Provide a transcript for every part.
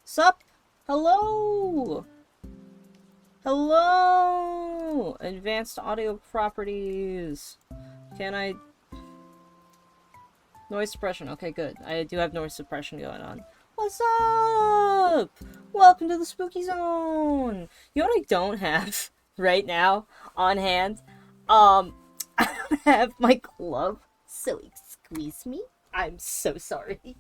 Sup? Hello! Hello! Advanced audio properties. Can I... Noise suppression. Okay, good. I do have noise suppression going on. What's up? Welcome to the spooky zone! You know what I don't have right now on hand? I don't have my glove, so excuse me. I'm so sorry.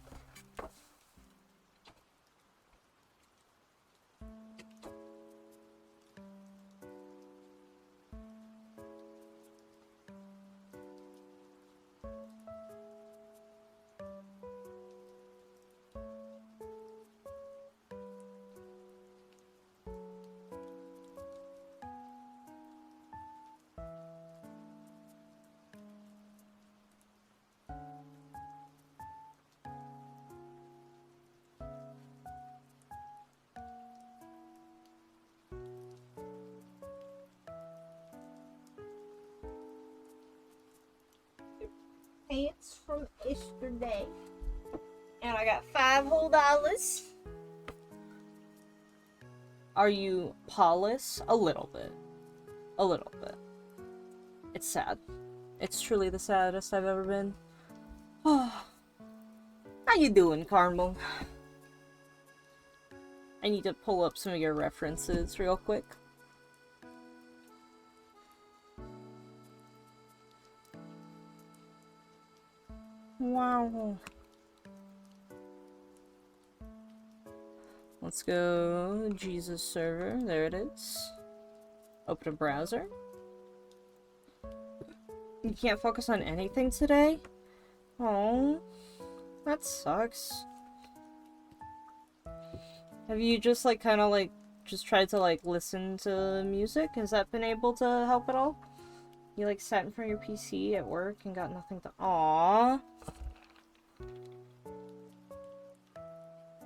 Pants from yesterday. And I got $5 whole. Are you Paulus? A little bit. A little bit. It's sad. It's truly the saddest I've ever been. Oh. How you doing, Carmel? I need to pull up some of your references real quick. Wow. Let's go Jesus server. There it is. Open a browser. You can't focus on anything today? Oh, that sucks. Have you just like kind of like just tried to like listen to music? Has that been able to help at all? You like sat in front of your PC at work and got nothing to. Aww.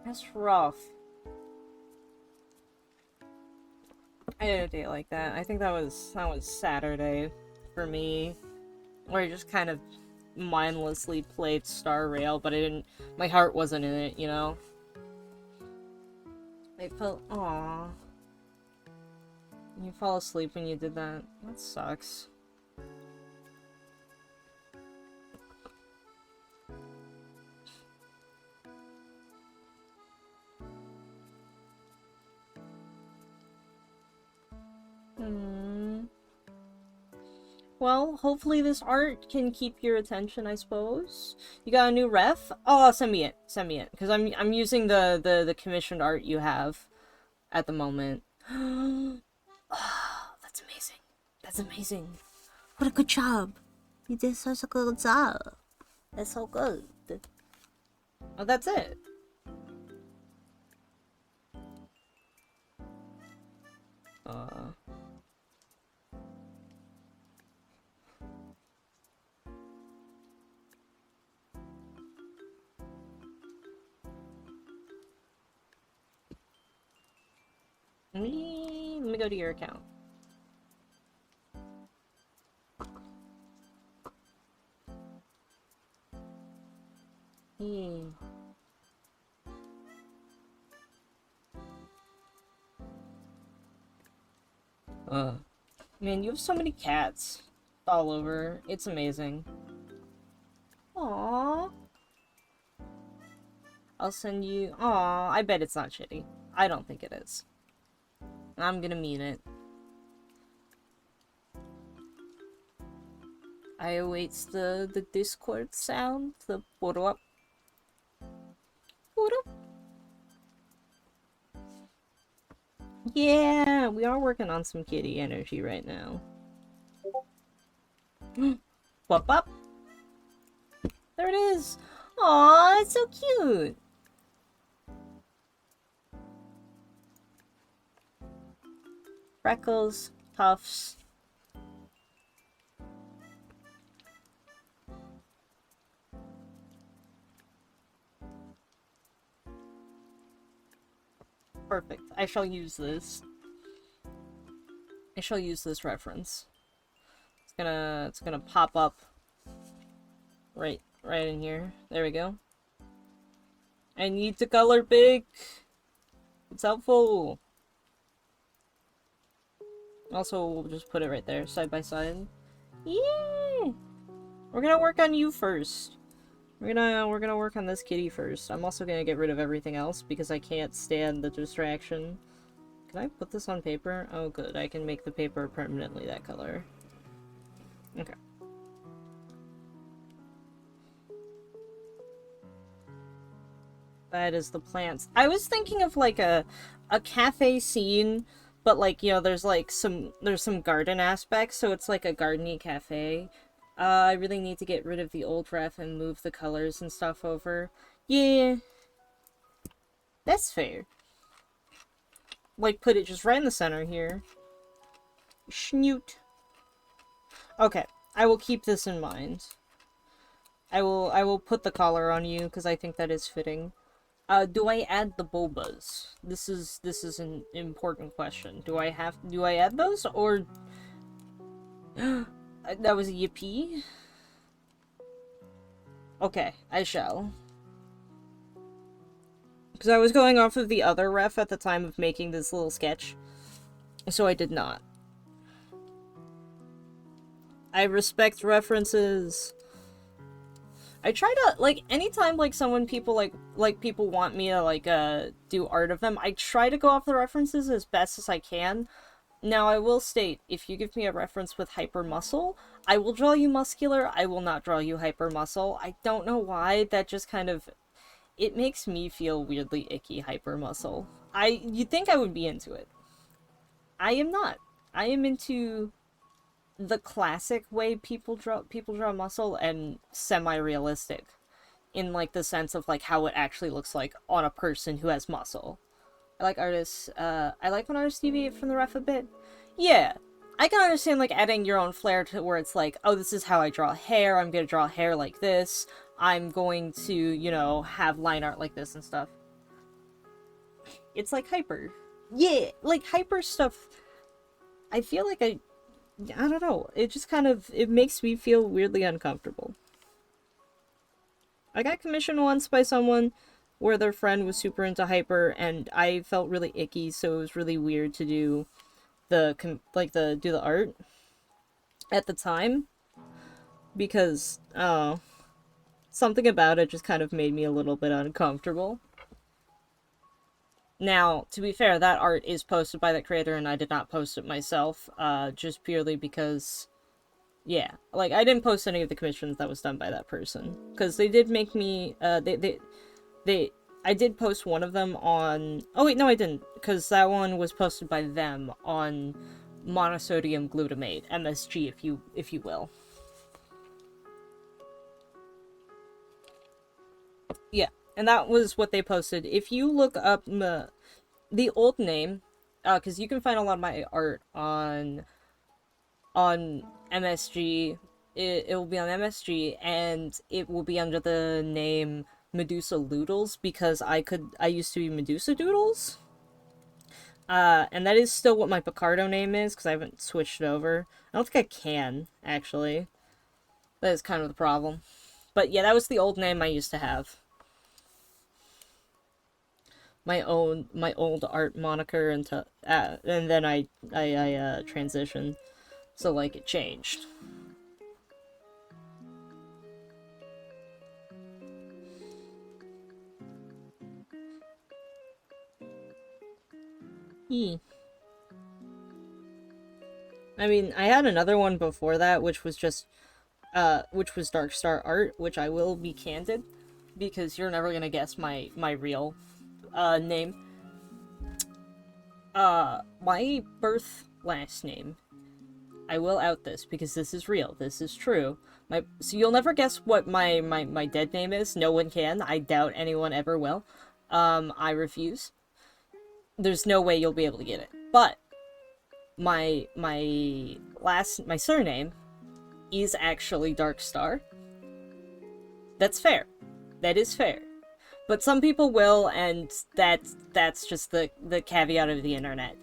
That's rough. I had a day like that. I think that was Saturday for me, where I just kind of mindlessly played Star Rail, but I didn't. My heart wasn't in it, you know. I felt. Aw. You fall asleep when you did that. That sucks. Well, hopefully this art can keep your attention, I suppose. You got a new ref? Oh, send me it. Send me it. Because I'm using the commissioned art you have at the moment. Oh, that's amazing. That's amazing. What a good job. You did such a good job. That's so good. Oh, that's it. Let me go to your account. Man, you have so many cats all over. It's amazing. Aww. I'll send you. Aw, I bet it's not shitty. I don't think it is. I'm gonna mean it. I awaits the Discord sound, the photo. Yeah, we are working on some kitty energy right now. Pop up. There it is. Aw, it's so cute. Freckles, puffs. Perfect. I shall use this. I shall use this reference. It's gonna pop up right in here. There we go. I need to color big. It's helpful. Also, we'll just put it right there, side by side. Yeah! We're gonna work on you first. We're gonna work on this kitty first. I'm also gonna get rid of everything else because I can't stand the distraction. Can I put this on paper? Oh good, I can make the paper permanently that color. Okay. That is the plants. I was thinking of like a cafe scene, but like, you know, there's some garden aspects, so it's like a gardeny cafe. I really need to get rid of the old ref and move the colors and stuff over. Yeah. That's fair. Like, put it just right in the center here. Schnoot. Okay, I will keep this in mind. I will put the collar on you, because I think that is fitting. Do I add the bobas? This is an important question. Do I add those, or... that was a yippee? Okay, I shall. Because I was going off of the other ref at the time of making this little sketch. So I did not. I respect references. I try to, like, anytime, like, people want me to, like, do art of them, I try to go off the references as best as I can. Now, I will state, if you give me a reference with hyper muscle, I will draw you muscular, I will not draw you hyper muscle. I don't know why, that just kind of... It makes me feel weirdly icky, hyper muscle. You'd think I would be into it. I am not. I am into the classic way people draw muscle and semi-realistic. In, like, the sense of, like, how it actually looks like on a person who has muscle. I like artists, I like when artists deviate from the ref a bit. Yeah, I can understand, like, adding your own flair to where it's like, oh, this is how I draw hair, I'm gonna draw hair like this, I'm going to, you know, have line art like this and stuff. It's like hyper. Yeah, like, hyper stuff, I feel like I don't know, it just kind of, it makes me feel weirdly uncomfortable. I got commissioned once by someone where their friend was super into hyper, and I felt really icky, so it was really weird to do the art at the time, because something about it just kind of made me a little bit uncomfortable. Now, to be fair, that art is posted by the creator, and I did not post it myself, just purely because, yeah, like, I didn't post any of the commissions that was done by that person, because they did make me, I did post one of them on... Oh wait, no I didn't, because that one was posted by them on monosodium glutamate, MSG if you will. Yeah, and that was what they posted. If you look up the old name, because you can find a lot of my art on MSG. It will be on MSG, and it will be under the name Medusa Loodles, because I used to be Medusa Doodles. And that is still what my Picardo name is, because I haven't switched it over. I don't think I can, actually. That is kind of the problem. But yeah, that was the old name I used to have. My old art moniker, and then I transitioned. So, like, it changed. I mean, I had another one before that, which was just, which was Dark Star Art, which I will be candid, because you're never gonna guess my real, name. My birth last name, I will out this because this is real. This is true. So you'll never guess what my dead name is. No one can. I doubt anyone ever will. I refuse. There's no way you'll be able to get it. But my surname is actually Dark Star. That's fair. That is fair. But some people will, and that's just the caveat of the internet.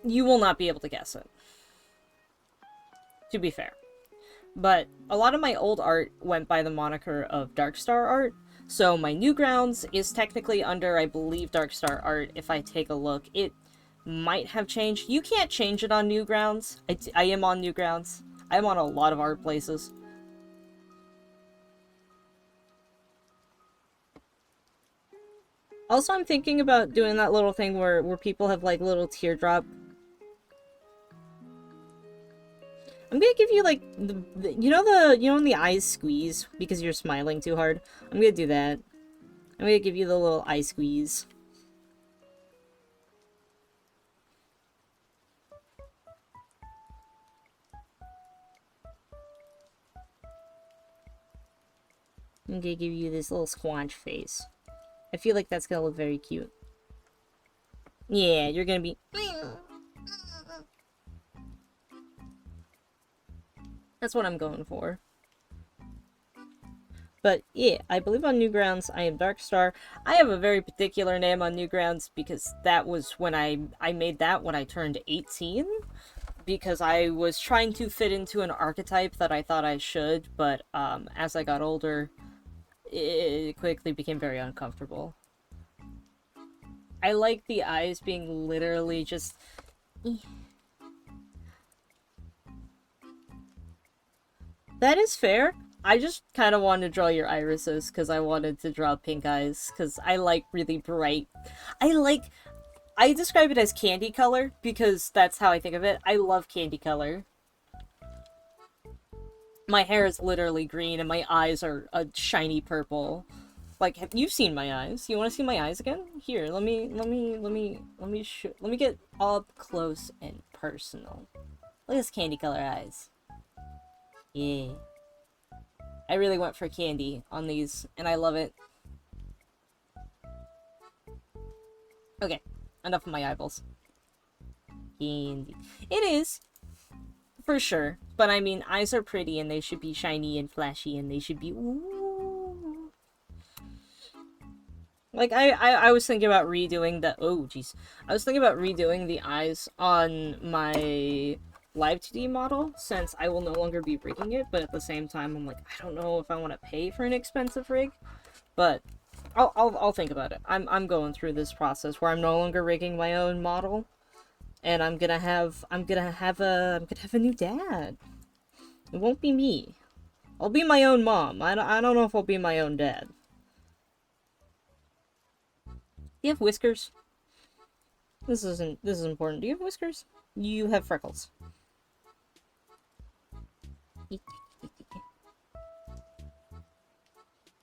You will not be able to guess it. To be fair. But a lot of my old art went by the moniker of Darkstar Art, so my Newgrounds is technically under, I believe, Darkstar Art. If I take a look, it might have changed. You can't change it on Newgrounds. I am on Newgrounds. I'm on a lot of art places. Also, I'm thinking about doing that little thing where people have, like, little teardrop. I'm gonna give you, like, you know when the eyes squeeze because you're smiling too hard? I'm gonna do that. I'm gonna give you the little eye squeeze. I'm gonna give you this little squanch face. I feel like that's gonna look very cute. Yeah, you're gonna be... That's what I'm going for. But yeah, I believe on Newgrounds I am Darkstar. I have a very particular name on Newgrounds because that was when I made that when I turned 18. Because I was trying to fit into an archetype that I thought I should, but as I got older, it quickly became very uncomfortable. I like the eyes being literally just... That is fair. I just kind of wanted to draw your irises because I wanted to draw pink eyes because I like really bright. I describe it as candy color because that's how I think of it. I love candy color. My hair is literally green and my eyes are a shiny purple. Like, you've seen my eyes. You want to see my eyes again? Here, let me get up close and personal. Look at this candy color eyes. Yeah. I really went for candy on these, and I love it. Okay, enough of my eyeballs. Candy. It is, for sure. But I mean, eyes are pretty, and they should be shiny and flashy, and they should be... Ooh. Like, I was thinking about redoing the... Oh, jeez. I was thinking about redoing the eyes on my live 2D model, since I will no longer be rigging it, but at the same time, I'm like, I don't know if I want to pay for an expensive rig, but I'll think about it. I'm going through this process where I'm no longer rigging my own model, and I'm gonna have a new dad. It won't be me. I'll be my own mom. I don't know if I'll be my own dad. Do you have whiskers? This is important. Do you have whiskers? You have freckles.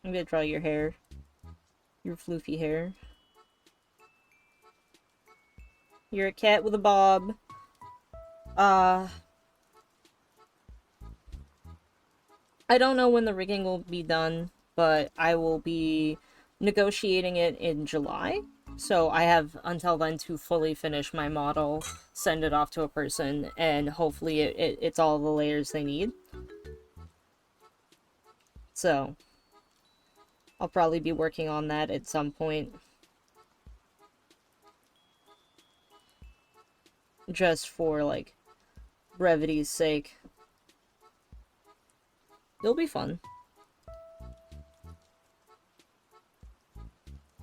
I'm gonna draw your hair. Your floofy hair. You're a cat with a bob. I don't know when the rigging will be done, but I will be negotiating it in July. So I have until then to fully finish my model, send it off to a person, and hopefully it's all the layers they need. So I'll probably be working on that at some point. Just for, like, brevity's sake. It'll be fun.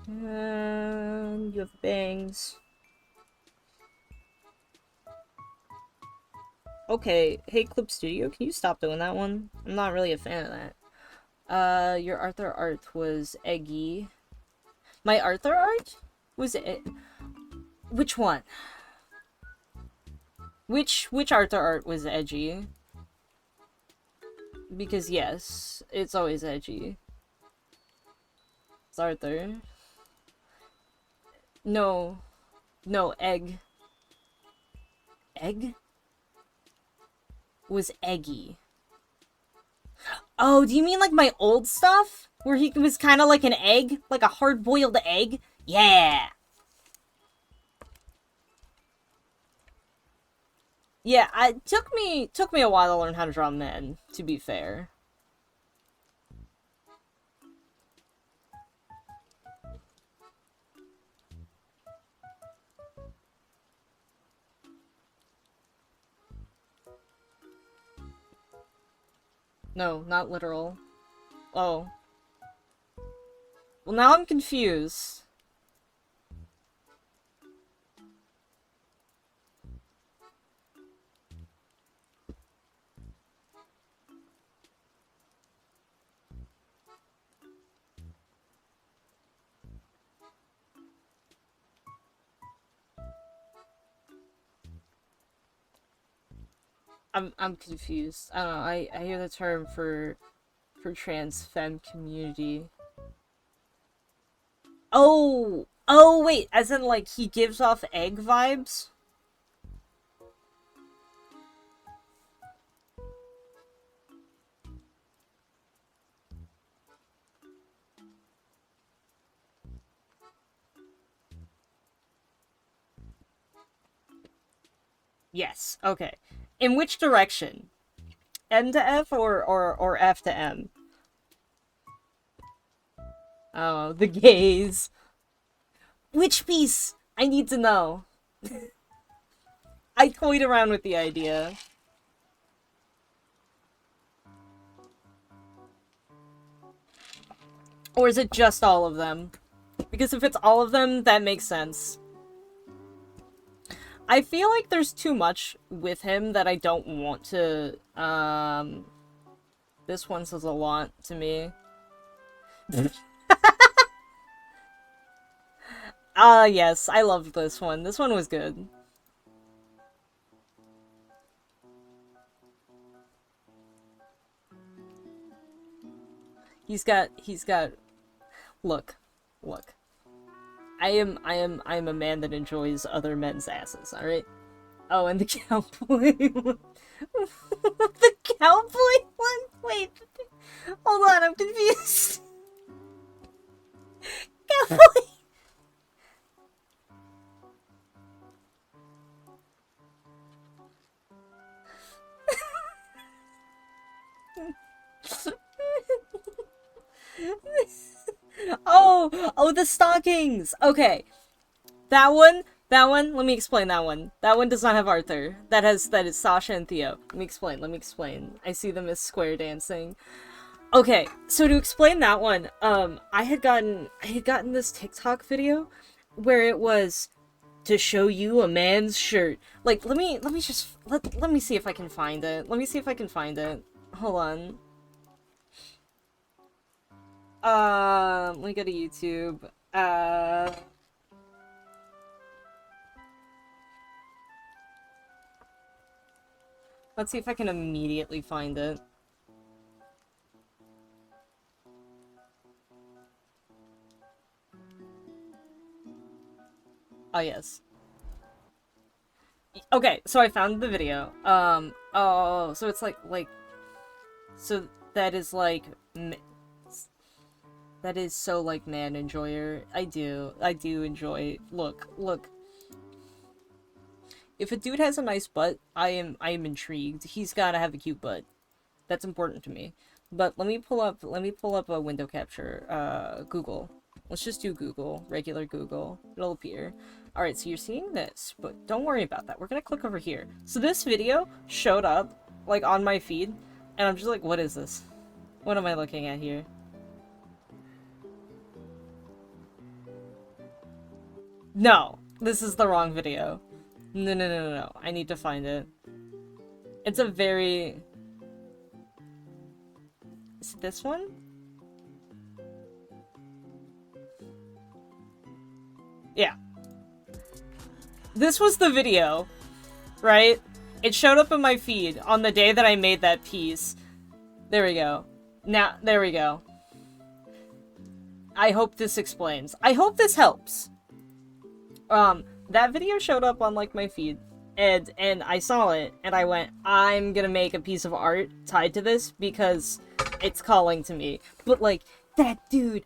And you have bangs. Okay, hey Clip Studio, can you stop doing that one? I'm not really a fan of that. Your Arthur art was eggy. My Arthur art? Was it? Which one? Which art was edgy? Because yes, it's always edgy. It's Arthur. No. No, egg. Egg? Was eggy. Oh, do you mean like my old stuff? Where he was kind of like an egg? Like a hard-boiled egg? Yeah! Yeah, it took me a while to learn how to draw men, to be fair. No, not literal. Oh. Well, now I'm confused. I'm confused. I don't know. I hear the term for trans femme community. Oh, oh wait, as in like he gives off egg vibes? Yes. Okay. In which direction? N to F or F to M? Oh, the gays. Which piece? I need to know. I toyed around with the idea. Or is it just all of them? Because if it's all of them, that makes sense. I feel like there's too much with him that I don't want to, This one says a lot to me. Yes, I loved this one. This one was good. He's got, look, look. I am a man that enjoys other men's asses, alright? Oh, and the cowboy one. The cowboy one? Wait. Hold on, I'm confused. Cowboy. Oh, the stockings. Okay. That one, let me explain that one. That one does not have Arthur. That is Sasha and Theo. Let me explain. I see them as square dancing. Okay, so to explain that one, I had gotten this TikTok video where it was to show you a man's shirt. Like, let me see if I can find it. Let me see if I can find it. Hold on. Let me go to YouTube. Let's see if I can immediately find it. Oh, yes. Okay, so I found the video. Oh, so it's so that is like, that is so like man enjoyer. I do enjoy, look. If a dude has a nice butt, I am intrigued. He's gotta have a cute butt. That's important to me. But let me pull up a window capture, Google. Let's just do Google, regular Google. It'll appear. Alright, so you're seeing this, but don't worry about that. We're gonna click over here. So this video showed up, like, on my feed, and I'm just like, what is this? What am I looking at here? No, this is the wrong video. No. I need to find it. It's a very... Is it this one? Yeah. This was the video, right? It showed up in my feed on the day that I made that piece. There we go. Now, there we go. I hope this explains. I hope this helps. That video showed up on, like, my feed. And I saw it, and I went, I'm gonna make a piece of art tied to this because it's calling to me. But, like, that dude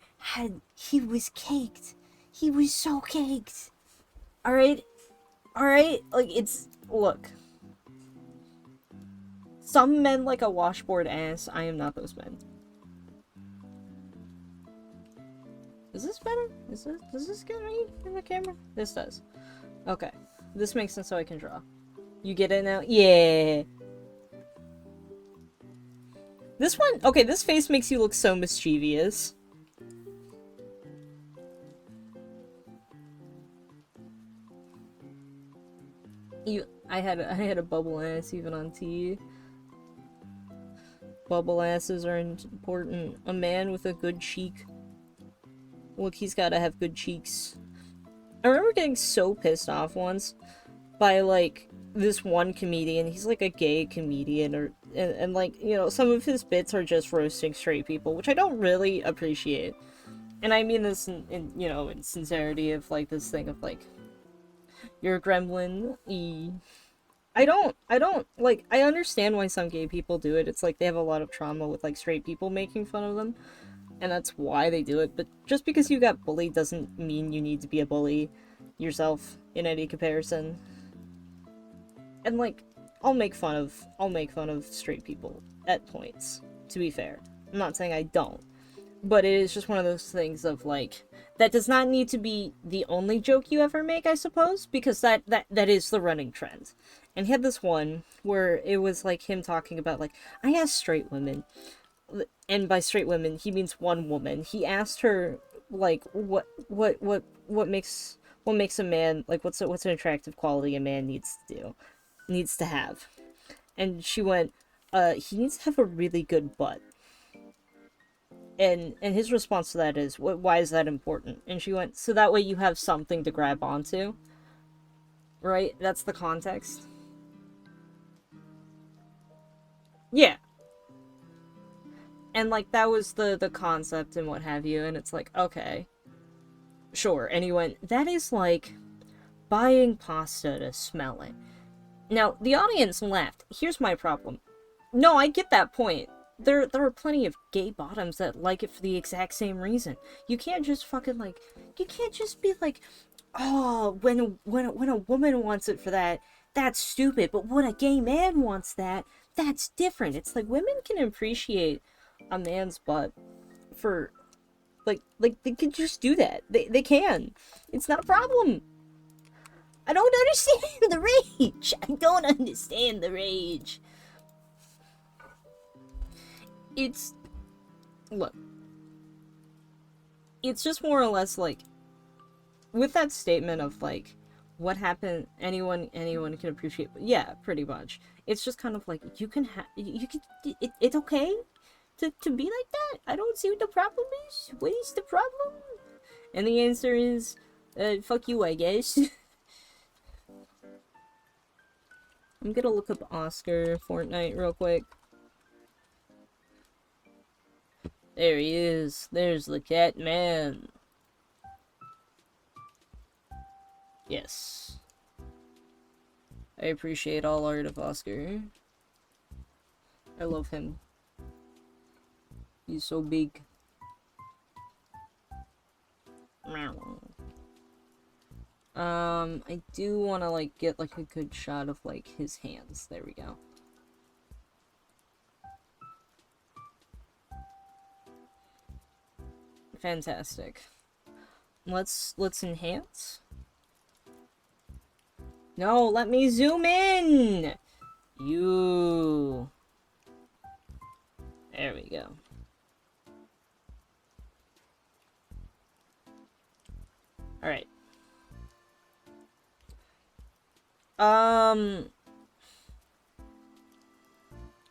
he was caked. He was so caked. Alright? Alright? Like, look. Some men like a washboard ass. I am not those men. Is this better? Does this get me in the camera? This does. Okay. This makes sense so I can draw. You get it now? Yeah! This one, okay, this face makes you look so mischievous. I had a bubble ass even on T. Bubble asses are important. A man with a good cheek. Look, he's gotta have good cheeks. I remember getting so pissed off once by, like, this one comedian. He's, like, a gay comedian, and like, you know, some of his bits are just roasting straight people, which I don't really appreciate. And I mean this in you know, in sincerity of, like, this thing of, like, you're a gremlin, I don't, like, I understand why some gay people do it. It's like they have a lot of trauma with, like, straight people making fun of them. And that's why they do it, but just because you got bullied doesn't mean you need to be a bully yourself in any comparison. And, like, I'll make fun of straight people at points, to be fair. I'm not saying I don't. But it is just one of those things of, like, that does not need to be the only joke you ever make, I suppose, because that is the running trend. And he had this one where it was, like, him talking about, like, I asked straight women, and by straight women, he means one woman. He asked her, like, what makes a man, like, what's an attractive quality a man needs to have. And she went, he needs to have a really good butt. And his response to that is, why is that important? And she went, so that way you have something to grab onto. Right? That's the context. Yeah. And, like, that was the concept and what have you, and it's like, okay. Sure. And he went, that is like buying pasta to smell it. Now, the audience laughed. Here's my problem. No, I get that point. There are plenty of gay bottoms that like it for the exact same reason. You can't just fucking, like, you can't just be like, oh, when a woman wants it for that, that's stupid. But when a gay man wants that, that's different. It's like women can appreciate a man's butt for, like they can just do that. They can. It's not a problem. I don't understand the rage. I don't understand the rage. Look. It's just more or less like, with that statement of, like, what happened, anyone can appreciate, yeah, pretty much. It's just kind of like, it's okay to be like that? I don't see what the problem is. What is the problem? And the answer is, fuck you, I guess. I'm gonna look up Oscar Fortnite real quick. There he is. There's the cat man. Yes. I appreciate all art of Oscar. I love him. He's so big. I do want to, like, get, like, a good shot of, like, his hands. There we go. Fantastic. Let's enhance. No, let me zoom in! You. There we go. Alright. I don't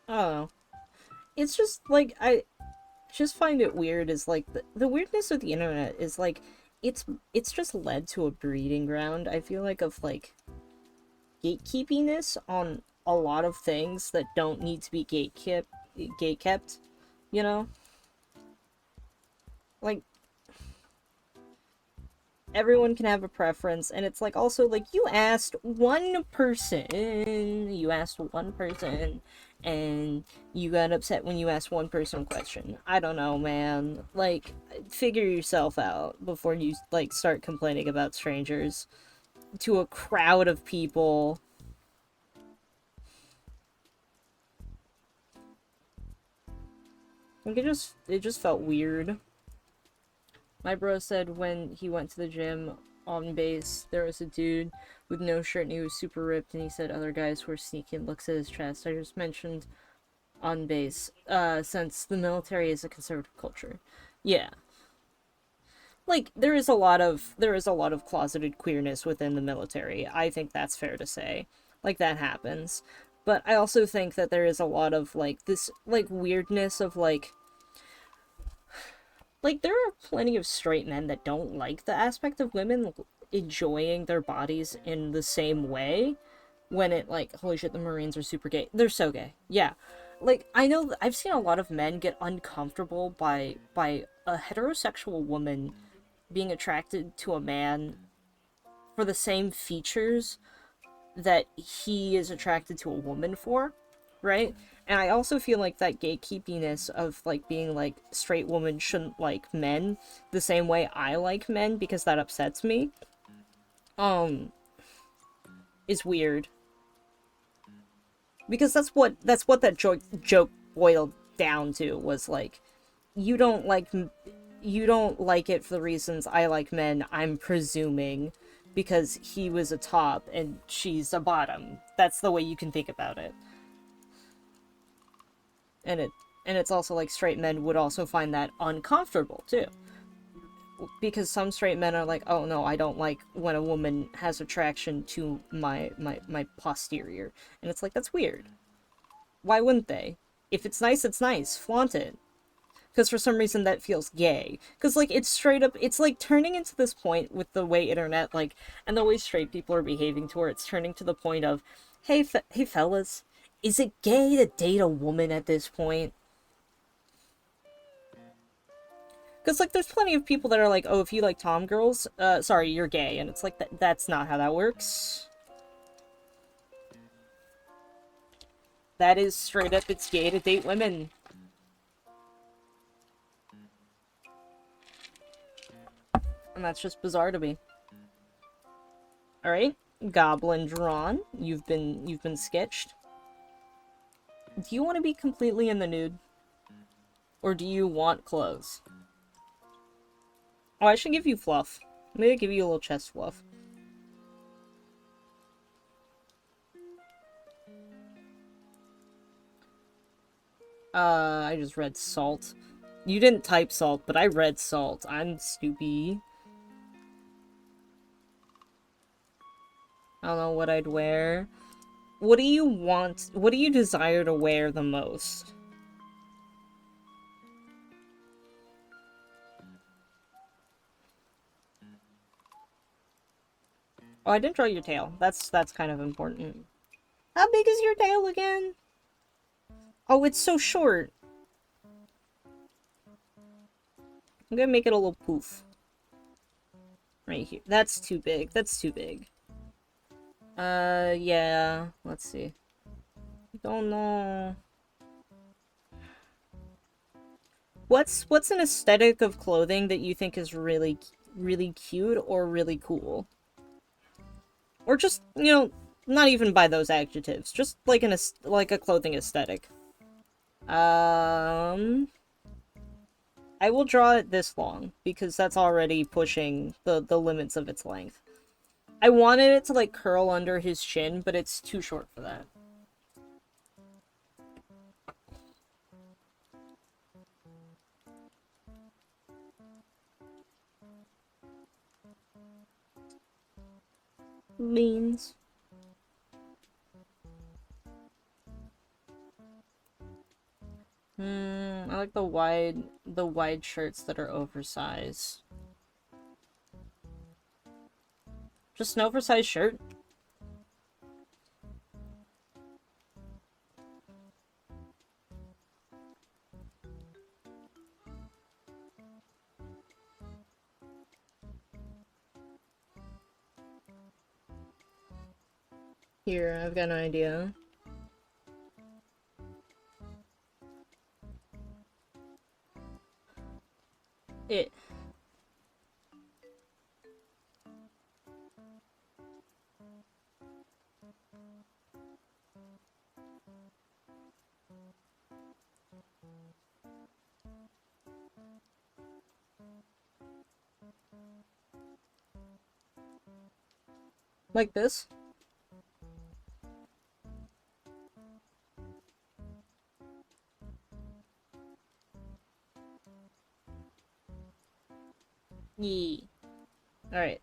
know. It's just, like, I just find it weird is, like, the weirdness of the internet is, like, it's just led to a breeding ground, I feel like, of, like, gatekeepiness on a lot of things that don't need to be gate kept, you know? Like, everyone can have a preference, and it's like, also, like, you asked one person, and you got upset when you asked one person a question. I don't know, man. Like, figure yourself out before you, like, start complaining about strangers to a crowd of people. Like, it just felt weird. My bro said when he went to the gym on base, there was a dude with no shirt and he was super ripped, and he said other guys were sneaking looks at his chest. I just mentioned on base, since the military is a conservative culture. Yeah. Like, there is a lot of closeted queerness within the military. I think that's fair to say. Like, that happens. But I also think that there is a lot of, like, this, like, weirdness of, like, there are plenty of straight men that don't like the aspect of women enjoying their bodies in the same way, when it, like, holy shit, the Marines are super gay. They're so gay. Yeah. Like, I know I've seen a lot of men get uncomfortable by a heterosexual woman being attracted to a man for the same features that he is attracted to a woman for, right? And I also feel like that gatekeepiness of, like, being like, straight women shouldn't like men the same way I like men because that upsets me, um, is weird. Because that's what that joke boiled down to, was like, you don't like you don't like it for the reasons I like men, I'm presuming, because he was a top and she's a bottom. That's the way you can think about it. And it's also like straight men would also find that uncomfortable too. Because some straight men are like, oh no, I don't like when a woman has attraction to my posterior. And it's like, that's weird. Why wouldn't they? If it's nice, it's nice. Flaunt it. Because for some reason that feels gay. Because, like, it's straight up, it's like turning into this point with the way internet, like, and the way straight people are behaving to her, it's turning to the point of, hey fellas, is it gay to date a woman at this point? Because, like, there's plenty of people that are like, oh, if you like tom girls, sorry, you're gay. And it's like, that's not how that works. That is straight up, it's gay to date women. And that's just bizarre to me. Alright, goblin drawn. You've been sketched. Do you want to be completely in the nude? Or do you want clothes? Oh, I should give you fluff. Maybe give you a little chest fluff. I just read salt. You didn't type salt, but I read salt. I'm stupid. I don't know what I'd wear. What do you want? What do you desire to wear the most? Oh, I didn't draw your tail. That's kind of important. How big is your tail again? Oh, it's so short. I'm gonna make it a little poof. Right here. That's too big. That's too big. Yeah. Let's see. Don't know. What's an aesthetic of clothing that you think is really, really cute or really cool? Or just, not even by those adjectives. Just like like a clothing aesthetic. I will draw it this long because that's already pushing the limits of its length. I wanted it to, like, curl under his chin, but it's too short for that. Beans. I like the wide shirts that are oversized. Just an oversized shirt. Here, I've got an idea. It... Like this? Yee. Alright.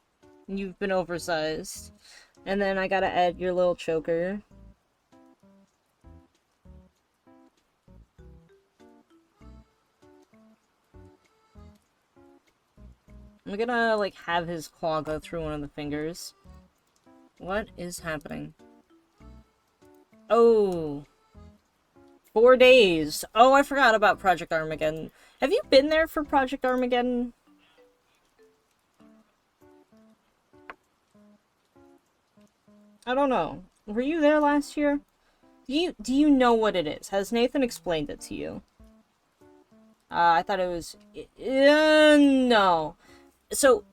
You've been oversized. And then I gotta add your little choker. I'm gonna, like, have his claw go through one of the fingers. What is happening? Oh. 4 days. Oh, I forgot about Project Armageddon. Have you been there for Project Armageddon? I don't know. Were you there last year? Do you know what it is? Has Nathan explained it to you? I thought it was... no. So,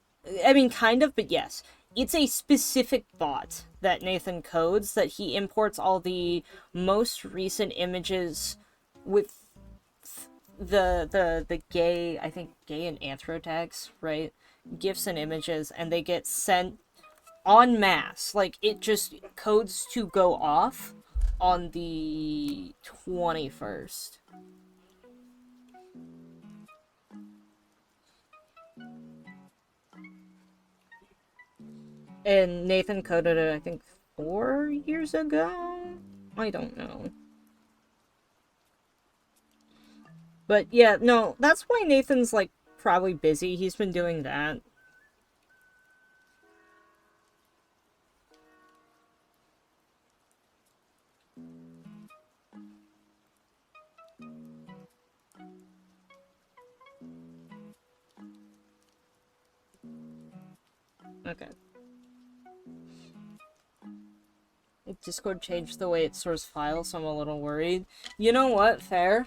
I mean, kind of, but yes. It's a specific bot that Nathan codes that he imports all the most recent images with the gay, I think, gay and anthro tags, right? GIFs and images, and they get sent en masse. Like, it just codes to go off on the 21st. And Nathan coded it, I think, 4 years ago? I don't know. But yeah, no, that's why Nathan's, like, probably busy. He's been doing that. Okay. Discord changed the way it stores files, so I'm a little worried. You know what? Fair.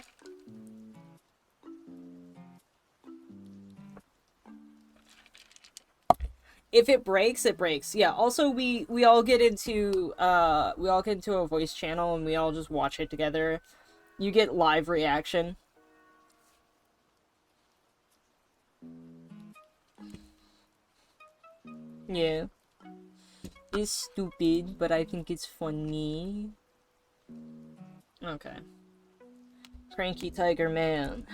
If it breaks, it breaks. Yeah, also we all get into a voice channel and we all just watch it together. You get live reaction. Yeah. It's stupid, but I think it's funny. Okay. Cranky Tiger Man.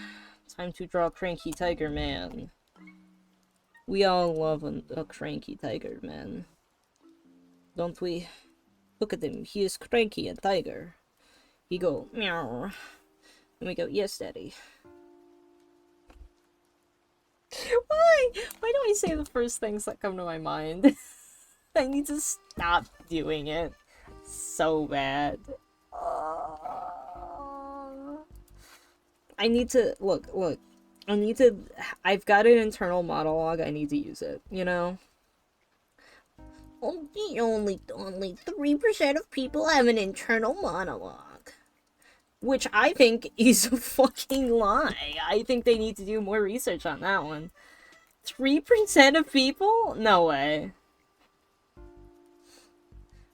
Time to draw Cranky Tiger Man. We all love a cranky tiger man. Don't we? Look at him, he is cranky and tiger. He go, meow. And we go, yes, daddy. Why? Why do I say the first things that come to my mind? I need to stop doing it. So bad. I need to, look. I've got an internal monologue, I need to use it, you know? Only 3% of people have an internal monologue. Which I think is a fucking lie. I think they need to do more research on that one. 3% of people? No way.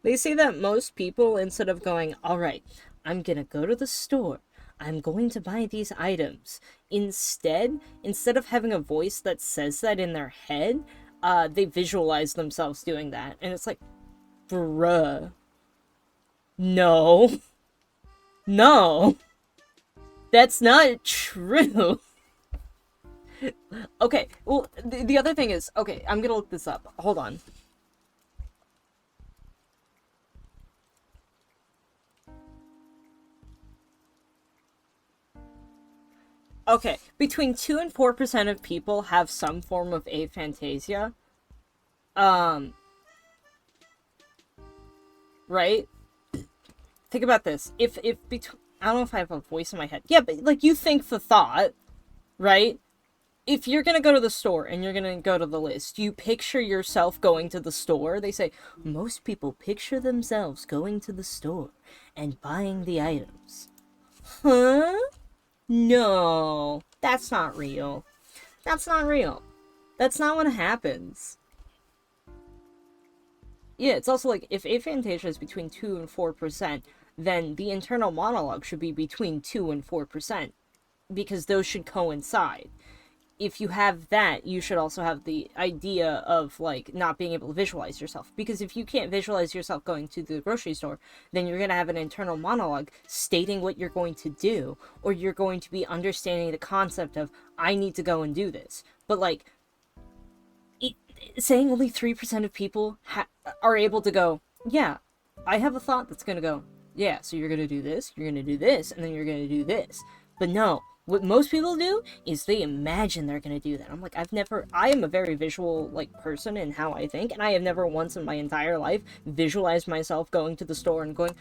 They say that most people, instead of going, alright, I'm gonna go to the store, I'm going to buy these items. Instead of having a voice that says that in their head, they visualize themselves doing that. And it's like, bruh. No. No. That's not true. Okay, well, the other thing is, okay, I'm gonna look this up. Hold on. Okay, between 2 and 4% of people have some form of aphantasia. Right? Think about this. If between, I don't know if I have a voice in my head. Yeah, but, like, you think the thought, right? if you're gonna go to the store and you're gonna go to the list, you picture yourself going to the store. They say most people picture themselves going to the store and buying the items. Huh? No, that's not real. That's not real. That's not what happens. Yeah, it's also like if aphantasia is between 2 and 4%, then the internal monologue should be between 2 and 4% because those should coincide. If you have that, you should also have the idea of like not being able to visualize yourself, because if you can't visualize yourself going to the grocery store, then you're going to have an internal monologue stating what you're going to do, or you're going to be understanding the concept of I need to go and do this. But like saying only 3% of people are able to go, yeah, I have a thought that's going to go, yeah, so you're going to do this, you're going to do this, and then you're going to do this. But no, what most people do is they imagine they're going to do that. I'm like, I am a very visual, like, person in how I think, and I have never once in my entire life visualized myself going to the store and going,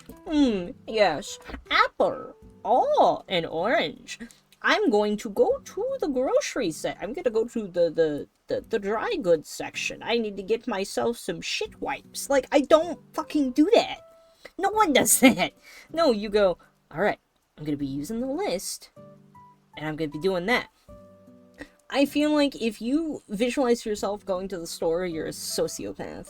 yes, apple, oh, an orange. I'm going to go to the grocery set. I'm going to go to the dry goods section. I need to get myself some shit wipes. Like, I don't fucking do that. No one does that. No, you go, all right, I'm going to be using the list, and I'm going to be doing that. I feel like if you visualize yourself going to the store, you're a sociopath.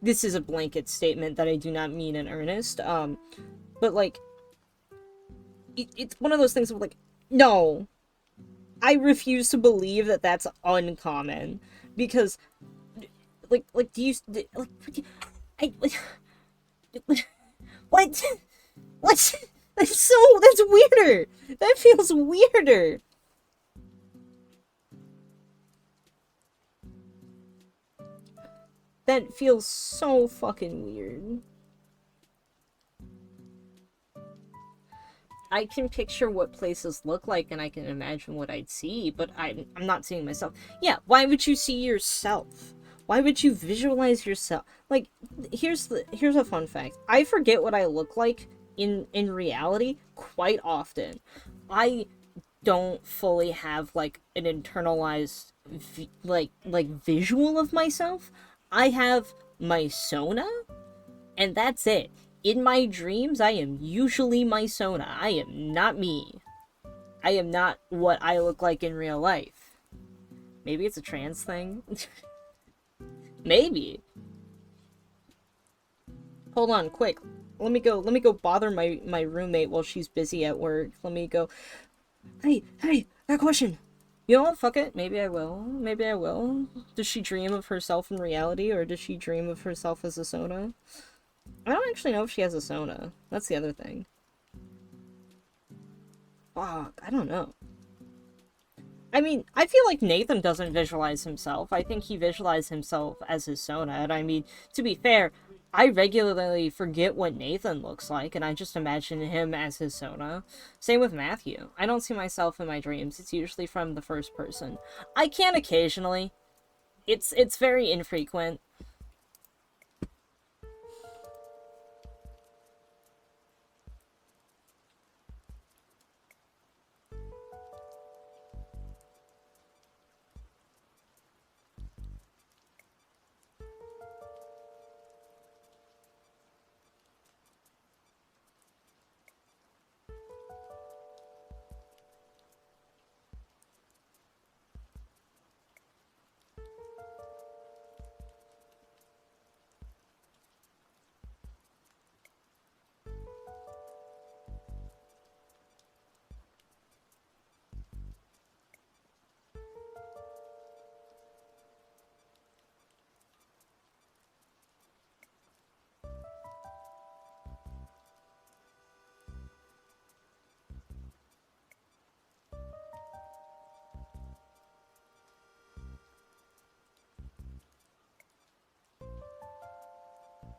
This is a blanket statement that I do not mean in earnest. But, like, it's one of those things of, like, no. I refuse to believe that that's uncommon. Because, like, do you, like, what? What? That's weirder. That feels weirder. That feels so fucking weird. I can picture what places look like and I can imagine what I'd see, but I'm not seeing myself. Yeah, why would you see yourself? Why would you visualize yourself? Like, here's a fun fact. I forget what I look like in reality quite often. I don't fully have like an internalized visual of myself. I have my persona, and that's it. In my dreams, I am usually my persona. I am not me. I am not what I look like in real life. Maybe it's a trans thing. Maybe. Hold on, quick. Let me go bother my roommate while she's busy at work. Let me go. Hey, got a question. You know what? Fuck it. Maybe I will. Maybe I will. Does she dream of herself in reality, or does she dream of herself as a persona? I don't actually know if she has a persona. That's the other thing. Fuck, I don't know. I mean, I feel like Nathan doesn't visualize himself. I think he visualizes himself as his persona, and I mean, to be fair, I regularly forget what Nathan looks like, and I just imagine him as his persona. Same with Matthew. I don't see myself in my dreams. It's usually from the first person. I can occasionally. It's very infrequent.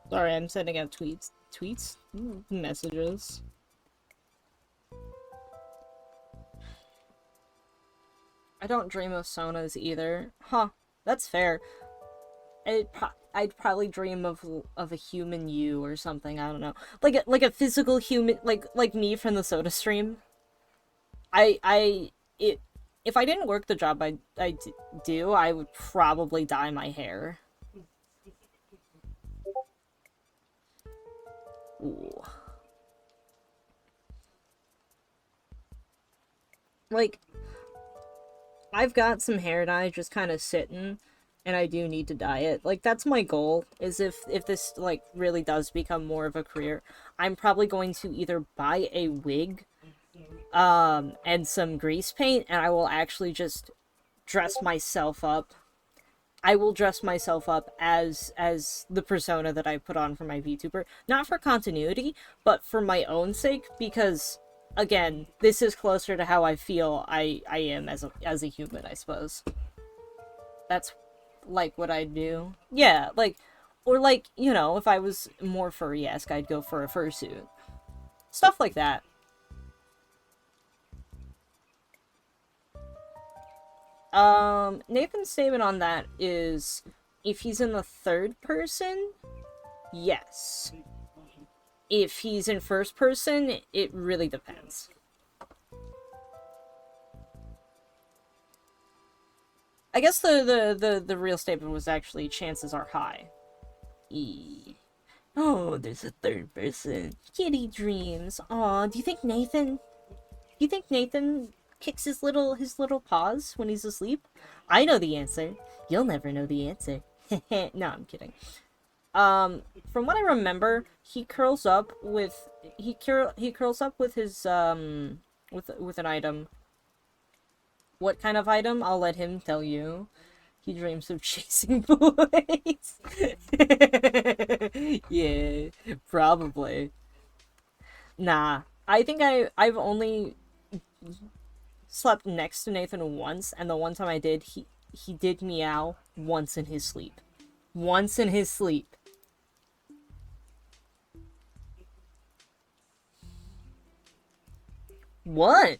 Sorry, I'm sending out tweets? Messages. I don't dream of sonas either. Huh, that's fair. I'd probably dream of a human you or something, I don't know. Like a physical human, like me from the Soda Stream. It if I didn't work the job do, I would probably dye my hair. Ooh. Like, I've got some hair dye just kind of sitting, and I do need to dye it. Like, that's my goal, is if this, like, really does become more of a career, I'm probably going to either buy a wig, and some grease paint, and I will actually just dress myself up. I will dress myself up as the persona that I put on for my VTuber, not for continuity, but for my own sake, because again, this is closer to how I feel I am as a human, I suppose. That's like what I do. Yeah, like, or like, you know, if I was more furry-esque, I'd go for a fursuit. Stuff like that. Nathan's statement on that is, if he's in the third person, yes. If he's in first person, it really depends. I guess the real statement was actually chances are high. E. Oh, there's a third person. Kitty dreams. Aw, do you think Nathan kicks his little paws when he's asleep? I know the answer. You'll never know the answer. No, I'm kidding. From what I remember, he curls up with his with an item. What kind of item? I'll let him tell you. He dreams of chasing boys. Yeah, probably. Nah, I think I've only slept next to Nathan once, and the one time I did, he did meow once in his sleep. Once in his sleep. One.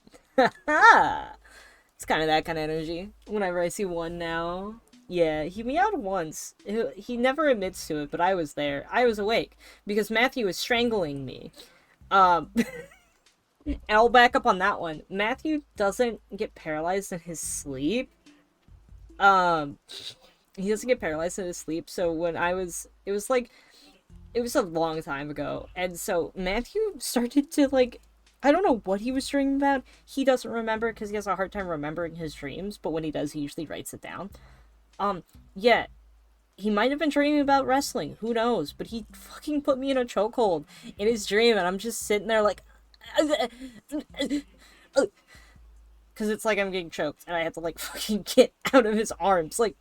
It's kind of that kind of energy. Whenever I see one now. Yeah, he meowed once. He never admits to it, but I was there. I was awake because Matthew was strangling me. Um, and I'll back up on that one. Matthew doesn't get paralyzed in his sleep. Um, he doesn't get paralyzed in his sleep. So when it was a long time ago, and so Matthew started to like. I don't know what he was dreaming about. He doesn't remember because he has a hard time remembering his dreams, but when he does, he usually writes it down. Um, yeah, he might have been dreaming about wrestling. Who knows? But he fucking put me in a chokehold in his dream, and I'm just sitting there like, because it's like I'm getting choked, and I have to like fucking get out of his arms. Like,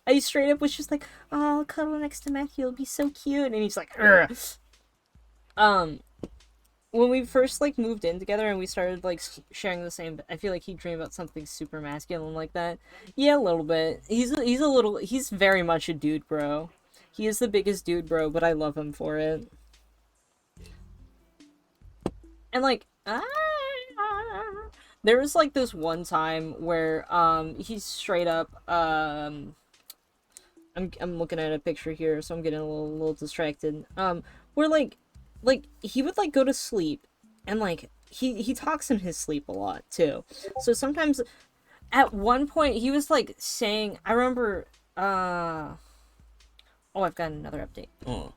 I straight up was just like, "Oh, I'll cuddle next to Matthew. It'll be so cute," and he's like, "Ugh." um. When we first like moved in together and we started like sharing the same, I feel like he dreamed about something super masculine like that. Yeah, a little bit. He's very much a dude bro. He is the biggest dude bro, but I love him for it. And like, there was like this one time where he's straight up I'm looking at a picture here, so I'm getting a little distracted. Where like he would like go to sleep, and like he talks in his sleep a lot too. So sometimes, at one point, he was like saying, I remember. Oh, I've got another update. Oh.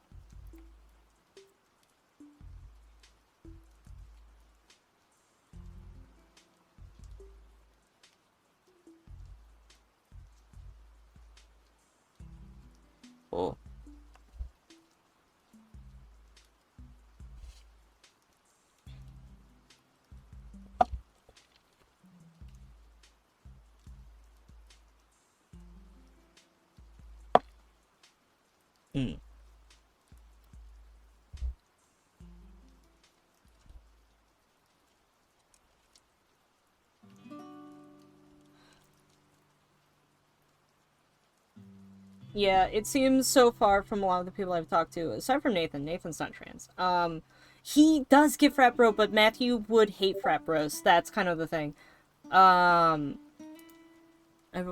Oh. Mm. Yeah, it seems so far from a lot of the people I've talked to, aside from Nathan. Nathan's not trans. He does get frat bro, but Matthew would hate frat bros. That's kind of the thing. Um, I,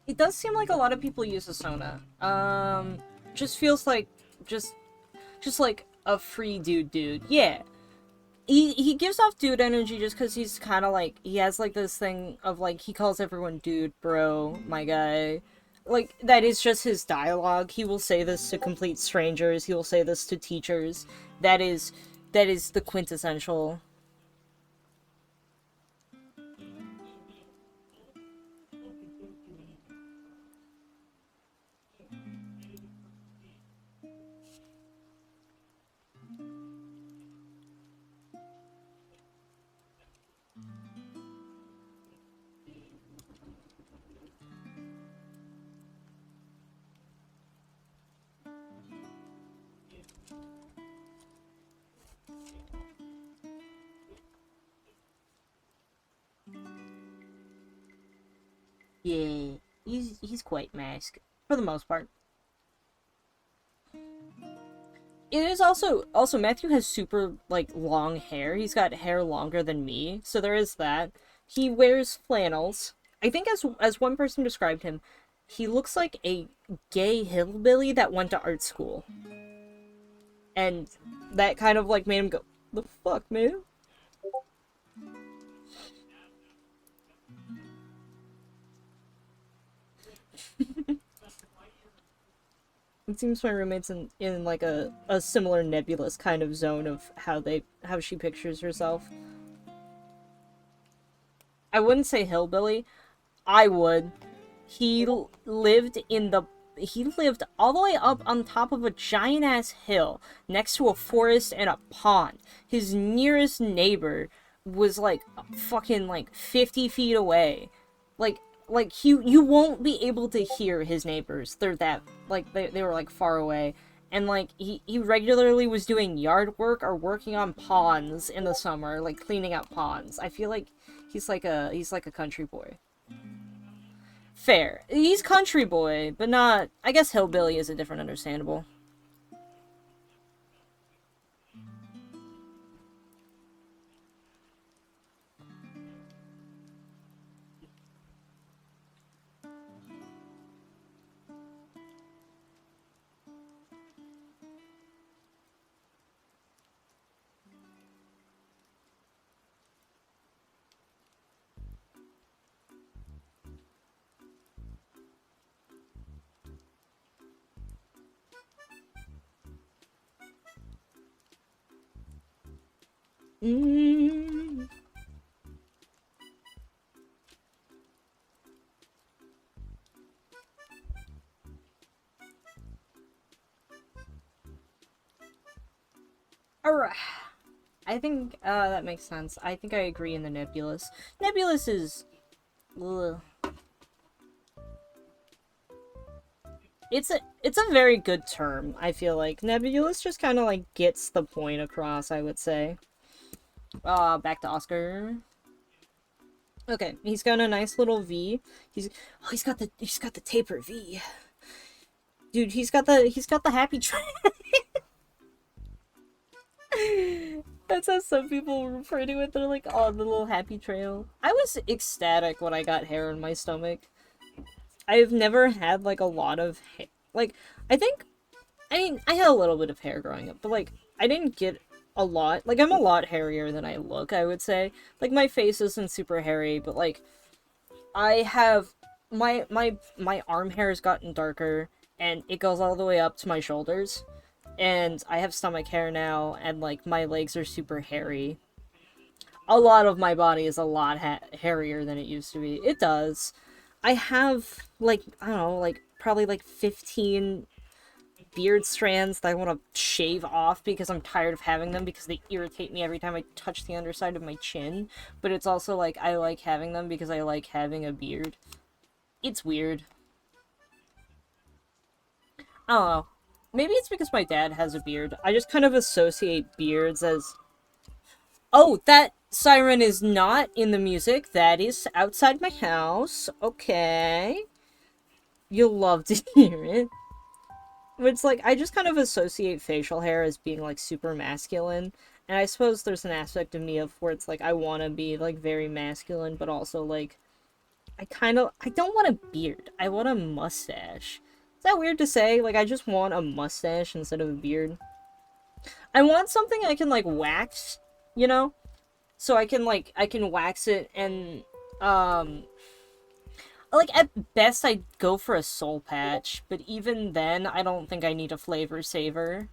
It does seem like a lot of people use Asona. Just feels like just just like a free dude. Yeah. He gives off dude energy just because he's kind of like he has like this thing of like he calls everyone dude, bro, my guy. Like that is just his dialogue. He will say this to complete strangers. He will say this to teachers. That is that is the quintessential. Yeah, he's quite masked for the most part. It is also Matthew has super like long hair. He's got hair longer than me, so there is that. He wears flannels. I think as one person described him, he looks like a gay hillbilly that went to art school. And that kind of like made him go, "The fuck, man?" It seems my roommate's in like a similar nebulous kind of zone of how she pictures herself. I wouldn't say hillbilly. I would. He lived in the he lived all the way up on top of a giant ass hill next to a forest and a pond. His nearest neighbor was like fucking like 50 feet away. Like like you won't be able to hear his neighbors. They're that like they were like far away. And like he regularly was doing yard work or working on ponds in the summer, like cleaning out ponds. I feel like he's like a country boy. Fair. He's country boy, but not. I guess hillbilly is a different understandable. Mm. Alright. I think that makes sense. I think I agree in the nebulous. Nebulous is. Ugh. It's a very good term. I feel like nebulous just kind of like gets the point across. I would say. Back to Oscar. Okay, he's got a nice little V. He's got the taper V. Dude, he's got the happy trail. That's how some people refer to it. They're like, oh, the little happy trail. I was ecstatic when I got hair in my stomach. I've never had like a lot of like I think I mean I had a little bit of hair growing up, but like I didn't get a lot. Like I'm a lot hairier than I look, I would say. Like my face isn't super hairy, but like I have my arm hair has gotten darker and it goes all the way up to my shoulders. And I have stomach hair now and like my legs are super hairy. A lot of my body is a lot hairier than it used to be. It does. I have like I don't know, like probably like 15 beard strands that I want to shave off because I'm tired of having them because they irritate me every time I touch the underside of my chin. But it's also like I like having them because I like having a beard. It's weird. I don't know. Maybe it's because my dad has a beard. I just kind of associate beards as Oh, that siren is not in the music. That is outside my house. Okay. You'll love to hear it. It's like, I just kind of associate facial hair as being, like, super masculine. And I suppose there's an aspect of me of where it's like, I want to be, like, very masculine, but also, like, I don't want a beard. I want a mustache. Is that weird to say? Like, I just want a mustache instead of a beard. I want something I can, like, wax, you know? So I can wax it and, um, like, at best I'd go for a soul patch, but even then, I don't think I need a flavor saver.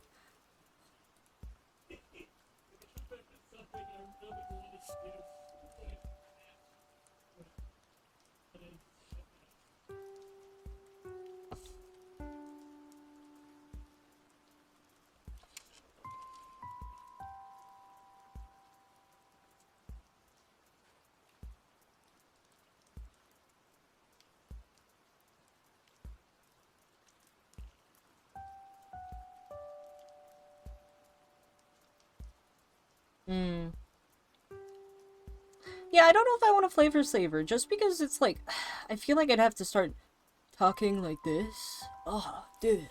Hmm. Yeah, I don't know if I want a flavor saver, just because it's like, I feel like I'd have to start talking like this. Oh, dude,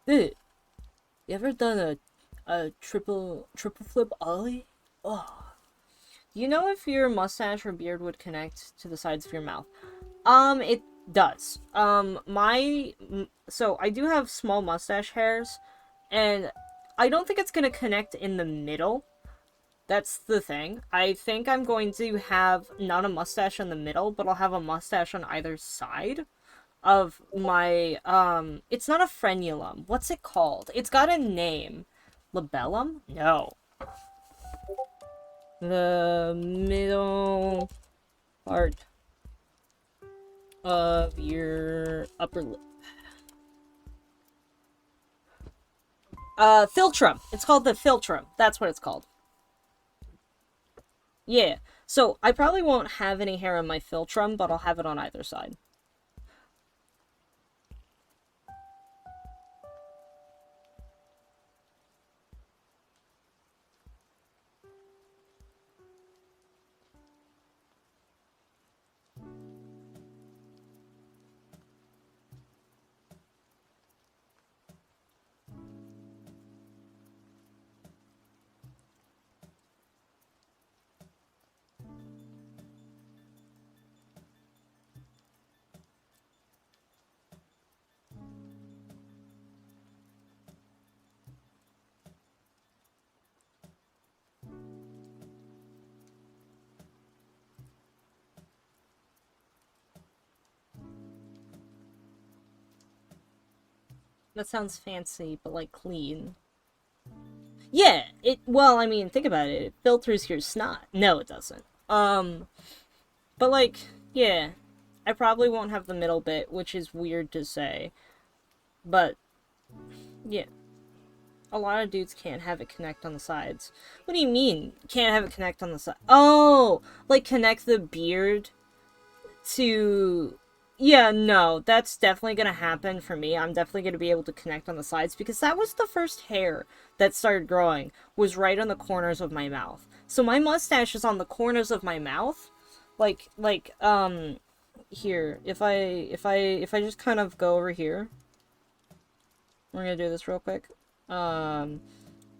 you ever done a triple flip ollie? Oh, you know if your mustache or beard would connect to the sides of your mouth? It does. So I do have small mustache hairs, and I don't think it's gonna connect in the middle. That's the thing. I think I'm going to have not a mustache in the middle, but I'll have a mustache on either side of my, it's not a frenulum. What's it called? It's got a name. Labellum? No. The middle part of your upper lip. Philtrum. It's called the philtrum. That's what it's called. Yeah. So I probably won't have any hair on my philtrum, but I'll have it on either side. That sounds fancy, but like clean. Yeah, well, I mean, think about it. It filters your snot. No, it doesn't. But like, yeah. I probably won't have the middle bit, which is weird to say. But yeah. A lot of dudes can't have it connect on the sides. What do you mean? Can't have it connect on the side? Oh, like connect the beard to, yeah, no, that's definitely gonna happen for me. I'm definitely gonna be able to connect on the sides because that was the first hair that started growing, was right on the corners of my mouth. So my mustache is on the corners of my mouth, here. If I just kind of go over here, we're gonna do this real quick. Um,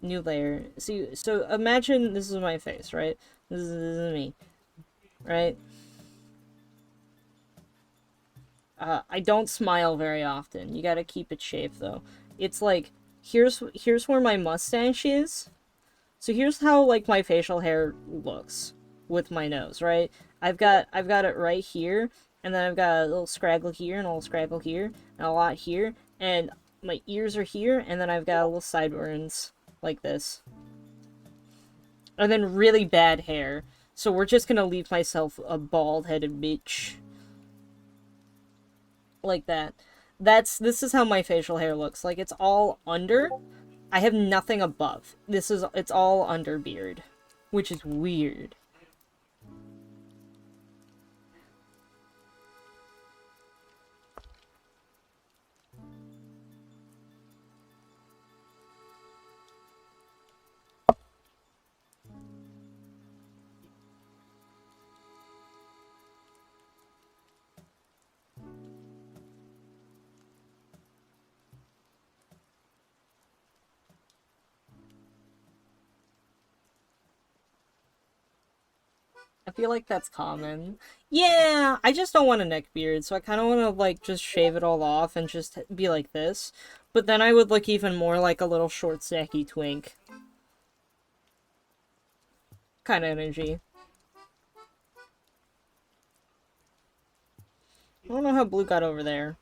New layer. See, so imagine this is my face, right? This is me, right? I don't smile very often. You gotta keep it shaved though. It's like, here's where my mustache is. So here's how like my facial hair looks with my nose, right? I've got it right here, and then I've got a little scraggle here and a little scraggle here and a lot here, and my ears are here, and then I've got a little sideburns like this. And then really bad hair. So we're just gonna leave myself a bald-headed bitch. Like that. This is how my facial hair looks. Like, it's all under. I have nothing above. It's all under beard. Which is weird. I feel like that's common. Yeah, I just don't want a neck beard, so I kind of want to, like, just shave it all off and just be like this. But then I would look even more like a little short, snacky twink. Kind of energy. I don't know how Blue got over there.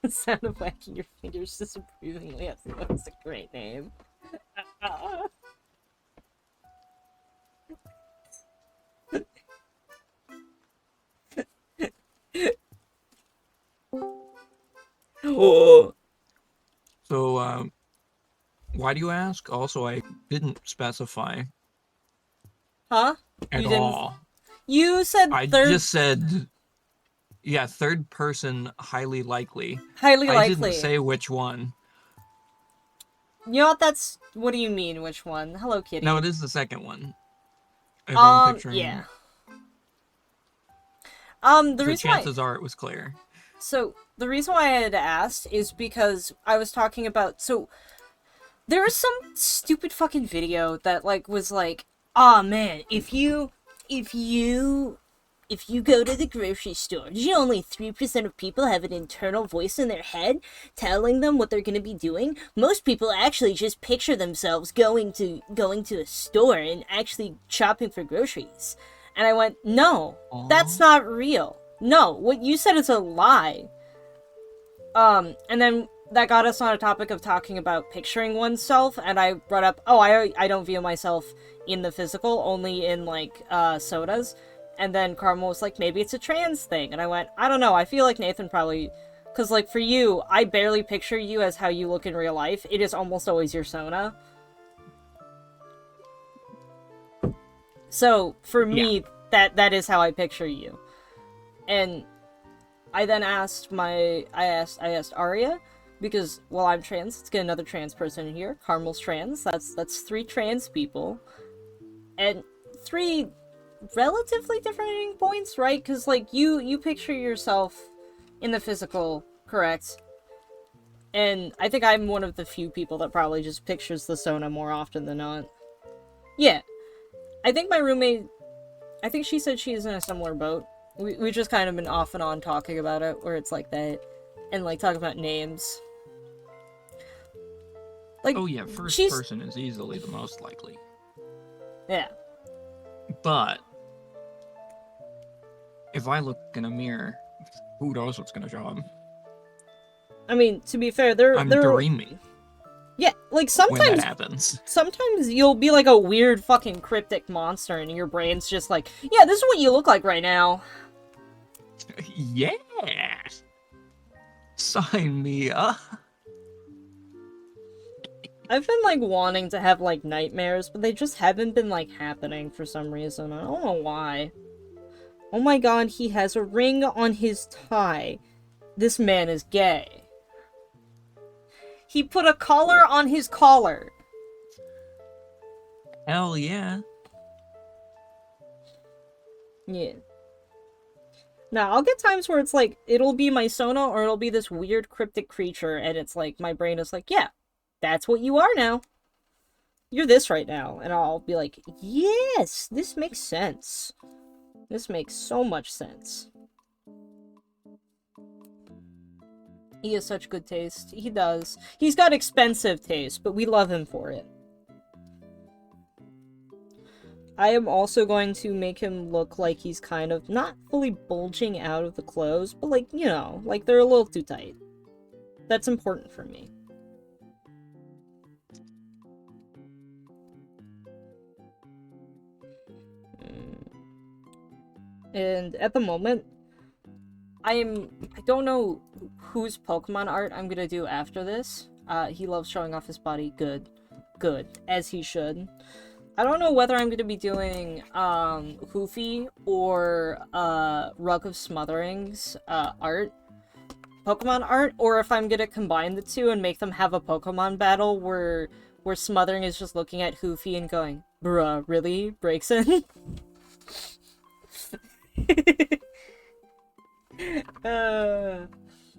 The sound of whacking your fingers disapprovingly. That's a great name. Oh. So, why do you ask? Also, I didn't specify Huh? at You didn't. all. You said I third. just said, yeah, third person, highly likely. Highly I didn't likely. say which one. You know what? That's. What do you mean? Which one? Hello, No, kitty. it is the second one. If I'm Yeah. picturing. The So reason why. chances are it was clear. So the reason why I had asked is because I was talking about. So there was some stupid fucking video that like was like, "Ah, man, if you if you go to the grocery store, did you know only 3% of people have an internal voice in their head telling them what they're going to be doing? Most people actually just picture themselves going to a store and actually shopping for groceries." And I went, "No, that's Aww. not real. No, what you said is a lie." And then that got us on a topic of talking about picturing oneself, and I brought up, oh, I don't view myself in the physical, only in, like, sodas. And then Carmel was like, maybe it's a trans thing. And I went, I don't know, I feel like Nathan probably... Because, like, for you, I barely picture you as how you look in real life. It is almost always your Sona. So, for Yeah. me, that is how I picture you. And I then asked I asked Arya, because, well, I'm trans, let's get another trans person in here. Carmel's trans, that's 3 trans people. And 3 relatively differing points, right? Because, like, you picture yourself in the physical, correct? And I think I'm one of the few people that probably just pictures the Sona more often than not. Yeah. I think my roommate, I think she said she's in a similar boat. We just kind of been off and on talking about it, where it's like that. And, like, talking about names. Like, Oh, yeah, first she's... person is easily the most likely. Yeah. But if I look in a mirror, who knows what's gonna show up? I mean, to be fair, I'm dreaming yeah, like, when that sometimes... happens. Sometimes you'll be like a weird fucking cryptic monster and your brain's just like, yeah, this is what you look like right now. Yeah! Sign me up. I've been, like, wanting to have, like, nightmares, but they just haven't been, like, happening for some reason. I don't know why. Oh my god, he has a ring on his tie. This man is gay. He put a collar on his collar. Hell yeah. Yeah. Now, I'll get times where it's like, it'll be my Sona or it'll be this weird cryptic creature, and it's like, my brain is like, yeah, that's what you are now. You're this right now. And I'll be like, yes, this makes sense. This makes so much sense. He has such good taste. He does. He's got expensive taste, but we love him for it. I am also going to make him look like he's kind of not fully bulging out of the clothes, but, like, you know, like they're a little too tight. That's important for me. And at the moment, I don't know whose Pokemon art I'm gonna do after this. He loves showing off his body. Good. Good. As he should. I don't know whether I'm gonna be doing, Hoofy or, Rug of Smotherings, art. Pokemon art, or if I'm gonna combine the two and make them have a Pokemon battle where Smothering is just looking at Hoofy and going, bruh, really? Breaks in?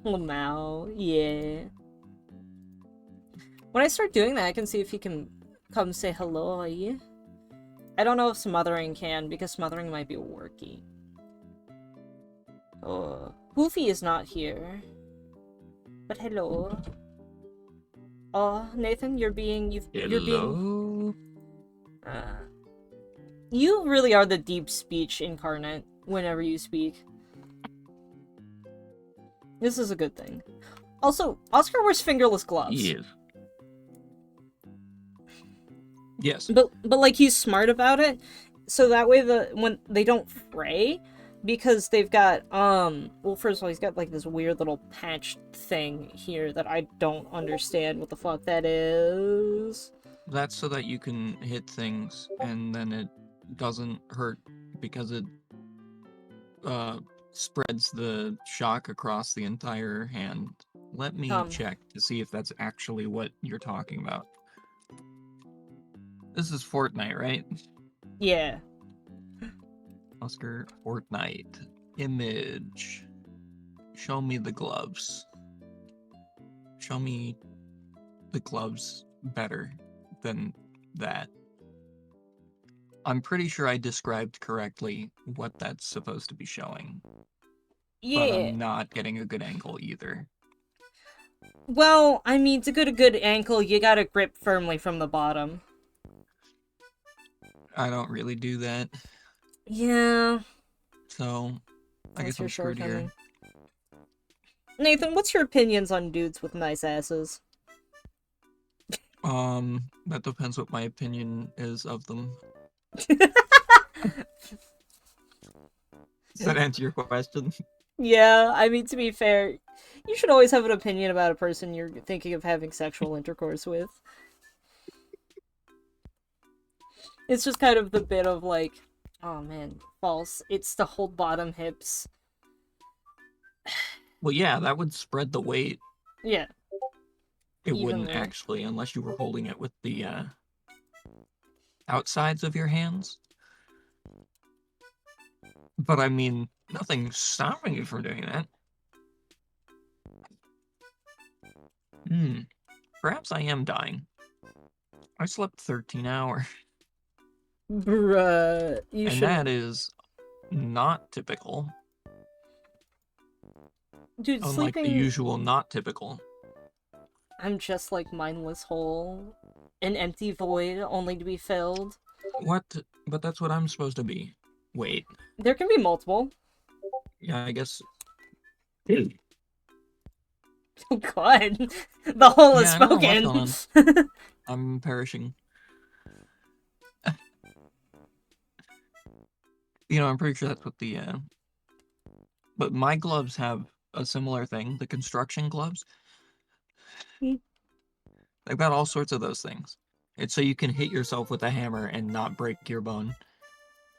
Lamau, yeah. When I start doing that, I can see if he can come say hello. I don't know if smothering can, because smothering might be worky. Oh, Goofy is not here. But hello. Oh, Nathan, you're being... you're being... Hello? You really are the deep speech incarnate whenever you speak. This is a good thing. Also, Oscar wears fingerless gloves. Yes. Yes. But like he's smart about it, so that way when they don't fray, because they've got well, first of all, he's got like this weird little patched thing here that I don't understand what the fuck that is. That's so that you can hit things and then it doesn't hurt because it spreads the shock across the entire hand. Let me check to see if that's actually what you're talking about. This is Fortnite, right? Yeah. Oscar Fortnite. Image. Show me the gloves. Show me the gloves better than that. I'm pretty sure I described correctly what that's supposed to be showing. Yeah. But I'm not getting a good angle either. Well, I mean, to get a good ankle, you gotta grip firmly from the bottom. I don't really do that. Yeah. So, I guess I'm screwed here. Nathan, what's your opinions on dudes with nice asses? That depends what my opinion is of them. Does that answer your question? Yeah, I mean, to be fair, you should always have an opinion about a person you're thinking of having sexual intercourse with. It's just kind of the bit of like, oh man, false. It's the whole bottom hips. Well, yeah, that would spread the weight. Yeah. It wouldn't actually, unless you were holding it with the outsides of your hands. But I mean, nothing's stopping you from doing that. Perhaps I am dying. I slept 13 hours. Bruh, you should. And that is not typical. Dude, unlike sleeping... the usual not typical. I'm just like mindless hole. An empty void only to be filled. What? But that's what I'm supposed to be. Wait. There can be multiple. Yeah, I guess. Oh god. The hole is spoken. I'm perishing. You know, I'm pretty sure that's what the, But my gloves have a similar thing, the construction gloves. They've got all sorts of those things. It's so you can hit yourself with a hammer and not break your bone.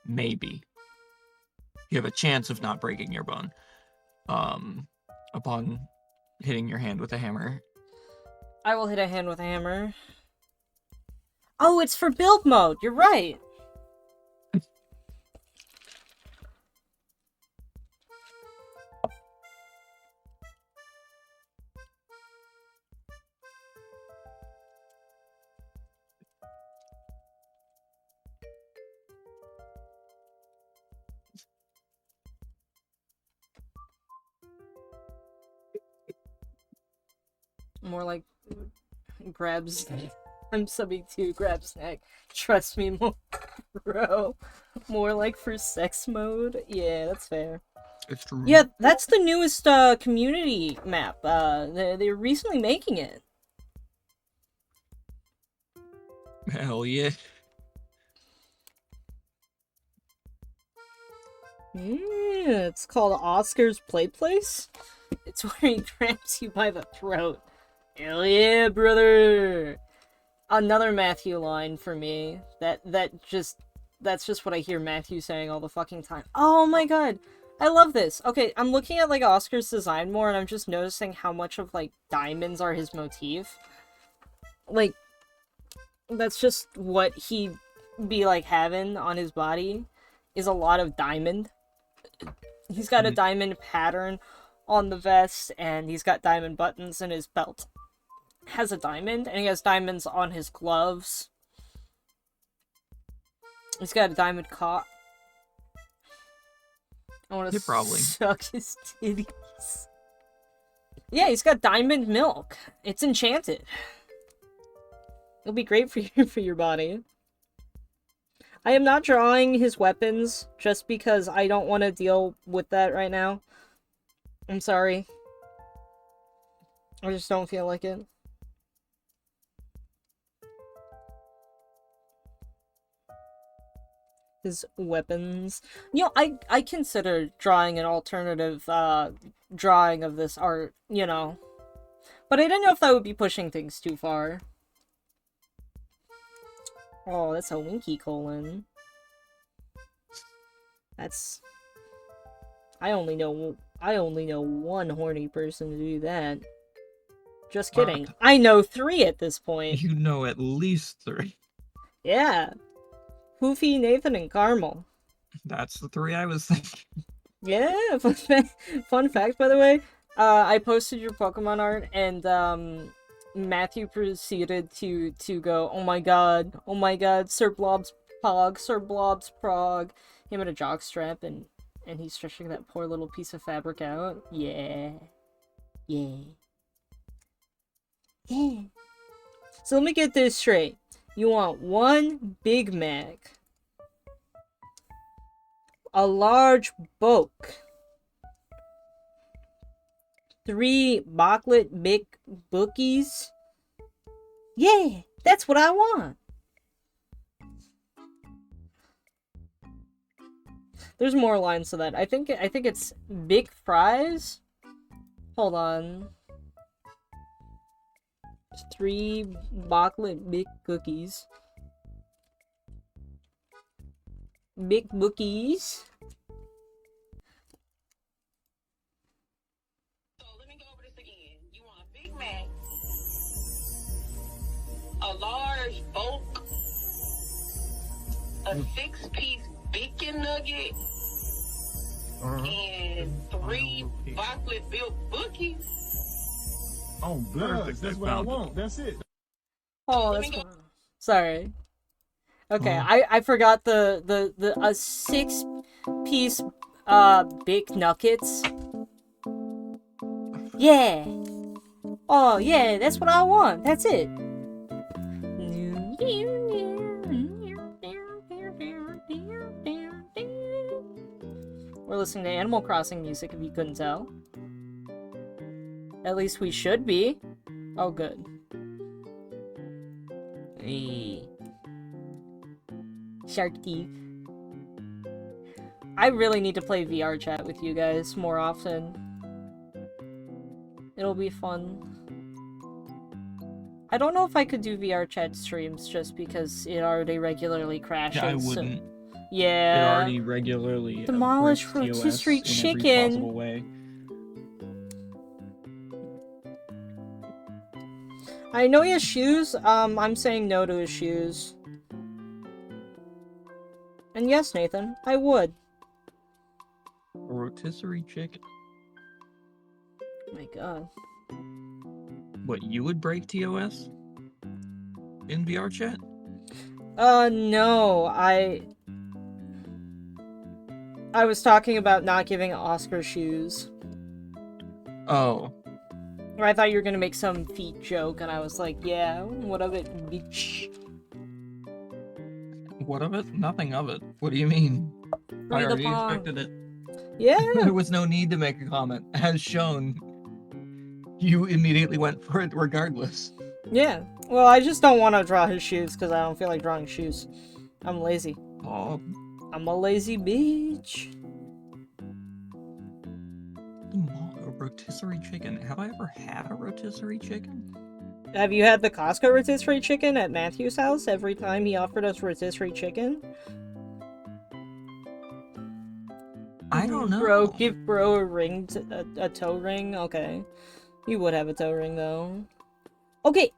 Maybe. You have a chance of not breaking your bone. Upon hitting your hand with a hammer. I will hit a hand with a hammer. Oh, it's for build mode. You're right. More like grabs. I'm subbing to grab snack. Trust me, more, bro. More like for sex mode. Yeah, that's fair. It's true. Yeah, that's the newest community map. They're recently making it. Hell yeah. Yeah, it's called Oscar's Play Place. It's where he grabs you by the throat. Hell yeah, brother! Another Matthew line for me. That's just what I hear Matthew saying all the fucking time. Oh my god! I love this! Okay, I'm looking at, like, Oscar's design more, and I'm just noticing how much of, like, diamonds are his motif. Like, that's just what he be, like, having on his body, is a lot of diamond. He's got a diamond pattern on the vest, and he's got diamond buttons, and his belt has a diamond, and he has diamonds on his gloves. He's got a diamond cock. I want to probably suck his titties. Yeah, he's got diamond milk. It's enchanted. It'll be great for you, for your body. I am not drawing his weapons just because I don't want to deal with that right now. I'm sorry. I just don't feel like it. His weapons. You know, I considered drawing an alternative drawing of this art, you know. But I didn't know if that would be pushing things too far. Oh, that's a winky colon. That's... I only know one horny person to do that. Just kidding. I know 3 at this point. You know at least 3. Yeah. Poofy, Nathan, and Carmel. That's the 3 I was thinking. Yeah, fun fact, by the way. I posted your Pokemon art, and Matthew proceeded to go, oh my god, Sir Blob's Prog. Him in a jockstrap, and he's stretching that poor little piece of fabric out. Yeah. Yeah. Yeah. So let me get this straight. You want 1 Big Mac, a large Boke, 3 Bocklet Big Bookies? Yeah, that's what I want. There's more lines to that. I think it's big fries. Hold on. 3 Bocklet Big Cookies. Big Bookies. So let me go over this again. You want a Big Mac, a large Boke, a 6-piece bacon nugget, and 3 Bocklet Bill Bookies. Oh, good. That's what I want. That's it. Oh, that's cool. Sorry. Okay, I forgot the 6-piece big nuggets. Yeah. Oh yeah, that's what I want. That's it. We're listening to Animal Crossing music, if you couldn't tell. At least we should be. Oh, good. Shark teeth. I really need to play VR chat with you guys more often. It'll be fun. I don't know if I could do VR chat streams just because it already regularly crashes. Yeah, I wouldn't. So... Yeah. It already regularly demolish rotisserie chicken. Every possible way. I know he has shoes. I'm saying no to his shoes. And yes, Nathan, I would. A rotisserie chicken. Oh my god. What, you would break TOS? In VR chat? No, I was talking about not giving Oscar shoes. Oh. Or I thought you were gonna make some feet joke, and I was like, yeah, what of it, bitch? What of it? Nothing of it. What do you mean? I already expected it. Yeah. There was no need to make a comment. As shown, you immediately went for it regardless. Yeah. Well, I just don't want to draw his shoes, because I don't feel like drawing shoes. I'm lazy. Oh. I'm a lazy bitch. A rotisserie chicken. Have I ever had a rotisserie chicken? Have you had the Costco rotisserie chicken at Matthew's house every time he offered us rotisserie chicken? I don't know. Bro, give bro a ring, a toe ring? Okay. You would have a toe ring, though. Okay,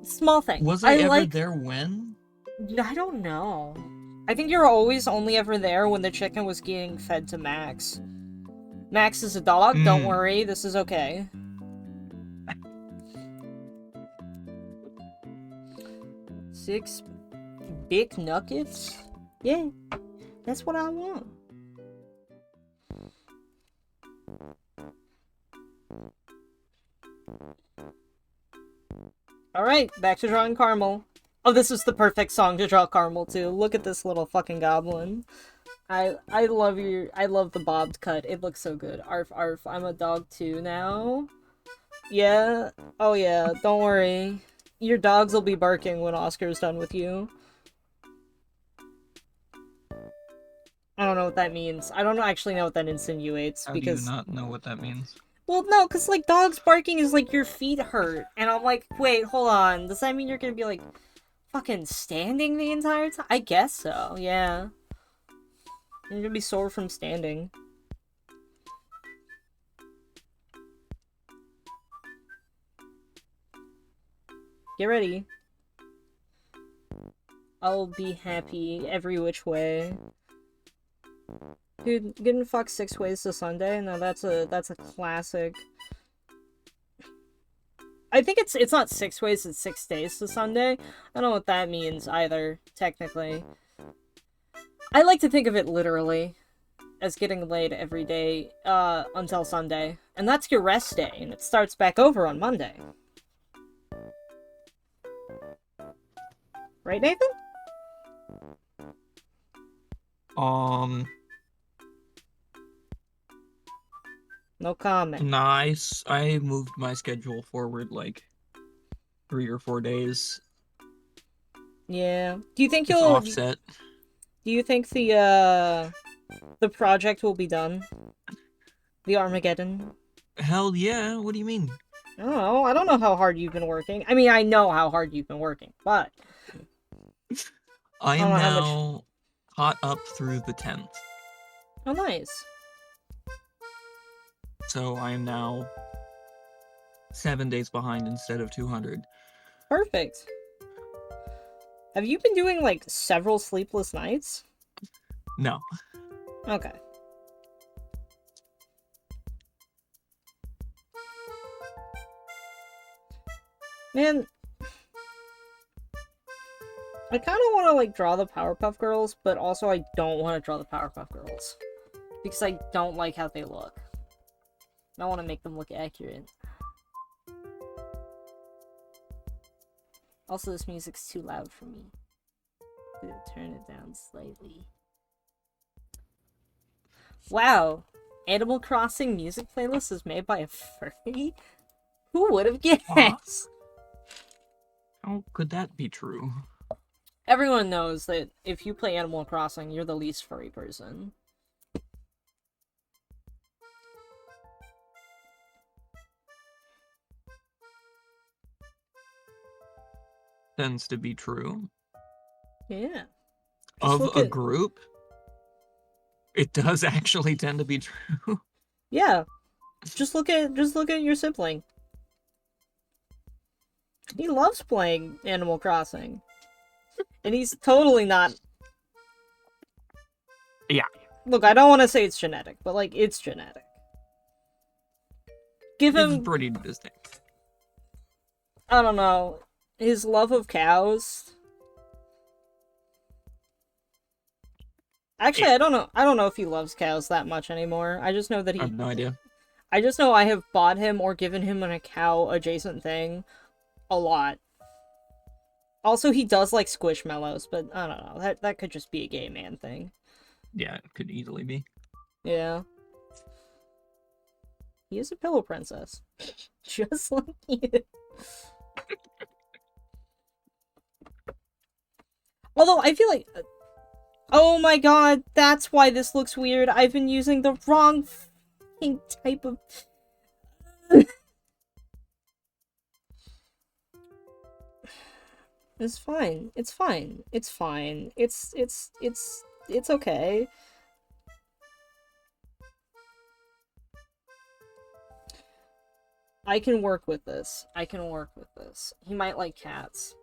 small thing. Was I ever there when? I don't know. I think you were always only ever there when the chicken was getting fed to Max. Max is a dog, don't Mm. worry, this is okay. Six big nuggets? Yeah, that's what I want. Alright, back to drawing Caramel. Oh, this is the perfect song to draw Caramel to. Look at this little fucking goblin. I love the bobbed cut. It looks so good. Arf arf, I'm a dog too now. Yeah. Oh yeah, don't worry. Your dogs will be barking when Oscar's done with you. I don't know what that means. I don't actually know what that insinuates, How because... do you not know what that means? Well, no, because, like, dogs barking is like your feet hurt. And I'm like, wait, hold on. Does that mean you're gonna be, like, fucking standing the entire time? I guess so, yeah. You're gonna be sore from standing. Get ready. I'll be happy every which way. Dude, getting fucked 6 ways to Sunday? No, that's a classic. I think it's not 6 ways, it's 6 days to Sunday. I don't know what that means either, technically. I like to think of it literally as getting laid every day, until Sunday. And that's your rest day, and it starts back over on Monday. Right, Nathan? No comment. Nice. I moved my schedule forward like 3 or 4 days. Yeah. Do you think It's you'll... offset. Do you think the project will be done? The Armageddon? Hell yeah, what do you mean? I don't know. I don't know how hard you've been working. I mean, I know how hard you've been working, but... I am don't know how much- now caught up through the 10th. Oh, nice. So I am now 7 days behind instead of 200. Perfect. Have you been doing, like, several sleepless nights? No. Okay. Man, I kind of want to, like, draw the Powerpuff Girls, but also I don't want to draw the Powerpuff Girls. Because I don't like how they look. I want to make them look accurate. Also, this music's too loud for me. Turn it down slightly. Wow! Animal Crossing music playlist is made by a furry? Who would have guessed? How could that be true? Everyone knows that if you play Animal Crossing, you're the least furry person. Tends to be true. Yeah. Of look a at- group, it does actually tend to be true. Yeah. Just look at your sibling. He loves playing Animal Crossing. And he's totally not... Yeah. Look, I don't want to say it's genetic, but, like, it's genetic. Give It's him... pretty distinct. I don't know. His love of cows. Actually, I don't know. I don't know if he loves cows that much anymore. I just know that I have no idea. I just know I have bought him or given him a cow adjacent thing a lot. Also, he does like squishmallows, but I don't know. That could just be a gay man thing. Yeah, it could easily be. Yeah. He is a pillow princess. Just like you. Although, I feel like... Oh my god, that's why this looks weird. I've been using the wrong fucking type of... It's fine. It's fine. It's fine. It's okay. I can work with this. I can work with this. He might like cats.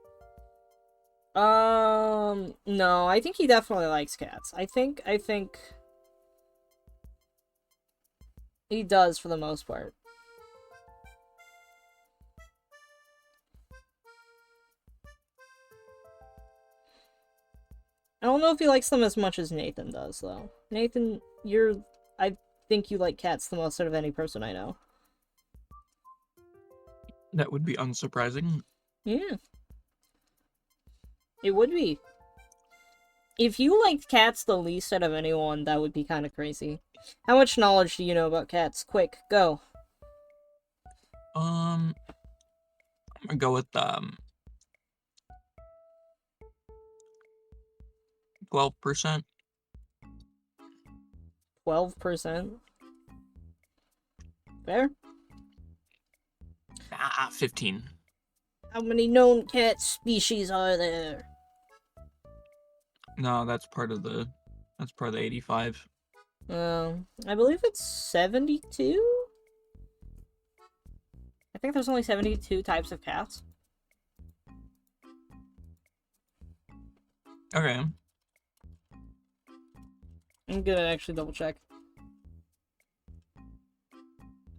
No, I think he definitely likes cats. I think He does for the most part. I don't know if he likes them as much as Nathan does, though. Nathan, I think you like cats the most out of any person I know. That would be unsurprising. Yeah. It would be. If you liked cats the least out of anyone, that would be kind of crazy. How much knowledge do you know about cats? Quick, go. I'm gonna go with 12%. 12%. Fair? 15. How many known cat species are there? No, that's part of the 85. I believe it's 72? I think there's only 72 types of cats. Okay. I'm gonna actually double check.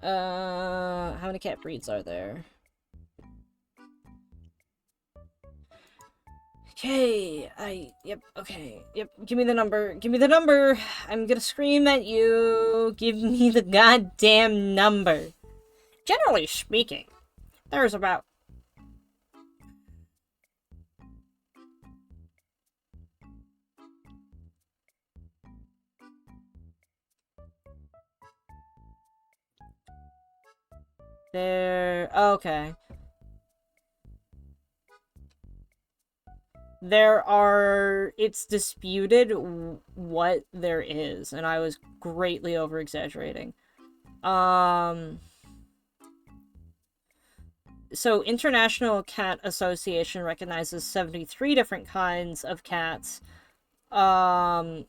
How many cat breeds are there? Okay, okay, give me the number, I'm gonna scream at you, give me the goddamn number. Generally speaking, there's about... okay. It's disputed what there is, and I was greatly over-exaggerating. So International Cat Association recognizes 73 different kinds of cats. And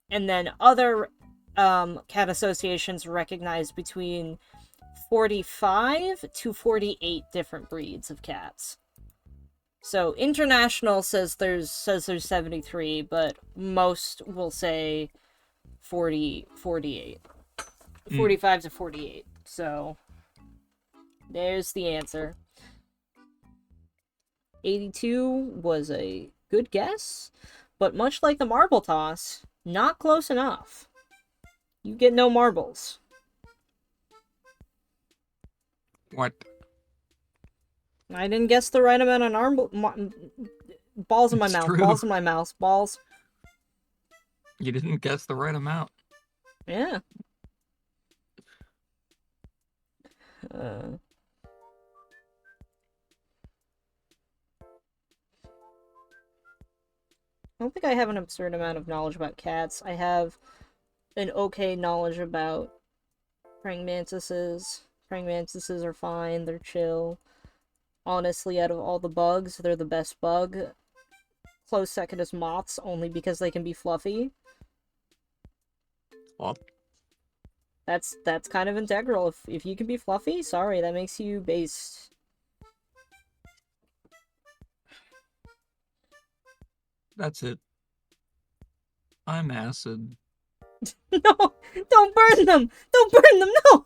then other cat associations recognize between 45 to 48 different breeds of cats. So International says there's 73, but most will say 48. 45 to 48. So there's the answer. 82 was a good guess, but much like the marble toss, not close enough. You get no marbles. What? I didn't guess the right amount of balls in my It's mouth. true. Balls in my mouth. Balls. You didn't guess the right amount. Yeah. I don't think I have an absurd amount of knowledge about cats. I have an okay knowledge about praying mantises. Praying mantises are fine. They're chill. Honestly, out of all the bugs, they're the best bug. Close second is moths, only because they can be fluffy. Well, That's kind of integral. If you can be fluffy, sorry, that makes you based. that's it. I'm acid. No! Don't burn them! Don't burn them, no!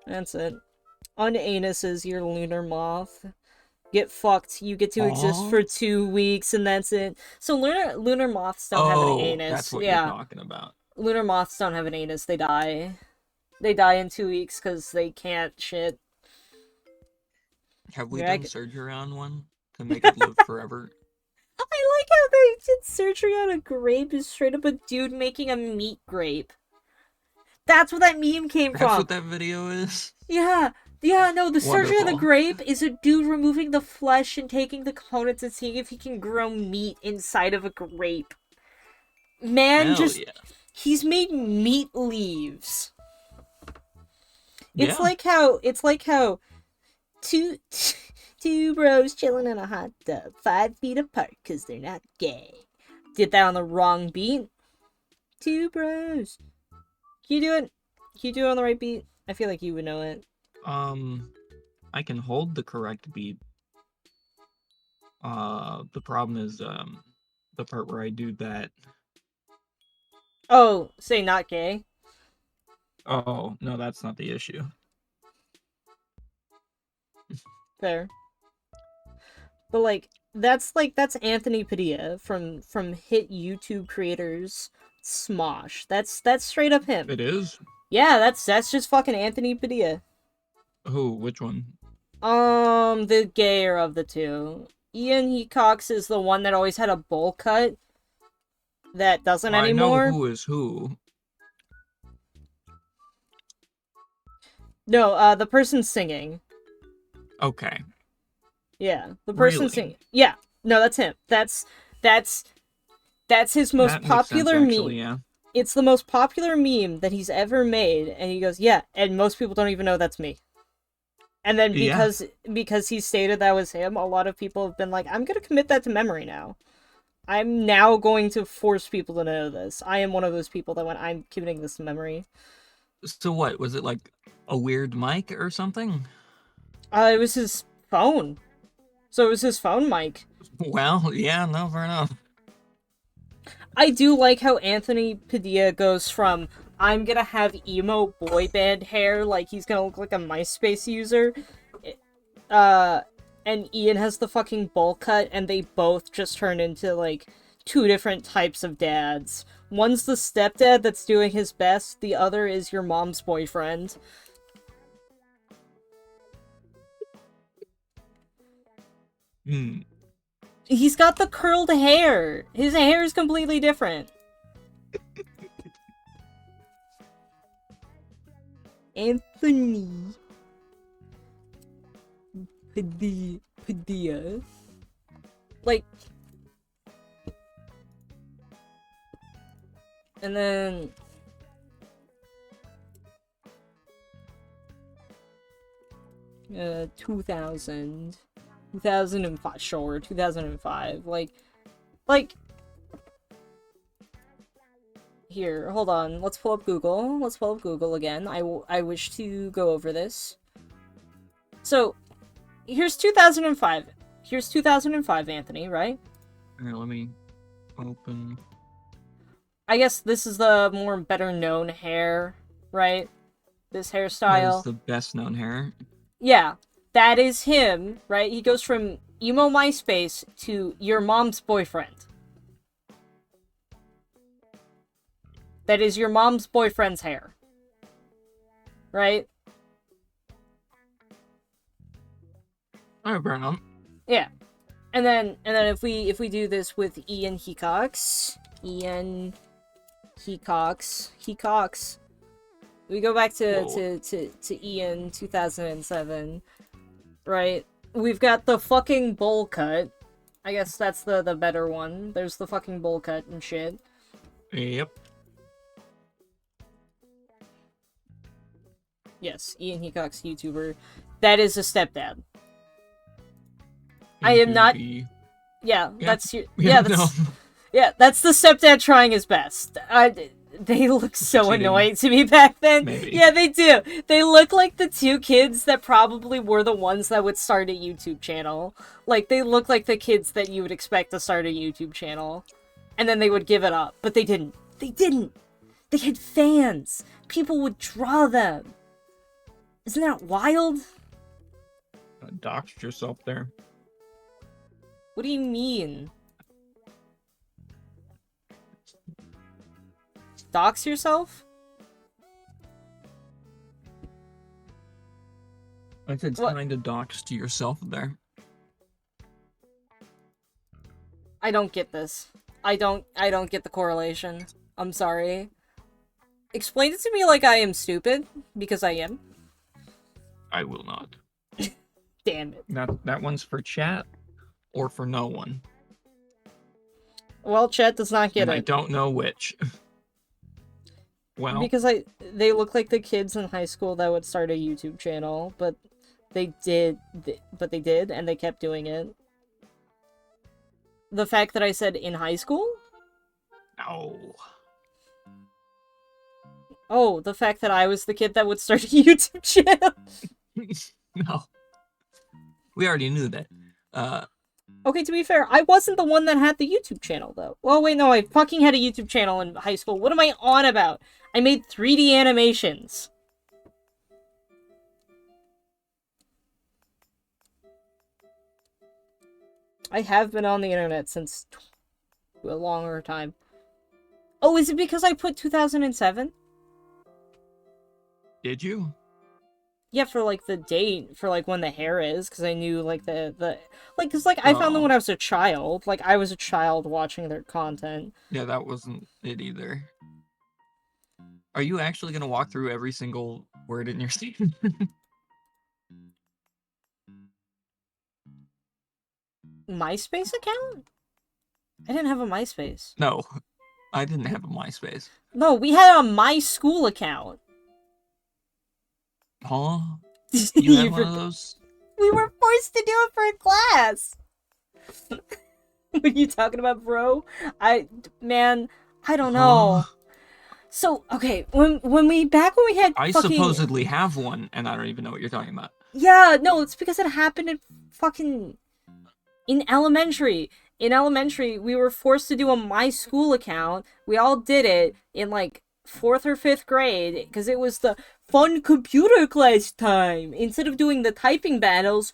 That's it. Unanus is your lunar moth. Get fucked. You get to exist Aw. for 2 weeks, and that's it. So lunar moths don't have an anus. That's what yeah. you're talking about. Lunar moths don't have an anus. They die. They die in 2 weeks because they can't shit. Have we Yeah, done surgery on one to make it live forever? I like how they did surgery on a grape is straight up a dude making a meat grape. That's where that meme came That's from. what that video is? Yeah, no, the surgery on the Wonderful. grape is a dude removing the flesh and taking the components and seeing if he can grow meat inside of a grape. Man, Hell yeah. he's made meat leaves. Yeah. It's like how two bros chilling in a hot tub 5 feet apart because they're not gay. Did that on the wrong beat. 2 bros. Can you do it? Can you do it on the right beat? I feel like you would know it. I can hold the correct beat. The problem is, the part where I do that. Oh, say not gay. Oh, no, that's not the issue. Fair. But that's Anthony Padilla from hit YouTube creators Smosh. That's straight up him. It is? Yeah, that's just fucking Anthony Padilla. Who? Which one? The gayer of the two. Ian Hecox is the one that always had a bowl cut that doesn't I know anymore. who is who. No, the person singing. Okay. Yeah, the person Really? singing. Yeah, no, that's him. That's his most That makes popular sense, meme. actually, yeah. It's the most popular meme that he's ever made, and he goes, "Yeah," and most people don't even know that's me. And then Yeah. because he stated that was him, a lot of people have been like, "I'm gonna commit that to memory now. I'm now going to force people to know this. I am one of those people that went, I'm committing this to memory." So what? Was it like a weird mic or something? It was his phone. So it was his phone mic. Well, yeah, no, fair enough. I do like how Anthony Padilla goes from, I'm gonna have emo boy band hair, like he's gonna look like a MySpace user, and Ian has the fucking bowl cut, and they both just turn into, like, two different types of dads. One's the stepdad that's doing his best, the other is your mom's boyfriend. Hmm. He's got the curled hair! His hair is completely different. Anthony Padilla. Like, and then 2005, sure, 2005, like, here, hold on, let's pull up Google again. I wish to go over this. So, here's 2005, Anthony, right? Here, let me open. I guess this is the more better known hair, right? This That hairstyle. is the best known hair. Yeah, that is him, right? He goes from emo MySpace to your mom's boyfriend. That is your mom's boyfriend's hair. Right? Alright, fair enough. Yeah. And then if we do this with Ian Hecox. We go back to Ian 2007. Right? We've got the fucking bowl cut. I guess that's the better one. There's the fucking bowl cut and shit. Yep. Yes, Ian Hecox, YouTuber. That is a stepdad. I am not. Yeah, Yeah, that's your. yeah, Yeah, that's. no. Yeah, that's the stepdad trying his best. They look so Succeeding. annoying to me back then. Maybe. Yeah, they do. They look like the two kids that probably were the ones that would start a YouTube channel. Like, they look like the kids that you would expect to start a YouTube channel. And then they would give it up. But they didn't. They didn't. They had fans. People would draw them. Isn't that wild? Doxed yourself there. What do you mean? Dox yourself? I said What? kind of doxed yourself there. I don't get this. I don't get the correlation. I'm sorry. Explain it to me like I am stupid, because I am. I will not. Damn it. That one's for chat or for no one. Well, Chet does not get And I it. don't know which. Well, Because they look like the kids in high school that would start a YouTube channel, but they did, and they kept doing it. The fact that I said in high school? no. Oh, the fact that I was the kid that would start a YouTube channel? No. We already knew that. Okay, to be fair, I wasn't the one that had the YouTube channel, though. Well, wait, no, I fucking had a YouTube channel in high school. What am I on about? I made 3D animations. I have been on the internet since a longer time. Oh, is it because I put 2007? Did you? Yeah, for like the date, for like when the hair is, because I knew like like, cause like I found them when I was a child. Like I was a child watching their content. Yeah, that wasn't it either. Are you actually gonna walk through every single word in your statement? MySpace account? I didn't have a MySpace. No, I didn't have a MySpace. No, we had a My School account. Huh? You had one of those? We were forced to do it for a class. What are you talking about, bro? Man, I don't know. So, okay, when we had I fucking... supposedly have one, and I don't even know what you're talking about. Yeah, no, it's because it happened in elementary. In elementary, we were forced to do a My School account. We all did it in, like, 4th or 5th grade, because it was the fun computer class time. Instead of doing the typing battles,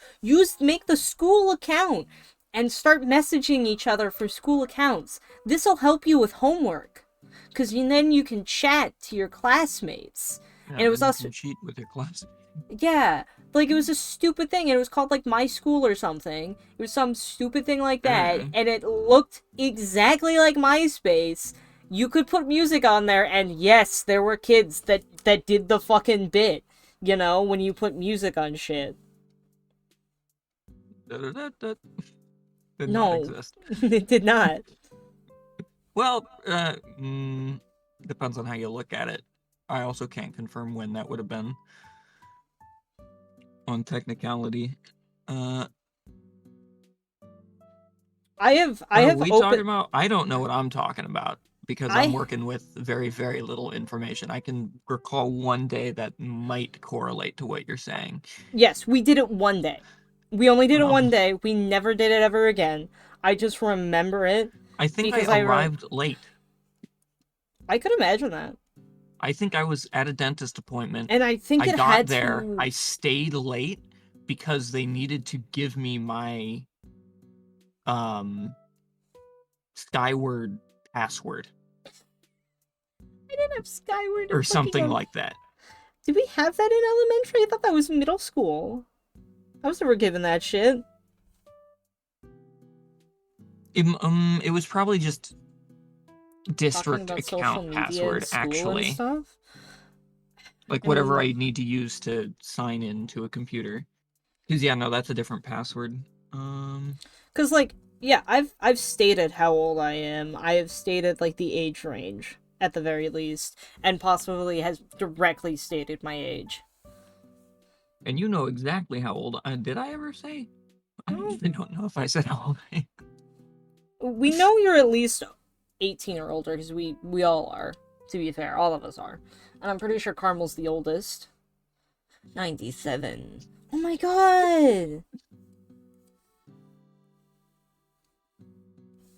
make the school account and start messaging each other for school accounts. This'll help you with homework, because then you can chat to your classmates. Yeah, and it was you also can cheat with your class. Yeah, like it was a stupid thing, and it was called like My School or something. It was some stupid thing like that, and it looked exactly like MySpace. You could put music on there, and yes, there were kids that did the fucking bit, you know, when you put music on shit. Did No, not exist. It did not. Well, depends on how you look at it. I also can't confirm when that would have been. On technicality. I have What are we open... talking about? I don't know what I'm talking about because I'm working with very, very little information. I can recall one day that might correlate to what you're saying. Yes, we did it one day. We only did it one day. We never did it ever again. I just remember it. I think because I arrived late. I could imagine that. I think I was at a dentist appointment. And I think I it got had there. to... I stayed late because they needed to give me my Skyward password. I didn't have Skyward or something like that. Did we have that in elementary? I thought that was middle school. I was never given that shit. It was probably just district account password, actually. And stuff? Like whatever I need to use to sign into a computer. Because yeah, no, that's a different password. Because like, yeah, I've stated how old I am. I have stated like the age range at the very least, and possibly has directly stated my age. And you know exactly how old. Did I ever say? I actually don't know if I said how old I am. We know you're at least 18 or older, because we all are, to be fair. All of us are. And I'm pretty sure Carmel's the oldest. 97. Oh my god!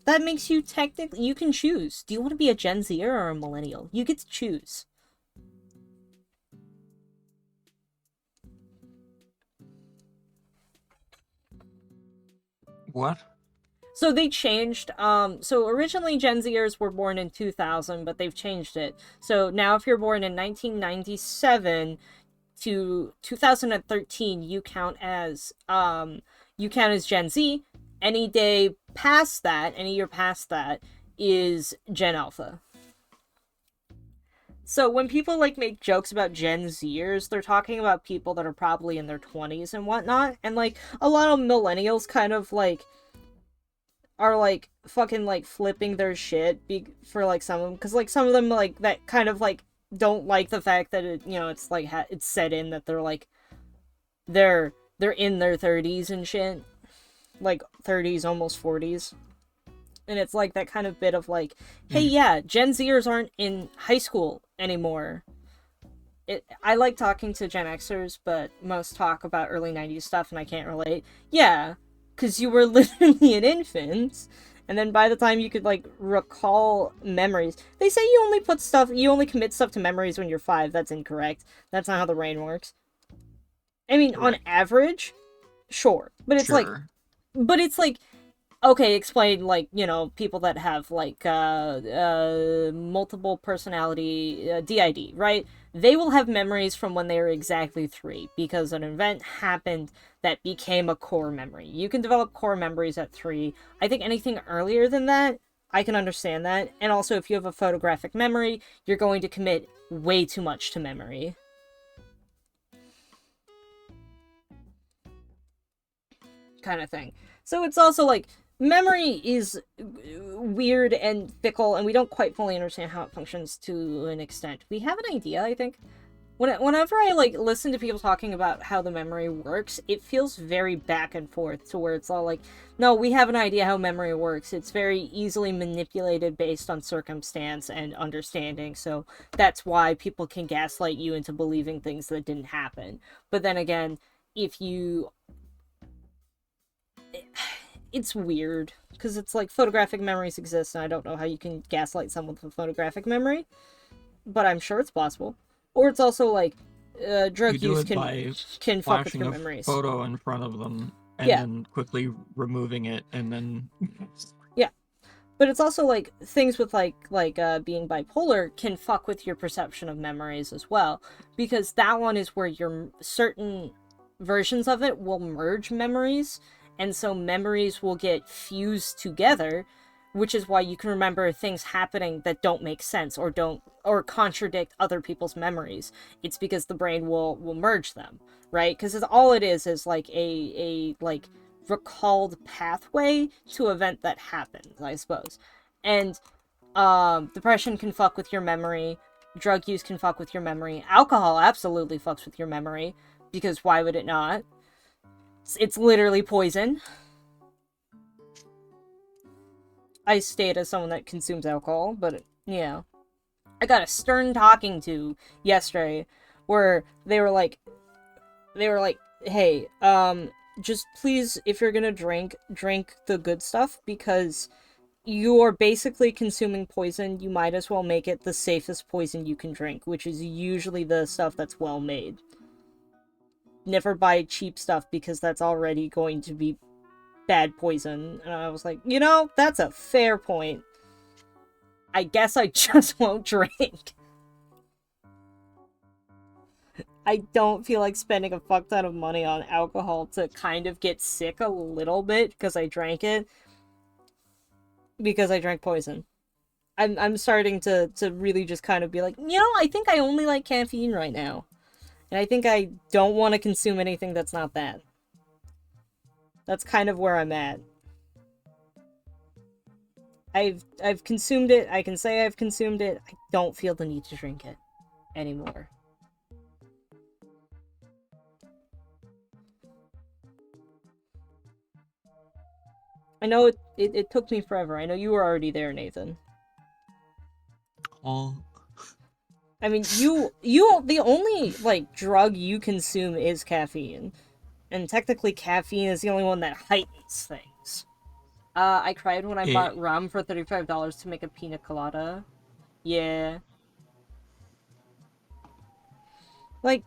That makes you technically... You can choose. Do you want to be a Gen Zer or a millennial? You get to choose. What? So they changed, so originally Gen Zers were born in 2000, but they've changed it. So now if you're born in 1997 to 2013, you count as Gen Z. Any day past that, any year past that, is Gen Alpha. So when people, like, make jokes about Gen Zers, they're talking about people that are probably in their 20s and whatnot, and, like, a lot of millennials kind of, like, are, like, fucking, like, flipping their shit for, like, some of them. Because, like, some of them, like, that kind of, like, don't like the fact that, it, you know, it's, like, it's set in that they're, like, they're in their 30s and shit. Like, 30s, almost 40s. And it's, like, that kind of bit of, like, hey, yeah, Gen Zers aren't in high school anymore. I like talking to Gen Xers, but most talk about early 90s stuff, and I can't relate. Yeah. because you were literally an infant. And then by the time you could, like, recall memories... They say you only commit stuff to memories when you're 5. That's incorrect. That's not how the brain works. I mean, on Correct. average, sure. But it's like... Sure. But it's like... Okay, explain, like, people that have, like, multiple personality, DID, right? They will have memories from when they were exactly 3, because an event happened that became a core memory. You can develop core memories at 3. I think anything earlier than that, I can understand that. And also, if you have a photographic memory, you're going to commit way too much to memory. Kind of thing. So it's also, like, memory is weird and fickle, and we don't quite fully understand how it functions to an extent. We have an idea, I think. Whenever I, like, listen to people talking about how the memory works, it feels very back and forth to where it's all like, no, we have an idea how memory works. It's very easily manipulated based on circumstance and understanding, so that's why people can gaslight you into believing things that didn't happen. But then again, if you... It's weird, because it's like photographic memories exist, and I don't know how you can gaslight someone with a photographic memory, but I'm sure it's possible. Or it's also like drug use can fuck with your memories. Photo in front of them and then quickly removing it, and then yeah. But it's also like things with like being bipolar can fuck with your perception of memories as well, because that one is where your certain versions of it will merge memories. And so memories will get fused together, which is why you can remember things happening that don't make sense or contradict other people's memories. It's because the brain will merge them, right? Because all it is like a like recalled pathway to an event that happened, I suppose. And depression can fuck with your memory. Drug use can fuck with your memory. Alcohol absolutely fucks with your memory, because why would it not? It's literally poison. I state as someone that consumes alcohol, but yeah. I got a stern talking to yesterday where they were like, hey, just please, if you're gonna drink the good stuff, because you're basically consuming poison. You might as well make it the safest poison you can drink, which is usually the stuff that's well made. Never buy cheap stuff, because that's already going to be bad poison. And I was like, that's a fair point. I guess I just won't drink. I don't feel like spending a fuck ton of money on alcohol to kind of get sick a little bit because I drank it. Because I drank poison. I'm starting to really just kind of be like, I think I only like caffeine right now. And I think I don't want to consume anything that's not that. That's kind of where I'm at. I've consumed it. I can say I've consumed it. I don't feel the need to drink it anymore. I know it took me forever. I know you were already there, Nathan. Oh. I mean, you the only, like, drug you consume is caffeine. And technically caffeine is the only one that heightens things. I cried when I bought rum for $35 to make a pina colada. Yeah. Like,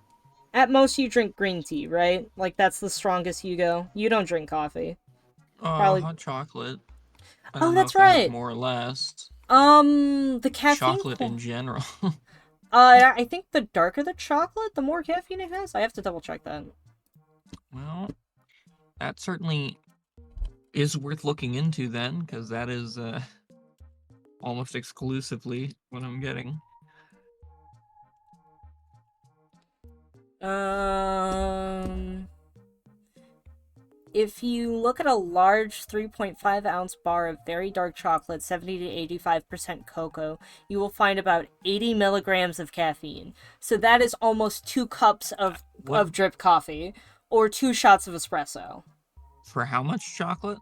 at most you drink green tea, right? Like, that's the strongest you go. You don't drink coffee. Probably... hot chocolate. I Oh, don't know that's if that has right! more or less. The caffeine... Chocolate in general. I think the darker the chocolate, the more caffeine it has. I have to double check that. Well, that certainly is worth looking into then, because that is almost exclusively what I'm getting. If you look at a large 3.5 ounce bar of very dark chocolate, 70 to 85% cocoa, you will find about 80 milligrams of caffeine. So that is almost 2 cups of drip coffee, or 2 shots of espresso. For how much chocolate?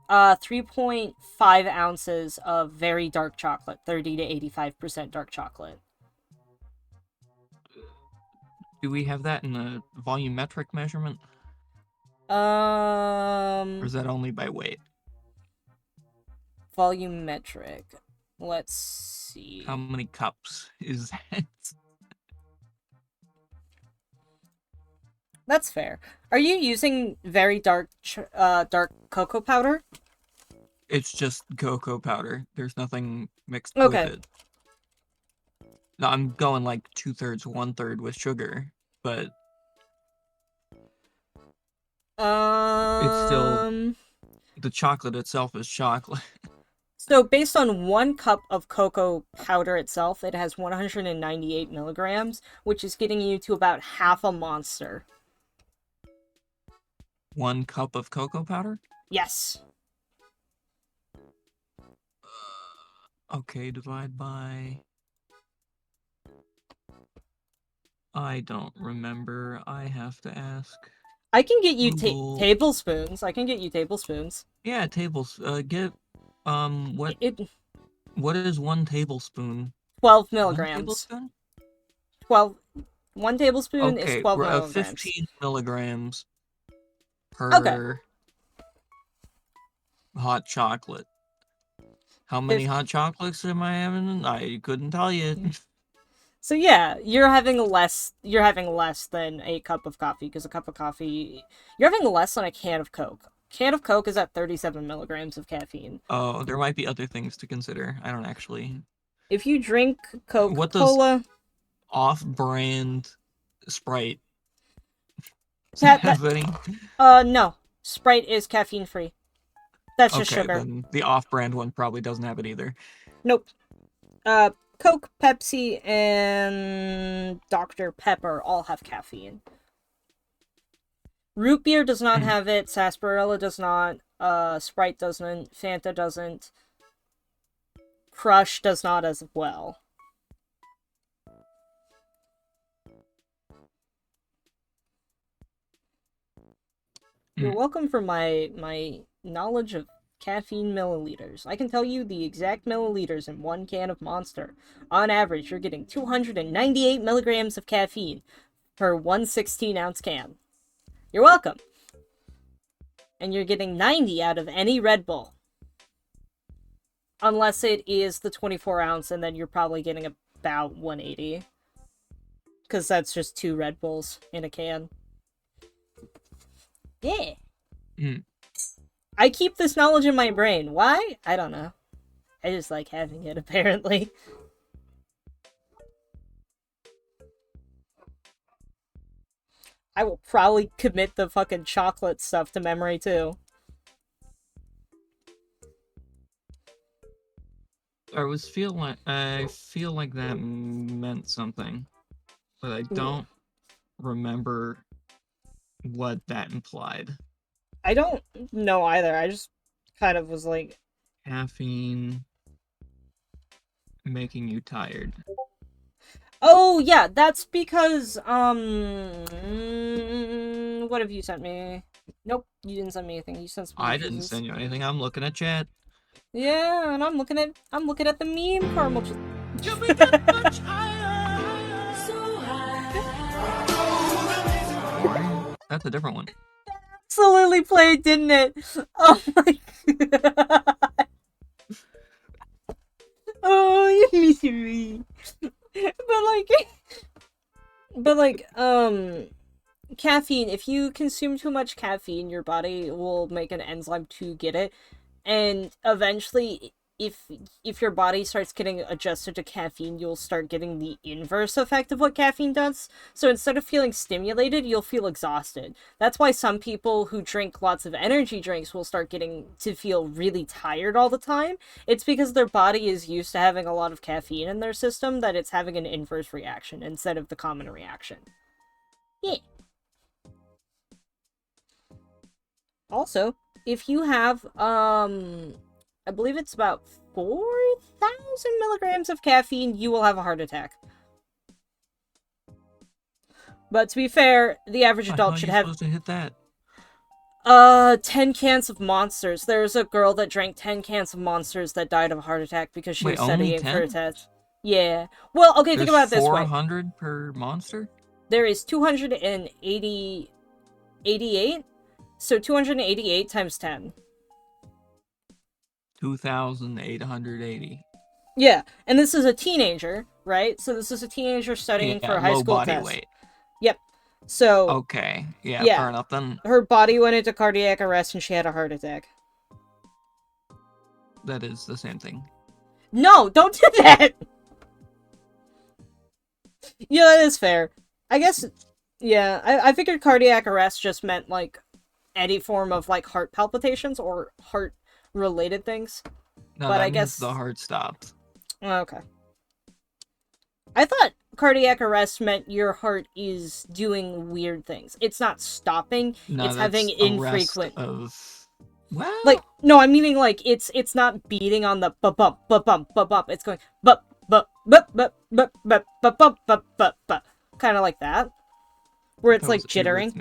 3.5 ounces of very dark chocolate, 30 to 85% dark chocolate. Do we have that in a volumetric measurement? Or is that only by weight? Volumetric. Let's see. How many cups is that? That's fair. Are you using very dark cocoa powder? It's just cocoa powder. There's nothing mixed Okay. with it. No, I'm going like 2/3, 1/3 with sugar, but it's still the chocolate itself is chocolate. So based on 1 cup of cocoa powder itself, it has 198 milligrams, which is getting you to about half a monster. 1 cup of cocoa powder? Yes. Okay, divide by... I don't remember. I have to ask. I can get you Google. tablespoons. I can get you tablespoons. Yeah, tables. What It what is 1 tablespoon? 12 1 milligrams. tablespoon? 12. 1 tablespoon is Okay, 12 we're milligrams. 15 milligrams Okay. per hot chocolate. How many hot chocolates am I having? I couldn't tell you. So yeah, you're having less than a cup of coffee, because a cup of coffee, you're having less than a can of Coke. Can of Coke is at 37 milligrams of caffeine. Oh, there might be other things to consider. I don't actually. If you drink What does Coca-Cola, off-brand Sprite have any? no. Sprite is caffeine free. That's just Okay, sugar. then the off-brand one probably doesn't have it either. Nope. Coke, Pepsi, and Dr. Pepper all have caffeine. Root beer does not have it. Sarsaparilla does not. Sprite doesn't. Fanta doesn't. Crush does not as well. You're welcome for my knowledge of caffeine milliliters. I can tell you the exact milliliters in 1 can of Monster. On average, you're getting 298 milligrams of caffeine per 1 16-ounce can. You're welcome. And you're getting 90 out of any Red Bull. Unless it is the 24-ounce, and then you're probably getting about 180. Because that's just 2 Red Bulls in a can. Yeah. I keep this knowledge in my brain. Why? I don't know. I just like having it, apparently. I will probably commit the fucking chocolate stuff to memory, too. I feel like that meant something, but I don't remember what that implied. I don't know either. I just kind of was like... Caffeine making you tired. Oh, yeah, that's because, what have you sent me? Nope, you didn't send me anything. You sent some I didn't send you anything. I'm looking at chat. Yeah, and I'm looking at the meme farm. That's a different one. Absolutely played, didn't it? Oh my god. Oh, you misery. But caffeine, if you consume too much caffeine, your body will make an enzyme to get it. And eventually, if your body starts getting adjusted to caffeine, you'll start getting the inverse effect of what caffeine does. So instead of feeling stimulated, you'll feel exhausted. That's why some people who drink lots of energy drinks will start getting to feel really tired all the time. It's because their body is used to having a lot of caffeine in their system that it's having an inverse reaction instead of the common reaction. Yeah. Also, if you have, I believe it's about 4,000 milligrams of caffeine, you will have a heart attack. But to be fair, the average adult should have... supposed to hit that? 10 cans of Monsters. There's a girl that drank 10 cans of Monsters that died of a heart attack because she was studying for a test. Yeah. Well, okay, think about it this way. 400 per monster? There is 288 So 288 times 10. 2,880. Yeah, and this is a teenager, right? So this is a teenager studying for Yeah, a high low school body test. weight. Yep. So, Okay, yeah, yeah. fair enough then. Her body went into cardiac arrest and she had a heart attack. That is the same thing. No, don't do that! Yeah, that is fair. I guess, yeah, I figured cardiac arrest just meant, like, any form of, like, heart palpitations or heart-related things. No, But that I means guess... the heart stopped. Okay. I thought cardiac arrest meant your heart is doing weird things. It's not stopping, No, it's that's having infrequent... of... Well... Like, no, I'm meaning, like, it's not beating on the bump, bump. It's going bup, bup, bup, bup, bup, bup, bup, bup, bup, bup. Kind of like that. Where it's, like, jittering.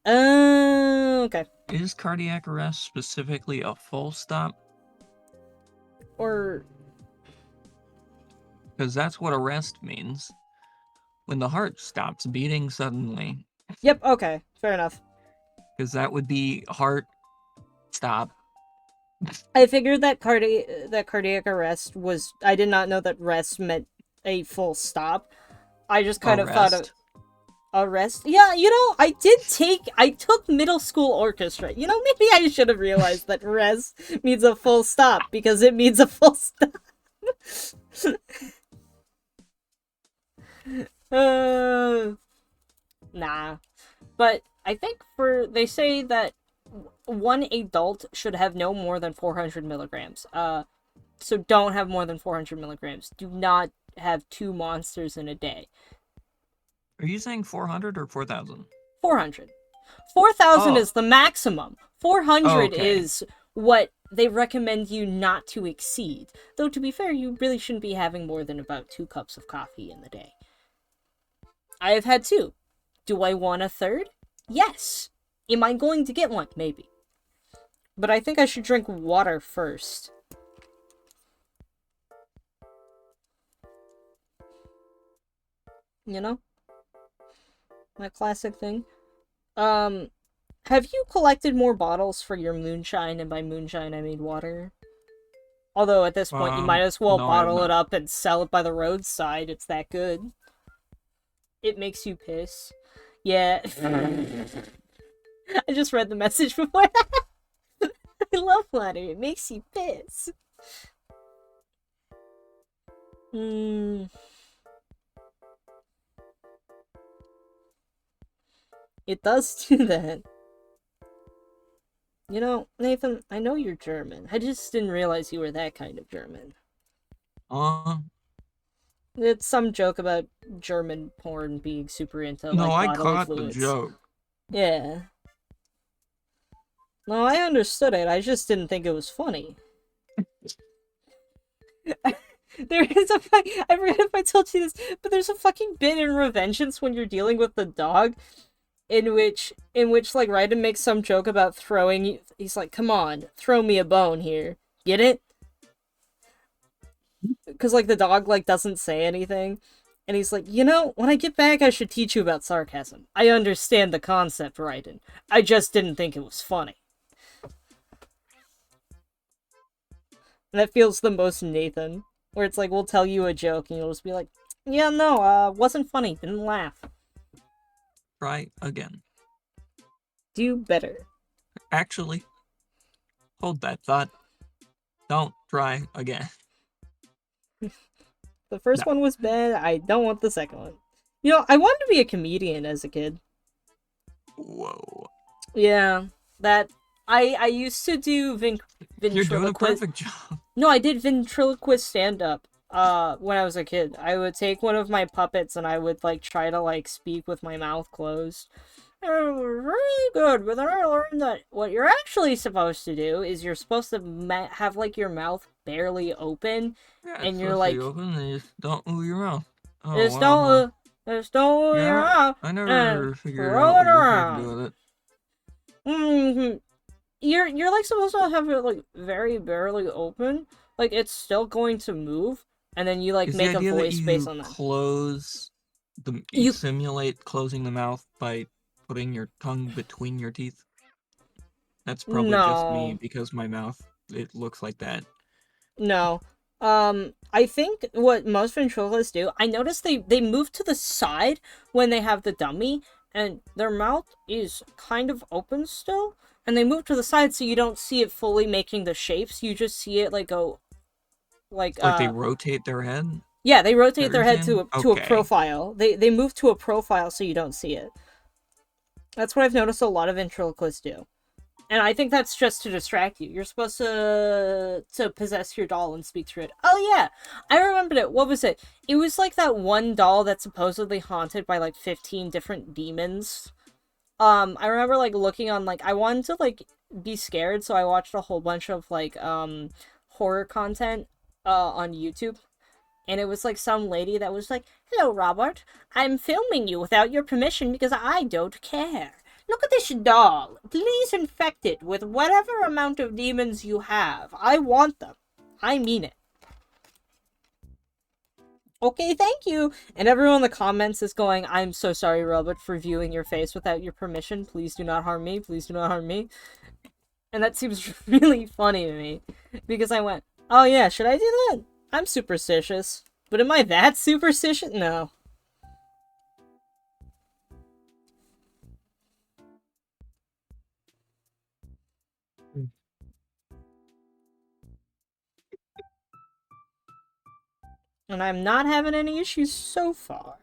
Arrhythmia. Okay. Is cardiac arrest specifically a full stop? Or... Because that's what arrest means. When the heart stops beating suddenly. Yep, okay. Fair enough. Because that would be heart stop. I figured that cardiac arrest was... I did not know that rest meant a full stop. I just kind of thought of... Arrest? Yeah, you know, I took middle school orchestra. You know, maybe I should have realized that rest means a full stop, because it means a full stop. Nah. But I think they say that one adult should have no more than 400 milligrams. So don't have more than 400 milligrams. Do not have 2 monsters in a day. Are you saying 400 or 4,000? 400. 4,000 Oh. is the maximum. 400 Okay. is what they recommend you not to exceed. Though, to be fair, you really shouldn't be having more than about 2 cups of coffee in the day. I have had 2. Do I want a third? Yes. Am I going to get one? Maybe. But I think I should drink water first. You know? My classic thing. Have you collected more bottles for your moonshine? And by moonshine, I mean water. Although, at this point, you might as well no, I have bottle it not. up and sell it by the roadside. It's that good. It makes you piss. Yeah. I just read the message before that. I love water. It makes you piss. It does do that. You know, Nathan, I know you're German. I just didn't realize you were that kind of German. It's some joke about German porn being super into, No, like, I bodily caught fluids. the joke. Yeah. No, I understood it. I just didn't think it was funny. There is a I forget if I told you this, but there's a fucking bit in Revengeance when you're dealing with the dog, in which like Raiden makes some joke about throwing you. He's like, "Come on, throw me a bone here. Get it?" Because like the dog like doesn't say anything, and he's like, "You know, when I get back, I should teach you about sarcasm. I understand the concept, Raiden. I just didn't think it was funny." And that feels the most Nathan, where it's like, we'll tell you a joke, and you'll just be like, "Yeah, no, wasn't funny, didn't laugh." Try again. Do better. Actually, hold that thought. Don't try again. The first one was bad, I don't want the second one. You know, I wanted to be a comedian as a kid. Whoa. Yeah, that... I used to do You're doing a ventriloquist... perfect job. No, I did ventriloquist stand-up, when I was a kid. I would take one of my puppets and I would, like, try to, like, speak with my mouth closed. And it was really good, but then I learned that what you're actually supposed to do is you're supposed to have, like, your mouth barely open, Yeah, and it's you're supposed like... to be open and you just don't move your mouth. Oh, Just wow. don't move your mouth, I and never figured throw out it what you're supposed to do around. with it. Mm-hmm. You're like supposed to have it like very barely open, like it's still going to move, and then you like Is make the a idea voice that you based on that. close the... You simulate closing the mouth by putting your tongue between your teeth? That's probably just me No. because my mouth, it looks like that. No. I think what most ventriloquists do, I noticed they move to the side when they have the dummy, and their mouth is kind of open still, and they move to the side so you don't see it fully making the shapes. You just see it like go, like Like they rotate their head? yeah, they Is that rotate what their you're head saying? to a Okay. profile. They move to a profile so you don't see it. That's what I've noticed a lot of ventriloquists do. And I think that's just to distract you. You're supposed to possess your doll and speak through it. Oh yeah, I remembered it. What was it? It was like that one doll that's supposedly haunted by like 15 different demons. I remember like looking on like I wanted to like be scared, so I watched a whole bunch of like horror content on YouTube. And it was like some lady that was like, "Hello, Robert. I'm filming you without your permission because I don't care. Look at this doll. Please infect it with whatever amount of demons you have. I want them. I mean it." Okay, thank you. And everyone in the comments is going, "I'm so sorry, Robert, for viewing your face without your permission. Please do not harm me. Please do not harm me." And that seems really funny to me. Because I went, "Oh yeah, should I do that? I'm superstitious. But am I that superstitious? No." And I'm not having any issues so far.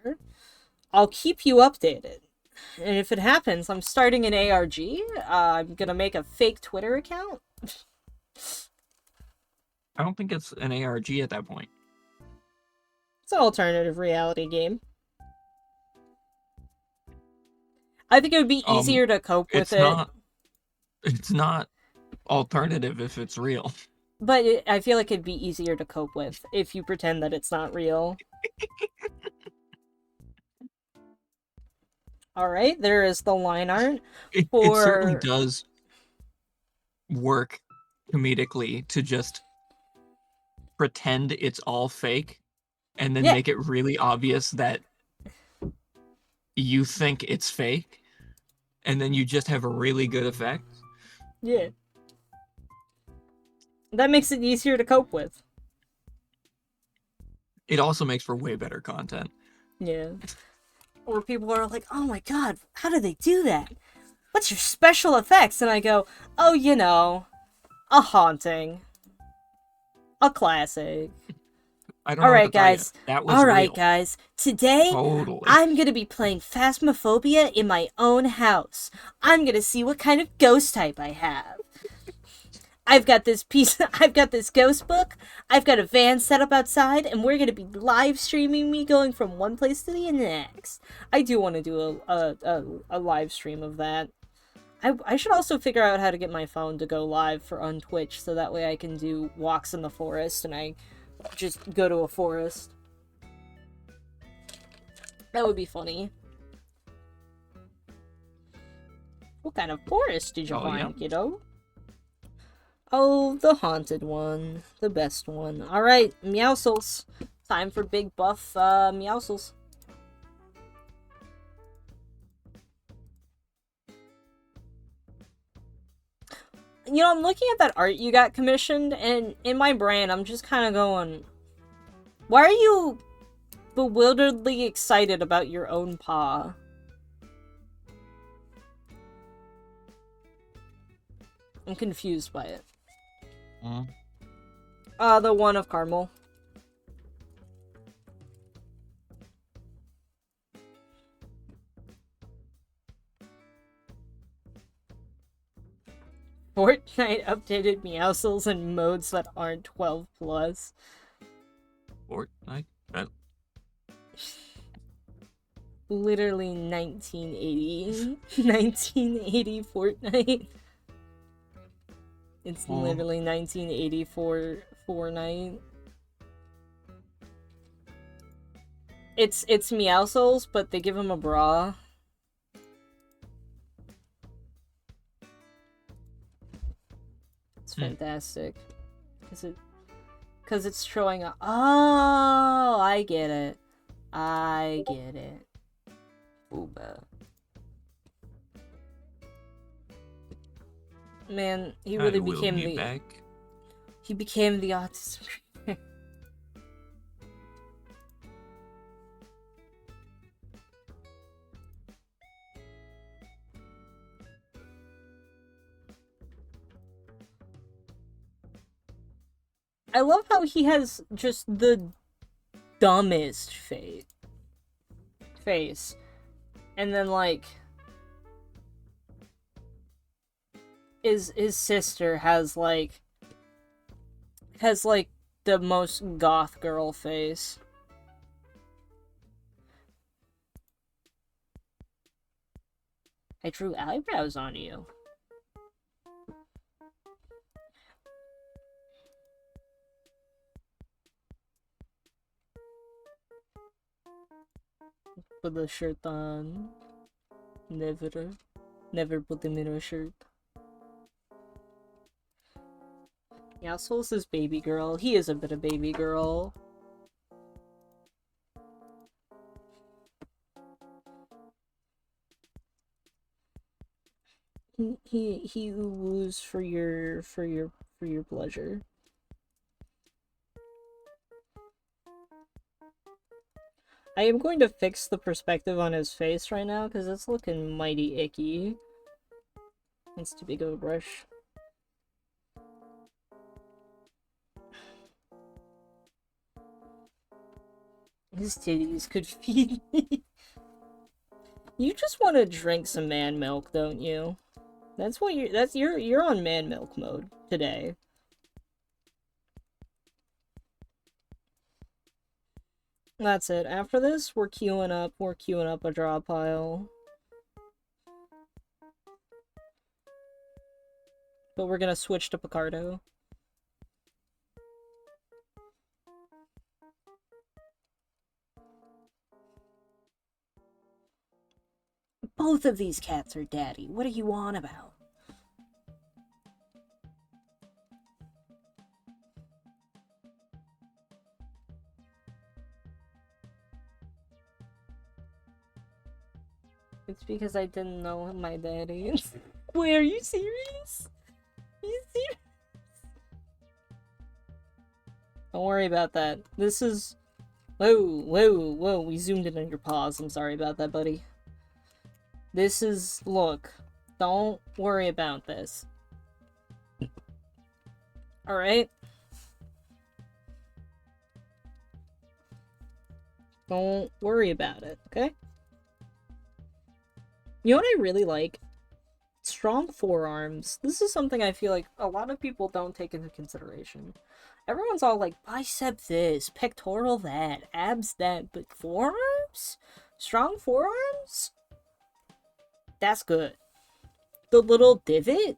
I'll keep you updated. And if it happens, I'm starting an ARG. I'm gonna make a fake Twitter account. I don't think it's an ARG at that point. It's an alternative reality game. I think it would be easier to cope with it. It's not alternative if it's real. But I feel like it'd be easier to cope with if you pretend that it's not real. Alright, there is the line art It certainly does work comedically to just pretend it's all fake and then Yeah. make it really obvious that you think it's fake and then you just have a really good effect. Yeah. That makes it easier to cope with. It also makes for way better content. Yeah. Or people are like, "Oh my god, how do they do that? What's your special effects?" And I go, "Oh, you know, a haunting. A classic." I don't know what to tell you. Guys. That was Alright, real. guys. Today, Totally. I'm gonna be playing Phasmophobia in my own house. I'm gonna see what kind of ghost type I have. I've got this ghost book, I've got a van set up outside, and we're gonna be live streaming me going from one place to the next. I do want to do a live stream of that. I should also figure out how to get my phone to go live on Twitch, so that way I can do walks in the forest, and I just go to a forest. That would be funny. What kind of forest did you find, kiddo? Oh, the haunted one. The best one. Alright, Meowscles. Time for big buff Meowscles. You know, I'm looking at that art you got commissioned, and in my brain, I'm just kind of going, why are you bewilderedly excited about your own paw? I'm confused by it. The one of Carmel. Fortnite updated Meowscles in modes that aren't 12 plus. Fortnite? Literally 1980. 1980 Fortnite. It's literally 1984 Fortnite. It's Meowscles, but they give him a bra. It's fantastic. Cause it's showing a— oh, I get it. I get it. Booba. Man, he I really will became be the back. he became the autism. I love how he has just the dumbest face. And then like his sister has like the most goth girl face. I drew eyebrows on you. Put the shirt on. Never put him in a shirt. Yeah, so's this baby girl. He is a bit of baby girl. He woos for your pleasure. I am going to fix the perspective on his face right now because it's looking mighty icky. That's too big of a brush. His titties could feed me. You just want to drink some man milk, don't you? You're on man milk mode today. That's it. After this, we're queuing up a draw pile. But we're gonna switch to Picardo. Both of these cats are daddy. What are you on about? It's because I didn't know my daddy. Wait, are you serious? Are you serious? Don't worry about that. This is... Whoa. We zoomed in on your paws. I'm sorry about that, buddy. This is... Look. Don't worry about this. Alright? Don't worry about it, okay? You know what I really like? Strong forearms. This is something I feel like a lot of people don't take into consideration. Everyone's all like, bicep this, pectoral that, abs that, but forearms? Strong forearms? That's good. The little divot?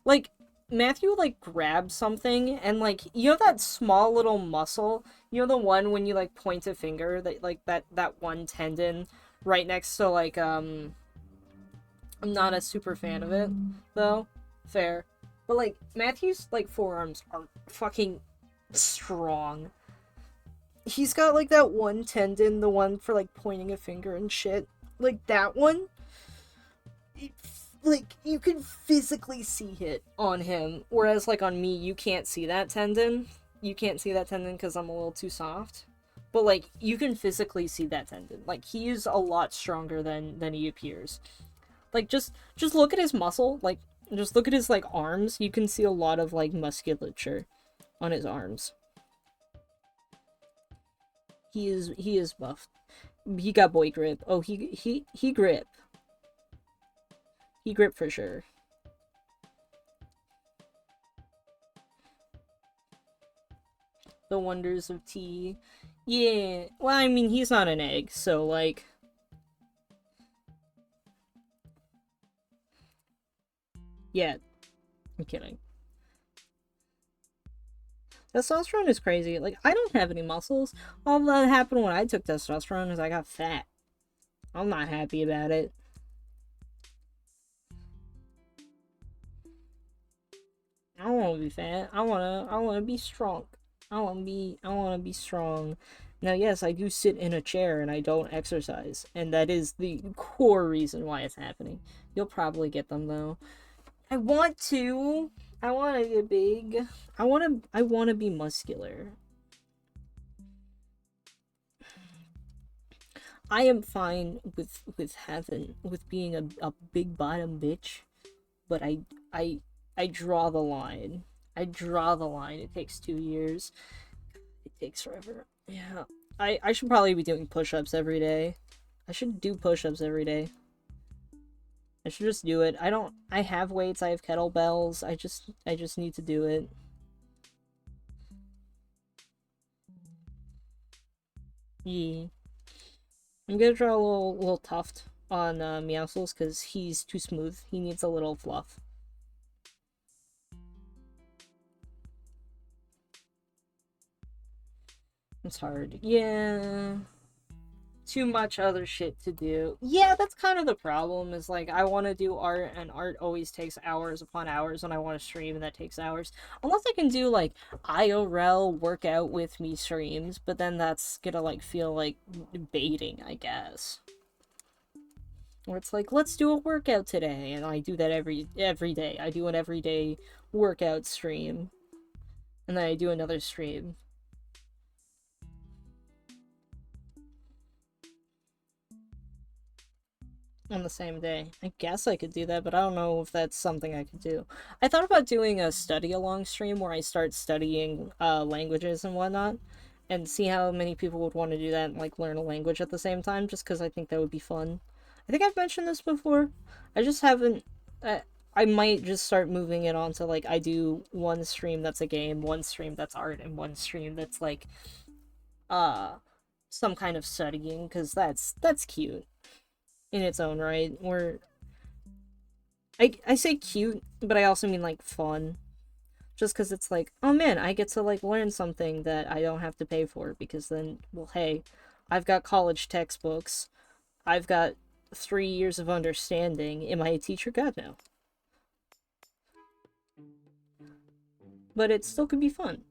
Like, Matthew, like, grabs something, and, like, you know that small little muscle? You know the one when you, like, point a finger? That, like, that one tendon right next to, like, I'm not a super fan of it, though. Fair. But, like, Matthew's, like, forearms are fucking strong. He's got, like, that one tendon, the one for, like, pointing a finger and shit. Like, that one, like, you can physically see it on him. Whereas, like, on me, you can't see that tendon. You can't see that tendon because I'm a little too soft. But, like, you can physically see that tendon. Like, he is a lot stronger than he appears. Like, just look at his muscle. Like, just look at his, like, arms. You can see a lot of, like, musculature on his arms. He is buffed. He got boy grip. Oh, he grip. He grip for sure. The wonders of tea. Yeah. Well, I mean, he's not an egg, so, like... Yeah. I'm kidding. Testosterone is crazy. Like, I don't have any muscles. All that happened when I took testosterone is I got fat. I'm not happy about it. I don't want to be fat. I wanna be strong. I wanna be strong Now, yes, I do sit in a chair and I don't exercise, and that is the core reason why it's happening. You'll probably get them though. I want to. I want to get big. I want to be muscular. I am fine with being a big bottom bitch, but I draw the line. I draw the line. It takes 2 years. It takes forever. Yeah. I should probably be doing push-ups every day. I should do push-ups every day. I should just do it. I have weights, I have kettlebells. I just need to do it. Yeah. I'm gonna draw a little tuft on Meowscles because he's too smooth. He needs a little fluff. It's hard. Yeah. Too much other shit to do. Yeah, that's kind of the problem, is like I want to do art and art always takes hours upon hours when I want to stream, and that takes hours. Unless I can do like IRL workout with me streams, but then that's gonna like feel like baiting, I guess. Or it's like, let's do a workout today, and I do that every day. I do an everyday workout stream. And then I do another stream. On the same day. I guess I could do that, but I don't know if that's something I could do. I thought about doing a study along stream where I start studying languages and whatnot, and see how many people would want to do that and like learn a language at the same time, just because I think that would be fun. I think I've mentioned this before. I just haven't. I might just start moving it on to like I do one stream that's a game, one stream that's art, and one stream that's like some kind of studying, because that's cute in its own right. Where I say cute, but I also mean like fun. Just because it's like, oh man, I get to like learn something that I don't have to pay for, because then, well, hey, I've got college textbooks, I've got 3 years of understanding. Am I a teacher? God, no. But it still could be fun.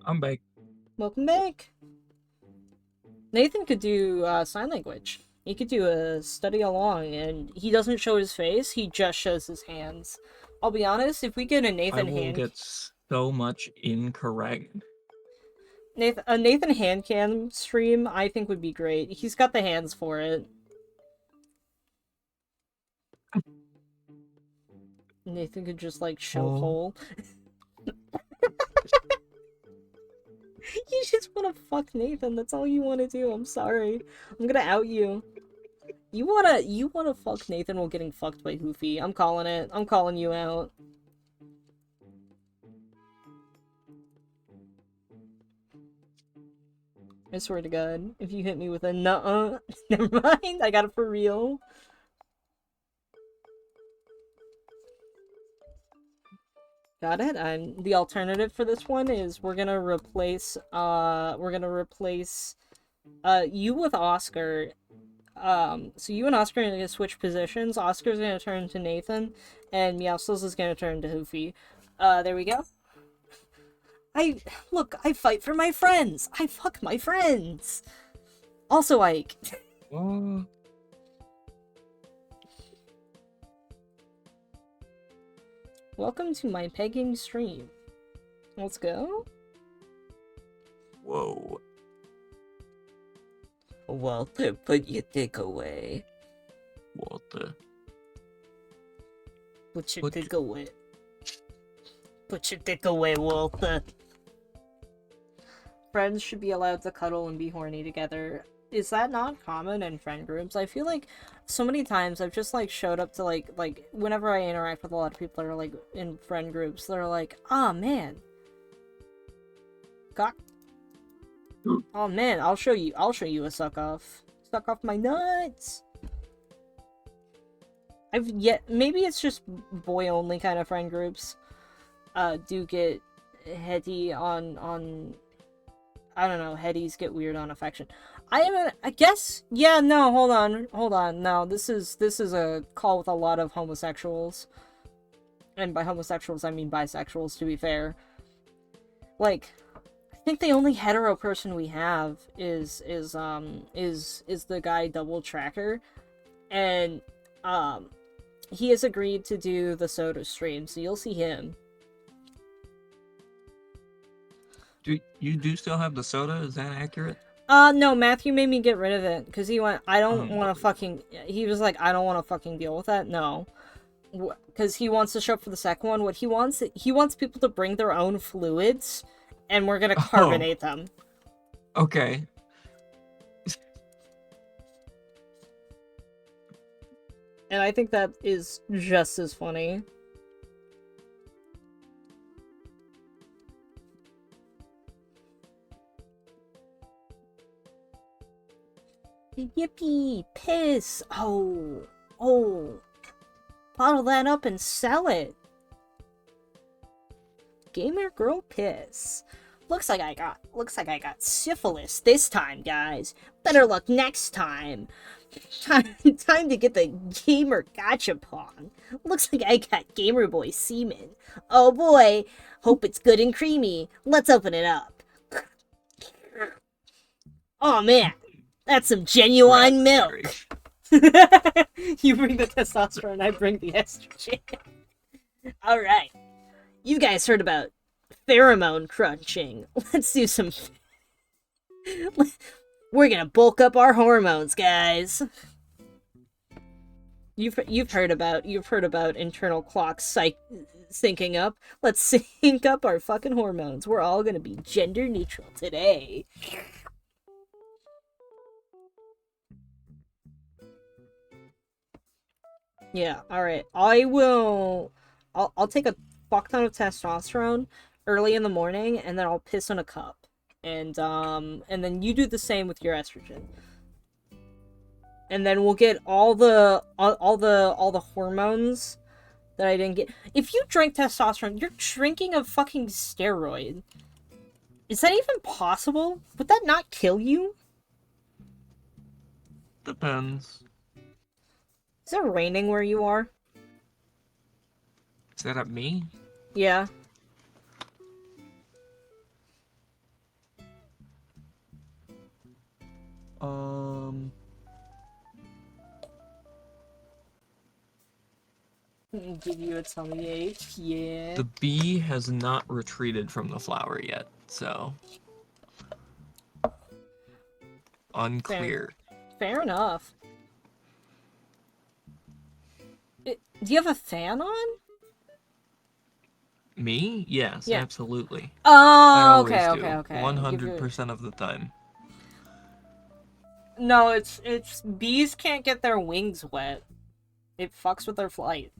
I'm back. Welcome back. Nathan could do sign language. He could do a study along, and he doesn't show his face, he just shows his hands. I'll be honest, if we get a Nathan I will hand... get so much incorrect. A Nathan hand cam stream, I think would be great. He's got the hands for it. Nathan could just, like, show whole. You just wanna fuck Nathan, that's all you wanna do, I'm sorry. I'm gonna out you. You wanna fuck Nathan while getting fucked by Hoofy. I'm calling it. I'm calling you out. I swear to God, if you hit me with a nuh-uh, never mind, I got it for real. Got it. And the alternative for this one is we're gonna replace you with Oscar. So you and Oscar are gonna switch positions. Oscar's gonna turn to Nathan, and Meowscles is gonna turn to Hoofy. There we go. I fight for my friends. I fuck my friends. Also, Ike. Welcome to my pegging stream. Let's go. Whoa. Walter, put your dick away. Walter. Put your dick away. Put your dick away, Walter. Friends should be allowed to cuddle and be horny together. Is that not common in friend groups? I feel like so many times I've just like showed up to like whenever I interact with a lot of people that are like in friend groups, they're like, ah man. God. Oh man, I'll show you a suck off. Suck off my nuts. Maybe it's just boy only kind of friend groups. Do get heady on I don't know, headies get weird on affection. I guess, yeah, no, hold on. No, this is a call with a lot of homosexuals. And by homosexuals, I mean bisexuals, to be fair. Like, I think the only hetero person we have is the guy Double Tracker. And, he has agreed to do the soda stream, so you'll see him. Do you still have the soda? Is that accurate? No, Matthew made me get rid of it, because he went, I don't Oh. want to fucking, he was like, I don't want to fucking deal with that, no. Because he wants to show up for the second one. What he wants people to bring their own fluids, and we're gonna carbonate them. Okay. And I think that is just as funny. Yippee! Piss! Oh! Bottle that up and sell it! Gamer girl piss. Looks like I got syphilis this time, guys. Better luck next time. Time to get the gamer gachapon. Looks like I got Gamer Boy semen. Oh boy, hope it's good and creamy. Let's open it up. Oh man, that's some genuine milk. You bring the testosterone, I bring the estrogen. Alright. You guys heard about pheromone crunching. Let's do some... We're gonna bulk up our hormones, guys. You've heard about internal clocks syncing up. Let's sync up our fucking hormones. We're all gonna be gender neutral today. Yeah, alright. I'll take a fuck ton of testosterone early in the morning, and then I'll piss in a cup. And then you do the same with your estrogen. And then we'll get all the hormones that I didn't get. If you drink testosterone, you're drinking a fucking steroid. Is that even possible? Would that not kill you? Depends. Is it raining where you are? Is that at me? Yeah. Give you a tummy ache, yeah. The bee has not retreated from the flower yet, so... Unclear. Fair enough. Do you have a fan on? Me? Yes, Yeah. absolutely. Oh, okay. 100% of the time. No, it's bees can't get their wings wet. It fucks with their flight.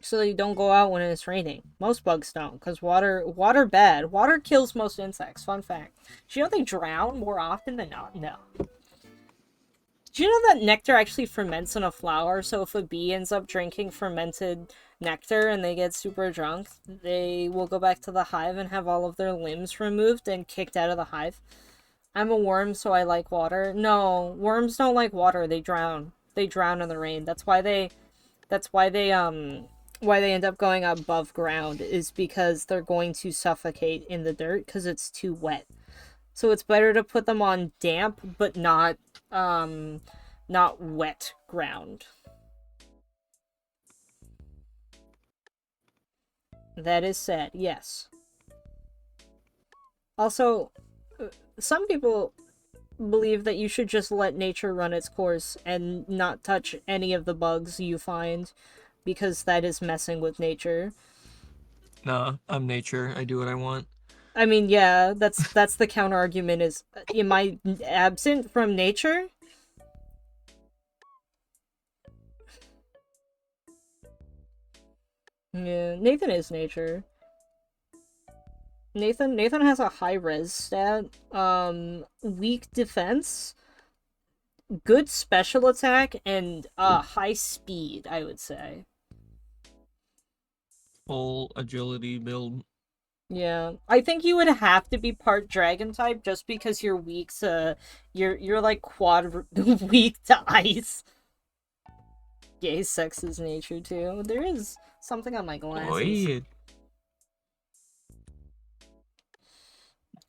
So they don't go out when it's raining. Most bugs don't, because water bad. Water kills most insects. Fun fact. Do you know they drown more often than not? No. Do you know that nectar actually ferments in a flower? So if a bee ends up drinking fermented nectar and they get super drunk, they will go back to the hive and have all of their limbs removed and kicked out of the hive. I'm a worm, so I like water. No, worms don't like water. They drown. They drown in the rain. That's why they end up going above ground, is because they're going to suffocate in the dirt because it's too wet. So it's better to put them on damp but not wet ground. That is said, yes. Also, some people believe that you should just let nature run its course and not touch any of the bugs you find, because that is messing with nature. Nah, I'm nature. I do what I want. I mean, yeah, that's the counter argument is, am I absent from nature? Yeah, Nathan is nature. Nathan has a high res stat, weak defense, good special attack, and high speed, I would say. Full agility build. Yeah, I think you would have to be part dragon type just because you're weak to you're like quad weak to ice. Gay sex is nature too. There is something on my glasses. Oi.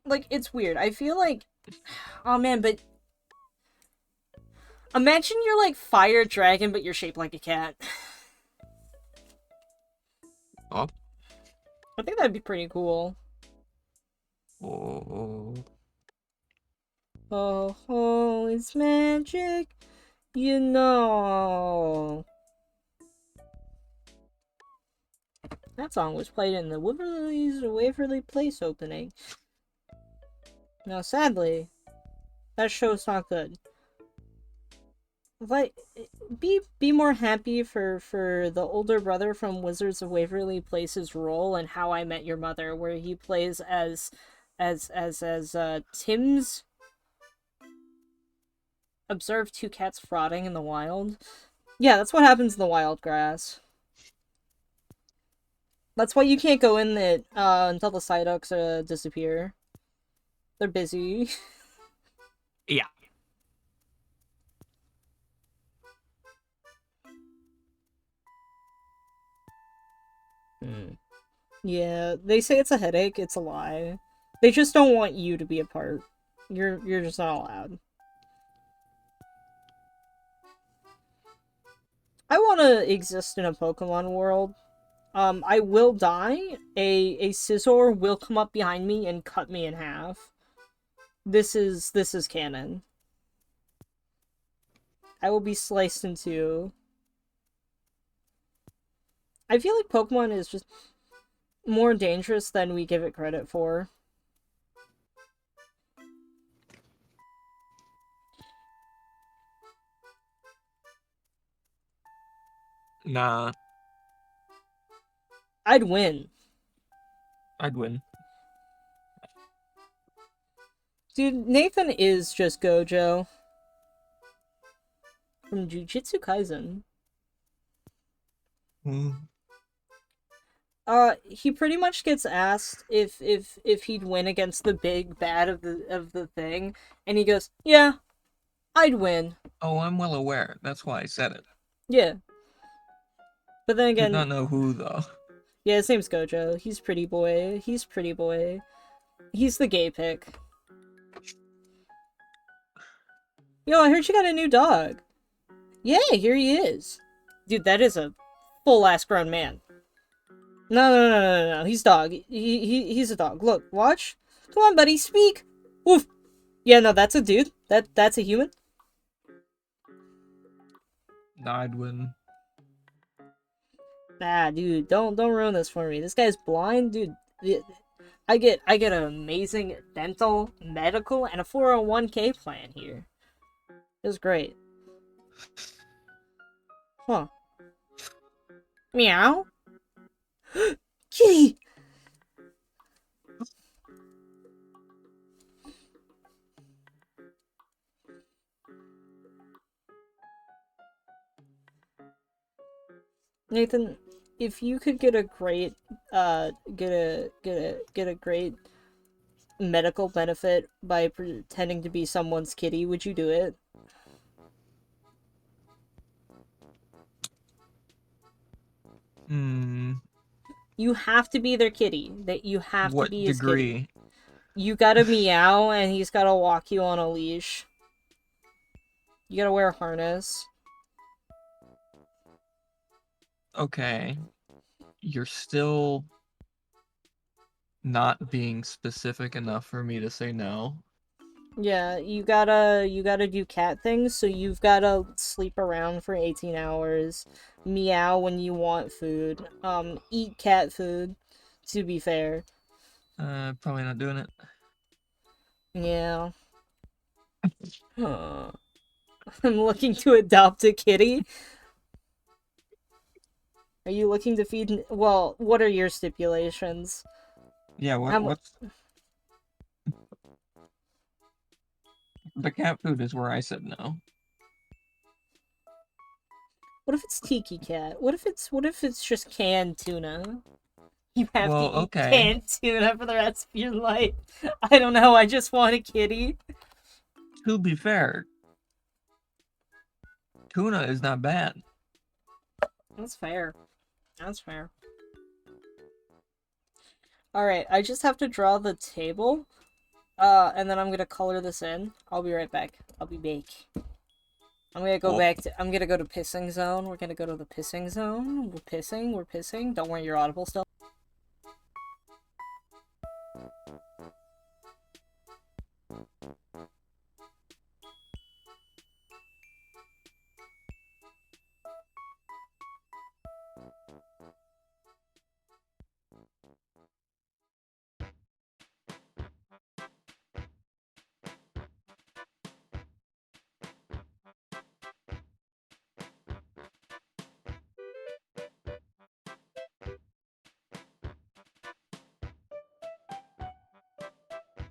Like it's weird. I feel like oh man, but imagine you're like fire dragon but you're shaped like a cat. Oh. I think that'd be pretty cool. Oh. Oh, oh, it's magic. You know. That song was played in the Waverly Place opening. Now, sadly, that show's not good. Like, be more happy for the older brother from Wizards of Waverly Place's role in How I Met Your Mother, where he plays as Tim's observed two cats frauding in the wild. Yeah, that's what happens in the wild grass. That's why you can't go in it until the Psyducks disappear. They're busy. Yeah. Yeah, they say it's a headache. It's a lie. They just don't want you to be a part. You're just not allowed. I want to exist in a Pokemon world. I will die. A Scizor will come up behind me and cut me in half. This is canon. I will be sliced in two. I feel like Pokemon is just more dangerous than we give it credit for. Nah, I'd win. I'd win. Dude, Nathan is just Gojo. From Jujutsu Kaisen. He pretty much gets asked if he'd win against the big bad of the thing, and he goes, "Yeah, I'd win." Oh, I'm well aware. That's why I said it. Yeah. But then Did again, not know who though. yeah, his name's Gojo. He's pretty boy. He's pretty boy. He's the gay pick. Yo, I heard you got a new dog. Yeah, here he is. Dude, that is a full-ass grown man. No. He's dog. He's a dog. Look, watch. Come on, buddy, speak. Woof. Yeah, no, that's a dude. That's a human. Nah, I'd win. Nah, dude, don't ruin this for me. This guy's blind, dude. I get an amazing dental, medical, and a 401k plan here. It's great. Huh. Meow. Kitty! Nathan, if you could get a great get a great medical benefit by pretending to be someone's kitty, would you do it? You have to be their kitty. That you have What to be his degree? kitty. You gotta meow and he's gotta walk you on a leash. You gotta wear a harness. Okay. You're still not being specific enough for me to say no. Yeah, you gotta do cat things, so you've gotta sleep around for 18 hours, meow when you want food, eat cat food, to be fair. Probably not doing it. Yeah. I'm looking to adopt a kitty. Are you looking to feed... Well, what are your stipulations? Yeah, what's... The cat food is where I said no. What if it's tiki cat? What if it's just canned tuna? You have to Well, eat okay. canned tuna for the rest of your life. I don't know, I just want a kitty. To be fair, tuna is not bad. That's fair. That's fair. Alright, I just have to draw the table. And then I'm gonna color this in. I'll be right back. I'll be back. I'm gonna go back to- I'm gonna go to pissing zone. We're gonna go to the pissing zone. We're pissing. Don't worry, you're audible still.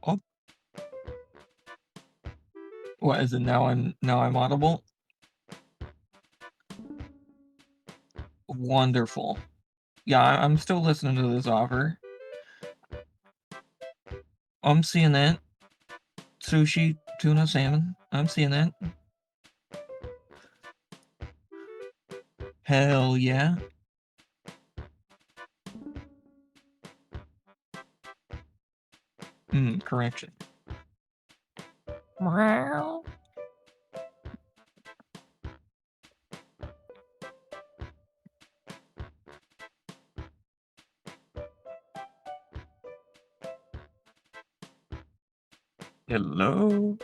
Oh, what is it now? I'm audible. Wonderful. Yeah, I'm still listening to this offer. I'm seeing that. Sushi, tuna, salmon. I'm seeing that. Hell yeah. Correction. Meow. Hello.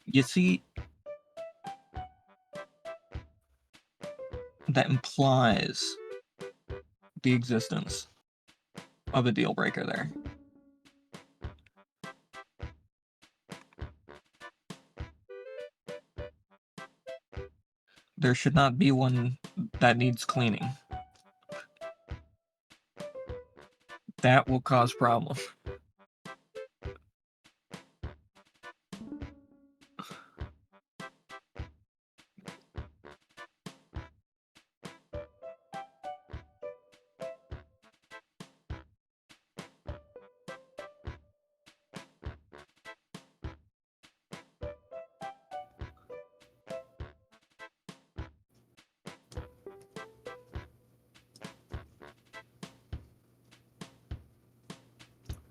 You see, that implies the existence of a deal breaker there. There should not be one that needs cleaning. That will cause problems.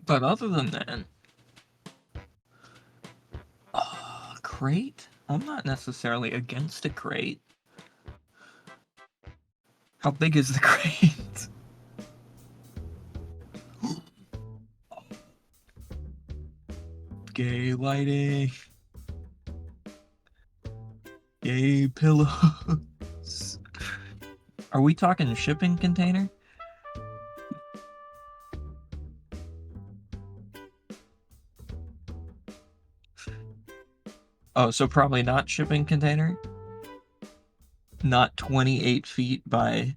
But other than that, crate? I'm not necessarily against a crate. How big is the crate? Gay lighting. Gay pillows. Are we talking shipping container? Oh, so probably not shipping container? Not 28 feet by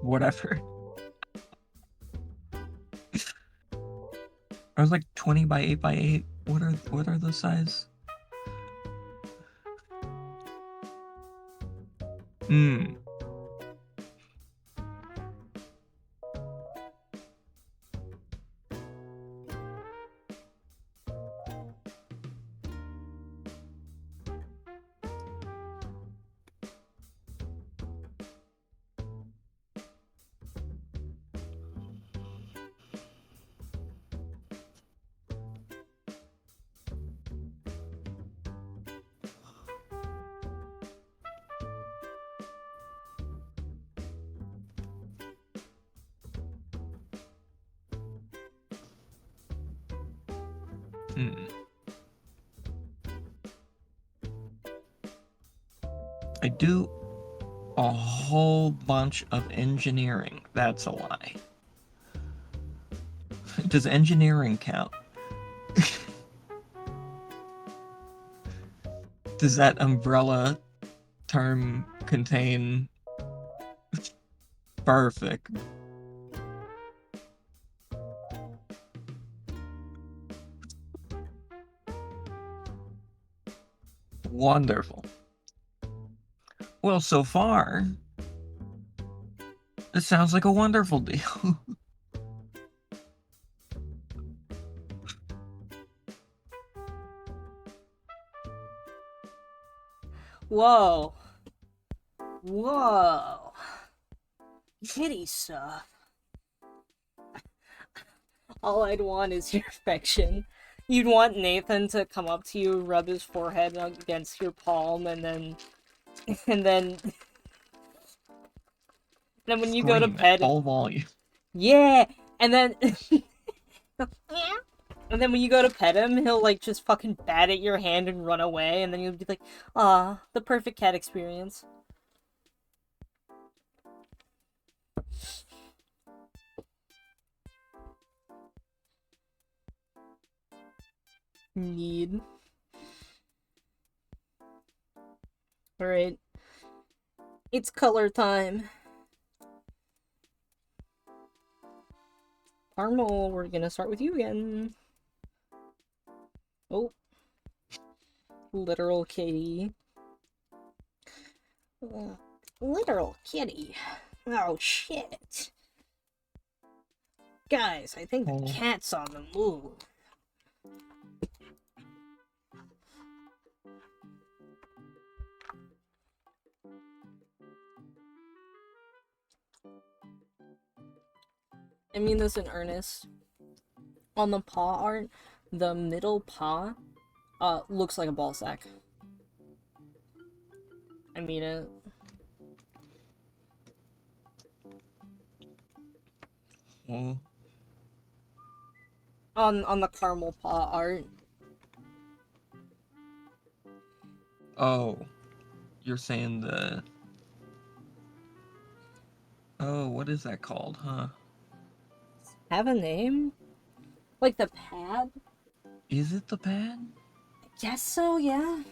whatever. I was like 20 by 8 by 8. What are the size? Hmm. I do a whole bunch of engineering. That's a lie. Does engineering count? Does that umbrella term contain perfect. Wonderful. Well, so far, it sounds like a wonderful deal. Whoa. Whoa. Kitty stuff. All I'd want is your affection. You'd want Nathan to come up to you, rub his forehead against your palm, and then and then when you go to Scream at pet him, full volume. yeah, and then and then when you go to pet him, he'll like just fucking bat at your hand and run away, and then you'll be like, ah, the perfect cat experience. Need. Alright. It's color time. Carmel, we're gonna start with you again. Oh. Literal kitty. Literal kitty. Oh shit. Guys, I think the cat's on the move. I mean this in earnest. On the paw art, the middle paw looks like a ball sack. I mean it. Oh. On the caramel paw art. Oh. You're saying the... Oh, what is that called, huh? Have a name? Like the pad? Is it the pad? I guess so, yeah.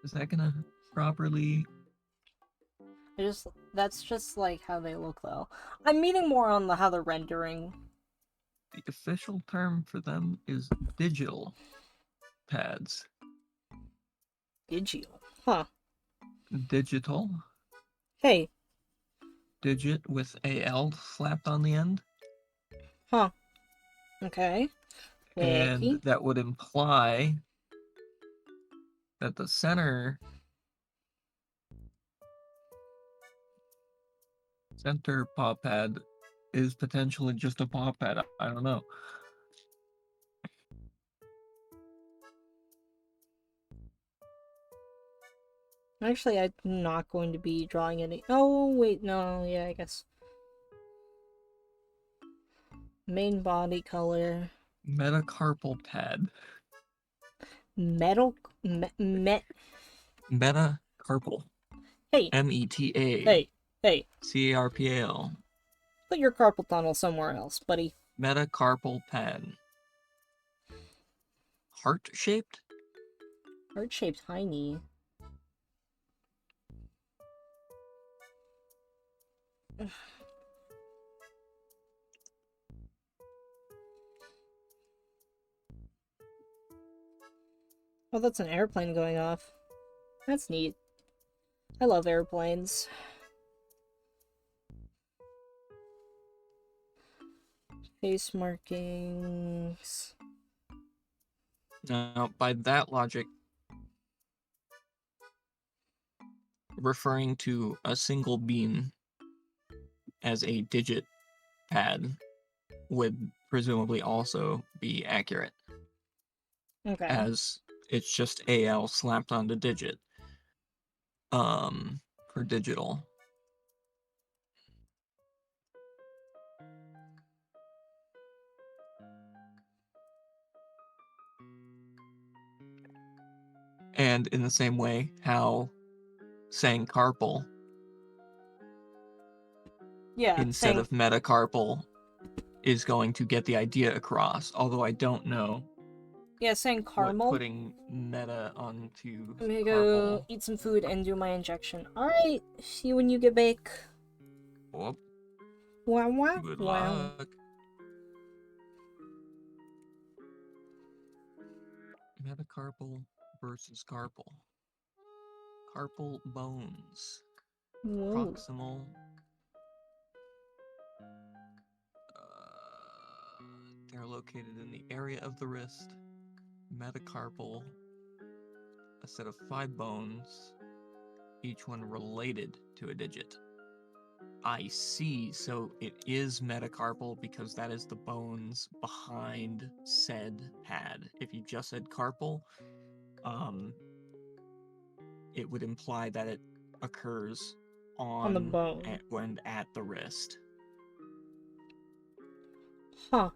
Is that gonna properly... That's just like how they look though. I'm meaning more on how they're rendering. The official term for them is digital pads. Digital. Huh. Digital. Hey. Digit with AL slapped on the end. Huh. Okay. And that would imply that the center paw pad is potentially just a paw pad. I don't know. Actually, I'm not going to be drawing any. Oh, wait, no, yeah, I guess. Main body color. Metacarpal pad. Metacarpal. Hey. M-E-T-A. Hey. C-A-R-P-A-L. Put your carpal tunnel somewhere else, buddy. Metacarpal pad. Heart-shaped? Heart-shaped tiny. Oh, that's an airplane going off. That's neat. I love airplanes. Face markings. Now, by that logic, referring to a single bean as a digit pad would presumably also be accurate. Okay. As it's just AL slapped onto digit. For digital. And in the same way, how saying carpal Yeah, instead saying, of metacarpal is going to get the idea across, although I don't know yeah, saying what caramel. putting meta onto I'm gonna go carpal. eat some food and do my injection. Alright, see you when you get back. Whoop, Wow, wow, good wow. luck. Metacarpal versus carpal. Carpal bones. Whoa. Proximal. They're located in the area of the wrist. Metacarpal. A set of 5 bones, each one related to a digit. I see, so it is metacarpal because that is the bones behind said pad. If you just said carpal, it would imply that it occurs On the bone. when at the wrist. Huh.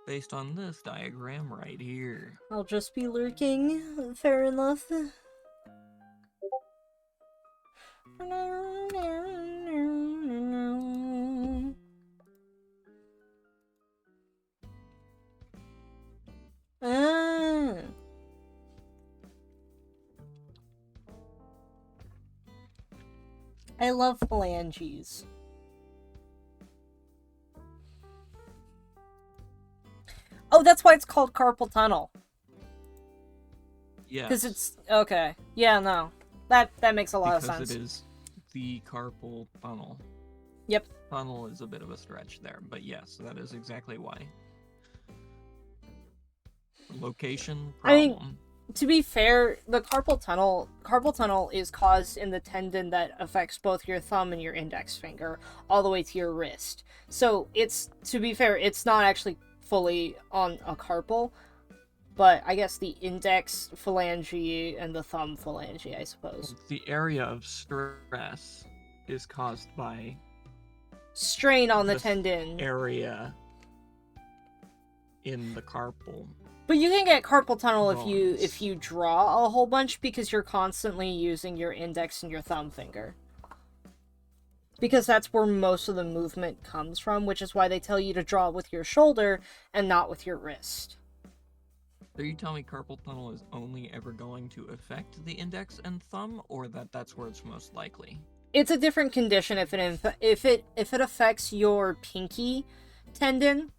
Based on this diagram right here. I'll just be lurking. Fair enough. Ah. I love phalanges. Oh, that's why it's called carpal tunnel. Yes. Because it's okay. Yeah, no, that makes a lot of sense. Because it is the carpal tunnel. Yep. Tunnel is a bit of a stretch there, but yes, that is exactly why. Location I mean, problem. to be fair, the carpal tunnel is caused in the tendon that affects both your thumb and your index finger all the way to your wrist. So it's, to be fair, it's not actually fully on a carpal, but I guess the index phalange and the thumb phalange, I suppose. The area of stress is caused by Strain on the this tendon. area in the carpal. But you can get carpal tunnel bones. if you draw a whole bunch because you're constantly using your index and your thumb finger. Because that's where most of the movement comes from, which is why they tell you to draw with your shoulder and not with your wrist. So you tell me carpal tunnel is only ever going to affect the index and thumb, or that's where it's most likely? It's a different condition if it affects your pinky tendon.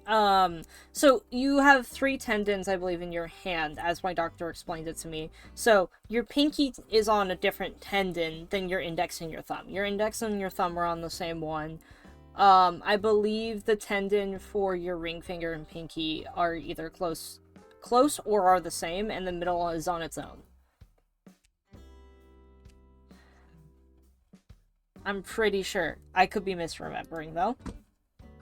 So you have 3 tendons, I believe, in your hand, as my doctor explained it to me. So your pinky is on a different tendon than your index and your thumb. Your index and your thumb are on the same one. I believe the tendon for your ring finger and pinky are either close or are the same, and the middle is on its own. I'm pretty sure. I could be misremembering, though.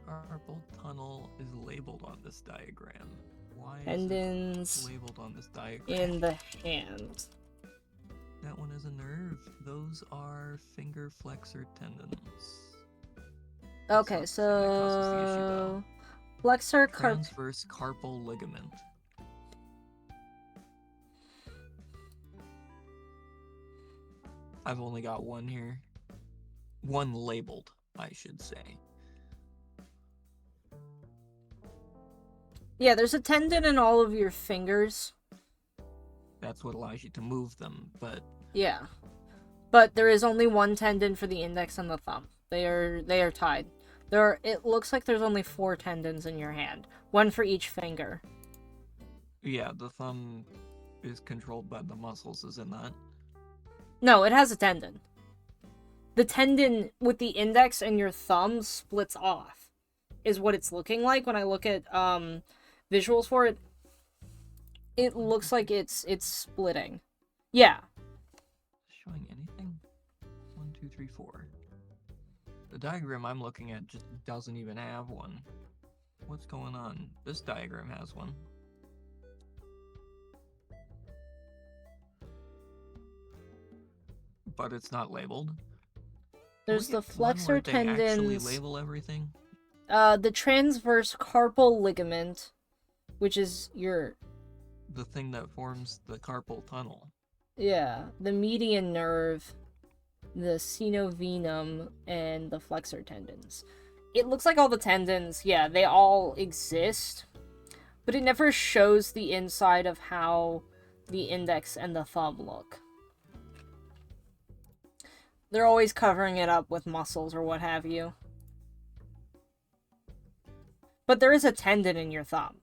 Carpal tunnel is labeled on this diagram. Why is Tendons it labeled on this diagram? in the hand. That one is a nerve. Those are finger flexor tendons. Okay, That's not the thing that causes the issue, so though. flexor Transverse carpal ligament. I've only got one here. One labeled, I should say. Yeah, there's a tendon in all of your fingers. That's what allows you to move them, but Yeah. But there is only one tendon for the index and the thumb. They are tied. It looks like there's only 4 tendons in your hand. One for each finger. yeah, the thumb is controlled by the muscles, isn't that? No, it has a tendon. The tendon with the index and your thumb splits off, is what it's looking like when I look at visuals for it. It looks like it's splitting. Yeah. Showing anything? 1, 2, 3, 4. The diagram I'm looking at just doesn't even have one. What's going on? This diagram has one. But it's not labeled. There's Can we the get one flexor where they actually tendons. label everything. The transverse carpal ligament, which is your the thing that forms the carpal tunnel. Yeah, the median nerve, the synovium, and the flexor tendons. It looks like all the tendons, yeah, they all exist, but it never shows the inside of how the index and the thumb look. They're always covering it up with muscles or what have you. But there is a tendon in your thumb.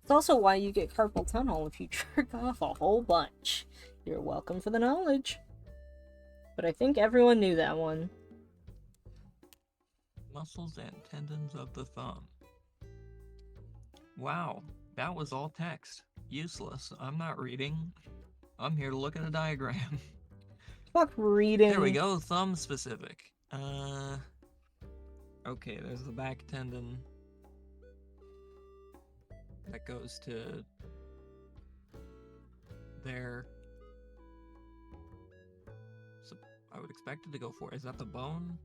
It's also why you get carpal tunnel if you jerk off a whole bunch. You're welcome for the knowledge. But I think everyone knew that one. Muscles and tendons of the thumb. Wow, that was all text. Useless. I'm not reading. I'm here to look at a diagram. Fuck reading. There we go, thumb specific. Okay, there's the back tendon. That goes to there. So I would expect it to go for. Is that the bone?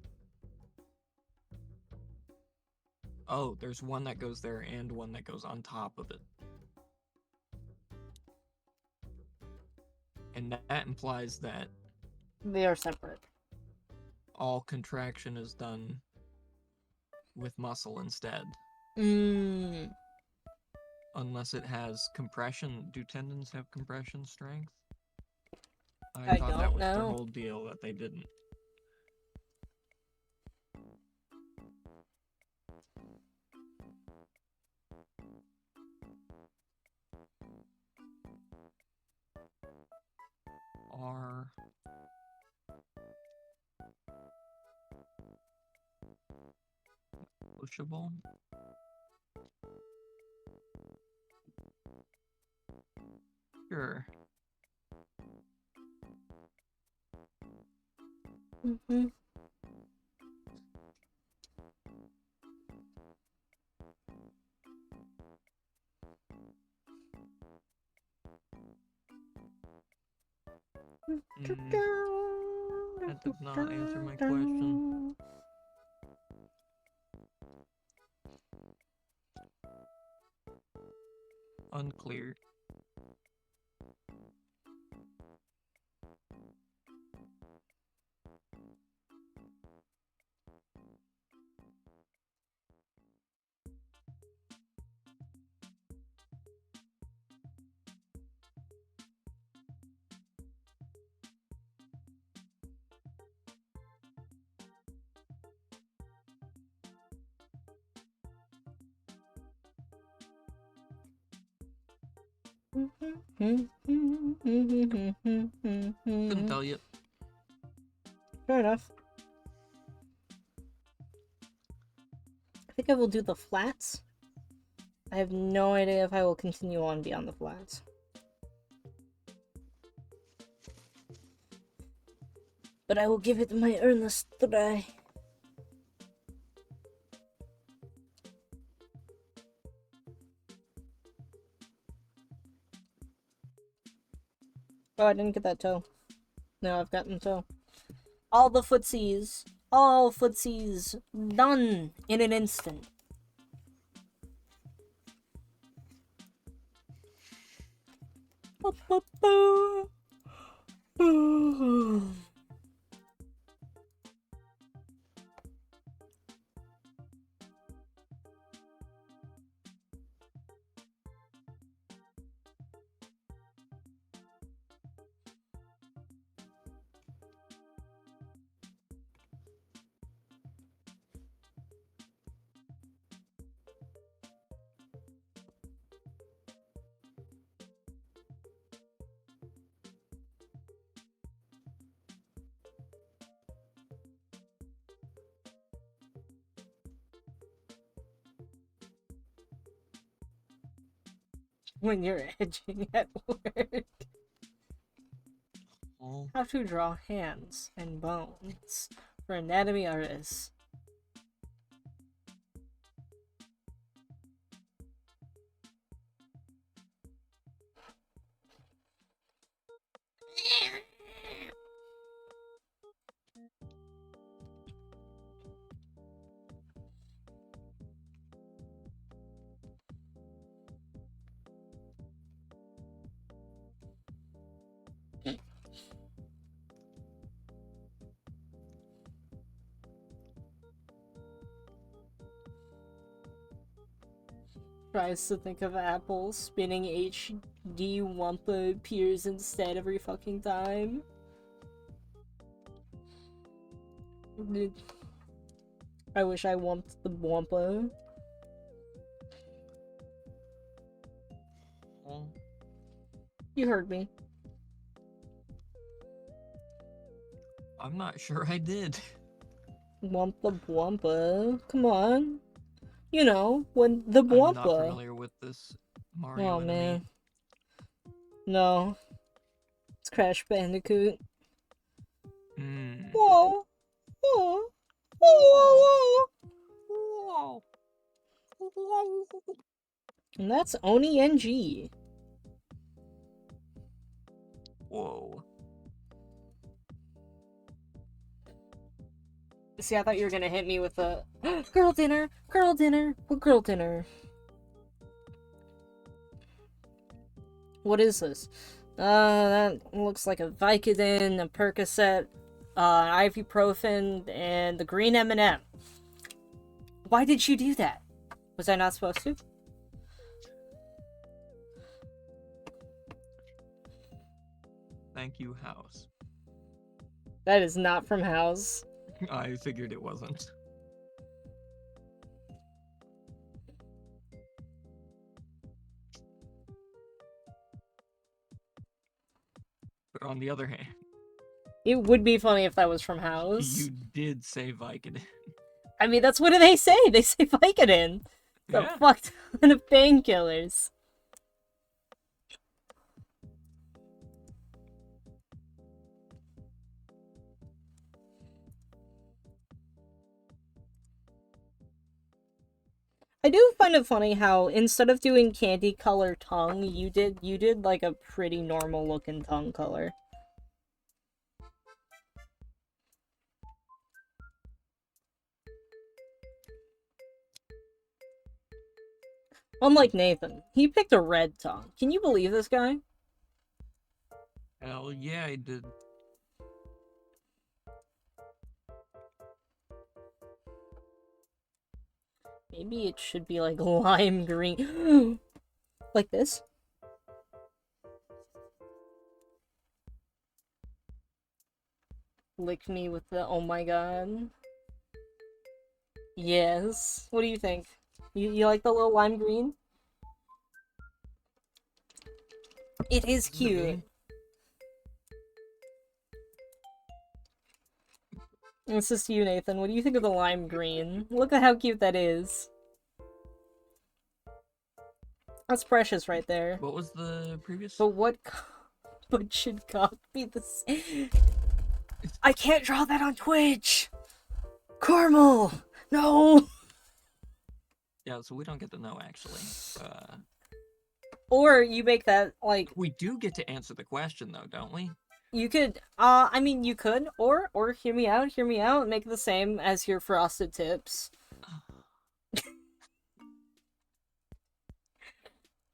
Oh, there's one that goes there and one that goes on top of it. And that implies that They are separate. all contraction is done with muscle instead. Mmm. Unless it has compression. Do tendons have compression strength? I thought that don't was their know. whole deal that they didn't. Are pushable? Sure. Mm-hmm. That does not answer my question. Unclear. Couldn't tell you. Fair enough. I think I will do the flats. I have no idea if I will continue on beyond the flats. But I will give it my earnest try. Oh, I didn't get that toe. No, I've gotten toe. All the footsies. All footsies. Done in an instant. When you're edging at work. Oh. How to draw hands and bones for anatomy artists. Tries to think of Apple spinning HD Wumpa appears instead every fucking time. I wish I wumped the Wumpa. Well, You heard me. I'm not sure I did. Wumpa Wumpa. Come on. You know, when the I'm not Wumpa. familiar with this Mario Oh enemy. man. No. It's Crash Bandicoot. Hmm. Whoa. Whoa. Whoa. Whoa. And that's Oni NG. Whoa. See, I thought you were gonna hit me with a girl dinner, girl dinner, what girl dinner? What is this? That looks like a Vicodin, a Percocet, ibuprofen, and the green M&M. Why did you do that? Was I not supposed to? Thank you, house. That is not from House. I figured it wasn't. But on the other hand, It would be funny if that was from House. you did say Vicodin. I mean, that's what do they say? They say Vicodin. The Yeah. fuck ton of painkillers. I do find it funny how instead of doing candy color tongue, you did like a pretty normal looking tongue color. Unlike Nathan, he picked a red tongue. Can you believe this guy? Hell yeah, I did. Maybe it should be like lime green. Like this? Lick me with the oh my god. Yes. What do you think? You like the little lime green? It is cute. This is to you, Nathan. What do you think of the lime green? Look at how cute that is. That's precious right there. What was the previous? But but should cock be the same? I can't draw that on Twitch! Caramel! No! Yeah, so we don't get to know, actually. Or you make that, like, We do get to answer the question, though, don't we? you could, I mean, you could, or hear me out, make it the same as your frosted tips.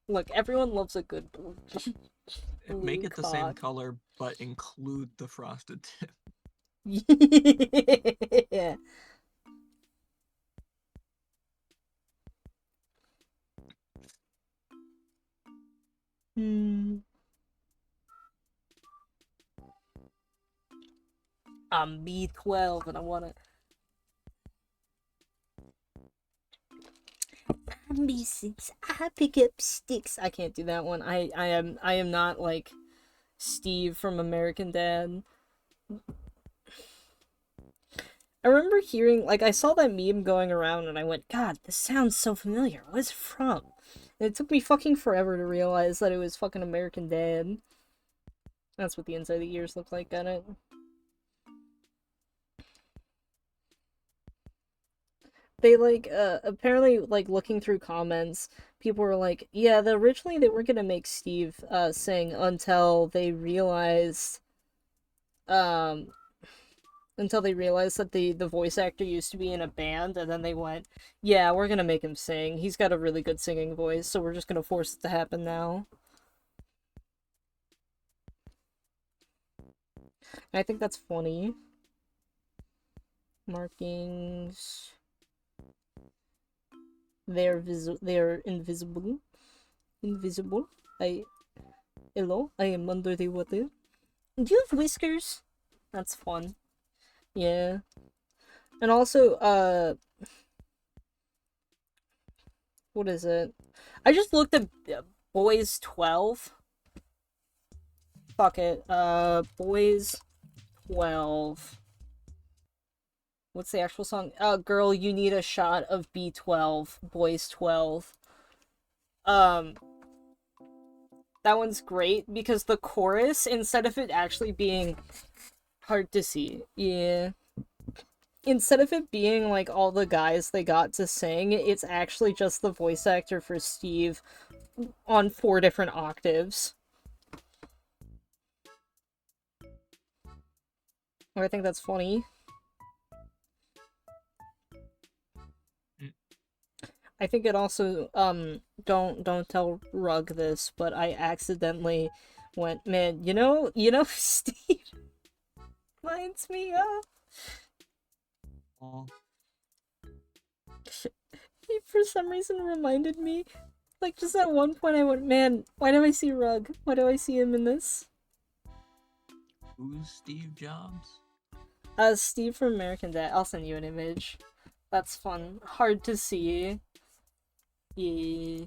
Look, everyone loves a good Make it the same cock. color, but include the frosted tip. Yeah. I'm B12 and I wanna... I'm B6. I pick up sticks. I can't do that one. I am not like Steve from American Dad. I remember hearing, like, I saw that meme going around and I went, God, this sounds so familiar. What is it from? And it took me fucking forever to realize that it was fucking American Dad. That's what the inside of the ears look like, got it? They, like, apparently, like, looking through comments, people were like, yeah, originally they were gonna make Steve, sing until they realized, that the voice actor used to be in a band, and then they went, yeah, we're gonna make him sing. He's got a really good singing voice, so we're just gonna force it to happen now. And I think that's funny. Markings... They're invisible. Invisible. Hello, I am under the water. Do you have whiskers? That's fun. Yeah. And also, what is it? I just looked at Boys 12. Fuck it. Boys 12. What's the actual song? Girl, you need a shot of B12. Boys 12. That one's great because the chorus, instead of it actually being hard to see, yeah. Instead of it being like all the guys they got to sing, it's actually just the voice actor for Steve on 4 different octaves. I think that's funny. I think it also, don't tell Rug this, but I accidentally went, man, you know, Steve lines me up. Oh, He for some reason reminded me, like, just at one point I went, man, why do I see Rug? Why do I see him in this? who's Steve Jobs? Steve from American Dad. I'll send you an image. That's fun. Hard to see. Yeah.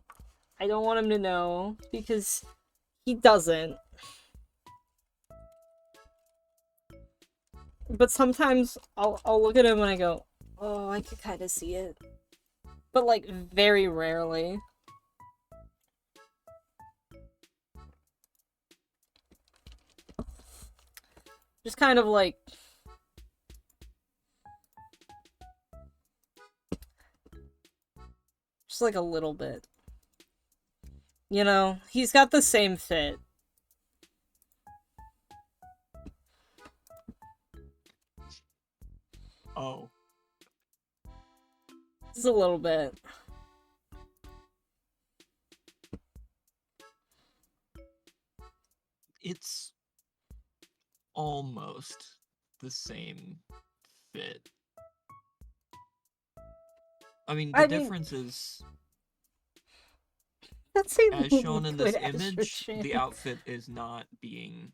I don't want him to know, because he doesn't. But sometimes I'll look at him and I go, oh, I could kind of see it. But, like, very rarely. Just kind of like... just like a little bit. You know, he's got the same fit. Oh. Just a little bit. It's almost the same fit. I mean, the difference is, that's a as shown in this image, the outfit is not being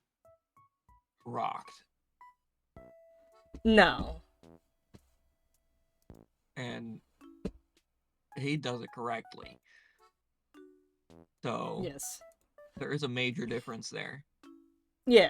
rocked. No. And he does it correctly. So, yes, there is a major difference there. Yeah.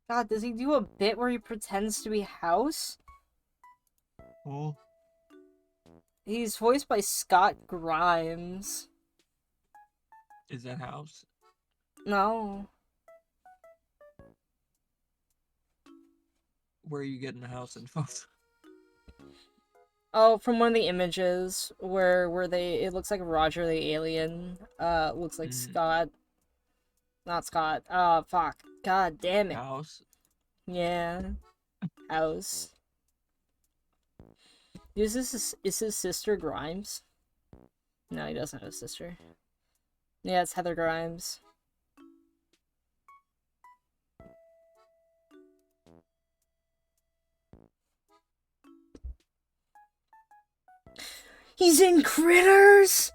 God, does he do a bit where he pretends to be House? Oh. He's voiced by Scott Grimes. Is that House? No. Where are you getting the House info? Oh, from one of the images where it looks like Roger the alien. Looks like Scott. Not Scott. Fuck. God damn it. House? Yeah. House. Is his sister Grimes? No, he doesn't have a sister. Yeah, it's Heather Grimes. He's in Critters!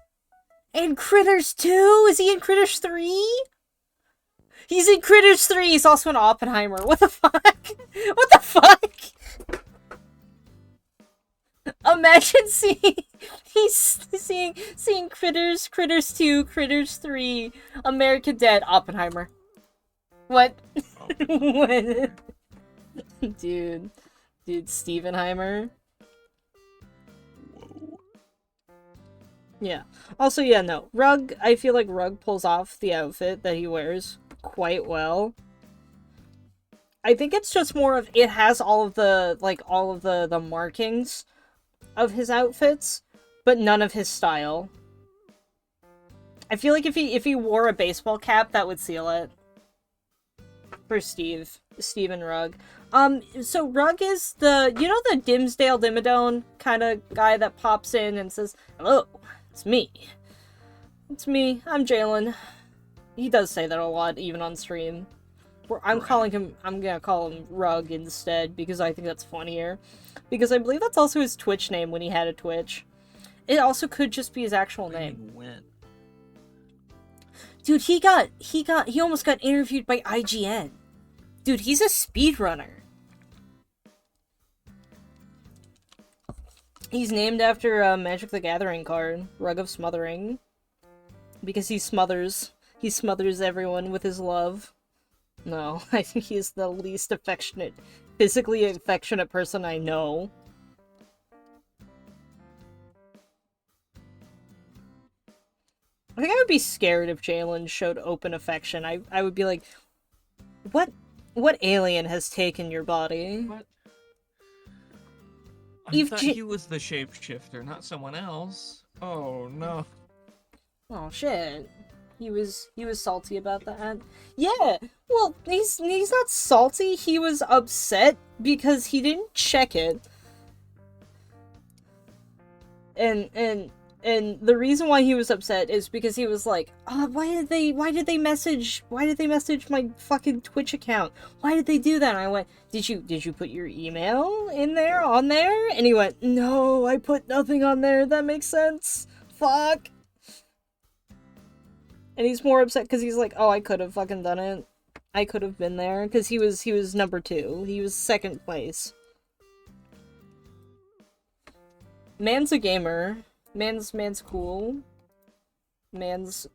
And Critters 2? Is he in Critters 3? He's in Critters 3! He's also in Oppenheimer. What the fuck? What the fuck? Imagine seeing Critters, Critters 2, Critters 3, American Dad, Oppenheimer. What? What? Dude, Stevenheimer. Whoa. Yeah. Also, yeah, no. Rug, I feel like Rug pulls off the outfit that he wears quite well. I think it's just more of, it has all of the markings of his outfits, but none of his style. I feel like if he wore a baseball cap, that would seal it. For Steve and Rug. So Rug is the Dimsdale Dimmadome kind of guy that pops in and says, "Hello, it's me. It's me. I'm Jalen." He does say that a lot, even on stream. I'm gonna call him Rug instead, because I think that's funnier. Because I believe that's also his Twitch name when he had a Twitch. It also could just be his actual name. When? Dude, he almost got interviewed by IGN. Dude, he's a speedrunner. He's named after a Magic the Gathering card, Rug of Smothering. Because he smothers everyone with his love. No, I think he's the least physically affectionate person I know. I think I would be scared if Jalen showed open affection. I would be like, what alien has taken your body? What? I thought he was the shapeshifter, not someone else. Oh no. Oh shit. He was salty about that. Yeah. Well, he's not salty. He was upset because he didn't check it. And the reason why he was upset is because he was like, why did they message my fucking Twitch account? Why did they do that? And I went, did you put your email on there? And he went, no, I put nothing on there. That makes sense. Fuck. And he's more upset because he's like, oh, I could have fucking done it. I could have been there. Because he was number 2. He was 2nd place. Man's a gamer. Man's cool. Man's,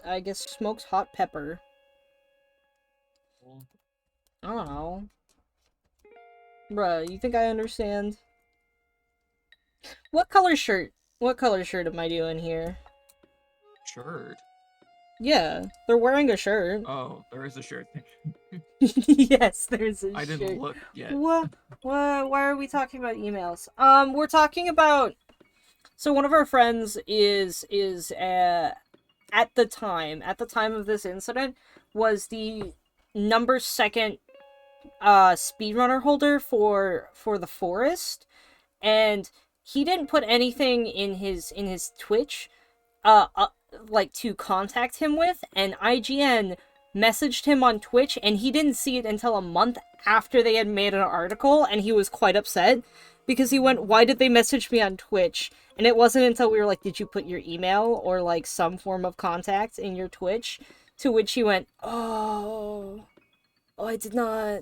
I guess, smokes hot pepper. I don't know. Bruh, you think I understand? What color shirt am I doing here? Shirt? Yeah, they're wearing a shirt. Oh, there is a shirt. Yes, there's a shirt. I didn't look yet. What? Why are we talking about emails? We're talking about... So one of our friends is at the time of this incident, was the number 2nd speedrunner holder for the forest, and he didn't put anything in his Twitch like to contact him with, and IGN messaged him on Twitch, and he didn't see it until a month after they had made an article, and he was quite upset because he went, why did they message me on Twitch? And it wasn't until we were like, did you put your email or like some form of contact in your Twitch? To which he went, oh, I did not.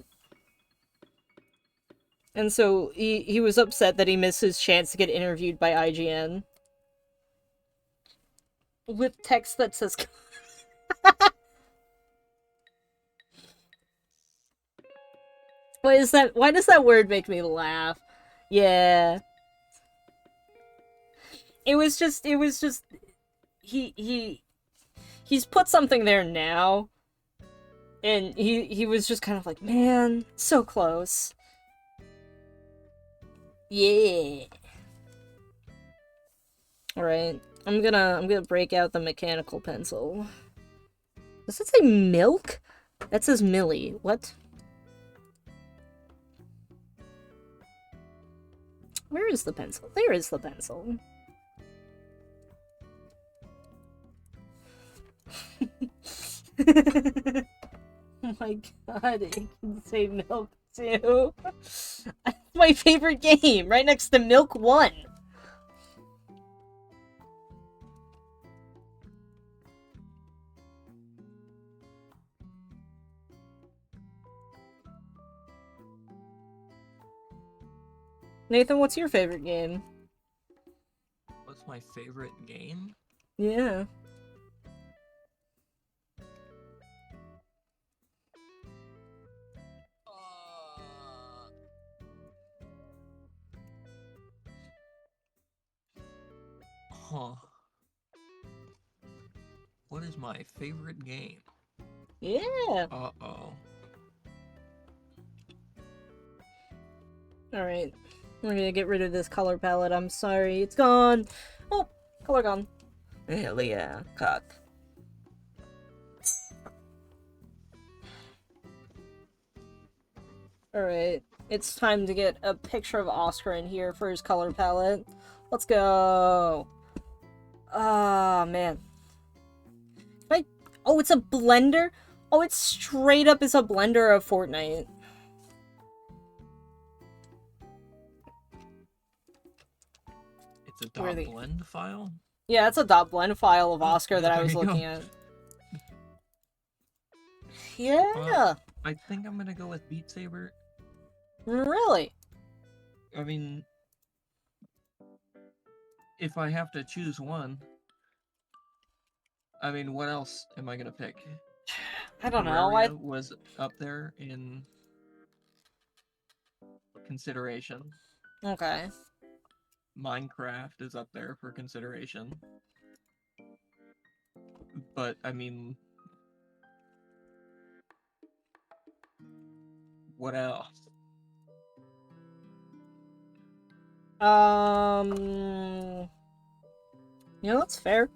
And so he was upset that he missed his chance to get interviewed by IGN. With text that says... Why does that word make me laugh? Yeah. It was just he's put something there now, and he was just kind of like, man, so close. Yeah. All right, I'm gonna break out the mechanical pencil. Does it say milk? That says Millie. What? Where is the pencil? There is the pencil. Oh my god, it can say milk too. That's my favorite game, right next to Milk 1. Nathan, what's your favorite game? What's my favorite game? Yeah. Huh. What is my favorite game? Yeah. Uh-oh. Alright. We're gonna get rid of this color palette. I'm sorry. It's gone. Oh, color gone. Hell yeah, cock. Alright, it's time to get a picture of Oscar in here for his color palette. Let's go! Ah, man. Oh, it's a blender? Oh, it's straight up is a blender of Fortnite. It's a .blend file? Yeah, it's a .blend file of Oscar that I there was you looking go. at. Yeah! I think I'm gonna go with Beat Saber. Really? I mean, if I have to choose one, I mean, what else am I gonna pick? I don't know. Terraria was up there in consideration. Okay. Minecraft is up there for consideration. But, I mean... what else? You know, that's fair.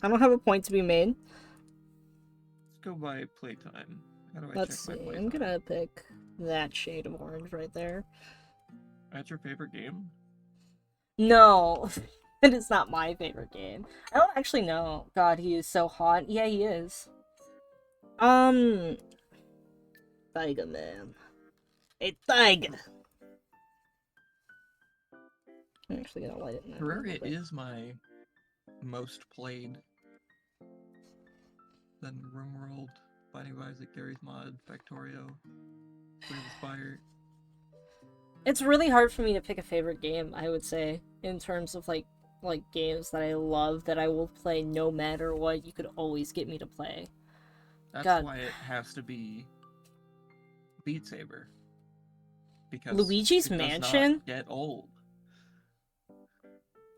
I don't have a point to be made. Let's go by playtime. How do I Let's check see. my I'm playtime? gonna pick that shade of orange right there. That's your favorite game? No, it is not my favorite game. I don't actually know. God, he is so hot. Yeah, he is. Tiger Man. Hey, Tiger! I'm actually gonna light it in there. Terraria is my most played. Then RimWorld, Binding of Isaac, Gary's Mod, Factorio, Slay the Spire. It's really hard for me to pick a favorite game, I would say, in terms of like games that I love that I will play no matter what. You could always get me to play. That's God. why it has to be Beat Saber. Because Luigi's it does Mansion? not get old.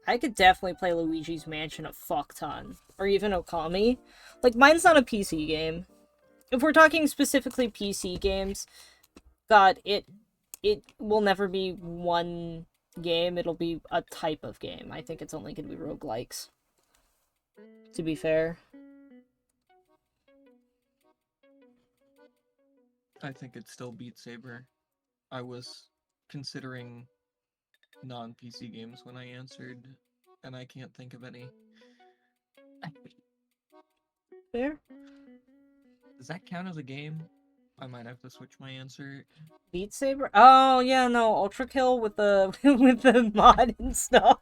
I could definitely play Luigi's Mansion a fuck ton. Or even Okami. Like, mine's not a PC game. If we're talking specifically PC games, God, it will never be one game. It'll be a type of game. I think it's only going to be roguelikes. To be fair. I think it's still Beat Saber. I was considering non-PC games when I answered, and I can't think of any. Fair. Does that count as a game? I might have to switch my answer. Beat Saber? Oh, yeah, no. Ultra Kill with the with the mod and stuff.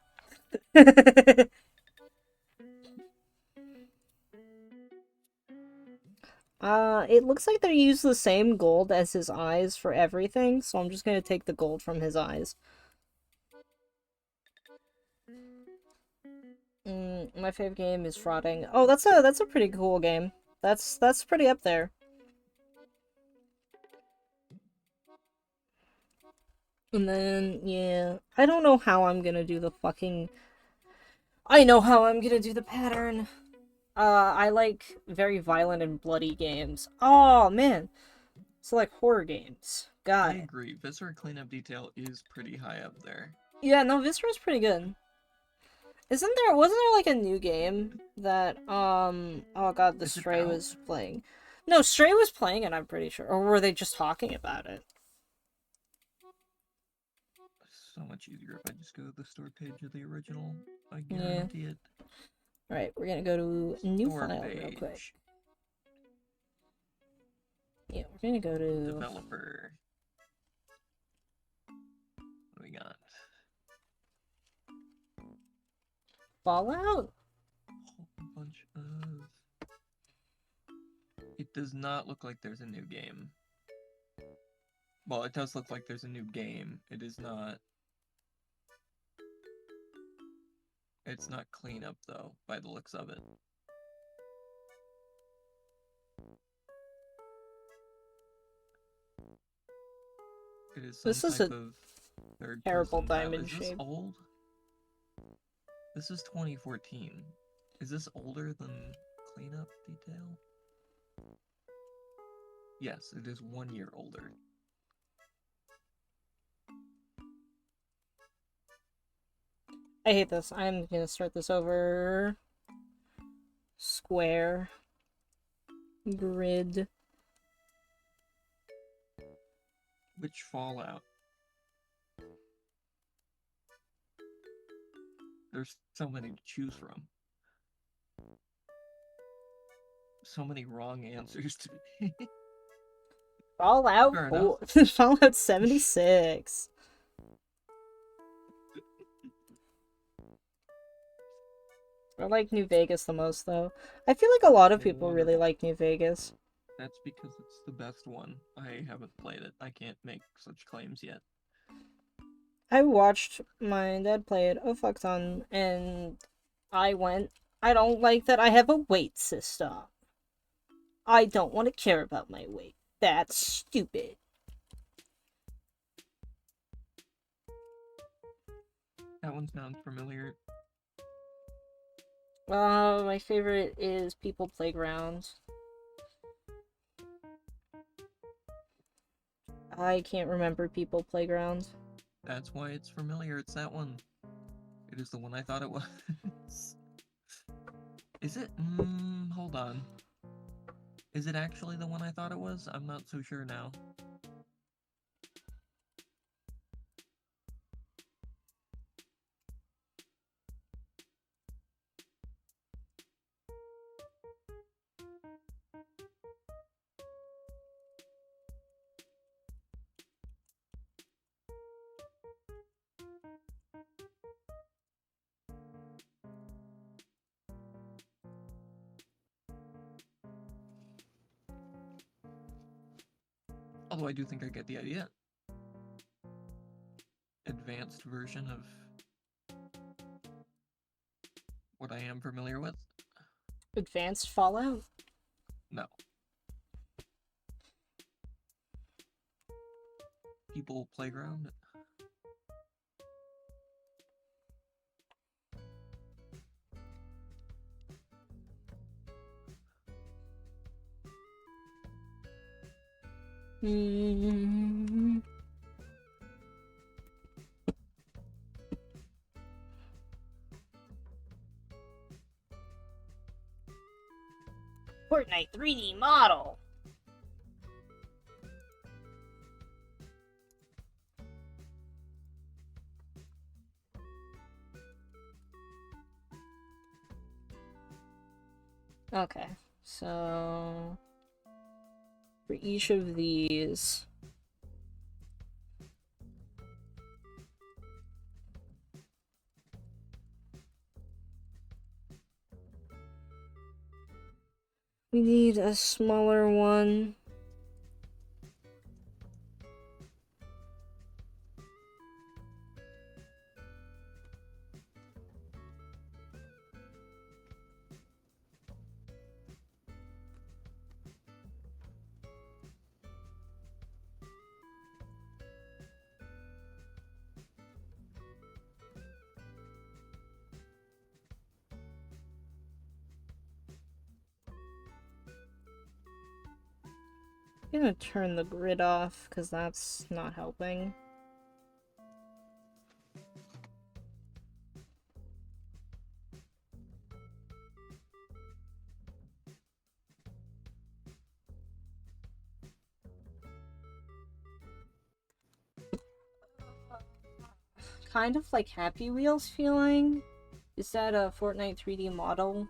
It looks like they use the same gold as his eyes for everything, so I'm just gonna take the gold from his eyes. My favorite game is Frauding. Oh, that's a pretty cool game. That's pretty up there. And then, yeah, I don't know how I'm gonna do the fucking... I know how I'm gonna do the pattern. I like very violent and bloody games. Oh, man. So, like, horror games. God. I agree. Viscera Cleanup Detail is pretty high up there. Yeah, no, Viscera's pretty good. Wasn't there, like, a new game that, oh god, the Stray was playing? No, Stray was playing it, I'm pretty sure. Or were they just talking about it? So much easier if I just go to the store page of the original. I guarantee it. Alright, we're gonna go to new file real quick. Yeah, we're gonna go to... Developer. What do we got? Fallout? A whole bunch of... It does not look like there's a new game. Well, it does look like there's a new game. It is not... It's not clean up, though, by the looks of it. It is some type of third terrible person. diamond Is this shape. old? This is 2014. Is this older than cleanup detail? Yes, it is 1 year older. I hate this. I'm gonna start this over. Square. Grid. Which Fallout? There's so many to choose from. So many wrong answers to be. Fallout Fair 4. Fallout 76. I like New Vegas the most, though. I feel like a lot of people really like New Vegas. That's because it's the best one. I haven't played it. I can't make such claims yet. I watched my dad play it a fuck ton, and I went, I don't like that I have a weight system. I don't want to care about my weight. That's stupid. That one sounds familiar. My favorite is People Playground. I can't remember People Playground. That's why it's familiar. It's that one. It is the one I thought it was. Is it? Hold on. Is it actually the one I thought it was? I'm not so sure now. Although I do think I get the idea. Advanced version of what I am familiar with? Advanced Fallout? No. People Playground? Fortnite 3D model. Okay, so for each of these, we need a smaller one. I'm gonna turn the grid off because that's not helping. Kind of like Happy Wheels feeling. Is that a Fortnite 3D model?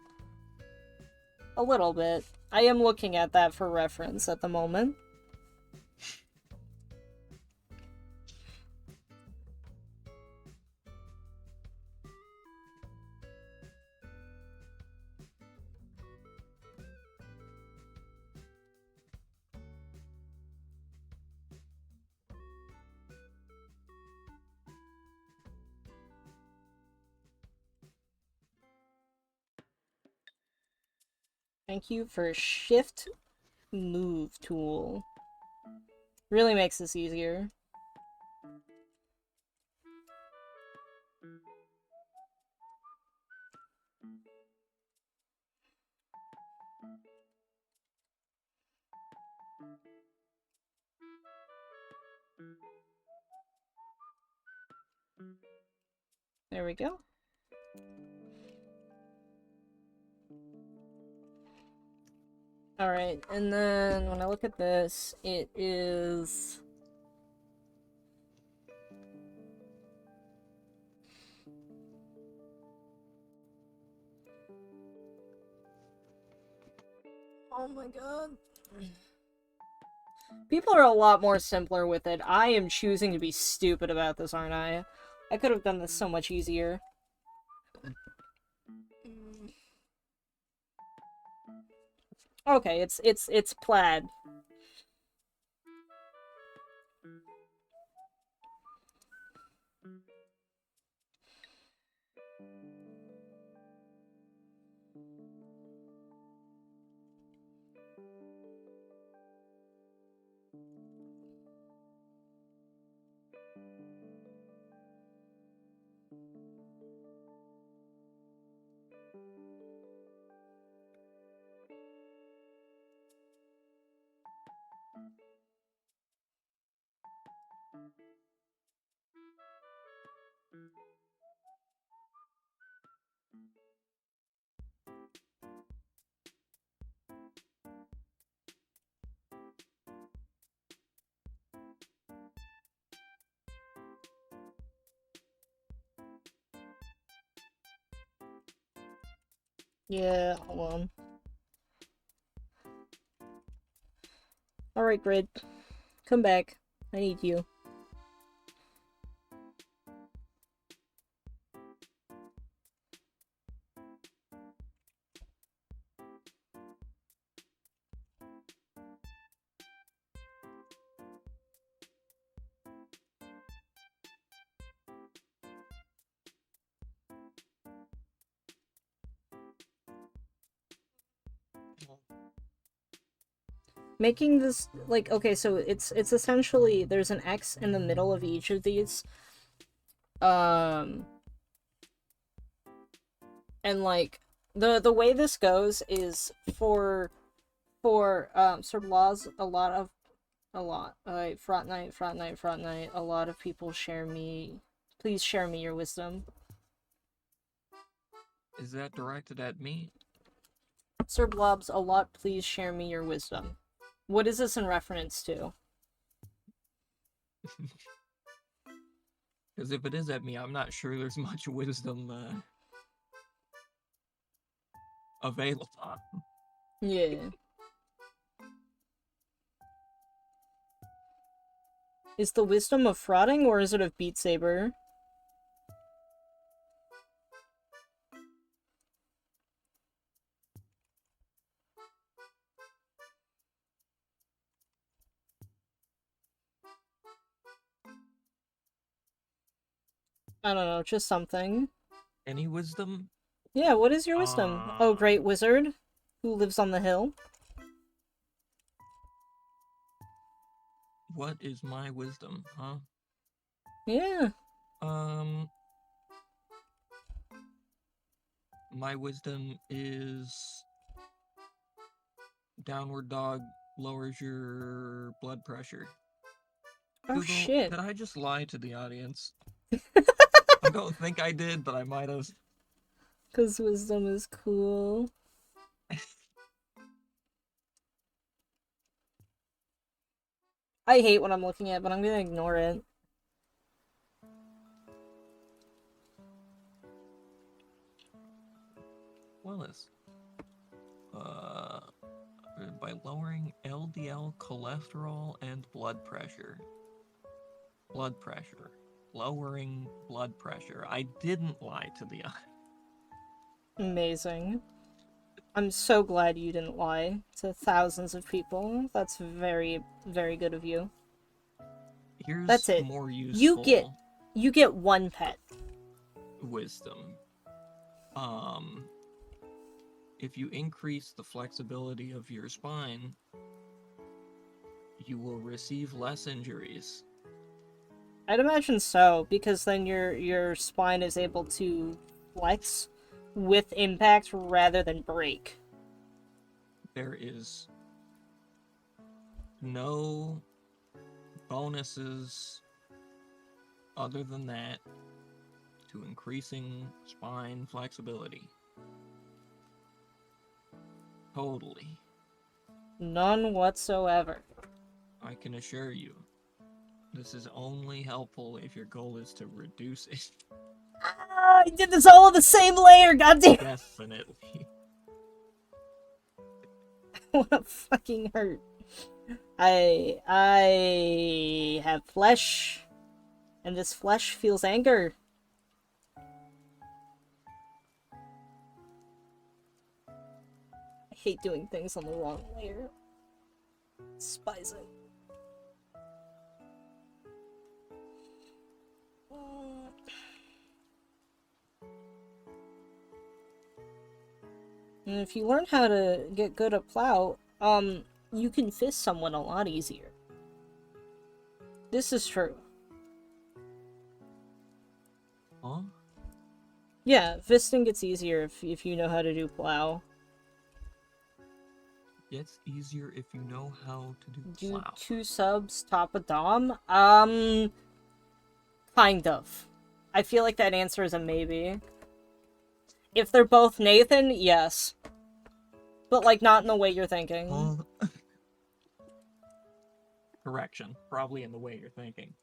A little bit. I am looking at that for reference at the moment. Thank you for Shift Move tool. Really makes this easier. There we go. Alright, and then when I look at this, it is Oh my god. People are a lot more simpler with it. I am choosing to be stupid about this, aren't I? I could have done this so much easier. Okay, it's plaid. Yeah, hold on. Alright, Grid. Come back. I need you. Making this, like, okay, so it's essentially, there's an X in the middle of each of these. And, like, the way this goes is for sort of laws, fortnite, a lot of people share me, please share me your wisdom. Is that directed at me? Sir Blobs, a lot, please share me your wisdom. What is this in reference to? Because if it is at me, I'm not sure there's much wisdom available. Yeah. Is the wisdom of frauding, or is it of Beat Saber? I don't know, just something. Any wisdom? Yeah, what is your wisdom? Oh, great wizard who lives on the hill. What is my wisdom, huh? Yeah. My wisdom is downward dog lowers your blood pressure. Oh, Google, shit. did I just lie to the audience? I don't think I did, but I might have. Because wisdom is cool. I hate what I'm looking at, but I'm gonna ignore it. Willis. By lowering LDL cholesterol and blood pressure. Blood pressure. Lowering blood pressure. I didn't lie to the audience. Amazing. I'm so glad you didn't lie to thousands of people. That's very, very good of you. Here's That's it. more useful. You get one pet. Wisdom. If you increase the flexibility of your spine, you will receive less injuries. I'd imagine so, because then your spine is able to flex with impact rather than break. There is no bonuses other than that to increasing spine flexibility. Totally. None whatsoever. I can assure you, this is only helpful if your goal is to reduce it. Ah, I did this all on the same layer, goddamn! Definitely. wanna fucking hurt. I have flesh, and this flesh feels anger. I hate doing things on the wrong layer. Despise it. And if you learn how to get good at plow, you can fist someone a lot easier. This is true. Huh? Yeah, fisting gets easier if you know how to do plow. Gets easier if you know how to do Do plow. 2 subs top a dom? Kind of. I feel like that answer is a maybe. If they're both Nathan, yes. But, like, not in the way you're thinking. Huh? Correction. Probably in the way you're thinking.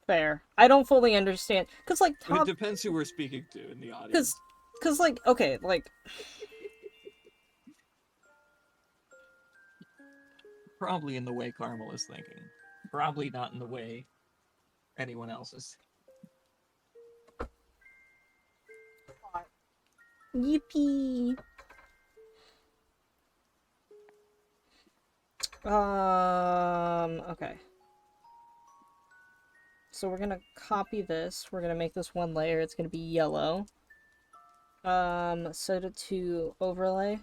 Fair. I don't fully understand. Cause, like, It top... depends who we're speaking to in the audience. Cause, like, okay, like... Probably in the way Carmel is thinking. Probably not in the way anyone else is. Yippee! Okay. So we're gonna copy this. We're gonna make this one layer. It's gonna be yellow. Set it to overlay.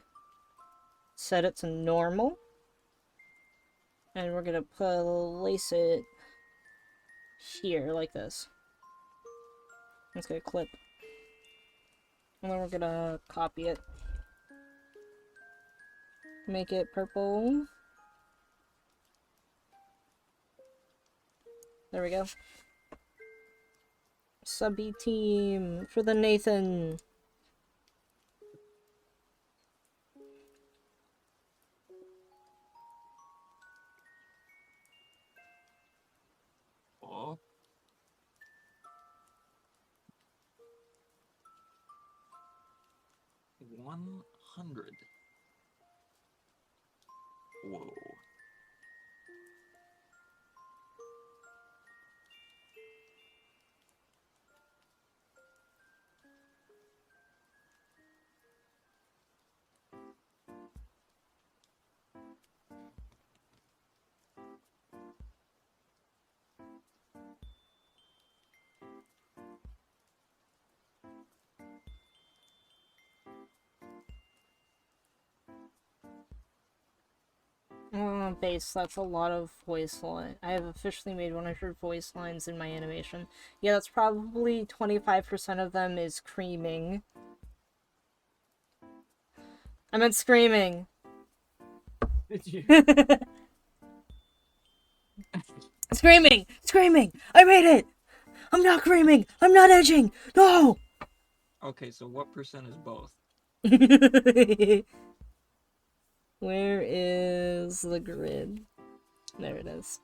Set it to normal. And we're gonna place it here, like this. It's gonna clip. And then we're gonna copy it. Make it purple. There we go. Subby team for the Nathan. Oh. $100. Whoa. Base, that's a lot of voice line. I have officially made 100 voice lines in my animation. Yeah, that's probably 25% of them is creaming. I meant screaming. Did you? Screaming! Screaming! I made it! I'm not screaming! I'm not edging! No! Okay, so what percent is both? Where is the grid? There it is.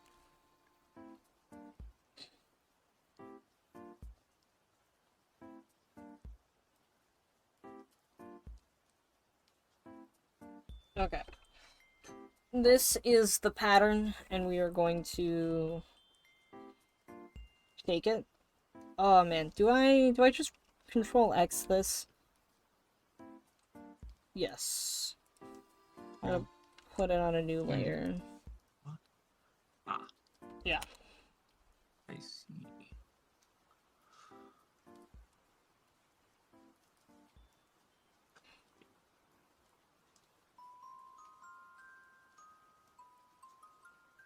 Okay. This is the pattern, and we are going to take it. Oh man, do I just Control X this? Yes. I'm gonna put it on a new layer. What? Ah. Yeah. I see.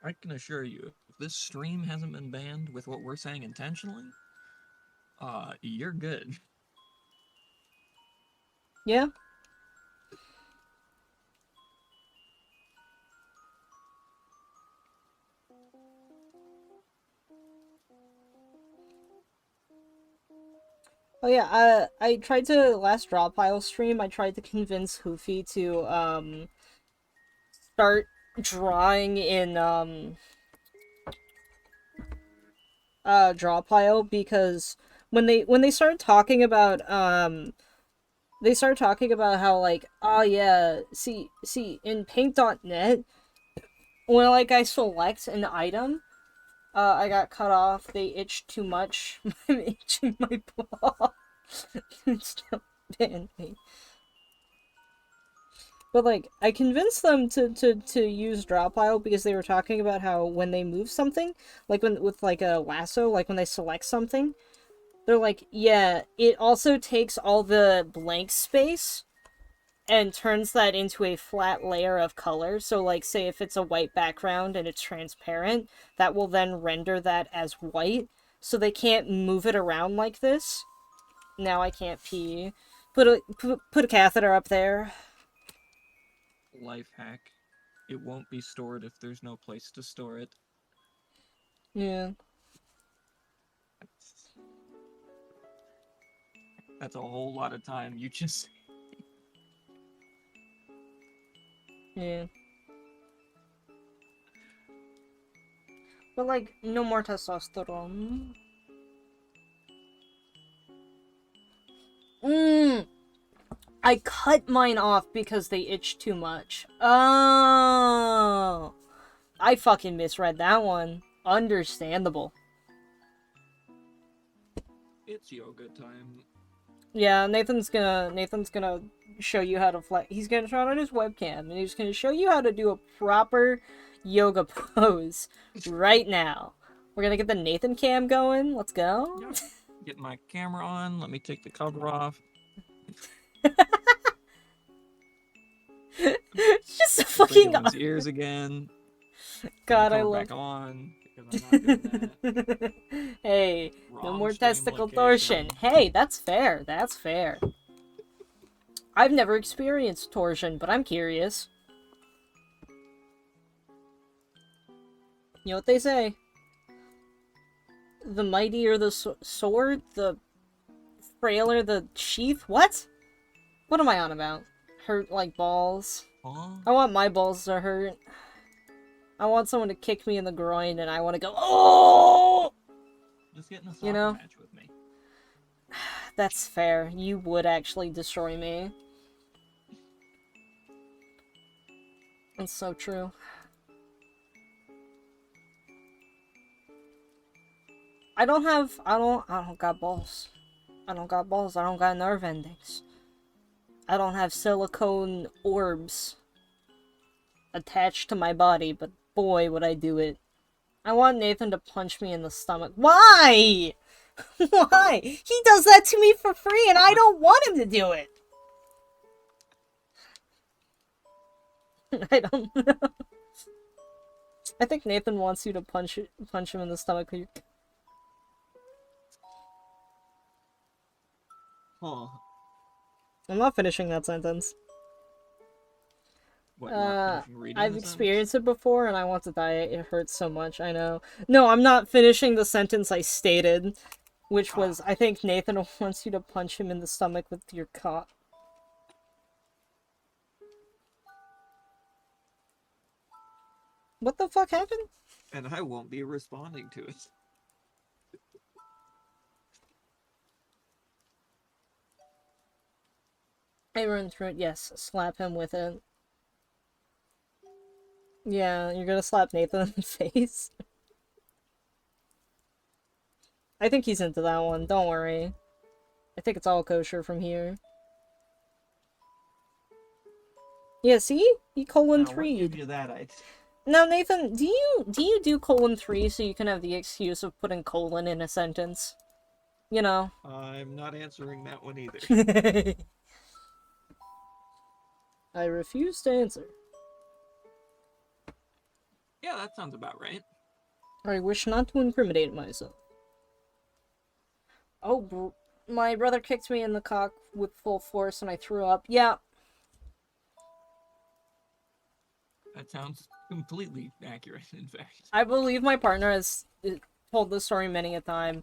I can assure you, if this stream hasn't been banned with what we're saying intentionally, you're good. Yeah? Oh yeah, I tried to, last draw pile stream, I tried to convince Hoofy to, start drawing in, draw pile, because when they started talking about, they start talking about how, like, oh yeah, see, in paint.net, when, like, I select an item, I got cut off, they itched too much, I'm itching my paw. Still ban me. But, like, I convinced them to use drop pile because they were talking about how when they move something, like when with like a lasso, like when they select something, they're like, yeah, it also takes all the blank space and turns that into a flat layer of color. So, like, say if it's a white background and it's transparent, that will then render that as white. So they can't move it around like this. Now I can't pee. Put a catheter up there. Life hack. It won't be stored if there's no place to store it. Yeah. That's a whole lot of time. You just... Yeah. But, like, no more testosterone. I cut mine off because they itched too much. Oh. I fucking misread that one. Understandable. It's yoga time. Yeah, Nathan's gonna show you how to flex. He's gonna turn on his webcam and he's gonna show you how to do a proper yoga pose right now. We're gonna get the Nathan cam going. Let's go. Yep. Get my camera on. Let me take the cover off. It's just a Break fucking everyone's ears again. God, I Cover love. back on because I'm not doing that. Hey, no Wrong more stream testicle location. torsion. Hey, that's fair. That's fair. I've never experienced torsion, but I'm curious. You know what they say? The mightier the sword, the frailer the sheath. What? What am I on about? Hurt like balls. Huh? I want my balls to hurt. I want someone to kick me in the groin and I want to go, oh! Just get in a soccer You know? match with me. That's fair. You would actually destroy me. That's so true. I don't got balls. I don't got balls. I don't got nerve endings. I don't have silicone orbs attached to my body, but boy, would I do it. I want Nathan to punch me in the stomach. Why? Why? He does that to me for free, and I don't want him to do it. I don't know. I think Nathan wants you to punch him in the stomach. Huh. I'm not finishing that sentence. What, you're not finishing reading I've the experienced it before, and I want to die. It hurts so much. I know. No, I'm not finishing the sentence I stated, which was, I think Nathan wants you to punch him in the stomach with your cock. What the fuck happened? And I won't be responding to it. I run through it. Yes, slap him with it. Yeah, you're gonna slap Nathan in the face. I think he's into that one. Don't worry. I think it's all kosher from here. Yeah, see? He colon Now, what 3'd. gave you that idea? Now, Nathan, do you do colon 3 so you can have the excuse of putting colon in a sentence? You know. I'm not answering that one either. I refuse to answer. Yeah, that sounds about right. I wish not to incriminate myself. Oh, my brother kicked me in the cock with full force and I threw up. Yeah. That sounds completely accurate, in fact. I believe my partner has told this story many a time.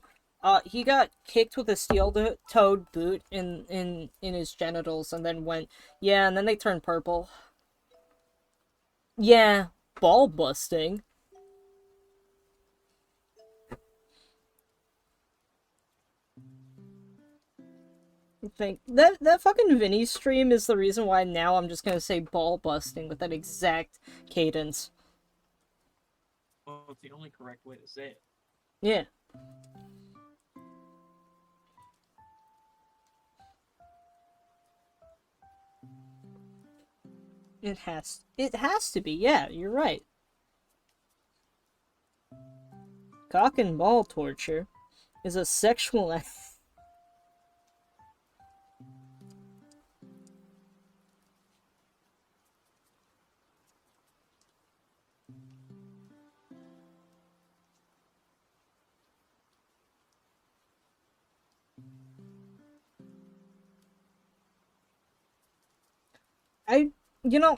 He got kicked with a steel-toed boot in his genitals and then went, yeah, and then they turned purple. Yeah, ball busting. think that fucking Vinny stream is the reason why now I'm just gonna say ball busting with that exact cadence. Well, it's the only correct way to say it. Yeah. It has to be, yeah, you're right. Cock and ball torture is a sexual act.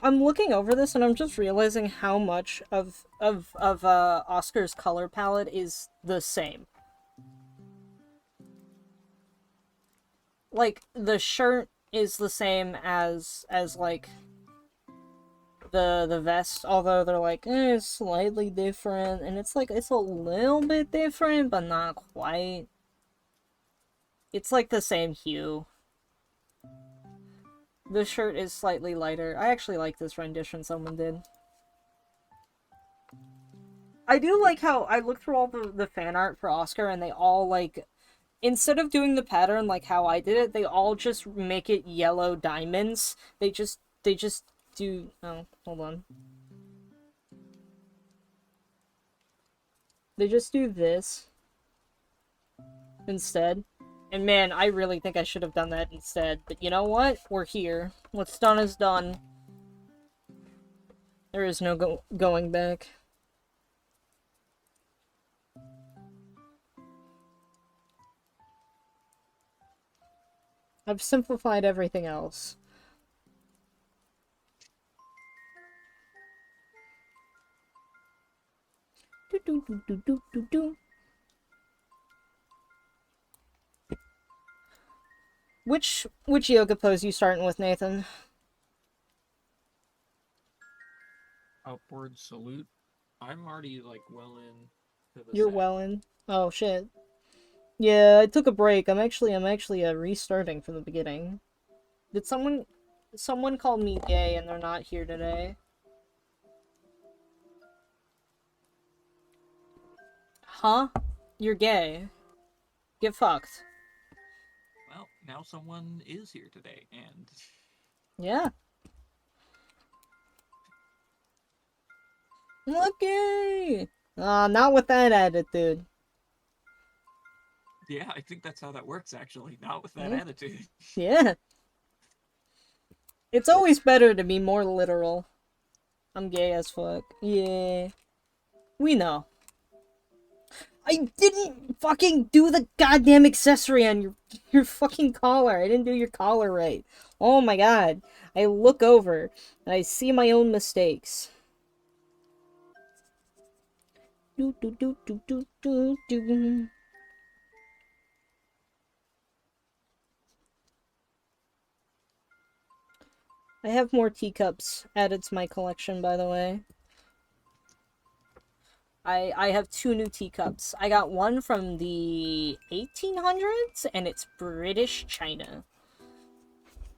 I'm looking over this and I'm just realizing how much of Oscar's color palette is the same. Like, the shirt is the same as like the vest, although they're like, it's slightly different, and it's like, it's a little bit different, but not quite. It's like the same hue. The shirt is slightly lighter. I actually like this rendition someone did. I do like how I looked through all the fan art for Oscar, and they all, like, instead of doing the pattern like how I did it, they all just make it yellow diamonds. They just do... Oh, hold on. They just do this instead. And man, I really think I should have done that instead. But you know what? We're here. What's done is done. There is no going back. I've simplified everything else. Do do do do do do do. Which yoga pose you starting with, Nathan? Upward salute. I'm already like well in to the You're set. well in. Oh shit. Yeah, I took a break. I'm actually restarting from the beginning. Did someone call me gay and they're not here today? Huh? You're gay. Get fucked. Well, now someone is here today, and Yeah. Lucky! Not with that attitude. yeah, I think that's how that works. Actually, not with that attitude. Yeah. It's always better to be more literal. I'm gay as fuck. Yeah. We know. I didn't fucking do the goddamn accessory on your fucking collar. I didn't do your collar right. Oh my god. I look over and I see my own mistakes. Do do do do do do do. I have more teacups added to my collection, by the way. I have 2 new teacups. I got one from the 1800s, and it's British China.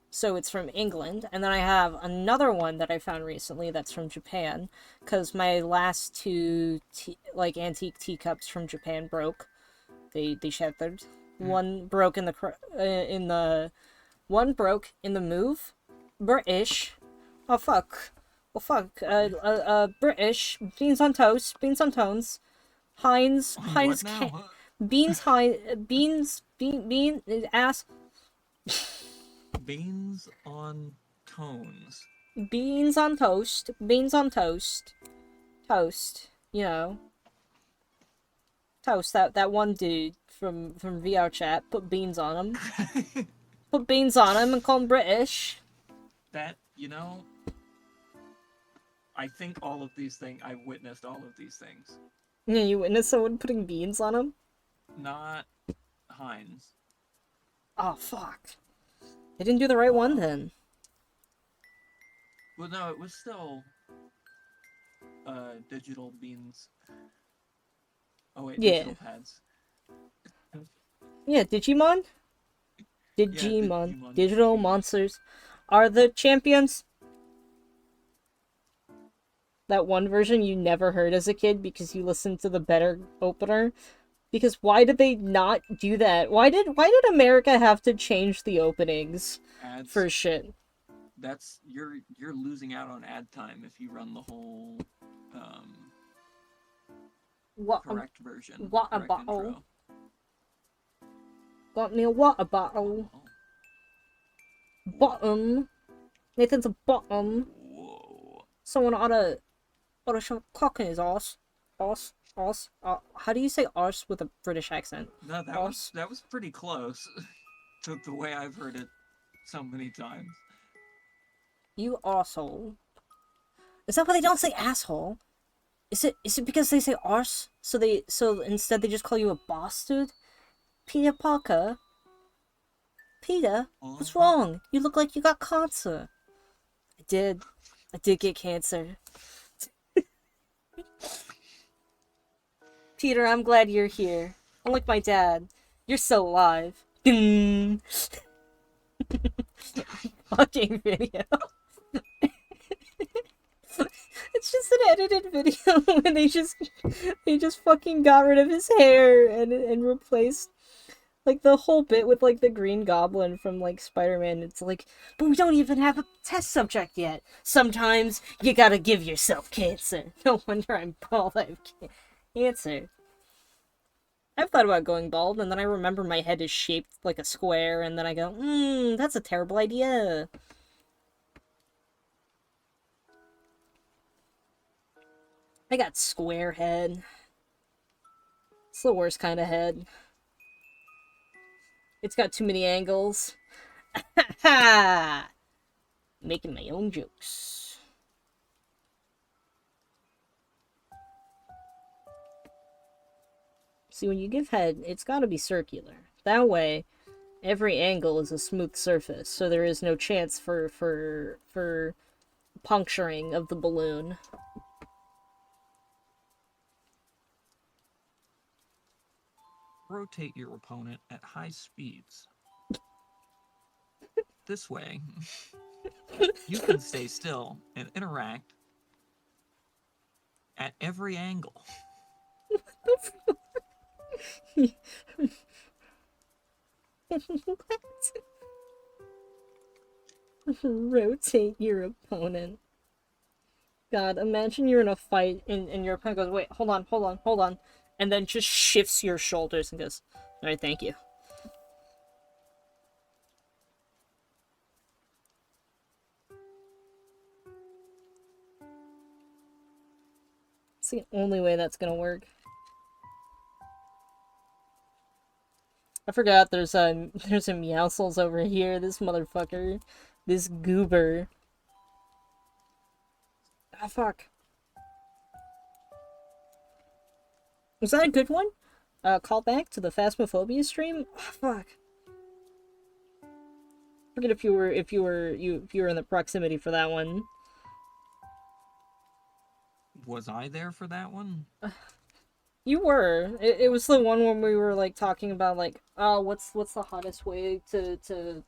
So it's from England. And then I have another one that I found recently that's from Japan, because my last 2 antique teacups from Japan broke. They shattered. One broke in the one broke in the move. British. Oh fuck. Well, fuck. British. Beans on toast. Beans on tones. Heinz. Heinz. What now? Beans. Beans. Bean. Ass. Beans on tones. Beans on toast. Beans on toast. Toast. You know. Toast. That one dude from VR chat put beans on him. Put beans on him and call him British. That, I think all of these things, I witnessed all of these things. Yeah, you witnessed someone putting beans on him? Not Heinz. Oh, fuck. I didn't do the right one then. Well, no, it was still digital beans. Oh wait, Yeah. digital pads. Yeah, Digimon? Digimon. Digimon Digital GP. monsters are the champions. That one version you never heard as a kid because you listened to the better opener. Because why did they not do that? Why did America have to change the openings Ads. for shit? That's you're losing out on ad time if you run the whole What correct version. what correct bottle? intro. Got me a water bottle. Oh. Bottom. Nathan's a bottom. Whoa. Someone oughta shove a cock in his arse. Arse. Arse. How do you say arse with a British accent? No, Arse. that was pretty close to the way I've heard it so many times. You arsehole. Is that why they don't say asshole? Is it because they say arse? So instead they just call you a bastard? Peter Parker? Peter? What's wrong? You look like you got cancer. I did get cancer. Peter, I'm glad you're here. Unlike my dad, you're still alive. Ding. Fucking video. It's just an edited video when they just fucking got rid of his hair and replaced like the whole bit with like the Green Goblin from like Spider-Man. It's like, but we don't even have a test subject yet. Sometimes you gotta give yourself cancer. No wonder I'm bald. I have cancer. I've thought about going bald, and then I remember my head is shaped like a square, and then I go, that's a terrible idea. I got square head. It's the worst kind of head. It's got too many angles. Ha! Making my own jokes. See, when you give head, it's gotta be circular. That way, every angle is a smooth surface, so there is no chance for puncturing of the balloon. Rotate your opponent at high speeds. This way, you can stay still and interact at every angle. Rotate your opponent. God, imagine you're in a fight and your opponent goes, wait, hold on. And then just shifts your shoulders and goes, alright, thank you. It's the only way that's gonna work. I forgot there's a Meowscles over here. This motherfucker. This goober. Ah, fuck. Was that a good one? Call back to the Phasmophobia stream? Oh, fuck. Forget if you were in the proximity for that one. Was I there for that one? You were. It was the one when we were like talking about like, oh, what's the hottest way to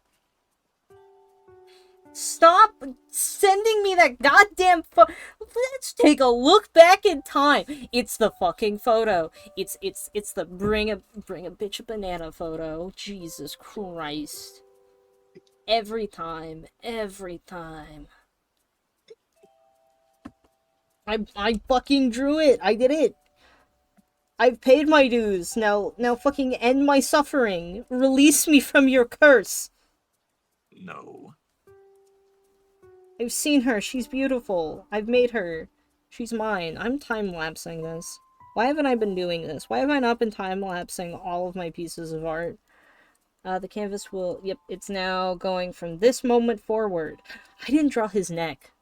stop sending me that goddamn Let's take a look back in time. It's the fucking photo. It's the bring a bitch a banana photo. Jesus Christ. Every time. I fucking drew it. I did it. I've paid my dues. Now fucking end my suffering. Release me from your curse. No. I've seen her. She's beautiful. I've made her. She's mine. I'm time-lapsing this. Why haven't I been doing this? Why have I not been time-lapsing all of my pieces of art? The canvas will... Yep, it's now going from this moment forward. I didn't draw his neck.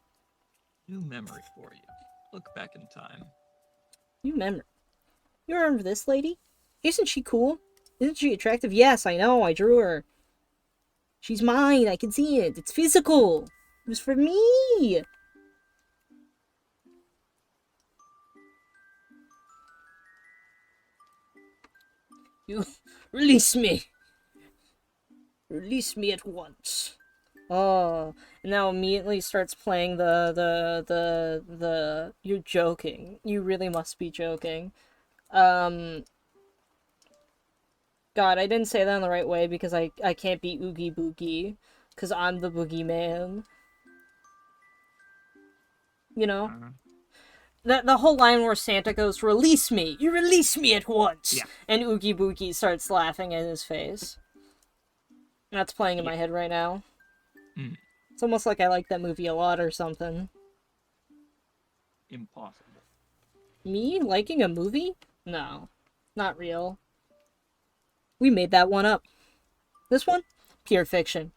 New memory for you. Look back in time. New memory. You remember this lady? Isn't she cool? Isn't she attractive? Yes, I know. I drew her. She's mine. I can see it. It's physical. It was for me. You release me. Release me at once. Oh, and now immediately starts playing the you're joking. You really must be joking. God, I didn't say that in the right way because I can't be Oogie Boogie. Because I'm the boogeyman. You know? Uh, The whole line where Santa goes, "Release me! You release me at once!" Yeah. And Oogie Boogie starts laughing in his face. That's playing in my Yeah. head right now. Mm. It's almost like I like that movie a lot or something. Impossible. Me liking a movie? No. Not real. We made that one up. This one? Pure fiction.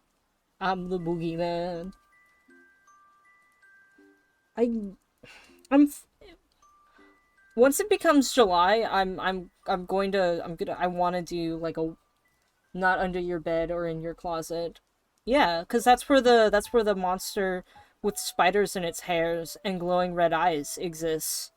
I'm the boogeyman. I'm once it becomes July, I want to do like a not under your bed or in your closet. Yeah, cuz that's where the monster with spiders in its hairs and glowing red eyes exists.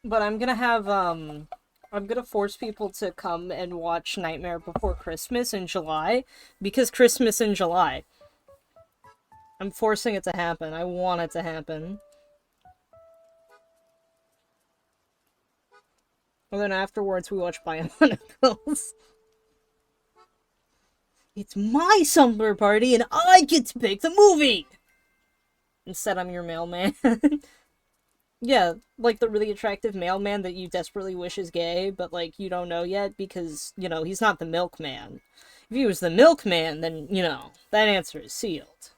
But I'm gonna force people to come and watch Nightmare Before Christmas in July because Christmas in July. I'm forcing it to happen. I want it to happen. And then afterwards we watch Bionicles. It's my slumber party and I get to pick the movie! Instead I'm your mailman. Yeah, like the really attractive mailman that you desperately wish is gay, but like you don't know yet because, you know, he's not the milkman. If he was the milkman, then, you know, that answer is sealed.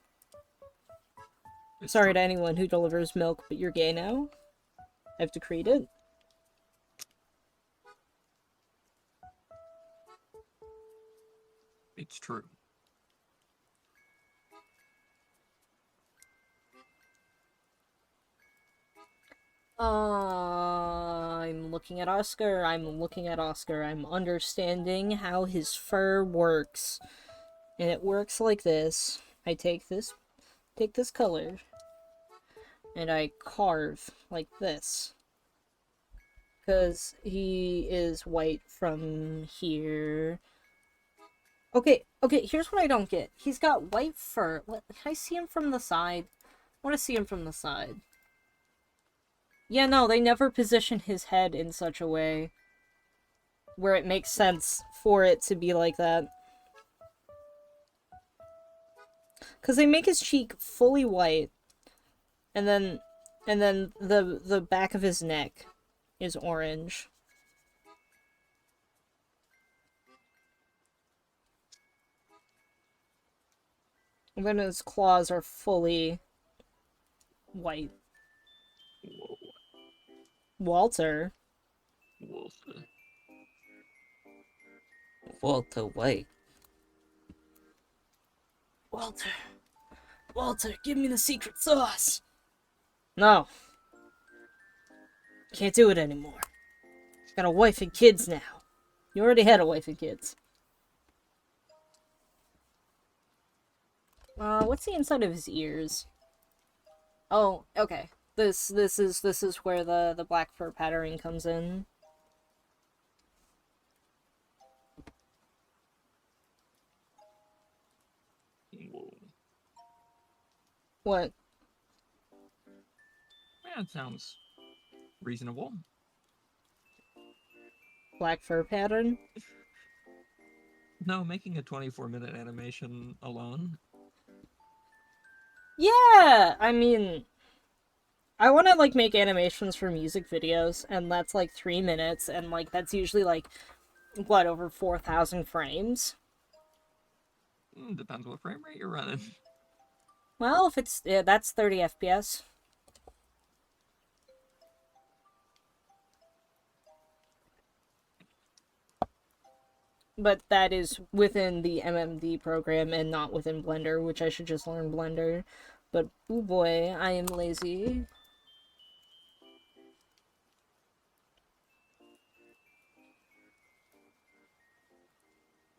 It's Sorry true. to anyone who delivers milk, but you're gay now. I've decreed it. It's true. I'm looking at Oscar. I'm understanding how his fur works. And it works like this. I take this color and I carve like this. Because he is white from here. Okay, here's what I don't get. He's got white fur. Can I see him from the side? I want to see him from the side. Yeah, no, they never position his head in such a way where it makes sense for it to be like that. Because they make his cheek fully white, and then the back of his neck is orange. And then his claws are fully white. Whoa. Walter. Walter. Walter White. Walter, give me the secret sauce. No. Can't do it anymore. Got a wife and kids now. You already had a wife and kids. What's the inside of his ears? Oh, okay. This is where the black fur patterning comes in. Whoa. What? That sounds reasonable. Black fur pattern? No, making a 24-minute animation alone. Yeah! I mean, I want to, like, make animations for music videos, and that's, like, 3 minutes, and, like, that's usually, like, what, over 4,000 frames? Depends what frame rate you're running. Well, if it's, yeah, that's 30 FPS. But that is within the MMD program and not within Blender, which I should just learn Blender. But, oh boy, I am lazy.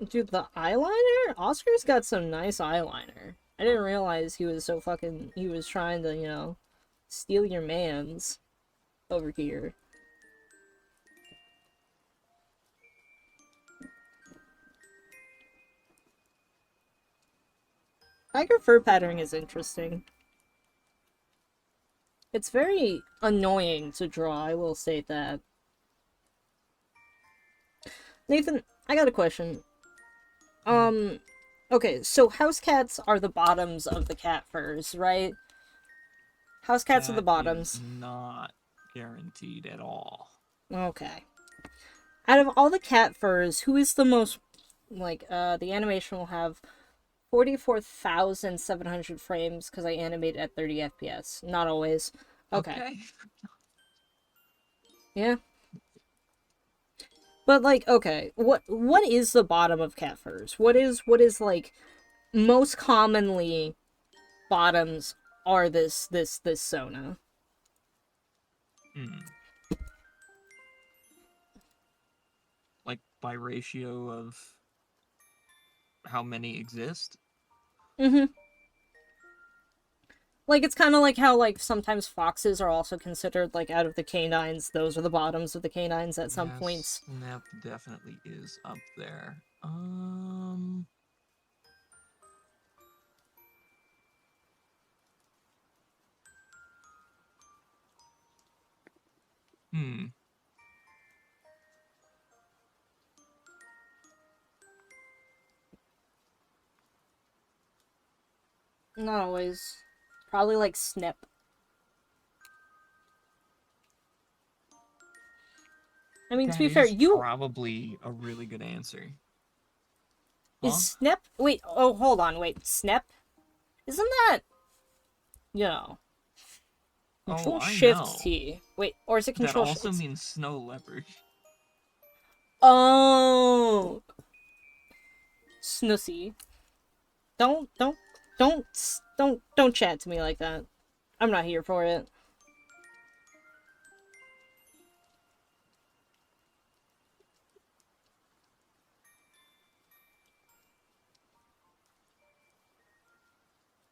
Dude, the eyeliner? Oscar's got some nice eyeliner. I didn't realize he was so fucking... He was trying to, you know, steal your mans. over here. Tiger fur pattern is interesting. It's very annoying to draw, I will say that. Nathan, I got a question. Okay, so house cats are the bottoms of the cat furs, right? House cats are the That bottoms. is not guaranteed at all. Okay. Out of all the cat furs, who is the most, like, the animation will have 44,700 frames because I animate at 30 FPS. Not always. Okay. Yeah. But like, okay, what is the bottom of cat furs? What is like most commonly bottoms are this Sona? Hmm. Like by ratio of how many exist? Mm-hmm. Like it's kind of like how like sometimes foxes are also considered like out of the canines. Those are the bottoms of the canines at some Yeah, points. Snap definitely is up there. Hmm. Not always. Probably like Snip. I mean, to That be fair, is you probably a really good answer. is Huh? Snip. Wait, oh, hold on, wait, Snip. Isn't that you know Oh, Control I Shift know. T? Wait, or is it That Control? also It's means snow leopard. oh, Snussy. Don't don't don't chat to me like that. I'm not here for it.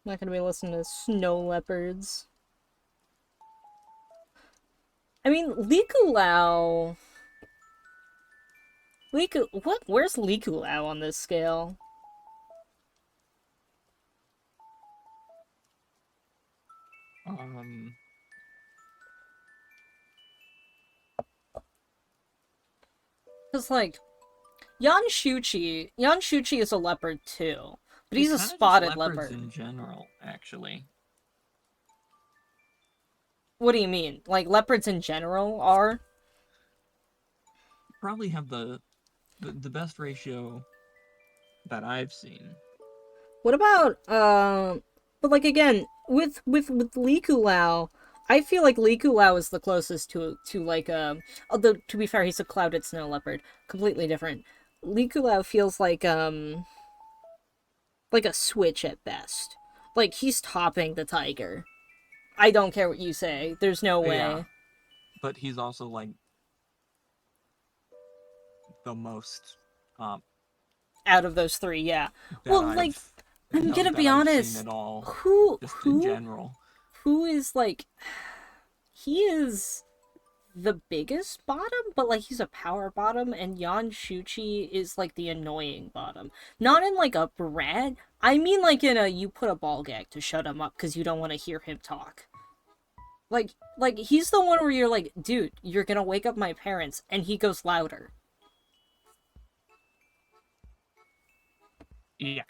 I'm not gonna be listening to snow leopards. I mean, Liku what? Where's Liku on this scale? Um, Cause like Yan Shuchi is a leopard too, but he's he's a kind of just spotted leopards in leopard. general, actually. What do you mean? Like leopards in general are? Probably have the best ratio that I've seen. What about but like again, with Liku Lao, I feel like Liku Lao is the closest to like although to be fair, he's a clouded snow leopard. Completely different. Liku Lao feels like a switch at best. Like he's topping the tiger. I don't care what you say. There's no Yeah, way. but he's also like the most Out of those three, yeah. that Well, like I've I'm no gonna that be I've seen honest. at all, Who just in who general. who is like he is the biggest bottom, but like he's a power bottom, and Yan Shuchi is like the annoying bottom. Not in like a brat. I mean like in a you put a ball gag to shut him up because you don't want to hear him talk. Like he's the one where you're like, dude, you're gonna wake up my parents, and he goes louder. Yeah.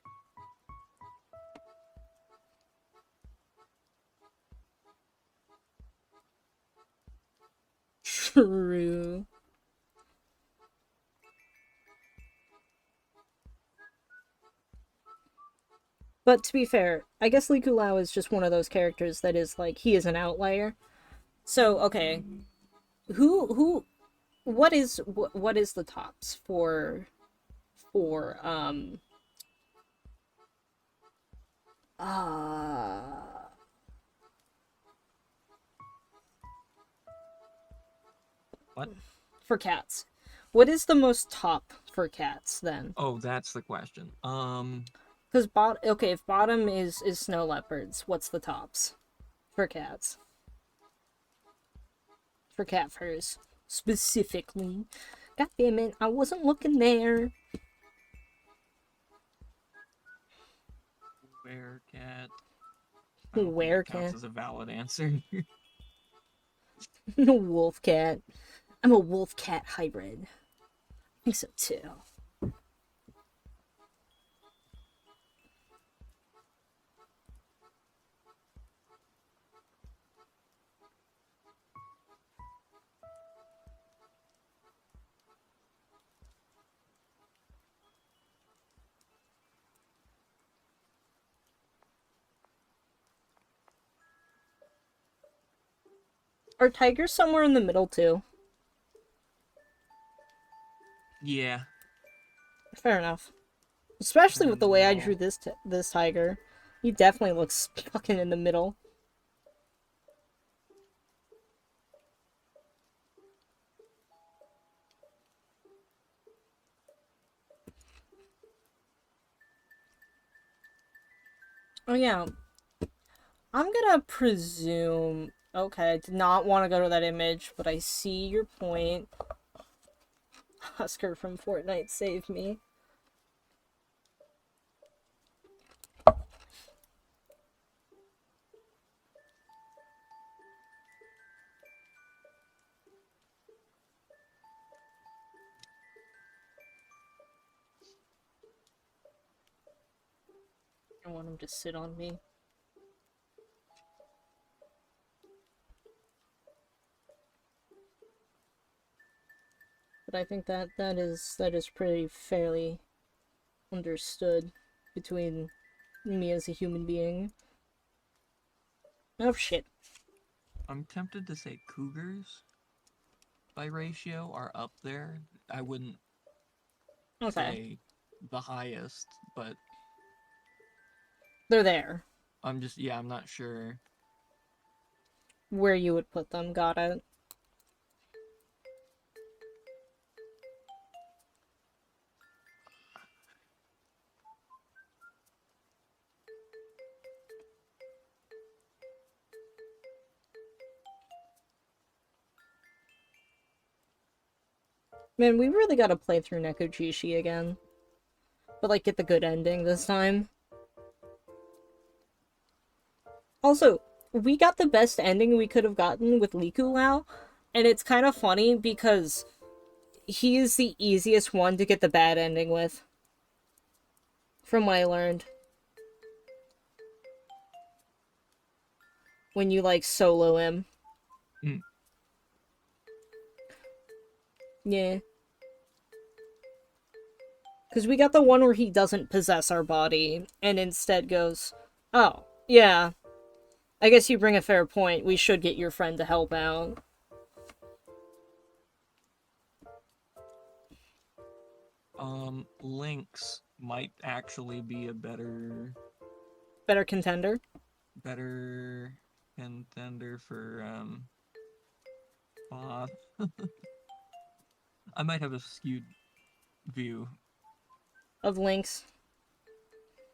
True. But to be fair, I guess Liku Lao is just one of those characters that is like he is an outlier. So okay, who what is the tops for uh What? for cats? What is the most top for cats then? Oh, that's the question. Because okay, if bottom is snow leopards, what's the tops for cats? for cat furs. Specifically. God damn it, I wasn't looking there. Werecat. I don't think that counts Werecat. as a valid answer. Wolf cat. I'm a wolf cat hybrid. I think so too. Are tigers somewhere in the middle too? Yeah. Fair enough. Especially They're with in the the way I middle. drew this tiger. He definitely looks fucking in the middle. Oh yeah. I'm gonna presume... Okay, I did not want to go to that image, but I see your point. Husker from Fortnite saved me. I want him to sit on me. But I think that is pretty fairly understood between me as a human being. Oh shit. I'm tempted to say cougars by ratio are up there. I wouldn't Okay. say the highest, but They're there. I'm not sure. Where you would put them, got it. Man, we really gotta play through Nekojishi again. But like get the good ending this time. Also, we got the best ending we could have gotten with Liku Lao, and it's kind of funny because he is the easiest one to get the bad ending with. From what I learned. When you, like, solo him. Mm. Yeah. Because we got the one where he doesn't possess our body, and instead goes, oh, yeah. I guess you bring a fair point. We should get your friend to help out. Lynx might actually be a better Contender? better contender for uh I might have a skewed view. Of Lynx.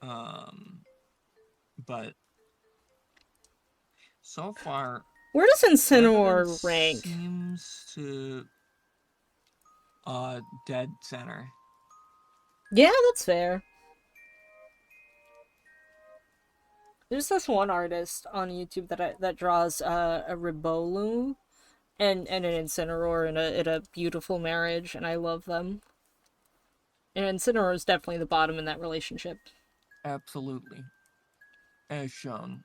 But so far Where does Incineroar evidence rank? seems to dead center. Yeah, that's fair. There's this one artist on YouTube that draws a Ribolu and an Incineroar in a beautiful marriage, and I love them. And Incineroar is definitely the bottom in that relationship. Absolutely. As shown.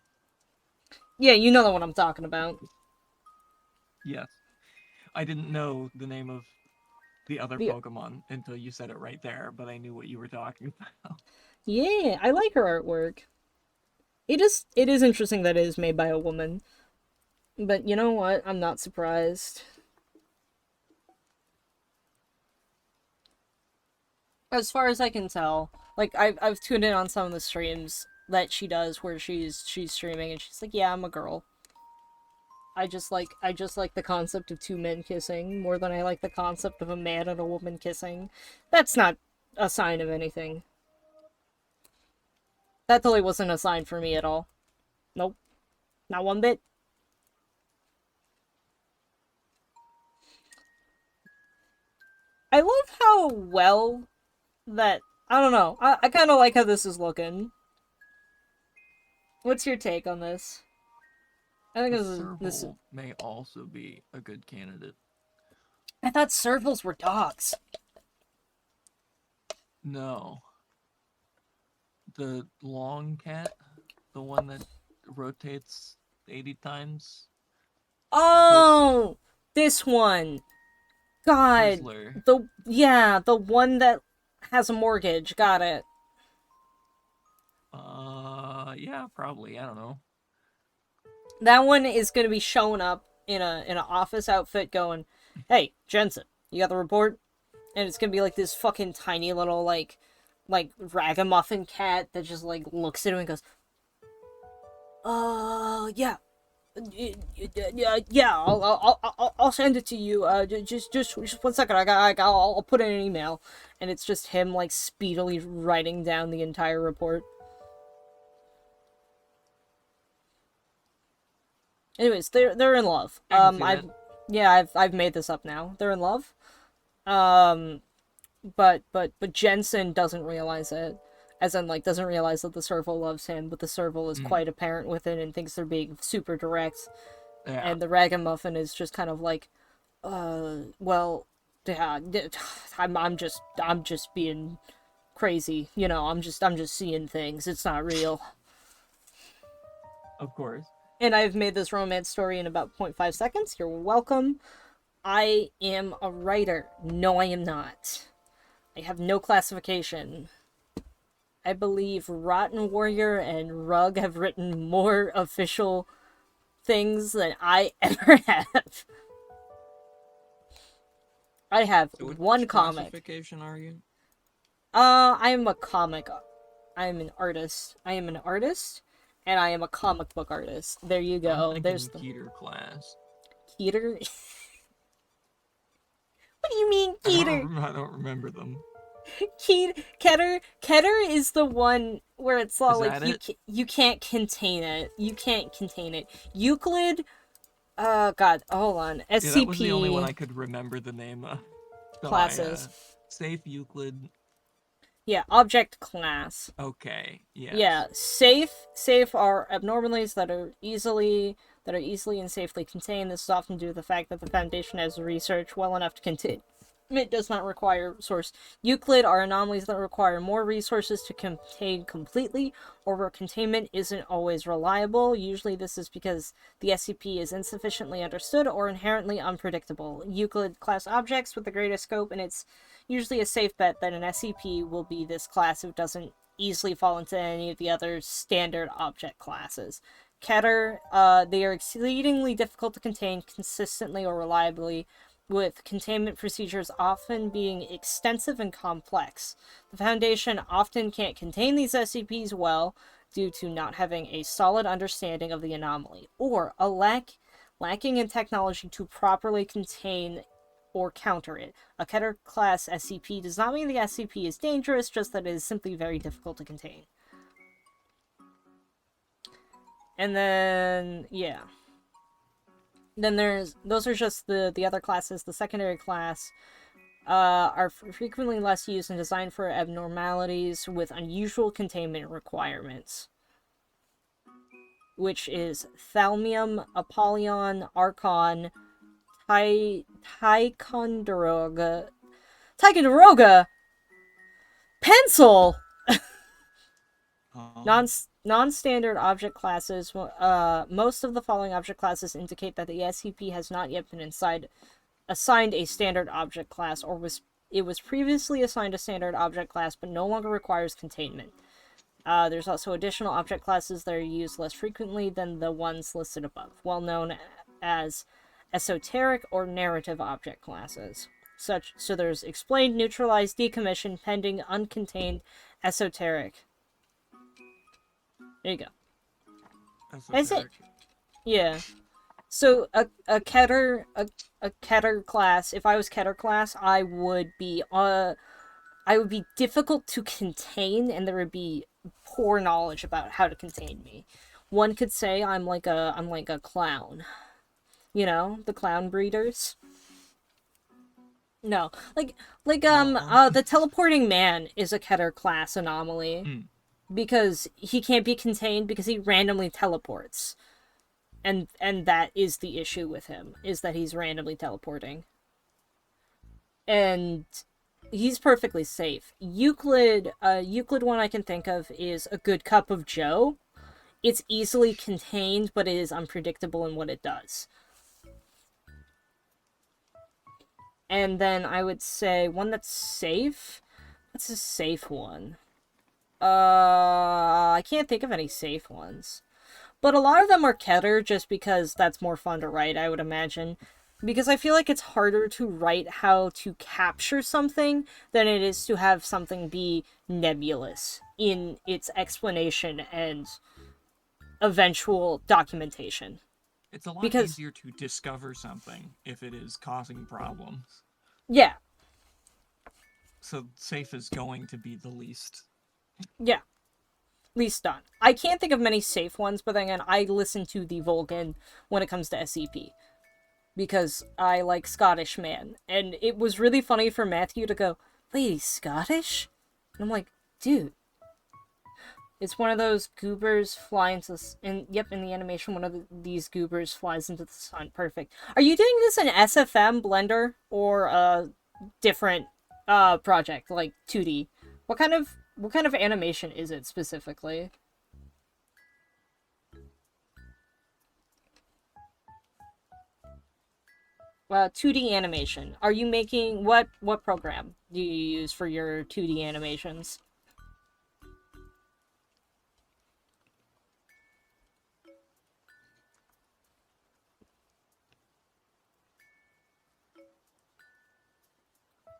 Yeah, you know the one I'm talking about. Yes. I didn't know the name of the other The- Pokemon until you said it right there, but I knew what you were talking about. Yeah, I like her artwork. It is interesting that it is made by a woman. But you know what? I'm not surprised. As far as I can tell, like I've tuned in on some of the streams that she does where she's streaming and she's like, "Yeah, I'm a girl. I just like the concept of two men kissing more than I like the concept of a man and a woman kissing." That's not a sign of anything. That totally wasn't a sign for me at all. Nope. Not one bit. I love how well that I don't know. I kind of like how this is looking. What's your take on this? I think The this is. serval may also be a good candidate. I thought servals were dogs. No. The long cat, the one that rotates 80 times. Oh, this one. God, Twizzler. the one that has a mortgage. Got it. Yeah, probably. I don't know. That one is gonna be showing up in an office outfit, going, "Hey, Jensen, you got the report?" And it's gonna be like this fucking tiny little like ragamuffin cat that just like looks at him and goes, yeah, yeah, I'll send it to you. Just 1 second. I'll put it in an email, and it's just him like speedily writing down the entire report. Anyways, they're in love. I can see I've made this up now. They're in love. Um, but Jensen doesn't realize it. As in, like, doesn't realize that the serval loves him, but the serval is quite apparent with it and thinks they're being super direct. Yeah. And the ragamuffin is just kind of like, well, yeah, I'm just being crazy. You know, I'm just seeing things. It's not real. Of course. And I've made this romance story in about 0.5 seconds. You're welcome. I am a writer. No, I am not. I have no classification. I believe Rotten Warrior and Rug have written more official things than I ever have. I have So which one comic. classification are you? I am a comic. I am an artist. And I am a comic book artist. There you go. I'm There's thinking Keter class. Keter. What do you mean, Keter? I don't remember them. Keter is the one where it's all Is like that you can't contain it. You can't contain it. Euclid. God, hold on. SCP Yeah, that was the only one I could remember the name of. So classes. Safe Euclid. Yeah, object class. Okay. Yes. Yeah, safe are abnormalities that are easily and safely contained. This is often due to the fact that the Foundation has researched well enough to contain. It does not require source. Euclid are anomalies that require more resources to contain completely, or where containment isn't always reliable. Usually this is because the SCP is insufficiently understood or inherently unpredictable. Euclid class objects with the greatest scope, and it's usually a safe bet that an SCP will be this class if it doesn't easily fall into any of the other standard object classes. Keter, they are exceedingly difficult to contain consistently or reliably, with containment procedures often being extensive and complex. The Foundation often can't contain these SCPs well due to not having a solid understanding of the anomaly, or a lacking in technology to properly contain or counter it. A Keter class SCP does not mean the SCP is dangerous, just that it is simply very difficult to contain. And then, yeah. Then those are just the other classes. The secondary class are frequently less used and designed for abnormalities with unusual containment requirements, which is Thalmium, Apollyon, Archon, Ticonderoga, Pencil. Non-standard object classes. Most of the following object classes indicate that the SCP has not yet been assigned a standard object class, or was previously assigned a standard object class but no longer requires containment. There's also additional object classes that are used less frequently than the ones listed above, well known as esoteric or narrative object classes. So there's explained, neutralized, decommissioned, pending, uncontained, esoteric. There you go. Is it? Yeah. So a Keter class. If I was Keter class, I would be difficult to contain, and there would be poor knowledge about how to contain me. One could say I'm like a clown. You know, the clown breeders. No. Aw. The teleporting man is a Keter class anomaly Mm. because he can't be contained because he randomly teleports. And that is the issue with him, is that he's randomly teleporting. And he's perfectly safe. Euclid one I can think of is a good cup of Joe. It's easily contained, but it is unpredictable in what it does. And then I would say one that's safe. What's a safe one? I can't think of any safe ones. But a lot of them are Keter just because that's more fun to write, I would imagine. Because I feel like it's harder to write how to capture something than it is to have something be nebulous in its explanation and eventual documentation. It's a lot Because, easier to discover something if it is causing problems. yeah, So safe is going to be the least. yeah, least done. I can't think of many safe ones, but then again, I listen to the Vulcan when it comes to SCP. Because I like Scottish man. And it was really funny for Matthew to go, wait, he's Scottish? And I'm like, dude. It's one of those goobers fly into the... And yep, in the animation, these goobers flies into the sun. Perfect. Are you doing this in SFM, Blender, or a different project, like 2D? What kind of animation is it specifically? 2D animation. Are you making what program do you use for your 2D animations?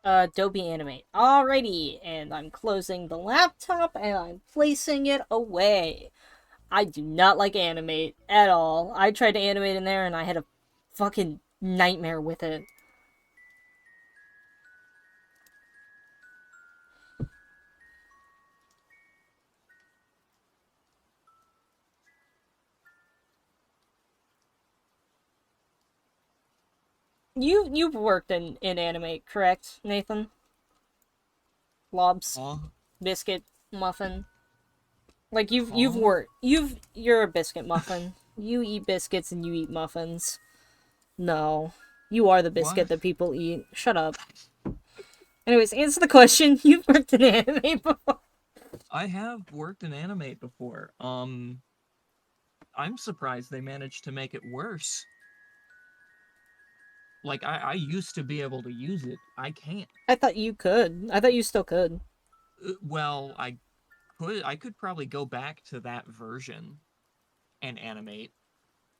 Adobe Animate. Alrighty, and I'm closing the laptop and I'm placing it away. I do not like Animate at all. I tried to animate in there and I had a fucking nightmare with it. You've worked in Animate, correct, Nathan? Lobs, Aw. biscuit, muffin. Like you've Aw. worked you're a biscuit muffin. You eat biscuits and you eat muffins. No. You are the biscuit What? that people eat. Shut up. Anyways, answer the question. You've worked in anime before. I have worked in Animate before. I'm surprised they managed to make it worse. Like, I used to be able to use it. I can't. I thought you could. I thought you still could. Well, I could probably go back to that version and animate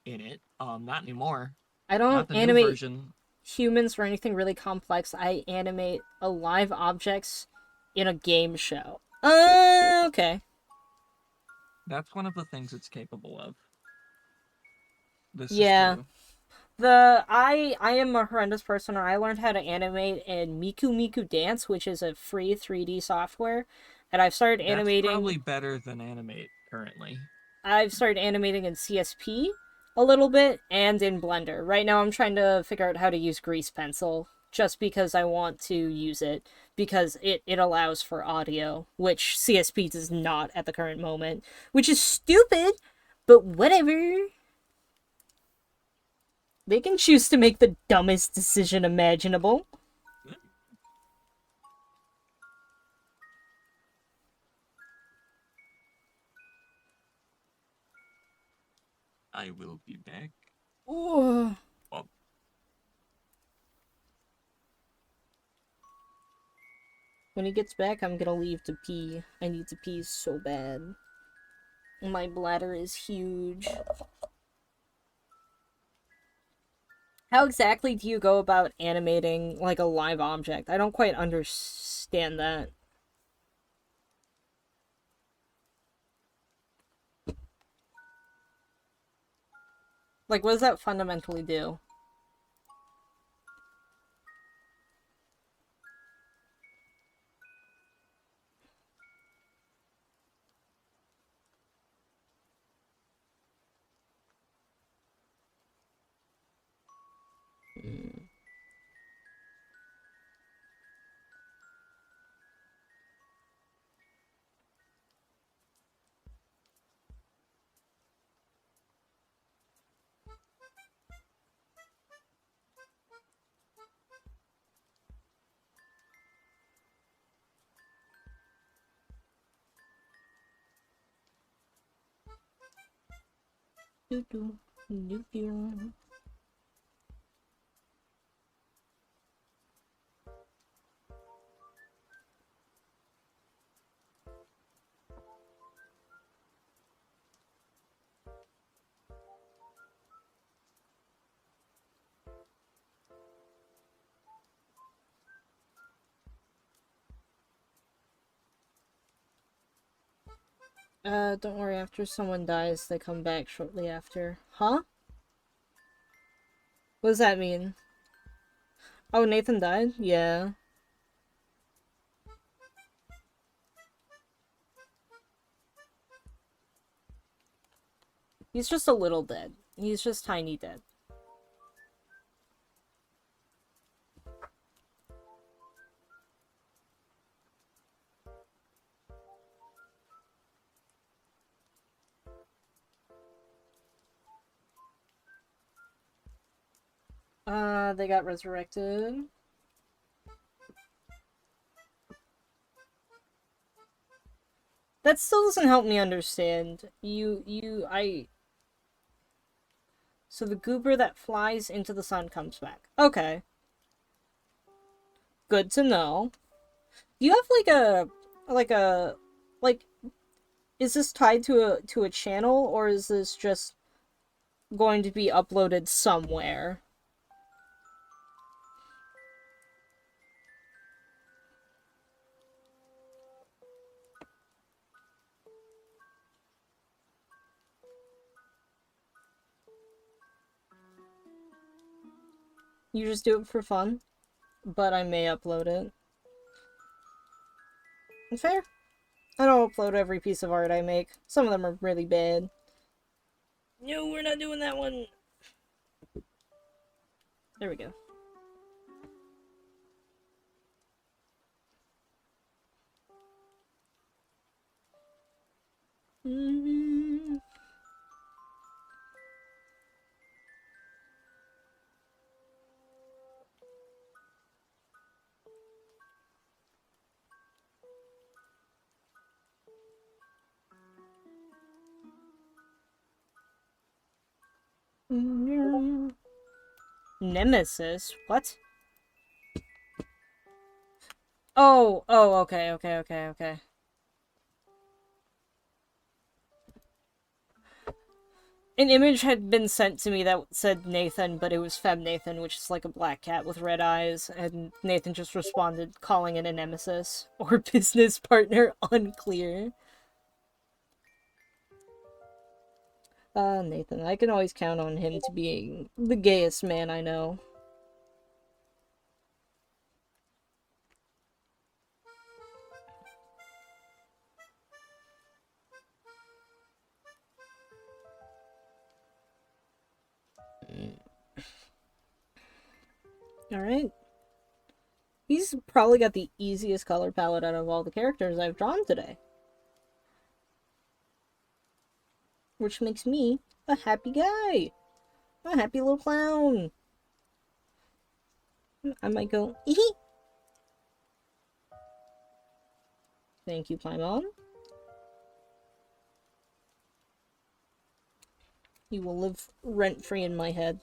in it. Not anymore. I don't Not the new animate version. humans or anything really complex. I animate alive objects in a game show. Okay. That's one of the things it's capable of. This is Yeah. true. I am a horrendous person and I learned how to animate in Miku Miku Dance, which is a free 3D software. And That's probably better than Animate currently. I've started animating in CSP a little bit and in Blender. Right now I'm trying to figure out how to use Grease Pencil just because I want to use it because it allows for audio, which CSP does not at the current moment, which is stupid, but whatever. They can choose to make the dumbest decision imaginable. I will be back. Ooh. Oh, When he gets back, I'm gonna leave to pee. I need to pee so bad. My bladder is huge. How exactly do you go about animating like a live object? I don't quite understand that. Like, what does that fundamentally do? Do do do do. Don't worry, after someone dies, they come back shortly after. Huh? What does that mean? Oh, Nathan died? Yeah. He's just a little dead. He's just tiny dead. They got resurrected. That still doesn't help me understand. So the goober that flies into the sun comes back. Okay. Good to know. Do you have like, is this tied to a channel, or is this just going to be uploaded somewhere? You just do it for fun, but I may upload it. Fair. I don't upload every piece of art I make. Some of them are really bad. No, we're not doing that one. There we go. Nemesis? What? Oh, okay. An image had been sent to me that said Nathan, but it was Fem Nathan, which is like a black cat with red eyes, and Nathan just responded calling it a nemesis. Or business partner, unclear. Nathan. I can always count on him to being the gayest man I know. Alright. He's probably got the easiest color palette out of all the characters I've drawn today. Which makes me a happy guy. A happy little clown. I might go, ee. Thank you, Paimon. You will live rent-free in my head.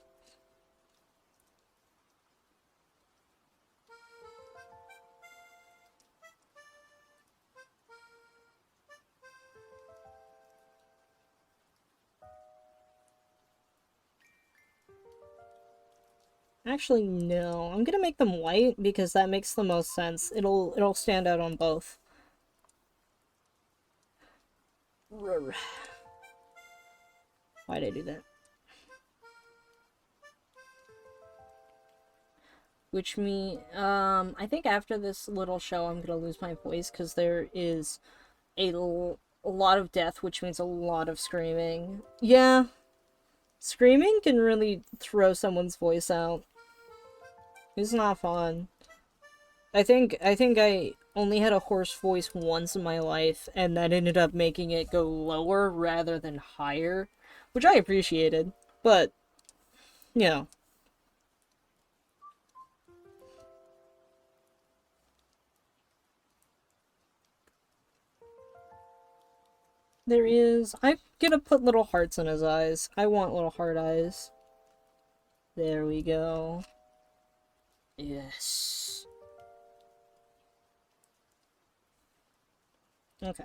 Actually, no. I'm gonna make them white because that makes the most sense. It'll stand out on both. Why'd I do that? I think after this little show I'm gonna lose my voice because there is a lot of death, which means a lot of screaming. Yeah. Screaming can really throw someone's voice out. It's not fun. I think I only had a hoarse voice once in my life, and that ended up making it go lower rather than higher, which I appreciated. But, you know. There is... gonna put little hearts in his eyes. I want little heart eyes. There we go. Yes. Okay.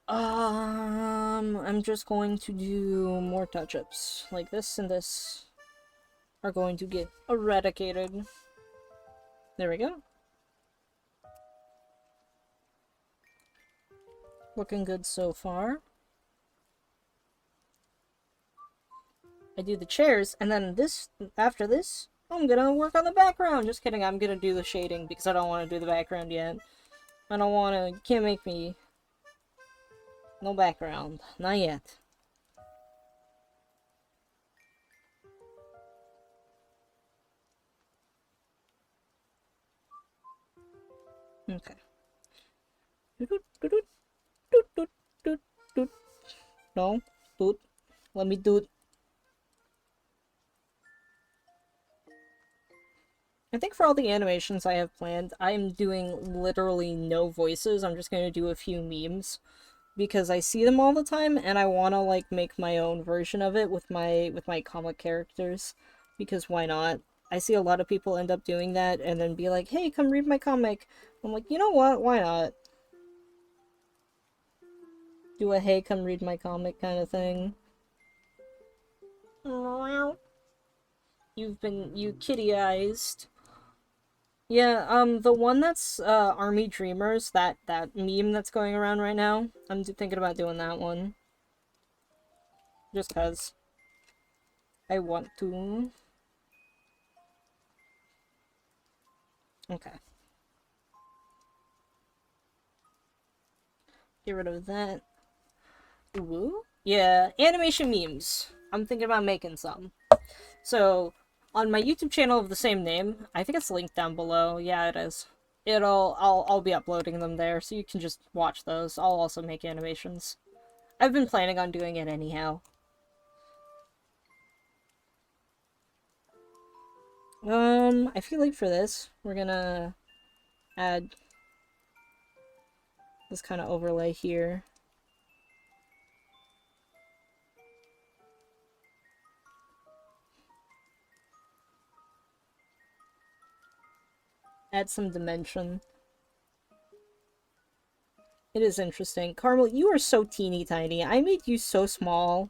I'm just going to do more touch-ups. Like this and this are going to get eradicated. There we go. Looking good so far. I do the chairs, and then after this, I'm gonna work on the background. Just kidding, I'm gonna do the shading because I don't want to do the background yet. I don't want to, can't make me. No background. Not yet. Okay. No. Doot. Let me do it. I think for all the animations I have planned, I'm doing literally no voices. I'm just gonna do a few memes. Because I see them all the time and I want to like make my own version of it with my comic characters, because why not? I see a lot of people end up doing that and then be like, "Hey, come read my comic." I'm like, "You know what? Why not?" Do a "Hey, come read my comic" kind of thing. You kitty-ized. Yeah, the one that's Army Dreamers, that meme that's going around right now. I'm thinking about doing that one. Just 'cause I want to. Okay. Get rid of that. Ooh. Yeah, animation memes. I'm thinking about making some. So, on my YouTube channel of the same name, I think it's linked down below. Yeah, it is. I'll be uploading them there, so you can just watch those. I'll also make animations. I've been planning on doing it anyhow. I feel like for this, we're gonna add this kind of overlay here. Add some dimension. It is interesting. Carmel, you are so teeny tiny. I made you so small.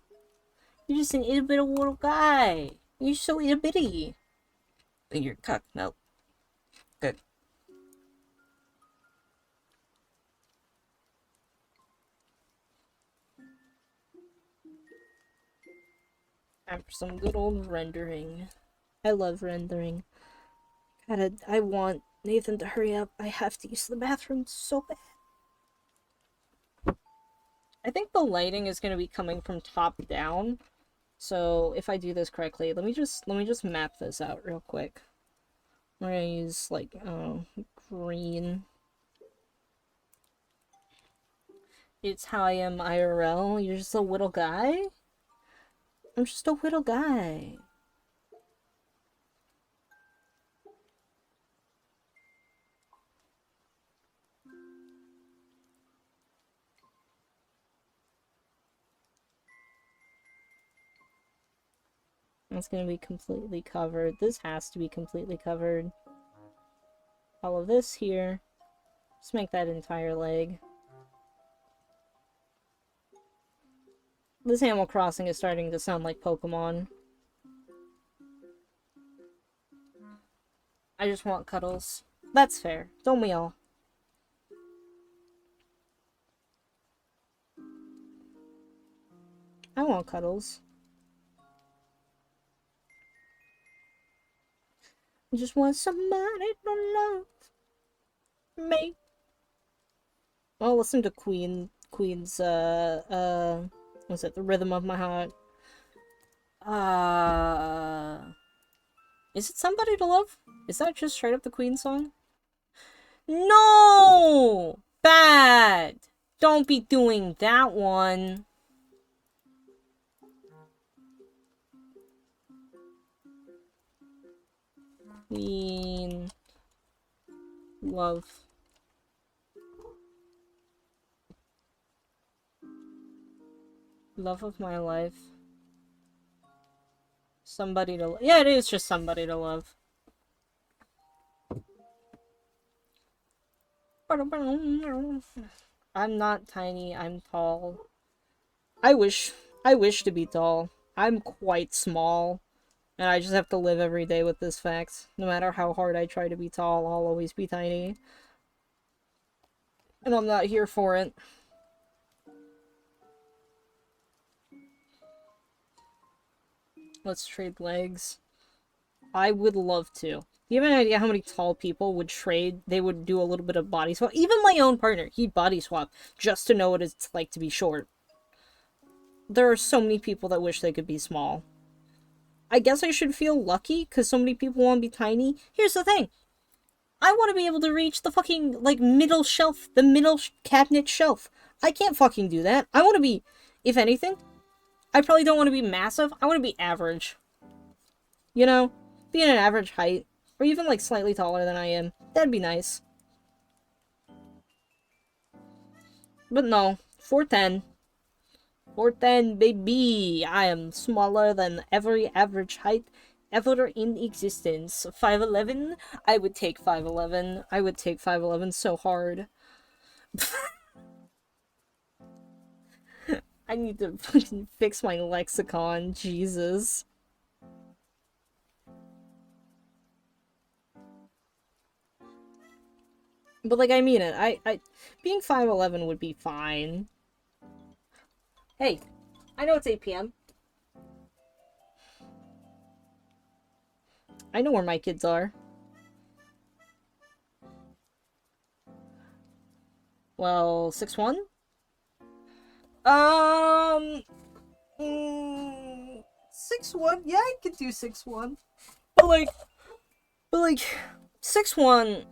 You're just an itty bitty little guy. You're so itty bitty. Your cock melt. Good. Time for some good old rendering. I love rendering. I want Nathan to hurry up. I have to use the bathroom so bad. I think the lighting is going to be coming from top down. So if I do this correctly, let me just map this out real quick. We're gonna use like green. It's how I am IRL. You're just a little guy? I'm just a little guy. It's gonna be completely covered. This has to be completely covered. All of this here. Just make that entire leg. This Animal Crossing is starting to sound like Pokemon. I just want cuddles. That's fair. Don't we all? I want cuddles. I just want somebody to love me. I'll listen to Queen's, what's it? The Rhythm of My Heart. Is it Somebody to Love? Is that just straight up the Queen song? No! Bad! Don't be doing that one. Queen. Love. Love of my life. Somebody to... Yeah, it is just somebody to love. I'm not tiny, I'm tall. I wish to be tall. I'm quite small. And I just have to live every day with this fact. No matter how hard I try to be tall, I'll always be tiny. And I'm not here for it. Let's trade legs. I would love to. You have any idea how many tall people would trade? They would do a little bit of body swap. Even my own partner, he'd body swap just to know what it's like to be short. There are so many people that wish they could be small. I guess I should feel lucky because so many people want to be tiny. Here's the thing. I want to be able to reach the fucking, like, middle shelf. The middle cabinet shelf. I can't fucking do that. I want to be, if anything, I probably don't want to be massive. I want to be average. You know? Be an average height. Or even, like, slightly taller than I am. That'd be nice. But no. 4'10". 4'10", baby! I am smaller than every average height ever in existence. 5'11"? I would take 5'11". I would take 5'11" so hard. I need to fucking fix my lexicon. Jesus. But, like, I mean it. I being 5'11" would be fine. Hey, I know it's 8 p.m. I know where my kids are. Well, 6'1"? Mm, 6'1"? Yeah, I could do 6'1". But, like, 6'1",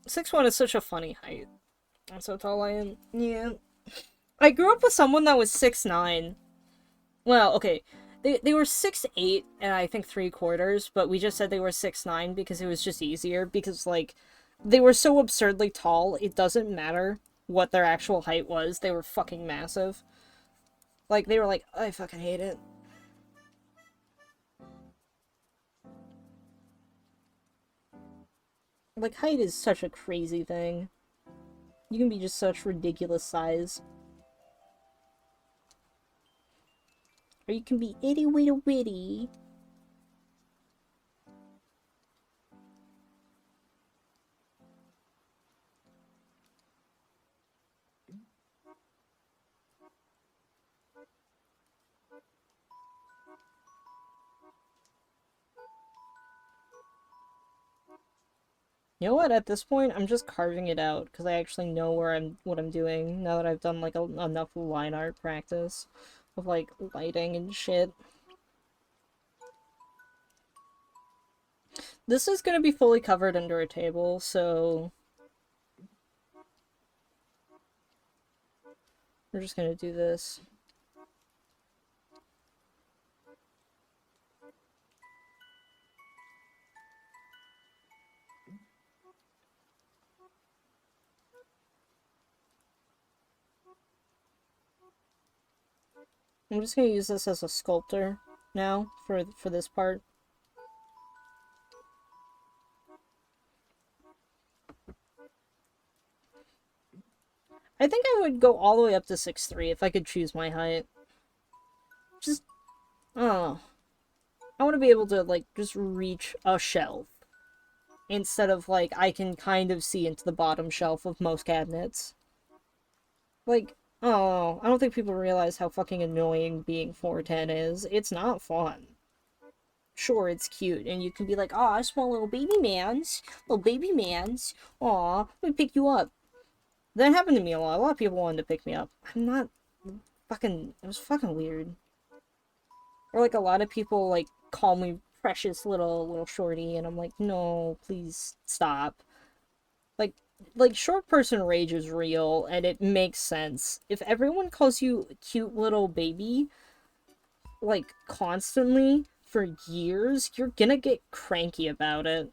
6'1" is such a funny height. That's how tall I am. Yeah. I grew up with someone that was 6'9". Well, okay. They were 6'8" and I think 3/4, but we just said they were 6'9" because it was just easier. Because, like, they were so absurdly tall, it doesn't matter what their actual height was. They were fucking massive. Like, they were like, I fucking hate it. Like, height is such a crazy thing. You can be just such ridiculous size. Or you can be itty witty witty. You know what? At this point, I'm just carving it out because I actually know what I'm doing now that I've done like enough line art practice of like lighting and shit. This is gonna be fully covered under a table, so we're just gonna do this. I'm just gonna use this as a sculptor now for this part. I think I would go all the way up to 6'3" if I could choose my height. Just, oh, I want to be able to like just reach a shelf instead of like I can kind of see into the bottom shelf of most cabinets. Like, oh, I don't think people realize how fucking annoying being 4'10" is. It's not fun. Sure, it's cute, and you can be like, aw, small little baby mans. Little baby mans. Aw, let me pick you up. That happened to me a lot. A lot of people wanted to pick me up. I'm not fucking... It was fucking weird. Or, like, a lot of people, like, call me precious little shorty, and I'm like, no, please stop. Like, short person rage is real, and it makes sense. If everyone calls you cute little baby, like, constantly, for years, you're gonna get cranky about it.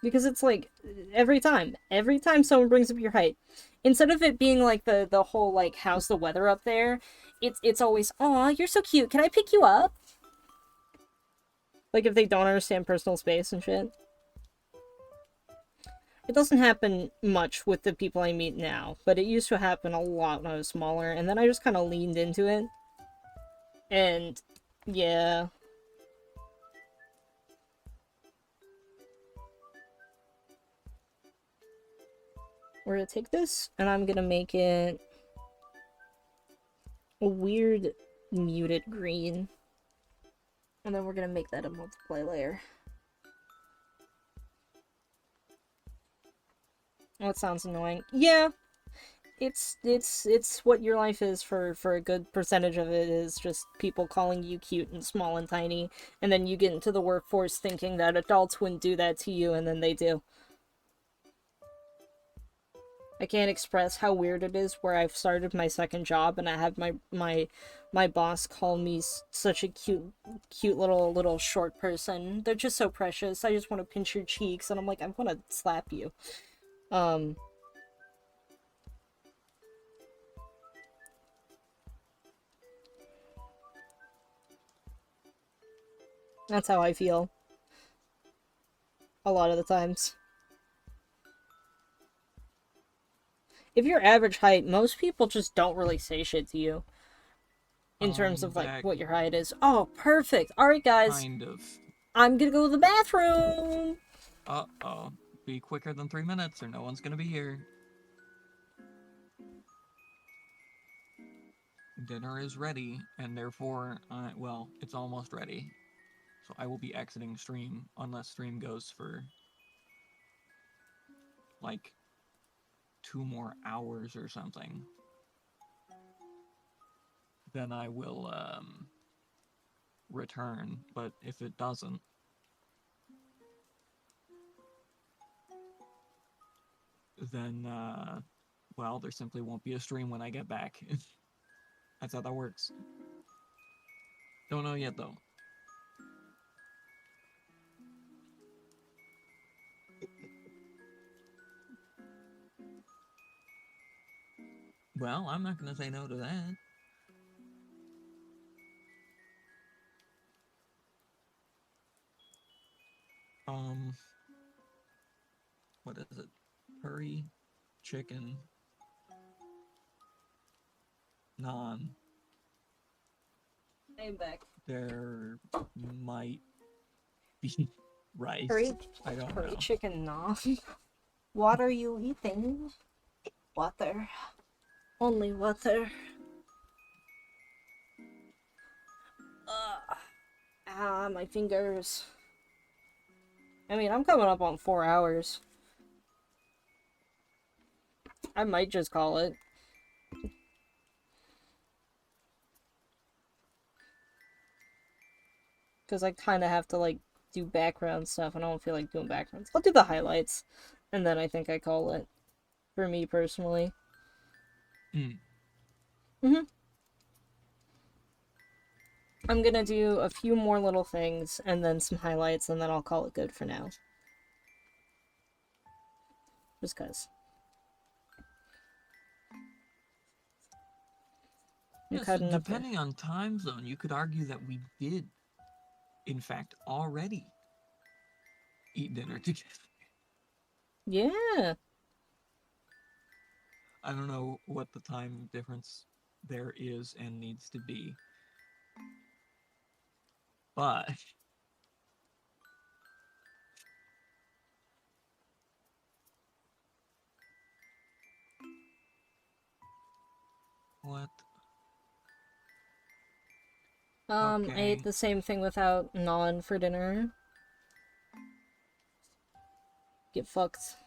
Because it's like every time someone brings up your height, instead of it being like the whole like how's the weather up there, it's always, "Aw, you're so cute. Can I pick you up?" Like if they don't understand personal space and shit. It doesn't happen much with the people I meet now, but it used to happen a lot when I was smaller, and then I just kind of leaned into it. And yeah. We're gonna take this, and I'm gonna make it a weird muted green. And then we're gonna make that a multiply layer. Oh, it sounds annoying. Yeah, it's what your life is for a good percentage of it is just people calling you cute and small and tiny, and then you get into the workforce thinking that adults wouldn't do that to you, and then they do. I can't express how weird it is where I've started my second job and I have my boss call me such a cute little short person. They're just so precious. I just want to pinch your cheeks, and I'm like, I want to slap you. That's how I feel a lot of the times. If you're average height, most people just don't really say shit to you in terms of like what your height is. Oh, perfect. All right, guys. Kind of. I'm gonna go to the bathroom. Uh-oh. Be quicker than 3 minutes or no one's gonna be here. Dinner is ready, and therefore, well, it's almost ready. So I will be exiting stream, unless stream goes for, like, 2 more hours or something. Then I will, return, but if it doesn't, then, well, there simply won't be a stream when I get back. That's how that works. Don't know yet, though. Well, I'm not gonna say no to that. What is it? Curry, chicken, naan. I'm back. There might be rice. Curry, I don't curry know. chicken naan. What are you eating? Water. Only water. Ah, my fingers. I mean, I'm coming up on 4 hours. I might just call it. Because I kind of have to, like, do background stuff, and I don't feel like doing backgrounds. I'll do the highlights, and then I think I call it. For me, personally. I'm gonna do a few more little things, and then some highlights, and then I'll call it good for now. Just cause. Yes, depending on time zone, you could argue that we did, in fact, already eat dinner together. Yeah. I don't know what the time difference there is and needs to be. But what? I ate the same thing without naan for dinner. Get fucked.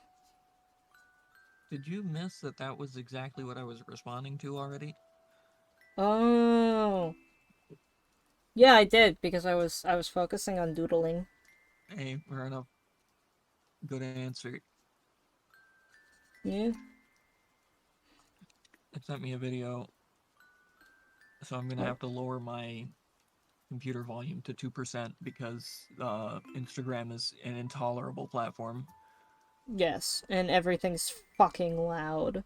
Did you miss that that was exactly what I was responding to already? Oh. Yeah, I did, because I was focusing on doodling. Hey, fair enough. Good answer. Yeah. It sent me a video, so I'm gonna have to lower my computer volume to 2% because Instagram is an intolerable platform. Yes, and everything's fucking loud.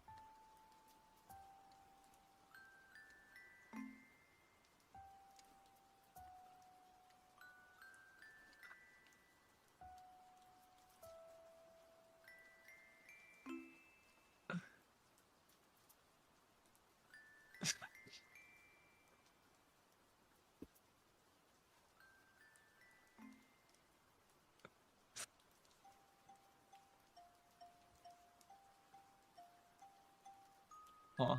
Huh.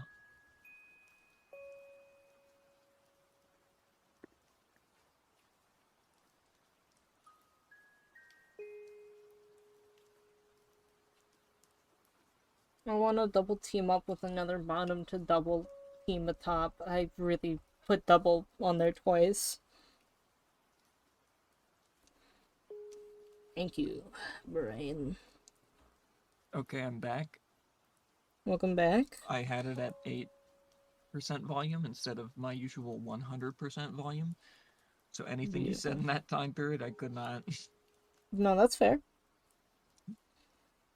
I want to double team up with another bottom to double team a top. I really put double on there twice. Thank you, Brian. Okay, I'm back. Welcome back. I had it at 8% volume instead of my usual 100% volume. So anything you said Beautiful. in that time period, I could not. No, that's fair.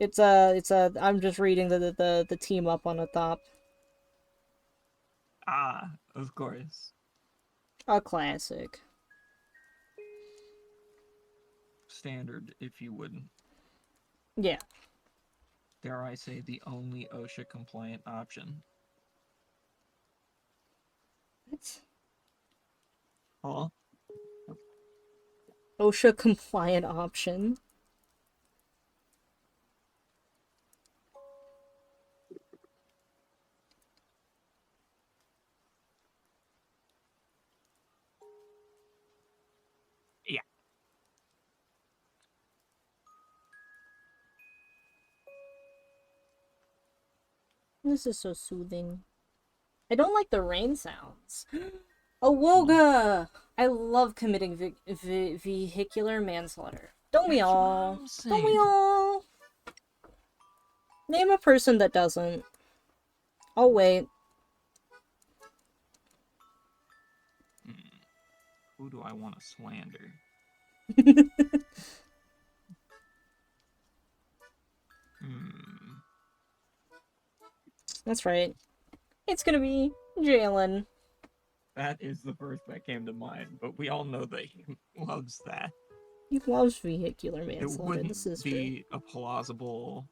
I'm just reading the team up on the top. Of course. A classic. Standard, if you would. Yeah. Dare I say, the only OSHA compliant option. What? Huh? OSHA compliant option. Yeah. This is so soothing. I don't like the rain sounds. Awoga! I love committing vehicular manslaughter. Don't we That's what all? I'm Don't we saying. all? Name a person that doesn't. I'll wait. Who do I want to slander? Hmm. That's right. It's gonna be Jalen. That is the first that came to mind, but we all know that he loves that. He loves vehicular It manslaughter. wouldn't This is true. be a plausible.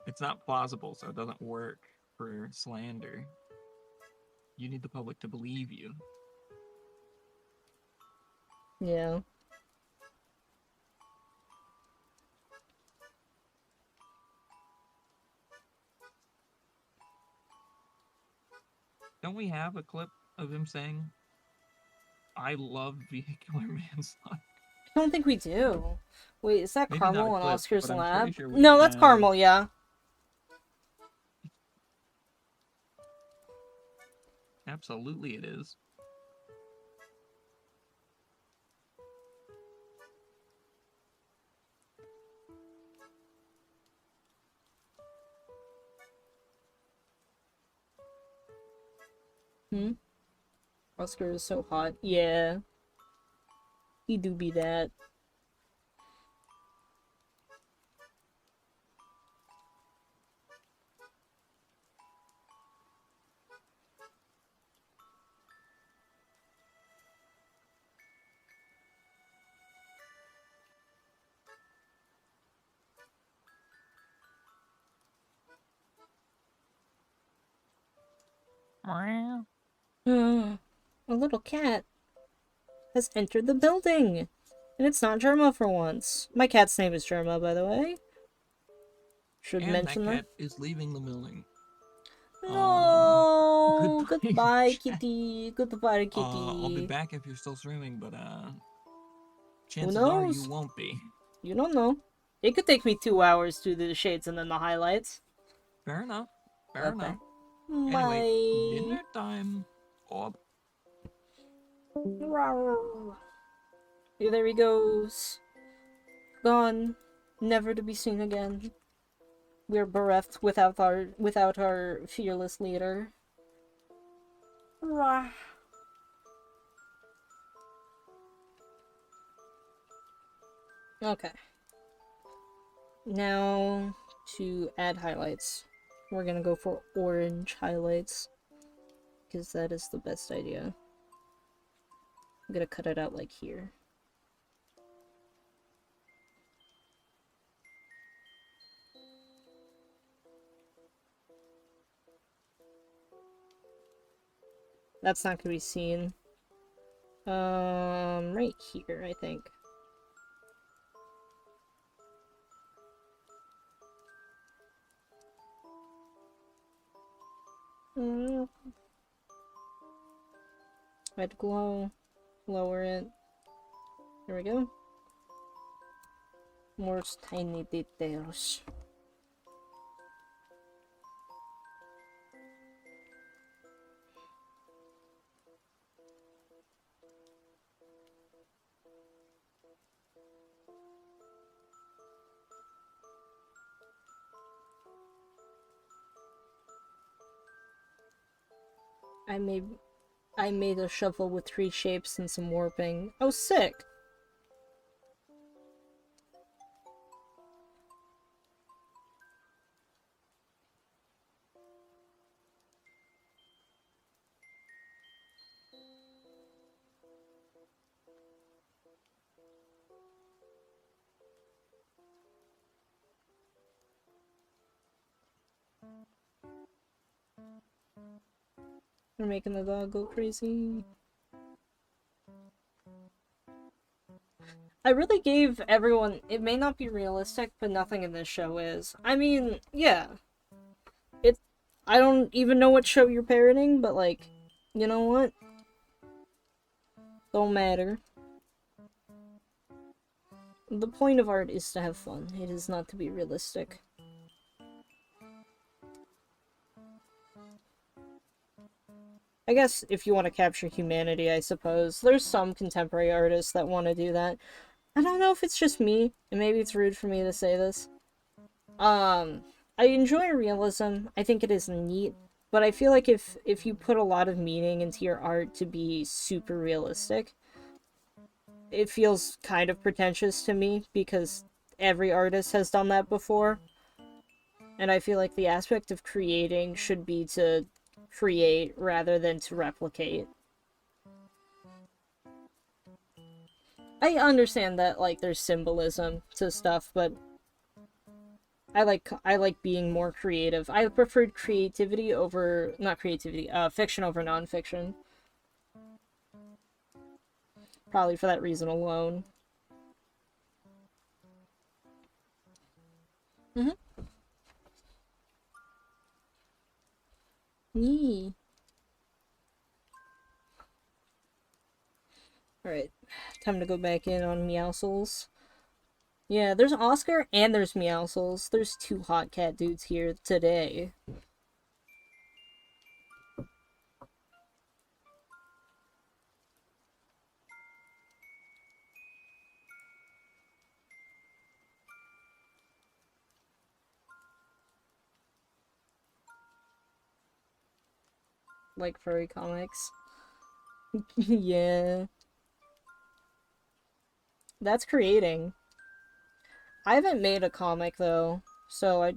It's not plausible, so it doesn't work for slander. You need the public to believe you. Yeah. Don't we have a clip of him saying, I love vehicular manslaughter? I don't think we do. Wait, is that Maybe not a Carmel in clip, Oscar's but I'm pretty lab? sure we No, that's have. Carmel, yeah. Absolutely it is. Hmm? Oscar is so hot. Yeah. He do be that. A little cat has entered the building. And it's not Germa for once. My cat's name is Germa, by the way. Should And that mention that. cat is leaving the building. No! Goodbye, Goodbye, chat. kitty. Goodbye, I'll be kitty. back if you're still streaming, but Who chances are you knows? won't be. You don't know. It could take me 2 hours to do the shades and then the highlights. Fair enough. Fair Okay. enough. Anyway, Bye. dinner time. Oh, Rawr. There he goes. Gone. Never to be seen again. We're bereft without our fearless leader. Rawr. Okay. Now to add highlights. We're gonna go for orange highlights. Because that is the best idea. I'm gonna cut it out like here. That's not gonna be seen. Right here, I think. Red glow. Lower it. There we go. More tiny details. I made a shovel with 3 shapes and some warping. Oh, sick! We're making the dog go crazy. I really gave everyone, it may not be realistic, but nothing in this show is. I mean, yeah. I don't even know what show you're parroting, but like, you know what? Don't matter. The point of art is to have fun. It is not to be realistic. I guess if you want to capture humanity, I suppose. There's some contemporary artists that want to do that. I don't know if it's just me, and maybe it's rude for me to say this. I enjoy realism. I think it is neat, but I feel like if you put a lot of meaning into your art to be super realistic, it feels kind of pretentious to me because every artist has done that before. And I feel like the aspect of creating should be to create rather than to replicate. I understand that like there's symbolism to stuff, but I like being more creative. I preferred creativity over not creativity, fiction over nonfiction. Probably for that reason alone. Nee. Alright, time to go back in on Meowscles. Yeah, there's Oscar and there's Meowscles. There's 2 hot cat dudes here today. Like furry comics. Yeah. That's creating. I haven't made a comic though, so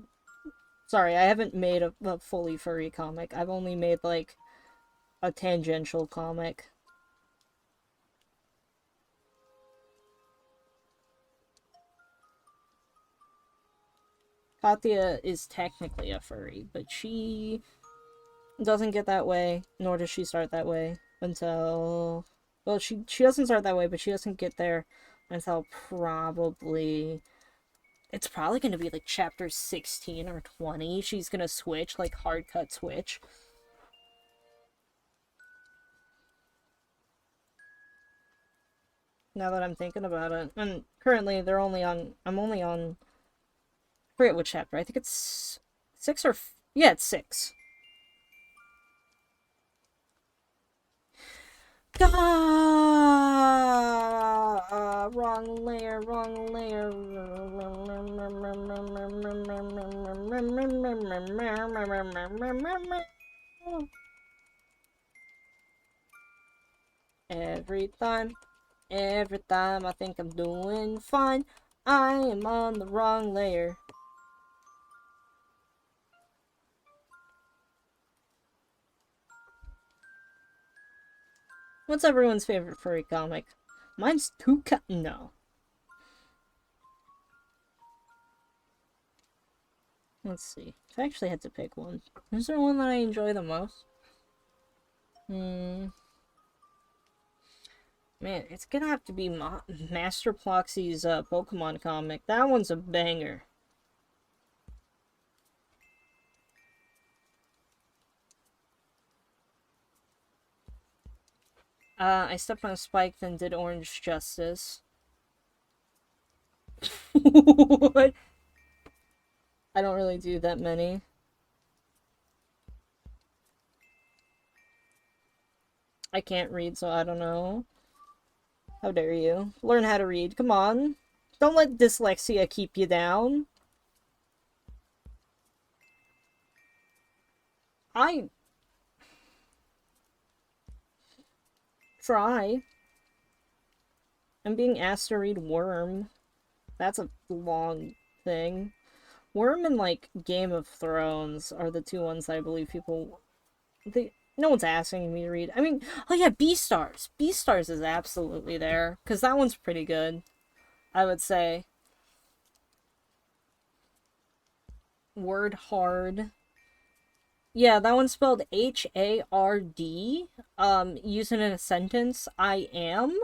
sorry, I haven't made a fully furry comic. I've only made like a tangential comic. Katya is technically a furry, but she doesn't get that way, nor does she start that way until... Well, she doesn't start that way, but she doesn't get there until probably... It's probably going to be like chapter 16 or 20. She's going to switch, like hard cut switch. Now that I'm thinking about it. And currently they're only on... I'm only on... I forget what chapter. I think it's 6 or... Yeah, it's 6. Wrong layer, wrong layer. Every time I think I'm doing fine. I am on the wrong layer. What's everyone's favorite furry comic? Mine's no. Let's see. If I actually had to pick one. Is there one that I enjoy the most? Man, it's gonna have to be Master Ploxy's Pokemon comic. That one's a banger. I stepped on a spike, then did orange justice. What? I don't really do that many. I can't read, so I don't know. How dare you? Learn how to read. Come on. Don't let dyslexia keep you down. I try. I'm being asked to read Worm. That's a long thing. Worm and, like, Game of Thrones are the two ones that I believe people... No one's asking me to read. I mean, oh yeah, Beastars. Beastars is absolutely there. Because that one's pretty good, I would say. Word hard. Yeah, that one's spelled H-A-R-D. Using in a sentence, I am.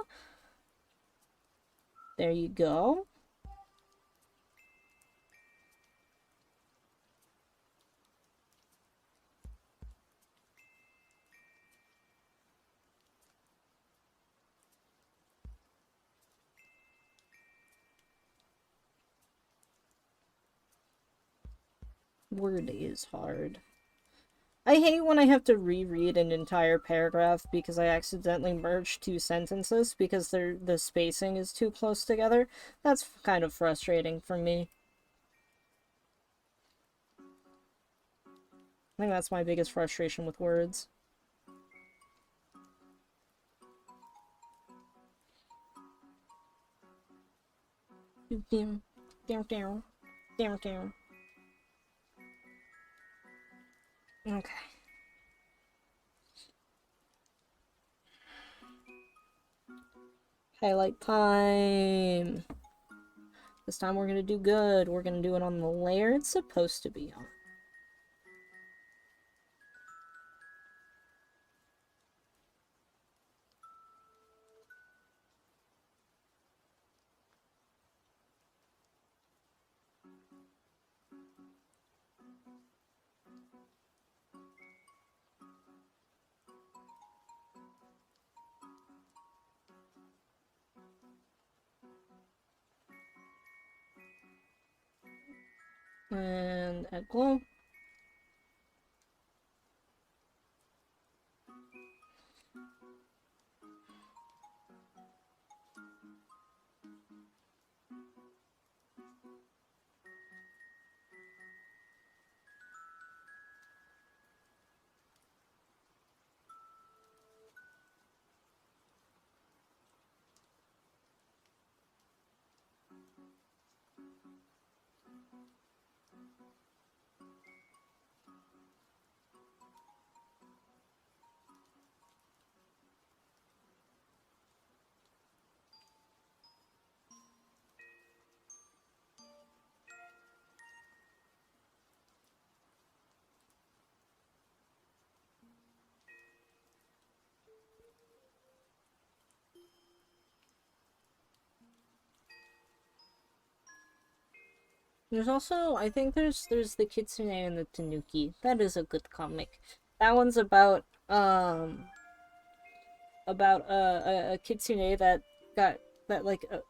There you go. Word is hard. I hate when I have to reread an entire paragraph because I accidentally merged two sentences because the spacing is too close together. That's kind of frustrating for me. I think that's my biggest frustration with words. Down, down, down, down, down. Okay. Highlight time. This time we're gonna do good. We're gonna do it on the layer it's supposed to be on. And add glow. There's also, I think there's the Kitsune and the Tanuki. That is a good comic. That one's about a kitsune that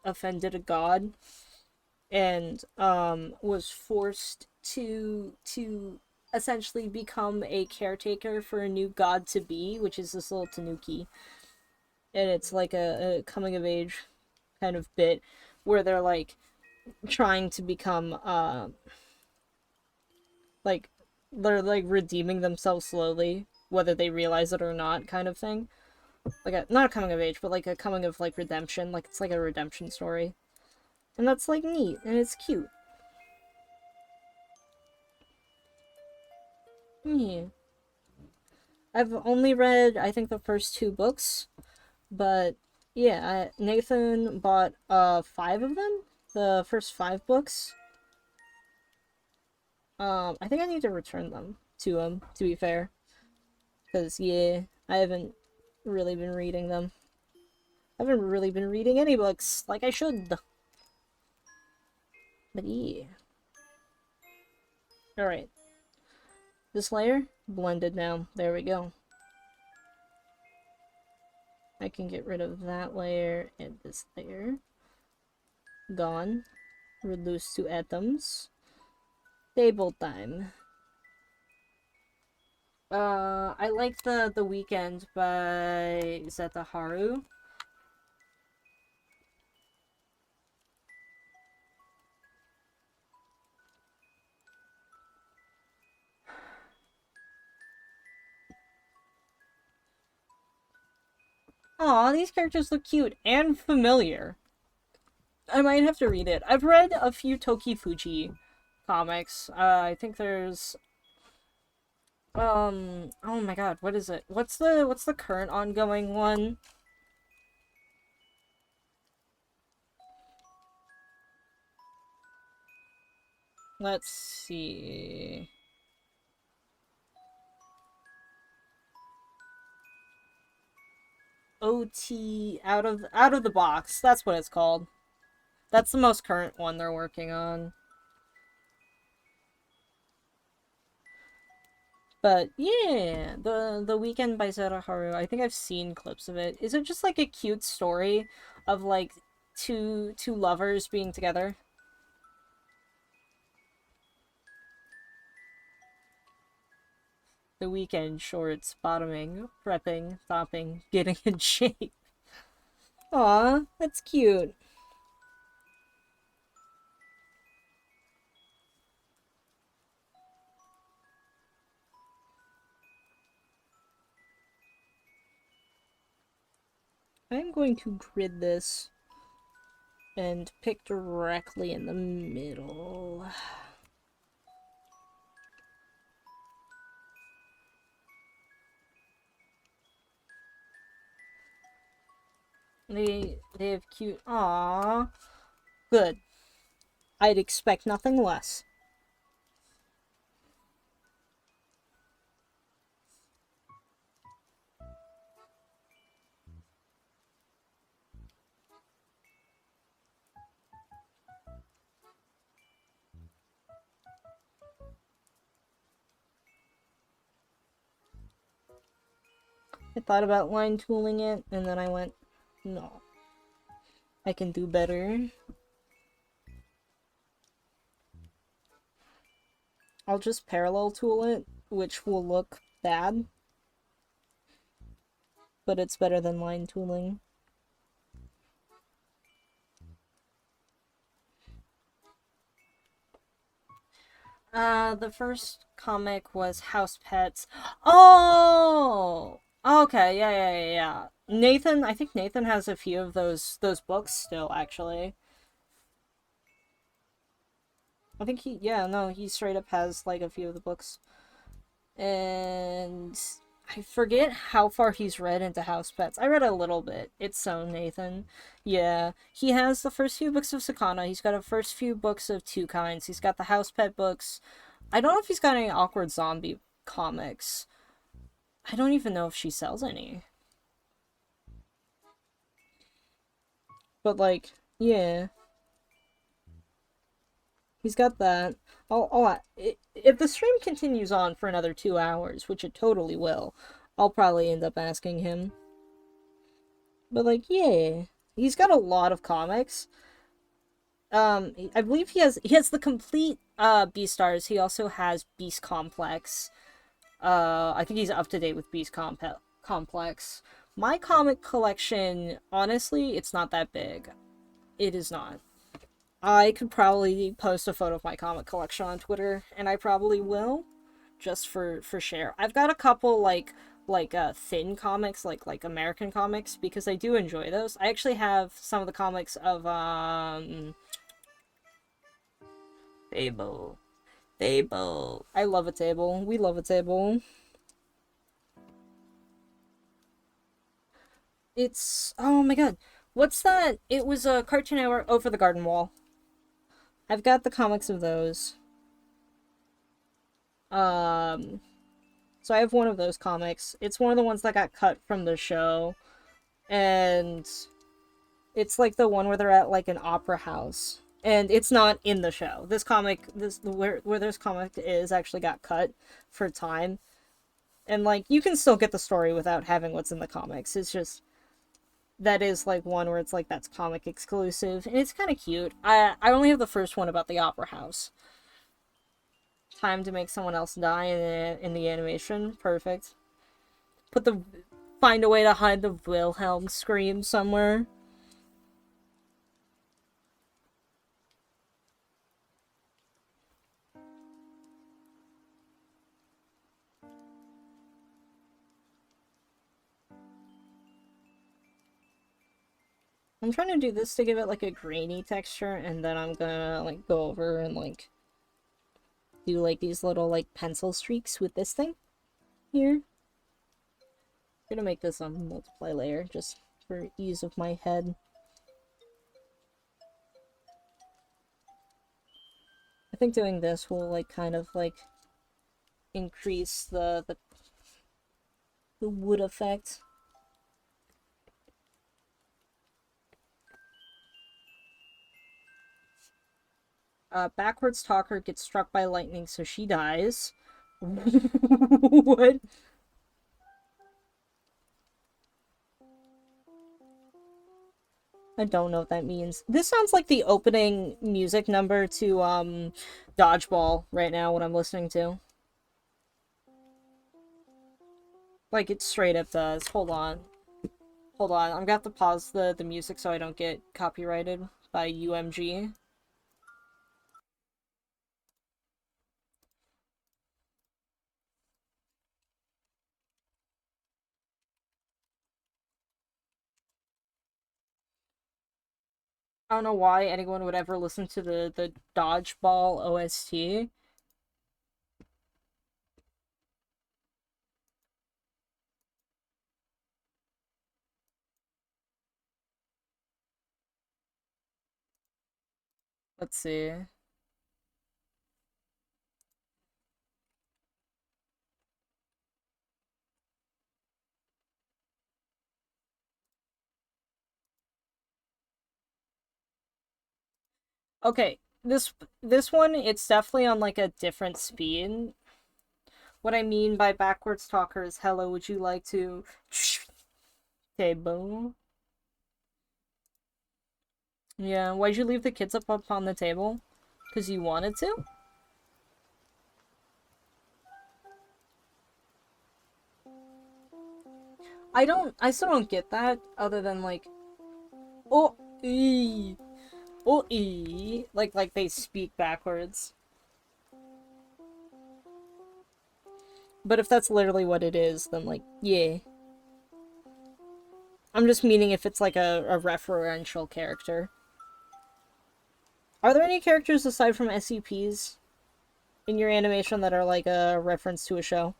offended a god and was forced to essentially become a caretaker for a new god to be, which is this little Tanuki. And it's like a coming of age kind of bit where they're like trying to become like they're like redeeming themselves slowly, whether they realize it or not, kind of thing. Like not a coming of age, but like a coming of like redemption. Like it's like a redemption story. And that's, like, neat, and it's cute. Yeah. I've only read, I think, the first 2 books, but yeah, Nathan bought 5 of them, the first 5 books. I think I need to return them to him, to be fair, because yeah, I haven't really been reading them. I haven't really been reading any books like I should. But yeah. Alright. This layer, blended now. There we go. I can get rid of that layer and this layer. Gone. Reduced to atoms. Table time. I like the Weekend by Zeta Haru. Aw, these characters look cute and familiar. I might have to read it. I've read a few Toki Fuji comics. I think there's oh my god, what is it? What's the current ongoing one? Let's see. OT out of the box. That's what it's called. That's the most current one they're working on. But yeah, the Weekend by Zeta Haru. I think I've seen clips of it. Is it just like a cute story of like two lovers being together? The Weekend shorts, bottoming, prepping, topping, getting in shape. Aw, that's cute. I'm going to grid this and pick directly in the middle. They have cute. Aww. Good. I'd expect nothing less. I thought about line tooling it, and then I went, no. I can do better. I'll just parallel tool it, which will look bad. But it's better than line tooling. The first comic was House Pets. Oh! Okay, yeah. Nathan, I think Nathan has a few of those books still, actually. I think he straight up has, like, a few of the books. And I forget how far he's read into House Pets. I read a little bit. It's so Nathan. Yeah. He has the first few books of Sakana. He's got the first few books of Two Kinds. He's got the House Pet books. I don't know if he's got any Awkward Zombie comics. I don't even know if she sells any. But, like, yeah. He's got that. If the stream continues on for another 2 hours, which it totally will, I'll probably end up asking him. But, like, yeah. He's got a lot of comics. I believe he has the complete Beastars. He also has Beast Complex. I think he's up to date with Beast Complex. My comic collection, honestly, it's not that big. It is not. I could probably post a photo of my comic collection on Twitter, and I probably will, just for share. I've got a couple like thin comics, like American comics, because I do enjoy those. I actually have some of the comics of Table. Table. I love a table. We love a table. It's... Oh my god. What's that? It was a Cartoon Network Over the Garden Wall. I've got the comics of those. So I have one of those comics. It's one of the ones that got cut from the show. And it's like the one where they're at like an opera house. And it's not in the show. This comic, where this comic is, actually got cut for time. And like you can still get the story without having what's in the comics. It's just that is like one where it's like that's comic exclusive, and it's kind of cute. I only have the first one about the opera house. Time to make someone else die in the animation. Perfect. Find a way to hide the Wilhelm scream somewhere. I'm trying to do this to give it like a grainy texture, and then I'm gonna like go over and like do like these little like pencil streaks with this thing here. I'm gonna make this a multiply layer just for ease of my head. I think doing this will like kind of like increase the wood effect. Backwards talker gets struck by lightning, so she dies. What? I don't know what that means. This sounds like the opening music number to, Dodgeball right now, what I'm listening to. Like, it straight up does. Hold on. Hold on. I'm gonna have to pause the music so I don't get copyrighted by UMG. I don't know why anyone would ever listen to the Dodgeball OST. Let's see. Okay, this one, it's definitely on like a different speed. What I mean by backwards talker is, hello, would you like to... Okay, boom. Yeah, why'd you leave the kids up on the table? Because you wanted to? I still don't get that, other than like, oh, ee, oh, ee, like they speak backwards. But if that's literally what it is, then like, yeah. I'm just meaning if it's like a referential character. Are there any characters aside from SCPs in your animation that are like a reference to a show?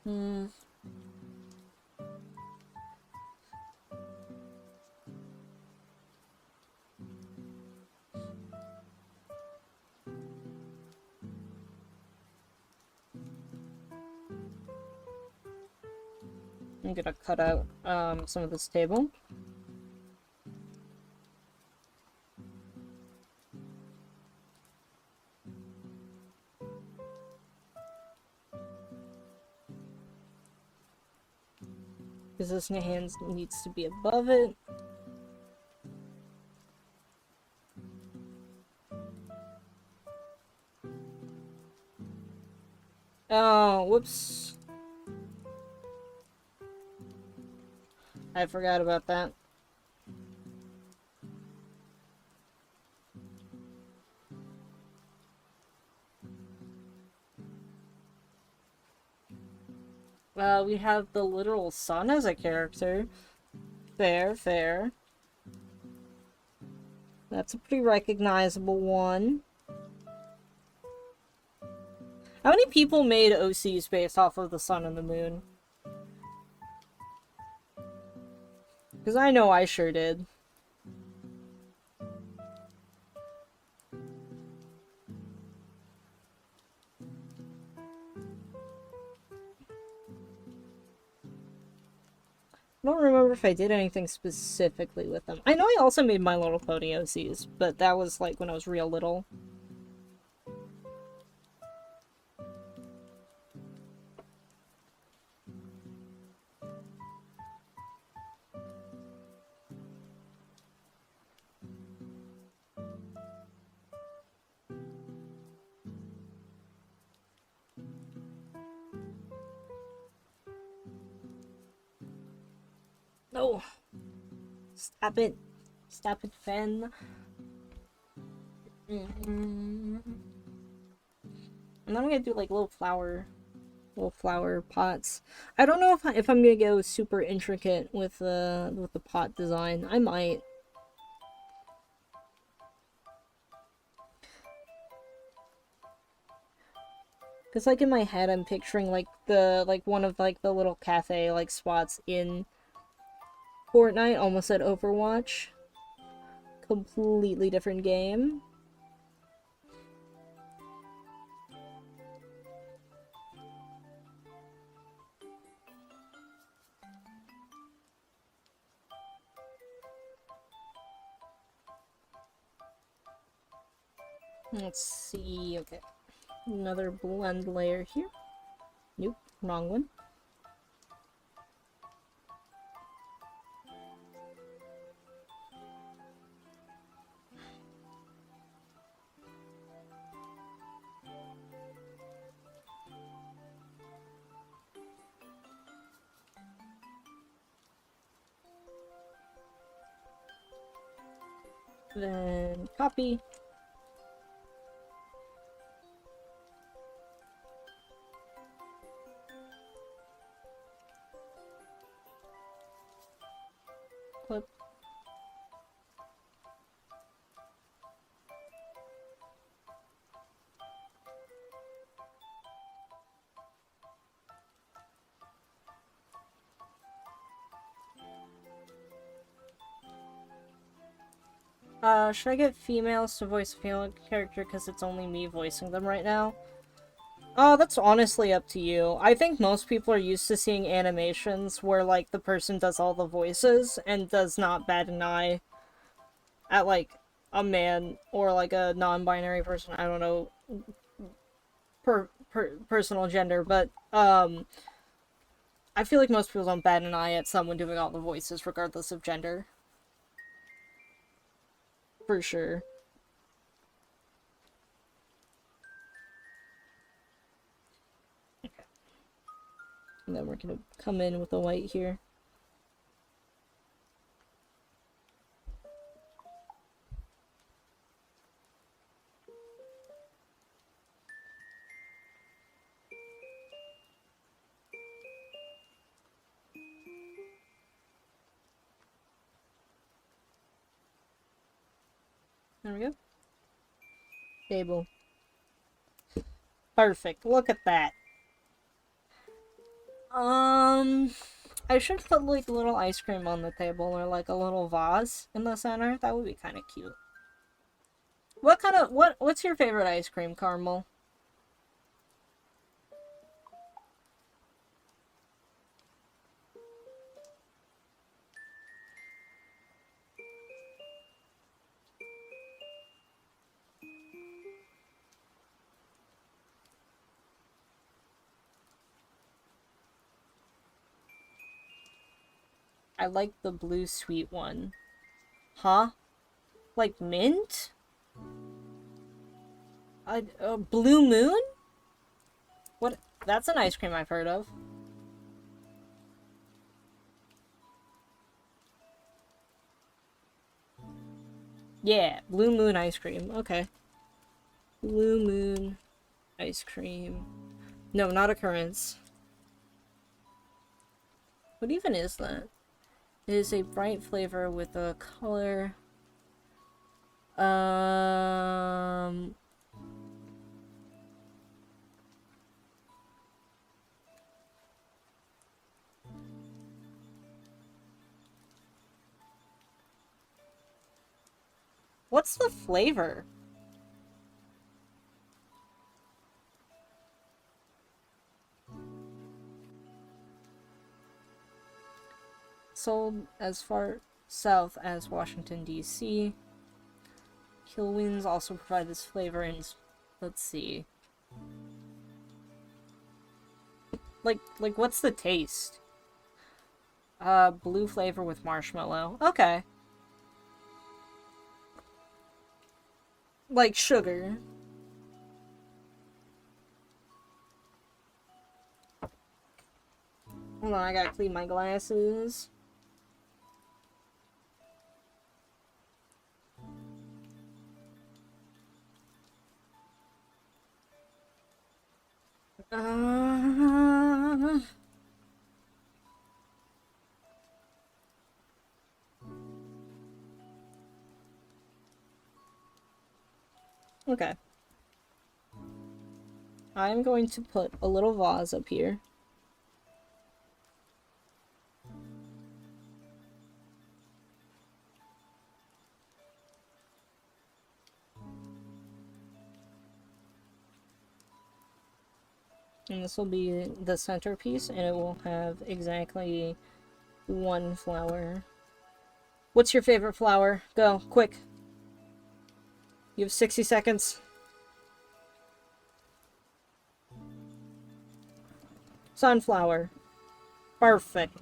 Hmm. I'm gonna cut out some of this table. Because this hand needs to be above it. Oh, whoops. I forgot about that. We have the literal sun as a character. Fair, fair. That's a pretty recognizable one. How many people made OCs based off of the sun and the moon? Because I know I sure did. I don't remember if I did anything specifically with them. I know I also made My Little Pony OCs, but that was like when I was real little. No! Stop it! Stop it, Fen! And then I'm gonna do like little flower pots. I don't know if I'm gonna go super intricate with the pot design. I might. Cause like in my head, I'm picturing like one of like the little cafe like spots in Fortnite, almost at Overwatch. Completely different game. Let's see, okay. Another blend layer here. Nope, wrong one. Then copy. Clip. Should I get females to voice a female character because it's only me voicing them right now? That's honestly up to you. I think most people are used to seeing animations where, like, the person does all the voices and does not bat an eye at, like, a man or, like, a non-binary person. I don't know personal gender, but, I feel like most people don't bat an eye at someone doing all the voices regardless of gender. For sure. Okay. And then we're gonna come in with the white here. There we go. Table. Perfect. Look at that. I should put like a little ice cream on the table or like a little vase in the center. That would be kind of cute. What's your favorite ice cream, Caramel? I like the blue sweet one. Huh? Like mint? Blue moon? What? That's an ice cream I've heard of. Yeah, blue moon ice cream. Okay. Blue moon ice cream. No, not occurrence. What even is that? It is a bright flavor with a color. What's the flavor? Sold as far south as Washington, D.C. Kill winds also provide this flavor in... Let's see. Like, what's the taste? Blue flavor with marshmallow. Okay. Like sugar. Hold on, I gotta clean my glasses. Okay. I'm going to put a little vase up here. And this will be the centerpiece, and it will have exactly one flower. What's your favorite flower? Go, quick. You have 60 seconds. Sunflower. Perfect.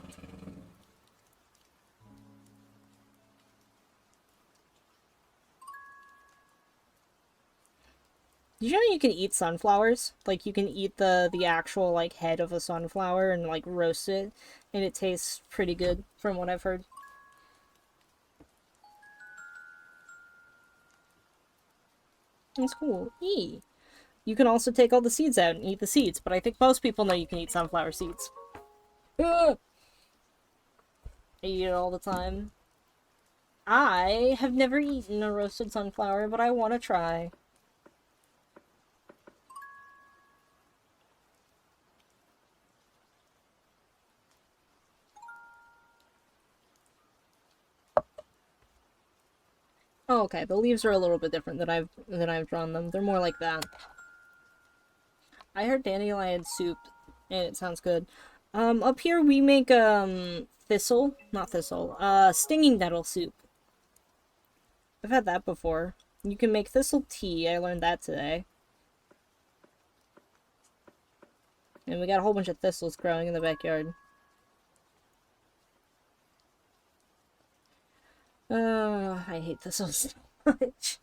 Did you know you can eat sunflowers? Like, you can eat the actual, like, head of a sunflower and, like, roast it, and it tastes pretty good, from what I've heard. That's cool. Eee. You can also take all the seeds out and eat the seeds, but I think most people know you can eat sunflower seeds. Ugh. I eat it all the time. I have never eaten a roasted sunflower, but I want to try. Oh, okay. The leaves are a little bit different than I've drawn them. They're more like that. I heard dandelion soup, and it sounds good. Up here we make stinging nettle soup. I've had that before. You can make thistle tea. I learned that today. And we got a whole bunch of thistles growing in the backyard. I hate thistles so much.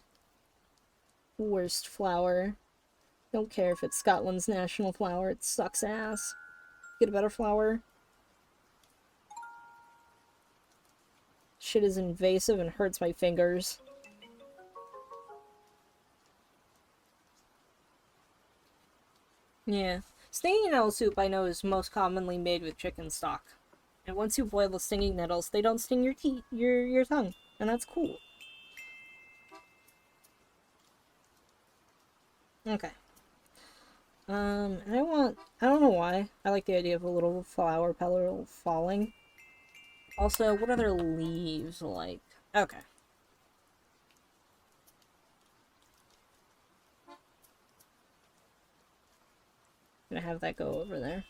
Worst flower. Don't care if it's Scotland's national flower. It sucks ass. Get a better flower. Shit is invasive and hurts my fingers. Yeah. Stinging nettle soup I know is most commonly made with chicken stock. And once you boil the stinging nettles, they don't sting your teeth, your tongue. And that's cool. Okay. And I don't know why. I like the idea of a little flower petal falling. Also, what other leaves like? Okay. Gonna have that go over there.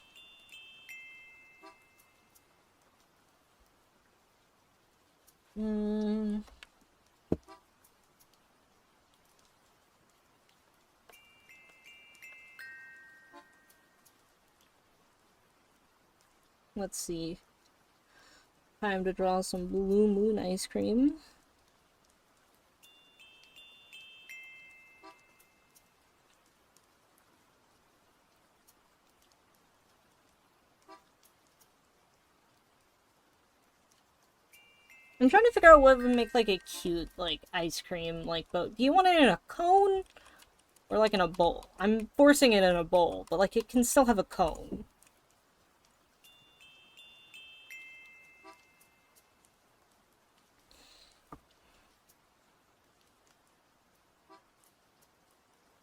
Let's see. Time to draw some Blue Moon ice cream. I'm trying to figure out what would make, like, a cute, like, ice cream, like, boat. Do you want it in a cone? Or, like, in a bowl? I'm forcing it in a bowl, but, like, it can still have a cone.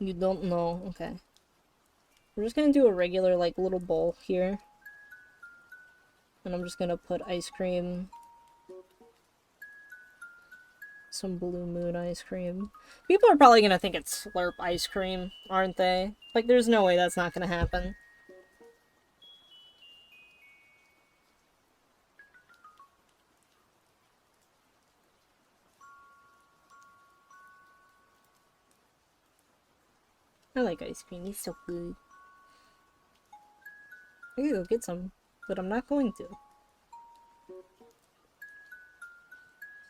You don't know. Okay. We're just gonna do a regular, like, little bowl here. And I'm just gonna put ice cream. Some Blue Moon ice cream. People are probably gonna think it's Slurp ice cream, aren't they? Like, there's no way that's not gonna happen. I like ice cream, it's so good. I could go get some, but I'm not going to.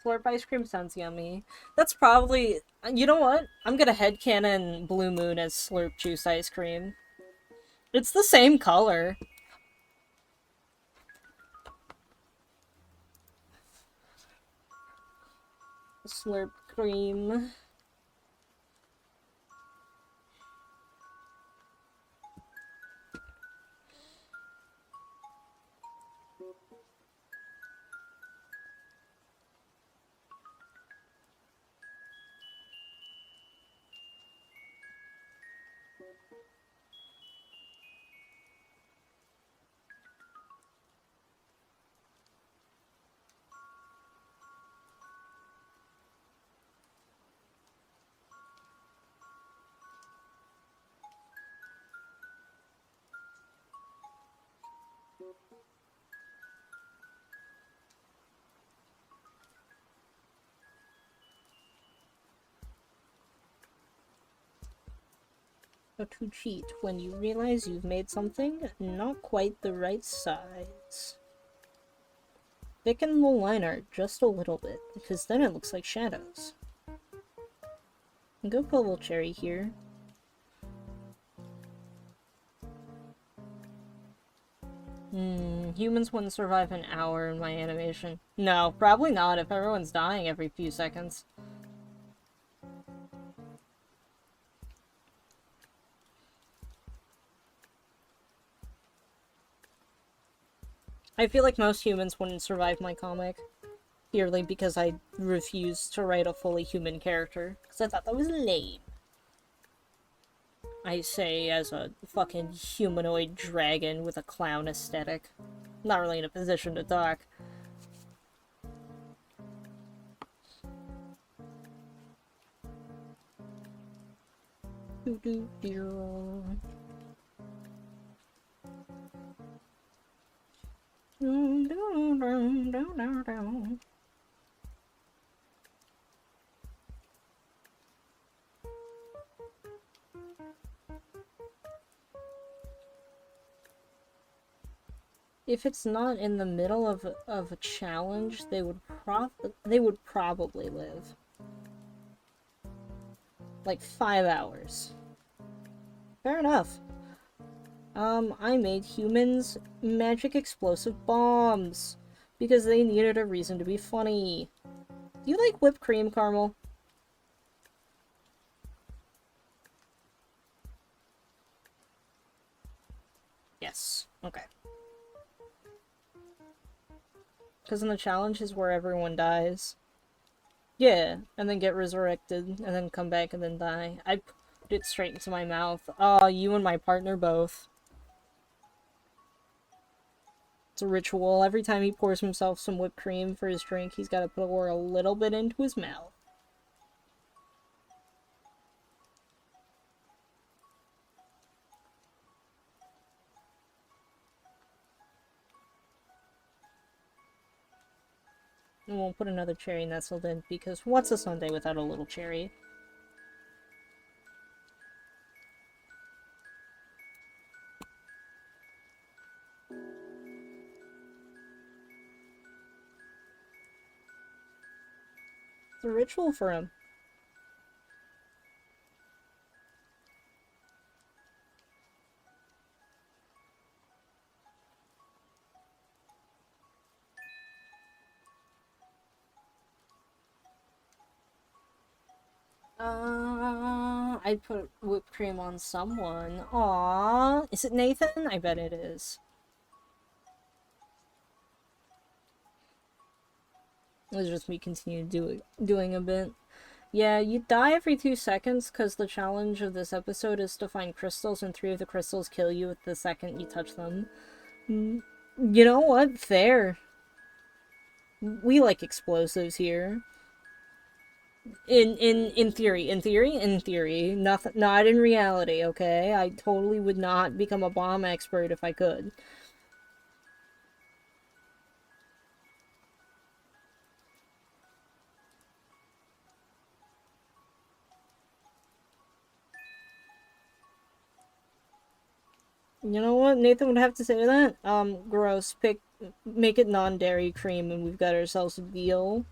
Slurp ice cream sounds yummy. That's probably... You know what? I'm gonna headcanon Blue Moon as Slurp juice ice cream. It's the same color. Slurp cream. How to cheat when you realize you've made something not quite the right size. Thicken the line art just a little bit, because then it looks like shadows. And go put a little cherry here. Humans wouldn't survive an hour in my animation. No, probably not if everyone's dying every few seconds. I feel like most humans wouldn't survive my comic. Purely because I refused to write a fully human character. Because I thought that was lame. I say as a fucking humanoid dragon with a clown aesthetic. Not really in a position to talk. If it's not in the middle of a challenge, they would probably live. Like 5 hours. Fair enough. I made humans magic explosive bombs because they needed a reason to be funny. Do you like whipped cream, Caramel? Yes. Okay. Because in the challenge is where everyone dies. Yeah, and then get resurrected, and then come back and then die. I put it straight into my mouth. Oh, you and my partner both. It's a ritual. Every time he pours himself some whipped cream for his drink, he's got to pour a little bit into his mouth. And we'll put another cherry nestled in, because what's a sundae without a little cherry? It's a ritual for him. I'd put whipped cream on someone. Aww. Is it Nathan? I bet it is. It was just me continue doing a bit. Yeah, you die every 2 seconds because the challenge of this episode is to find crystals, and 3 of the crystals kill you the second you touch them. You know what? Fair. We like explosives here. In theory. Not in reality, okay? I totally would not become a bomb expert if I could. You know what Nathan would have to say to that? Gross. Make it non-dairy cream and we've got ourselves a deal.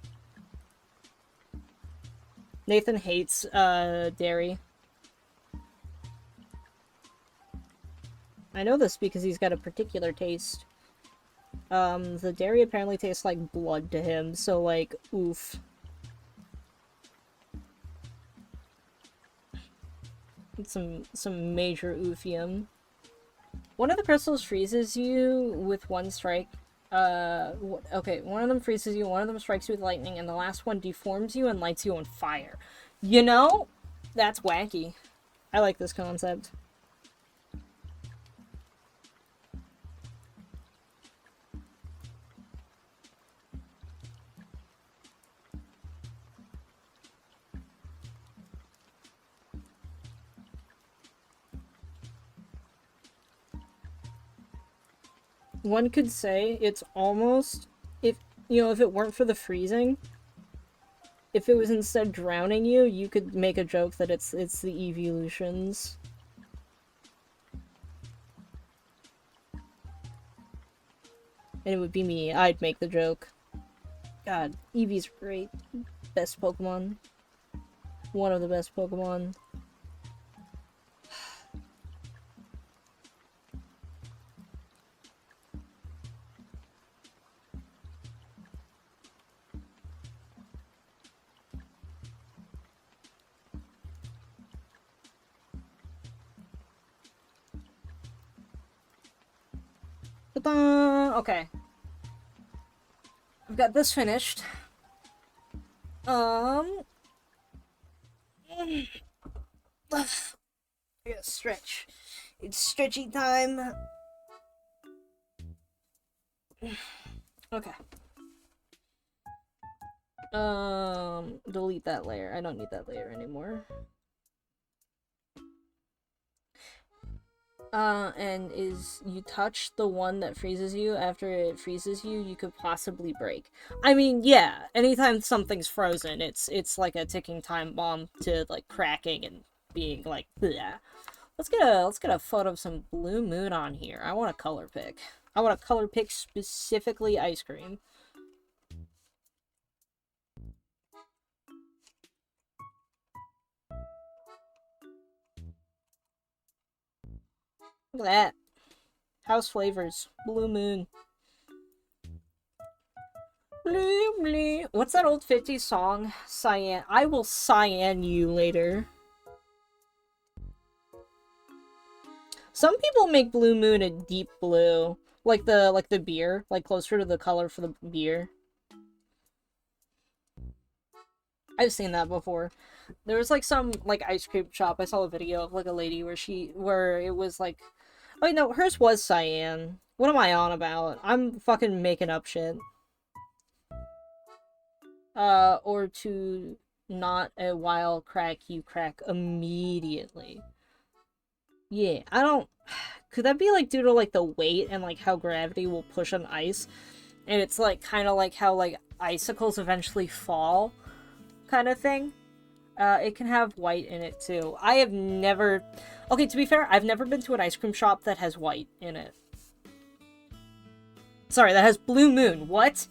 Nathan hates, dairy. I know this because he's got a particular taste. The dairy apparently tastes like blood to him, so, like, oof. It's some major oofium. One of the crystals freezes you with one strike. Okay, one of them freezes you, one of them strikes you with lightning, and the last one deforms you and lights you on fire. You know? That's wacky. I like this concept. One could say it's almost, if it weren't for the freezing, if it was instead drowning you, you could make a joke that it's the evolutions. And it would be me. I'd make the joke. God, Eevee's great. Best Pokemon. One of the best Pokemon. Ta-da! Okay. I've got this finished. I gotta stretch. It's stretchy time. Okay. Delete that layer. I don't need that layer anymore. And you touch the one that freezes you, after it freezes you, you could possibly break. I mean, yeah, anytime something's frozen, it's like a ticking time bomb to, like, cracking and being like, bleh. Let's get a photo of some Blue Moon on here. I want a color pick. I want a color pick specifically ice cream. Look at that. House flavors. Blue Moon. Blue, blue. What's that old 50s song? Cyan. I will cyan you later. Some people make Blue Moon a deep blue. Like the beer. Like closer to the color for the beer. I've seen that before. There was like some like ice cream shop. I saw a video of like a lady where it was like, oh no, hers was cyan. What am I on about? I'm fucking making up shit. Or to not a wild crack, you crack immediately. Yeah, I don't. Could that be like due to like the weight and like how gravity will push on ice, and it's like kind of like how like icicles eventually fall, kind of thing. It can have white in it too. I have never... Okay, to be fair, I've never been to an ice cream shop that has white in it. Sorry, that has Blue Moon. What?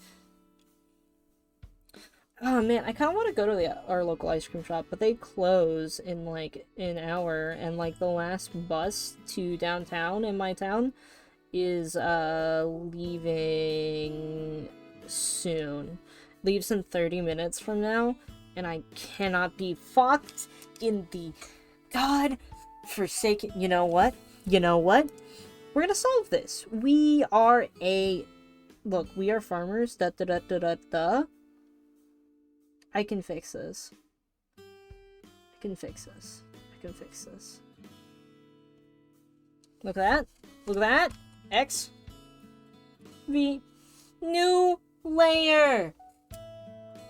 Oh man, I kind of want to go to our local ice cream shop, but they close in like an hour, and like the last bus to downtown in my town is leaving soon. Leaves in 30 minutes from now. And I cannot be fucked in the god-forsaken... You know what? You know what? We're gonna solve this. We are Look, we are farmers. Da-da-da-da-da-da. I can fix this. can fix this. I can fix this. Look at that. Look at that. X. V. New layer.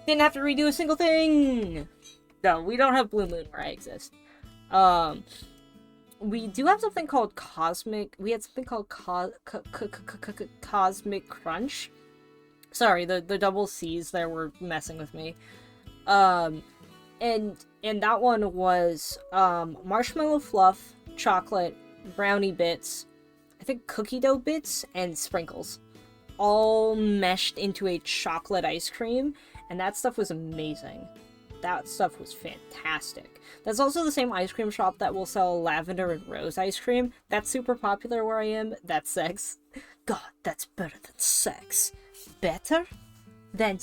Didn't have to redo a single thing. No, we don't have Blue Moon where I exist. We do have something called Cosmic. We had something called Cosmic Crunch. Sorry, the double C's there were messing with me. And that one was marshmallow fluff, chocolate, brownie bits, I think cookie dough bits, and sprinkles, all meshed into a chocolate ice cream, and that stuff was amazing. That stuff was fantastic. That's also the same ice cream shop that will sell lavender and rose ice cream. That's super popular where I am. That's sex. God, that's better than sex. Better than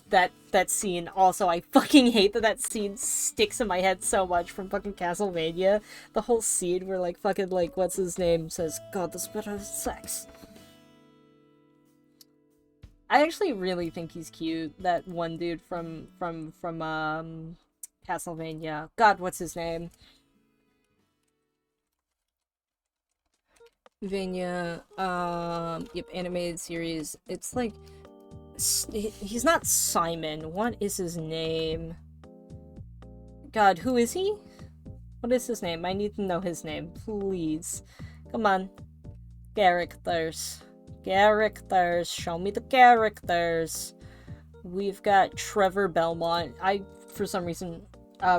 that scene. Also, I fucking hate that scene sticks in my head so much from fucking Castlevania. The whole scene where, like, fucking, like, what's his name says, God, that's better than sex. I actually really think he's cute. That one dude from Castlevania. God, what's his name? Vania, yep, animated series. It's like, he's not Simon. What is his name? God, who is he? What is his name? I need to know his name, please. Come on. Characters. Characters. Show me the characters. We've got Trevor Belmont. I, for some reason,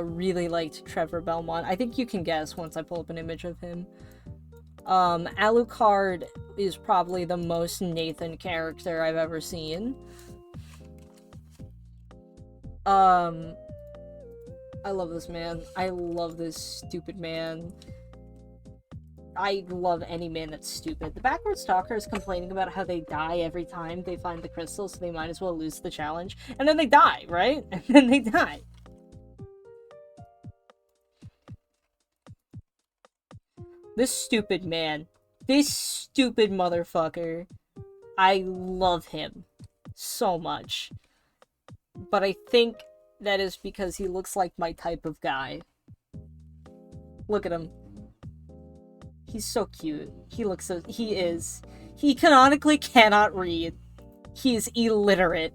really liked Trevor Belmont. I think you can guess once I pull up an image of him. Alucard is probably the most Nathan character I've ever seen. I love this man. I love this stupid man. I love any man that's stupid. The backward stalker is complaining about how they die every time they find the crystal, so they might as well lose the challenge. And then they die, right? And then they die. This stupid man. This stupid motherfucker. I love him so much. But I think that is because he looks like my type of guy. Look at him. He's so cute. He looks so... He is. He canonically cannot read. He's illiterate.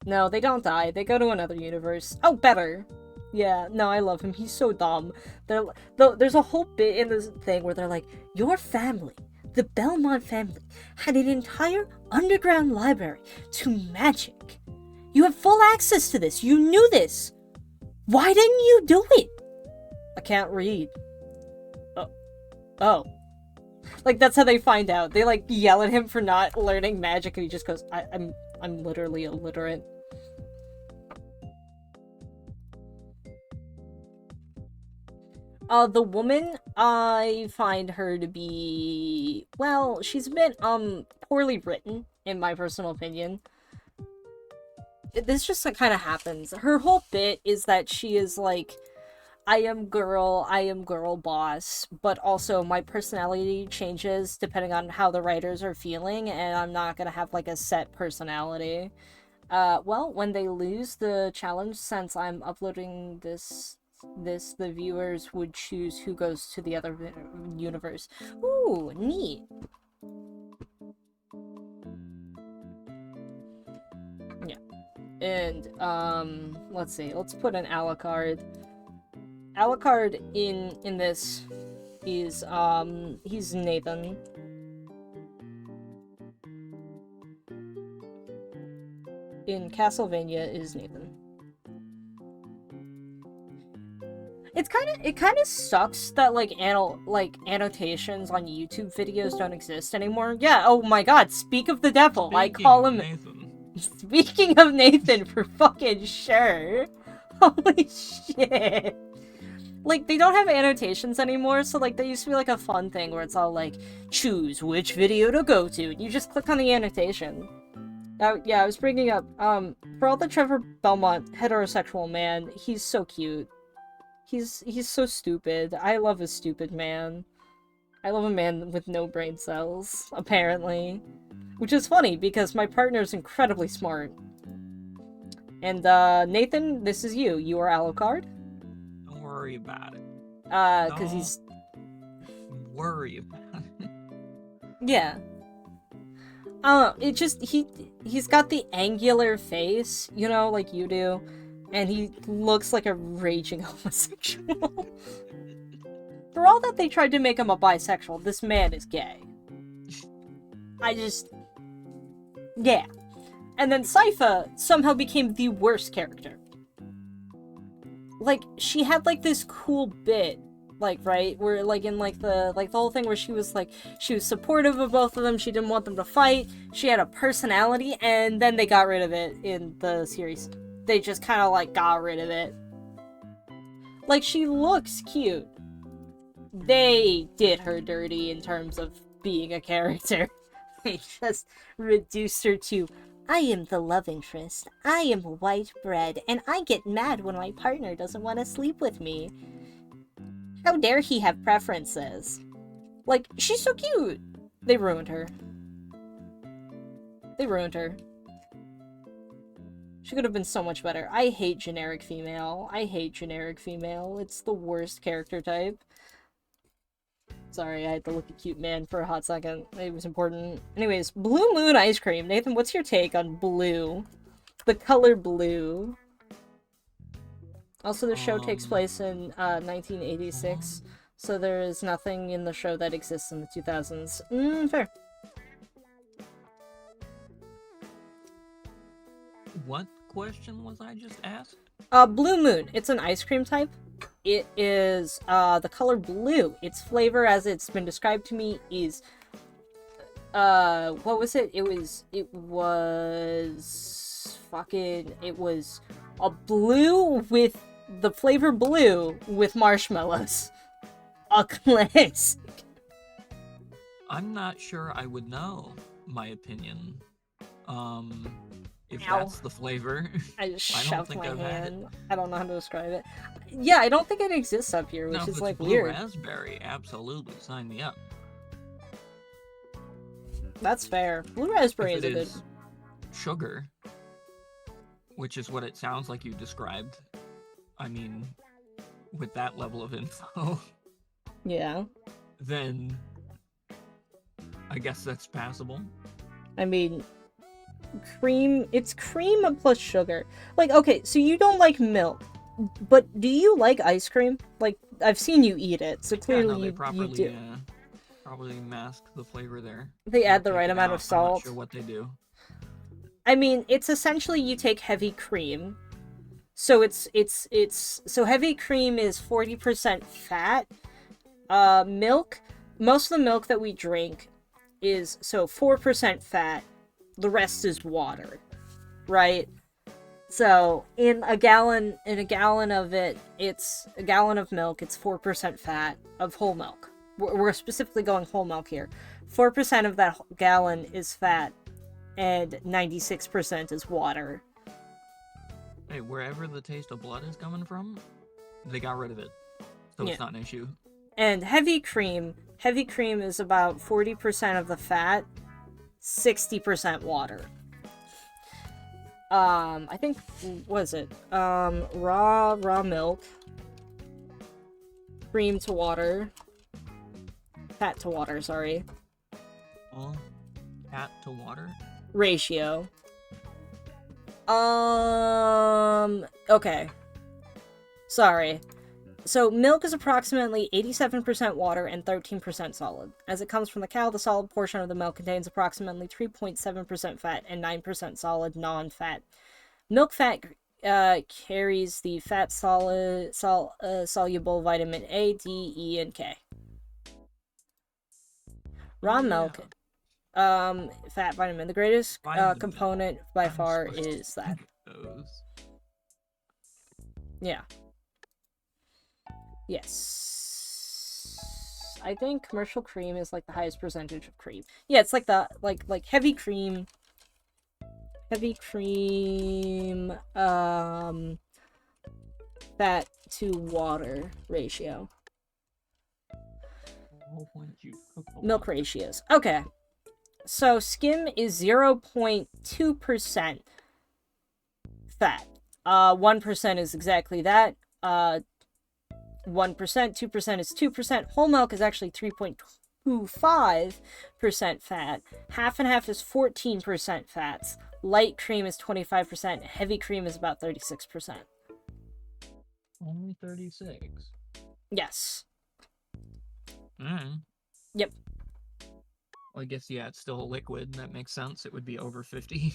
No, they don't die. They go to another universe. Oh, better. Yeah, no, I love him. He's so dumb. There's a whole bit in this thing where they're like, your family, the Belmont family, had an entire underground library to magic. You have full access to this. You knew this. Why didn't you do it? I can't read. Oh. Like, that's how they find out. They, like, yell at him for not learning magic, and he just goes, I'm literally illiterate. The woman, I find her to be, well, she's a bit, poorly written, in my personal opinion. This just kind of happens. Her whole bit is that she is, like, I am girl boss, but also my personality changes depending on how the writers are feeling, and I'm not gonna have, like, a set personality. Well, when they lose the challenge, since I'm uploading this, the viewers would choose who goes to the other universe. Ooh, neat. Yeah. And, let's see. Let's put an Alucard. Alucard in this is, he's Nathan. In Castlevania is Nathan. It kind of sucks that, like, annotations on YouTube videos don't exist anymore. Yeah, oh my god, speak of the devil. I call him... Nathan. Speaking of Nathan, for fucking sure. Holy shit. Like, they don't have annotations anymore, so, like, there used to be, like, a fun thing where it's all, like, choose which video to go to, and you just click on the annotation. Yeah, I was bringing up, for all the Trevor Belmont heterosexual man, he's so cute. He's so stupid. I love a stupid man. I love a man with no brain cells, apparently. Which is funny, because my partner's incredibly smart. And, Nathan, this is you. You are Alucard. worry about it. Because he's... Worry about it. Yeah. I don't know, it just, he's got the angular face, you know, like you do, and he looks like a raging homosexual. For all that they tried to make him a bisexual, this man is gay. Yeah. And then Sypha somehow became the worst character. Like, she had, like, this cool bit, like, right, where, like, in, like, the whole thing where she was supportive of both of them, she didn't want them to fight, she had a personality, and then they got rid of it in the series. They just kind of, like, got rid of it. Like, she looks cute. They did her dirty in terms of being a character. They just reduced her to, I am the love interest, I am white bread, and I get mad when my partner doesn't want to sleep with me. How dare he have preferences? Like, she's so cute! They ruined her. They ruined her. She could have been so much better. I hate generic female. I hate generic female. It's the worst character type. Sorry, I had to look at cute man for a hot second. It was important. Anyways, Blue Moon ice cream. Nathan, what's your take on blue? The color blue. Also, the show takes place in 1986, so there is nothing in the show that exists in the 2000s. Fair. What question was I just asked? Blue Moon. It's an ice cream type. It is, the color blue. Its flavor, as it's been described to me, is, what was it? It was a blue with the flavor blue with marshmallows. A classic. I'm not sure I would know my opinion. If Ow. that's the flavor. I just I don't shoved think my I've had hand. I don't know how to describe it. Yeah, I don't think it exists up here, which No, if is it's like blue weird. raspberry, absolutely, sign me up. That's fair. Blue raspberry If is it a good. is sugar, which is what it sounds like you described. I mean, with that level of info, Yeah. then I guess that's passable. I mean, cream. It's cream plus sugar. Like, okay, so you don't like milk, but do you like ice cream? Like, I've seen you eat it, so Yeah, clearly no, they you properly, do. probably mask the flavor there. They add the Take right it amount out. of salt. I'm not sure what they do. I mean, it's essentially you take heavy cream. So so heavy cream is 40% fat. Milk, most of the milk that we drink is 4% fat. The rest is water, right? So in a gallon of it, it's a gallon of milk. It's 4% fat of whole milk. We're specifically going whole milk here. 4% of that gallon is fat, and 96% is water. Hey, wherever the taste of blood is coming from, they got rid of it. So Yeah. it's not an issue. And heavy cream is about 40% of the fat, 60% water. I think, what is it? Raw milk, cream to water, fat to water, sorry, Well, fat to water? ratio. Okay. Sorry. So, milk is approximately 87% water and 13% solid. As it comes from the cow, the solid portion of the milk contains approximately 3.7% fat and 9% solid non-fat. Milk fat carries the fat soluble vitamin A, D, E, and K. Raw milk, fat vitamin. The greatest Vitamin. component by I'm far supposed to is that. think those. Yeah. Yes. I think commercial cream is like the highest percentage of cream. Yeah, it's like the like heavy cream fat to water ratio. Oh, when you cook the Milk water. ratios. Okay. So skim is 0.2% fat. 1% is exactly that. 1%, 2% is 2%. Whole milk is actually 3.25% fat. Half and half is 14% fats. Light cream is 25%. Heavy cream is about 36%. Only 36. Yes. Mm. Yep. Well, I guess, yeah, it's still a liquid. That makes sense. It would be over 50.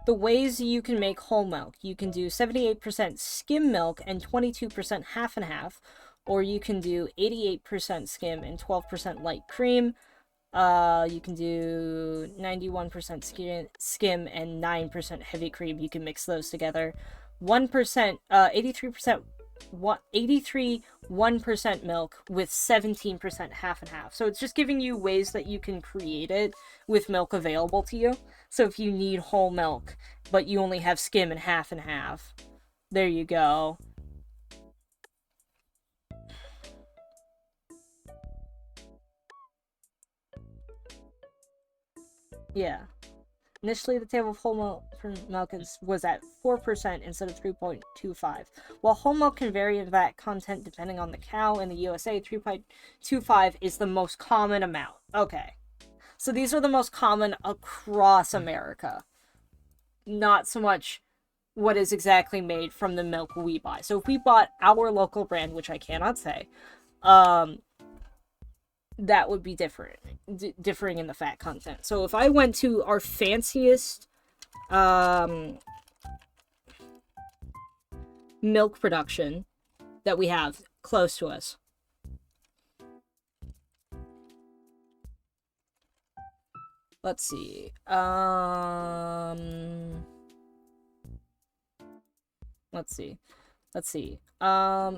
The ways you can make whole milk. You can do 78% skim milk and 22% half and half. Or you can do 88% skim and 12% light cream. You can do 91% skim and 9% heavy cream. You can mix those together. 1%, 83%, 1% milk with 17% half and half. So it's just giving you ways that you can create it with milk available to you. So if you need whole milk, but you only have skim and half, there you go. Yeah. Initially, the table of whole milk was at 4% instead of 3.25. While whole milk can vary in fat content depending on the cow, in the USA, 3.25 is the most common amount. Okay. So these are the most common across America. Not so much what is exactly made from the milk we buy. So if we bought our local brand, which I cannot say, that would be differing in the fat content. So if I went to our fanciest milk production that we have close to us, let's see,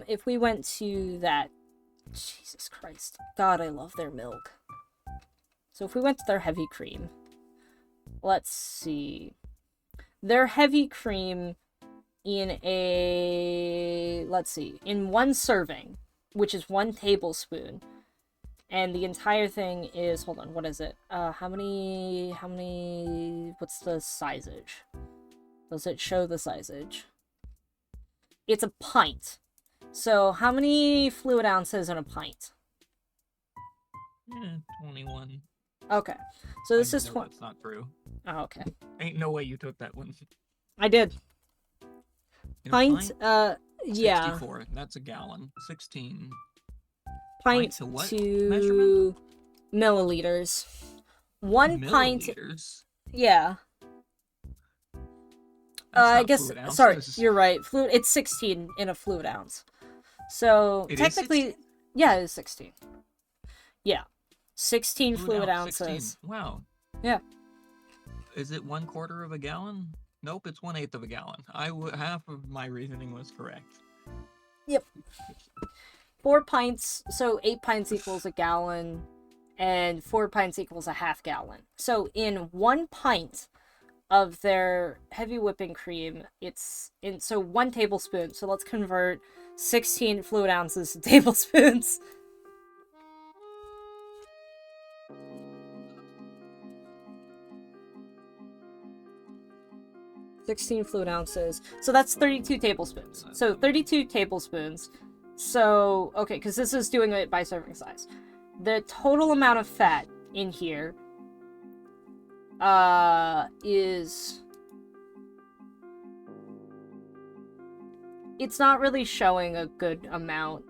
if we went to that, Jesus Christ, God, I love their milk. So if we went to their heavy cream, let's see, their heavy cream in in one serving, which is 1 tablespoon, and the entire thing is, hold on, what is it? How many, what's the sizeage? Does it show the sizeage? It's a pint. So how many fluid ounces in a pint? 21. Okay. So this is that's not true. Oh, okay. Ain't no way you took that one. I did. Pint, yeah. 64. That's a gallon. 16. Pint to what to measurement? milliliters. 1 pint. Milliliters? Yeah. That's I not guess, fluid sorry, ounces. you're right. It's 16 in a fluid ounce. So It is technically, 16? yeah, it's 16. Yeah. 16 fluid ounce, ounces. 16. Wow. Yeah. Is it 1/4 of a gallon? Nope, it's 1/8 of a gallon. Half of my reasoning was correct. Yep. 4 pints, so 8 pints equals a gallon, and 4 pints equals a half gallon. So in 1 pint of their heavy whipping cream, so 1 tablespoon. So let's convert 16 fluid ounces to tablespoons. $16 fluid ounces. So that's 32 tablespoons. So 32 tablespoons. So, okay, because this is doing it by serving size. The total amount of fat in here is... It's not really showing a good amount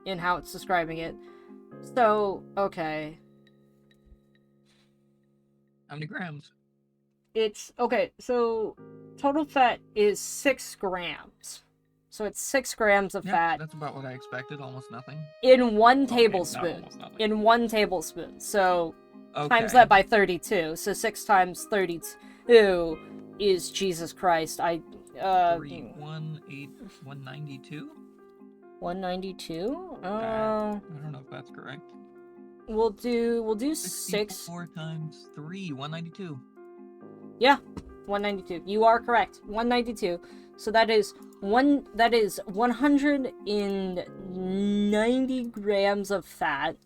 in how it's describing it. So, okay. How many grams? Okay, so total fat is 6 grams. So it's 6 grams of fat. That's about what I expected, almost nothing. In 1 Okay, tablespoon. In 1 tablespoon. So times Okay. that by 32. So 6 times 32 is, Jesus Christ, 192? 192? I don't know if that's correct. We'll do 6. 64 times 3, 192. Yeah, 192. You are correct. 192. So that is 190 grams of fat.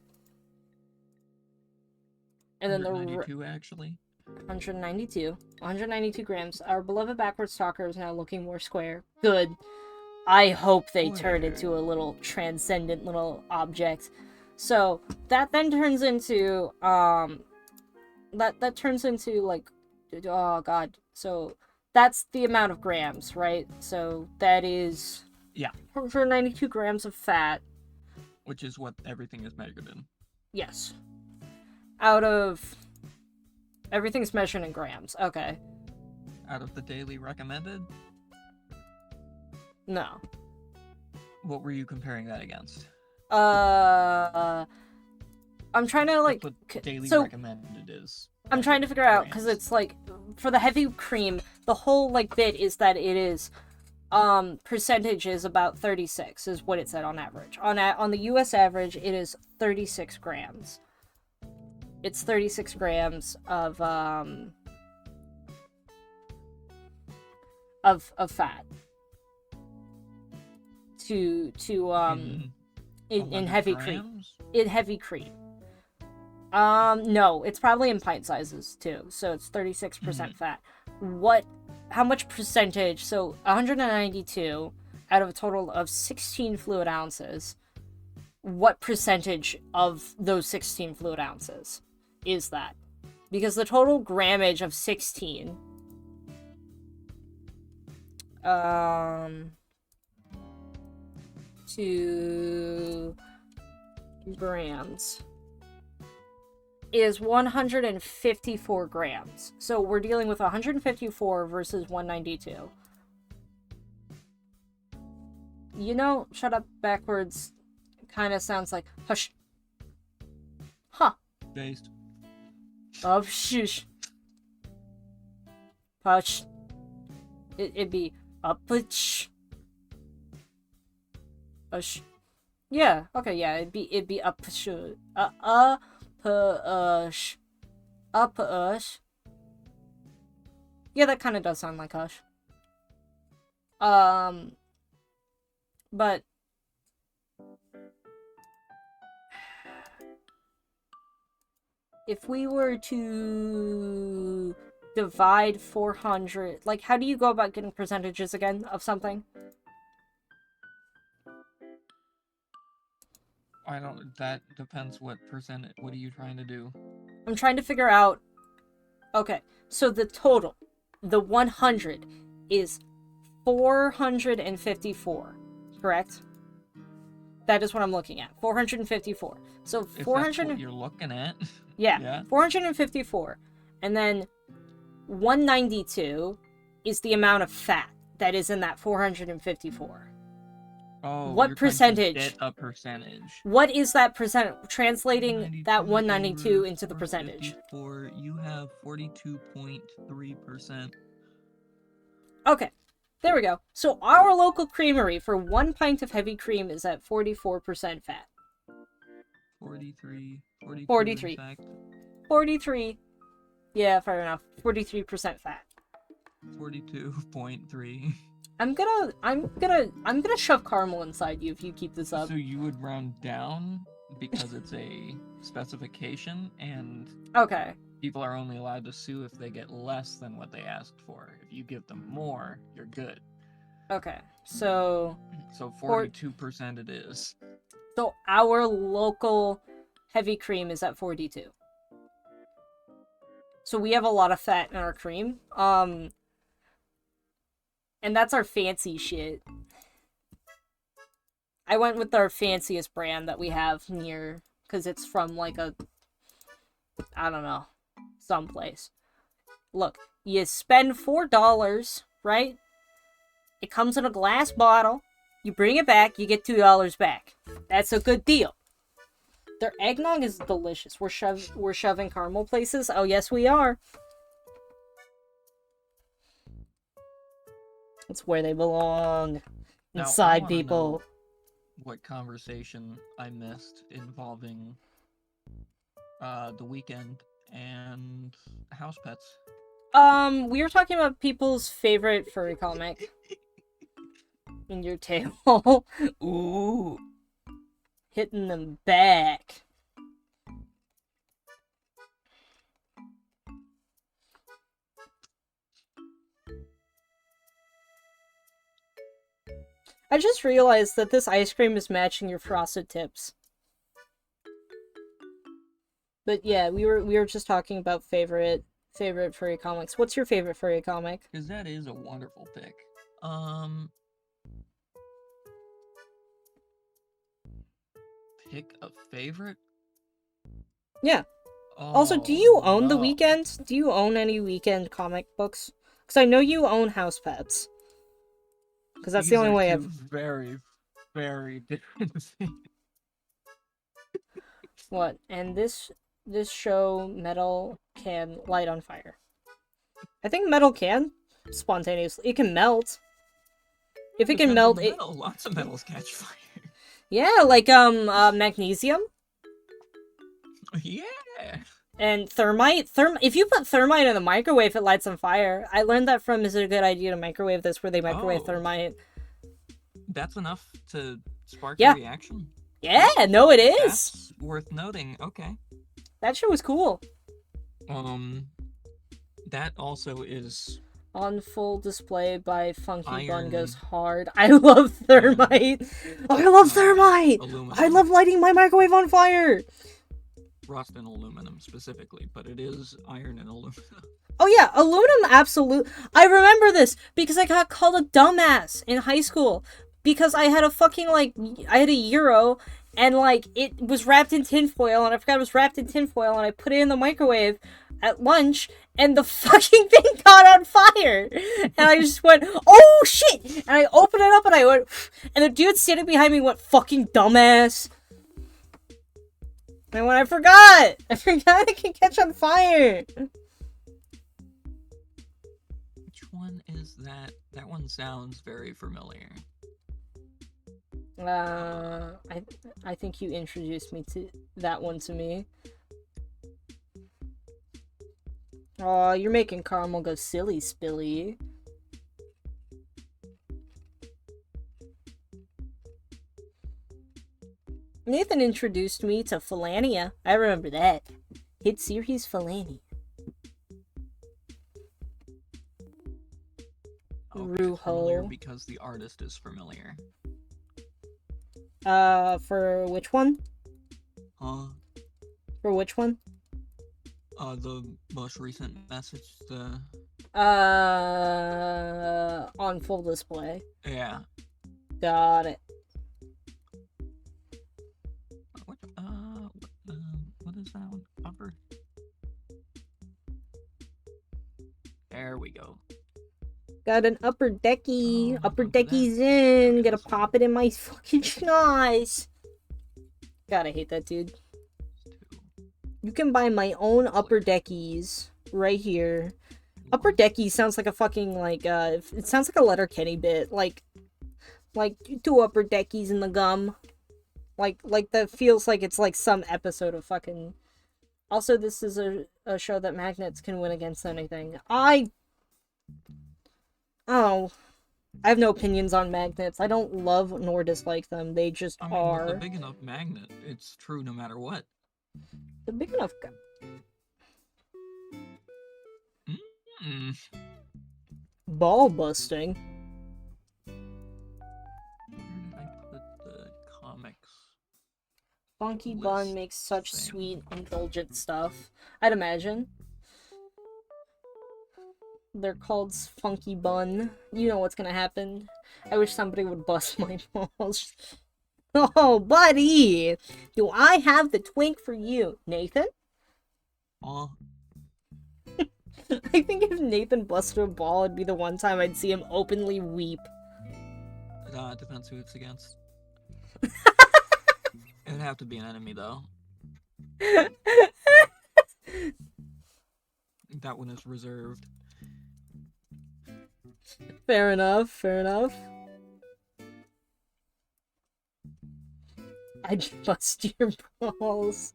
And then 192 actually. 192. 192 grams. Our beloved backward stalker is now looking more square. Good. I hope they turn it to a little transcendent little object. So that then turns into that turns into like, oh god. So that's the amount of grams, right? So that is 192 grams of fat. Which is what everything is measured in. Yes. Out of everything's measured in grams. Okay. Out of the daily recommended? No. What were you comparing that against? I'm trying to like What daily so recommended is. I'm trying to figure out because it's like for the heavy cream, the whole like bit is that it is percentage is about 36 is what it said on average. On the US average, it is 36 grams. It's 36 grams of fat to in heavy cream. In heavy cream. No, it's probably in pint sizes too. So it's 36% fat. How much percentage? So 192 out of a total of 16 fluid ounces. What percentage of those 16 fluid ounces is that? Because the total grammage of 16 to grams is 154 grams. So we're dealing with 154 versus 192. You know, shut up backwards kind of sounds like hush. Huh. Based. Of shush. Hush. It'd be up hush. Yeah, okay, yeah, it'd be up up. Yeah, that kind of does sound like hush. But if we were to divide 400, like, how do you go about getting percentages again of something? That depends what percent, what are you trying to do? I'm trying to figure out, okay, so the total, the 100 is 454, correct? That is what I'm looking at, 454. So If 400, that's what you're looking at. yeah, 454, and then 192 is the amount of fat that is in that 454. Oh, what you're trying to percentage? get a percentage. What is that percent? Translating that 192 into the percentage. You have 42.3%. Okay, there we go. So our local creamery for 1 pint of heavy cream is at 44% fat. 43. 43. In fact. 43. Yeah, fair enough. 43% fat. 42.3. I'm gonna shove caramel inside you if you keep this up. So you would round down because it's a specification, and Okay. people are only allowed to sue if they get less than what they asked for. If you give them more, you're good. Okay. So 42% it is. So our local heavy cream is at 42. So we have a lot of fat in our cream. And that's our fancy shit. I went with our fanciest brand that we have near, because it's from like I don't know, someplace. Look, you spend $4, right? It comes in a glass bottle. You bring it back, you get $2 back. That's a good deal. Their eggnog is delicious. We're shoving caramel places. Oh yes, we are. It's where they belong. Inside now, people. What conversation I missed involving the weekend and house pets? We were talking about people's favorite furry comic. In your tail. Ooh. Hitting them back. I just realized that this ice cream is matching your frosted tips. But yeah, we were just talking about favorite furry comics. What's your favorite furry comic? Because that is a wonderful pick. Pick a favorite? Yeah. Oh, Also, do you own the no. Weekend? Do you own any Weekend comic books? Because I know you own House Pets. Because that's the These only are way two I've... very, very different things. What? And this show, metal can light on fire. I think metal can spontaneously. It can melt. If it can Depends on melt, the it... metal. Lots of metals catch fire. Yeah, like, magnesium. Yeah. And thermite. If you put thermite in the microwave, it lights on fire. I learned that from Is It a Good Idea to Microwave This, where they microwave Oh. thermite. That's enough to spark Yeah. a reaction? Yeah, no, it is. That's worth noting. Okay. That show was cool. That also is On full display by Funky Bun Iron. Goes Hard. I love thermite. I love thermite. aluminum. I love lighting my microwave on fire. Rust and aluminum specifically, but it is iron and aluminum. Oh yeah, aluminum, absolute. I remember this because I got called a dumbass in high school because I had a fucking, like, I had a Euro and, like, it was wrapped in tinfoil and I forgot it was wrapped in tinfoil and I put it in the microwave at lunch and the fucking thing caught on fire. And I just went, oh shit! And I opened it up and I went, and the dude standing behind me went, fucking dumbass. And when I forgot it can catch on fire. Which one is that? That one sounds very familiar. I think you introduced me to that one to me. Oh, you're making Caramel go silly, Spilly. Nathan introduced me to Philania. I remember that. Hit series Philania. Okay, familiar Ruho. because the artist is familiar. For which one? Huh? For which one? The most recent message, On full display. yeah. Got it. What is that one? Upper? There we go. Got an upper decky. Oh, Upper look at that. decky's in. Okay, Gotta this pop it in my fucking schnoz. God, I hate that dude. You can buy my own upper deckies right here. Upper decky sounds like a fucking, like, it sounds like a Letterkenny bit. Like, two upper deckies in the gum. Like that feels like it's like some episode of fucking... Also, this is a show that magnets can win against anything. Oh, I have no opinions on magnets. I don't love nor dislike them. They just I mean, are. with a big enough magnet, it's true no matter what. The big enough guy. Ball busting. Where did I put the comics? Funky List Bun makes such thing. sweet, indulgent stuff. I'd imagine. They're called Funky Bun. You know what's gonna happen. I wish somebody would bust my balls. Oh, buddy! Do I have the twink for you, Nathan? Aw. I think if Nathan busted a ball, it'd be the one time I'd see him openly weep. Depends who it's against. It'd have to be an enemy, though. That one is reserved. Fair enough, fair enough. I'd bust your balls.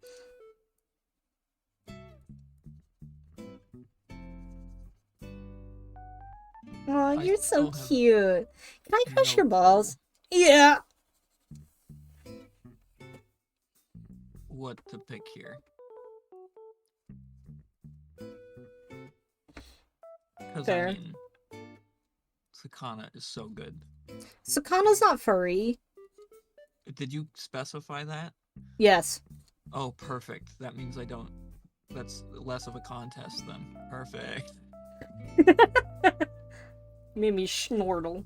Aw, you're so still have cute. Can I crush no your balls? clue Yeah! what to pick here. Because, Fair. I mean, Sakana is so good. Sakana's not furry. Did you specify that? Yes. Oh, perfect. That means I don't. That's less of a contest then. Perfect. Made me schnortle.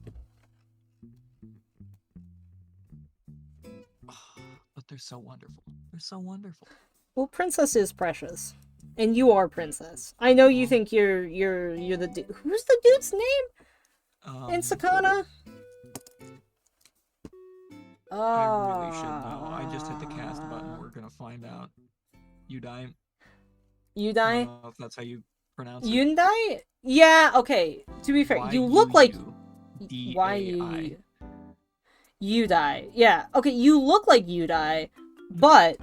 But they're so wonderful. They're so wonderful. Well, Princess is precious. And you are Princess. I know you Oh. think you're the dude. Who's the dude's name in Sakana? I really should know. I just hit the cast button. We're gonna find out. Yudai. I Yudai? don't know if that's how you pronounce it. Yundai? Yeah, okay. To be fair, you look like D-A-I. Yudai. Yeah, okay, you look like Yudai, but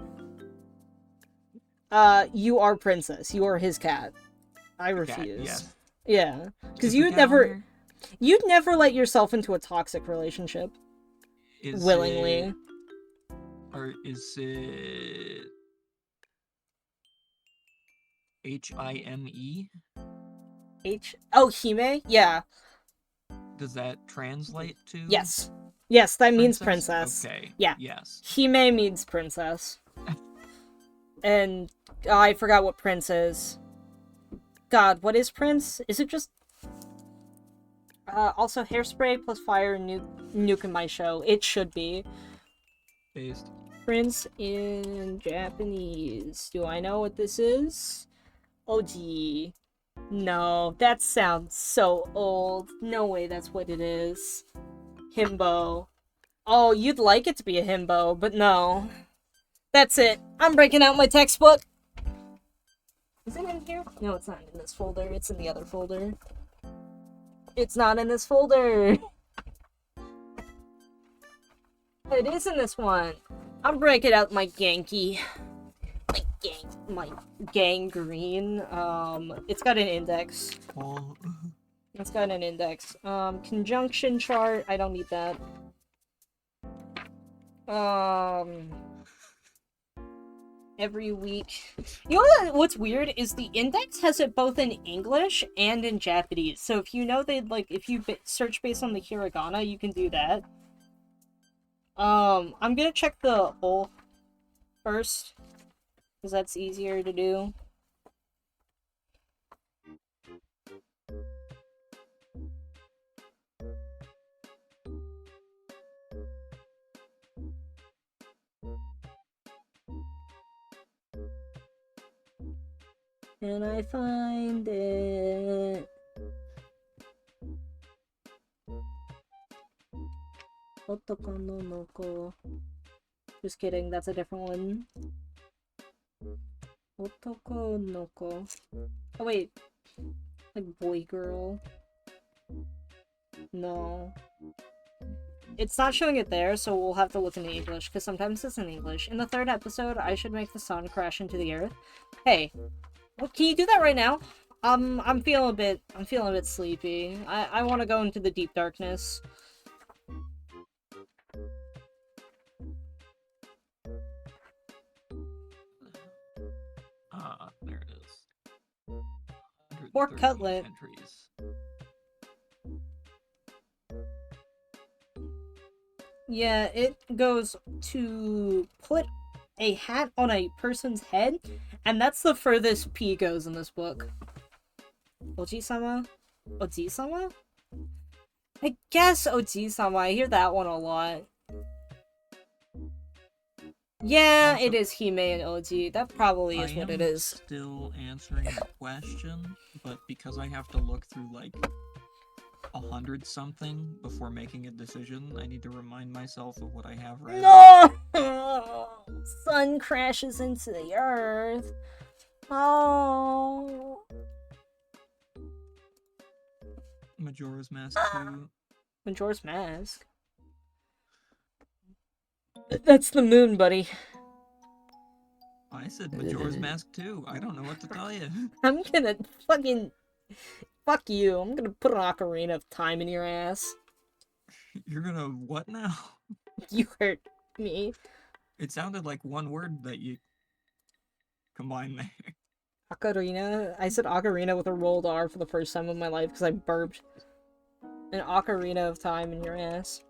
you are Princess. You are his cat. I refuse. Yes. Yeah, because Is the you'd cat on here? you'd never let yourself into a toxic relationship Is willingly. it... Or is it... H-I-M-E? Hime? Yeah. Does that translate to... Yes. Yes, that means princess. Okay. Yeah. Yes. Hime means princess. And I forgot what prince is. God, what is prince? Is it just... also hairspray plus fire nuke in my show. It should be. Based. Prince in Japanese. Do I know what this is? Oji. No, that sounds so old. No way that's what it is. Himbo. Oh, you'd like it to be a himbo, but no. That's it. I'm breaking out my textbook. Is it in here? No, it's not in this folder. It's in the other folder. It's not in this folder. It is in this one. I'm breaking out my Genki. My gangrene. It's got an index. Oh. It's got an index. Conjunction chart. I don't need that. Every week. You know what's weird is the index has it both in English and in Japanese. So if you know if you search based on the hiragana, you can do that. I'm gonna check the whole first, because that's easier to do. Can I find it? Otoko no noko. Just kidding, that's a different one. Otoko noko. Oh wait. Like boy girl. No. It's not showing it there, so we'll have to look in English, because sometimes it's in English. In the third episode, I should make the sun crash into the earth. Hey, can you do that right now? I'm feeling a bit sleepy. I want to go into the deep darkness. There it is. Pork 113 cutlet. Entries. Yeah, it goes to put a hat on a person's head, and that's the furthest P goes in this book. Oji-sama? Oji-sama? I guess Oji-sama. I hear that one a lot. Yeah, Also, it is Hime and Oji. That probably is what it is. Still answering the question, but because I have to look through like 100 something before making a decision, I need to remind myself of what I have read. No! Sun crashes into the earth. Oh. Majora's Mask 2. Majora's Mask? That's the moon, buddy. I said Majora's Mask 2. I don't know what to tell you. I'm gonna fucking... Fuck you. I'm gonna put an ocarina of time in your ass. You're gonna what now? You hurt me. It sounded like one word that you combined there. Ocarina? I said ocarina with a rolled R for the first time in my life because I burped. An ocarina of time in your ass.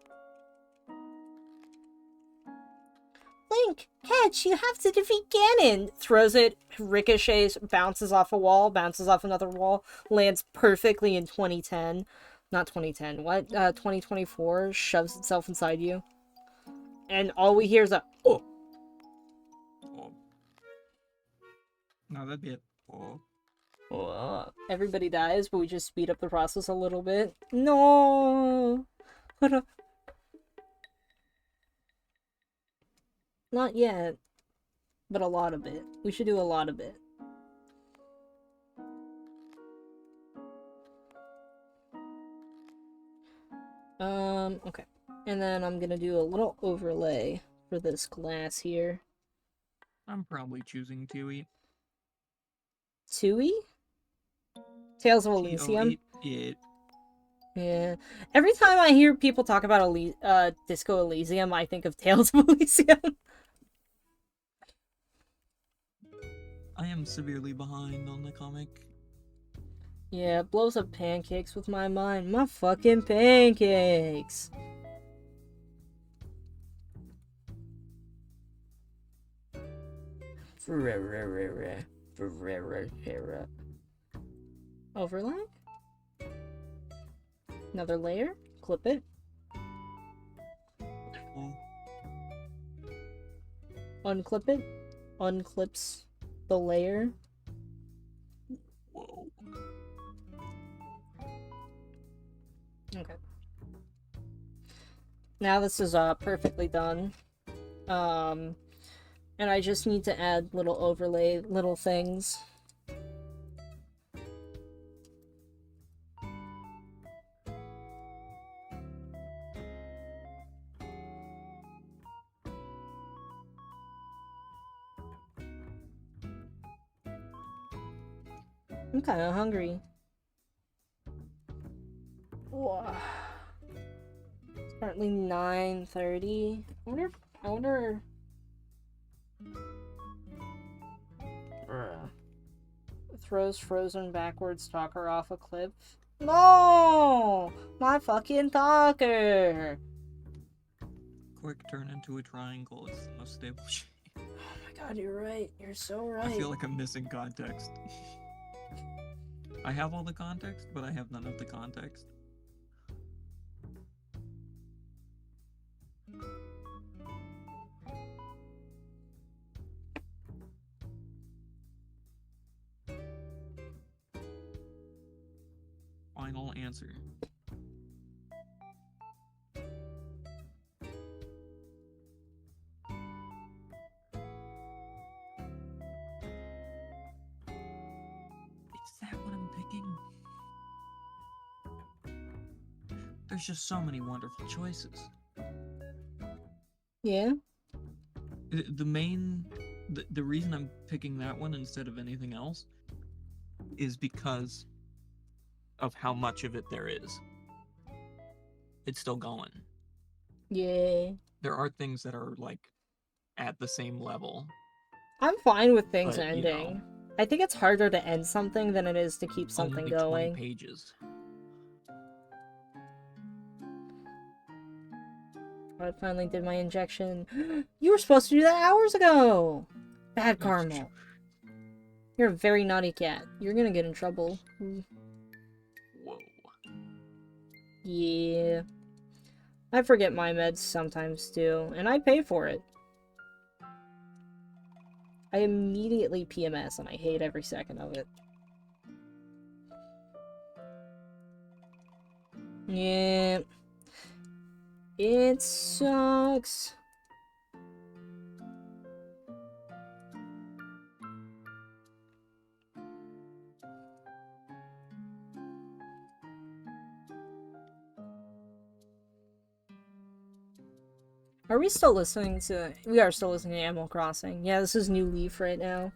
Link, catch, you have to defeat Ganon! Throws it, ricochets, bounces off a wall, bounces off another wall, lands perfectly in 2010. Not 2010, what? 2024, shoves itself inside you. And all we hear is a, oh! Oh. No, that'd be it. Oh. Everybody dies, but we just speed up the process a little bit. No! Not yet. But a lot of it. We should do a lot of it. Okay. And then I'm gonna do a little overlay for this glass here. I'm probably choosing Tui. Tui? Tales of Elysium? Yeah. Yeah. Every time I hear people talk about Disco Elysium, I think of Tales of Elysium. I am severely behind on the comic. Yeah, it blows up pancakes with my mind. My fucking pancakes! Overlay? Another layer? Clip it. Oh. Unclip it. Unclips the layer. Whoa. Okay. Now this is perfectly done. And I just need to add little overlay, little things. I'm kind of hungry. Whoa. It's currently 9:30. I wonder. Throws frozen backwards talker off a cliff. No! My fucking talker! Quick turn into a triangle. It's the most stable shape. Oh my god, you're right. You're so right. I feel like I'm missing context. I have all the context, but I have none of the context. Final answer. Is that what I'm picking? There's just so many wonderful choices. Yeah? The reason I'm picking that one instead of anything else is because of how much of it there is. It's still going. Yeah. There are things that are like at the same level. I'm fine with things But, you ending. know. I think it's harder to end something than it is to keep something Only going. 20 pages. I finally did my injection. You were supposed to do that hours ago! Bad karma. You're a very naughty cat. You're gonna get in trouble. Whoa. Yeah. I forget my meds sometimes too, and I pay for it. I immediately PMS and I hate every second of it. Yeah. It sucks. Are we still listening to... We are still listening to Animal Crossing. Yeah, this is New Leaf right now.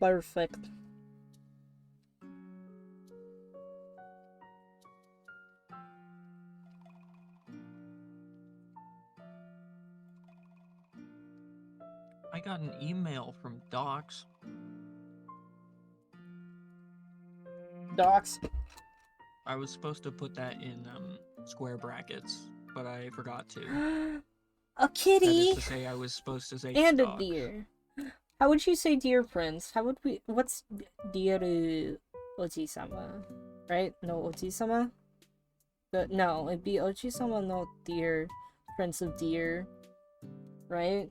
Perfect. I got an email from Docs. Docs. I was supposed to put that in square brackets, but I forgot to. A That kitty is to say, I was supposed to say and a dogs. deer. How would you say dear prince? How would we? What's dear Oji-sama? Right? No Oji-sama? No, it'd be Oji-sama no dear prince of deer. Right?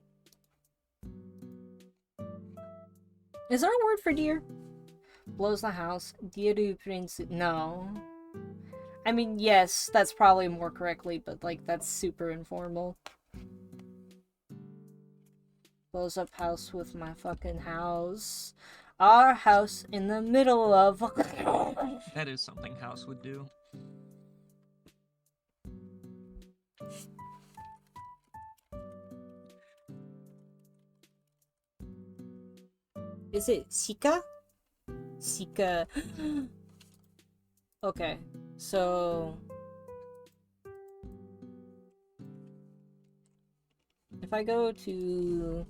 Is there a word for deer? Blows the house. Dear prince. No. I mean, yes, that's probably more correctly, but like that's super informal. Blows up house with my fucking house. Our house in the middle of. That is something House would do. Is it Sika? Sika. Okay, so if I go to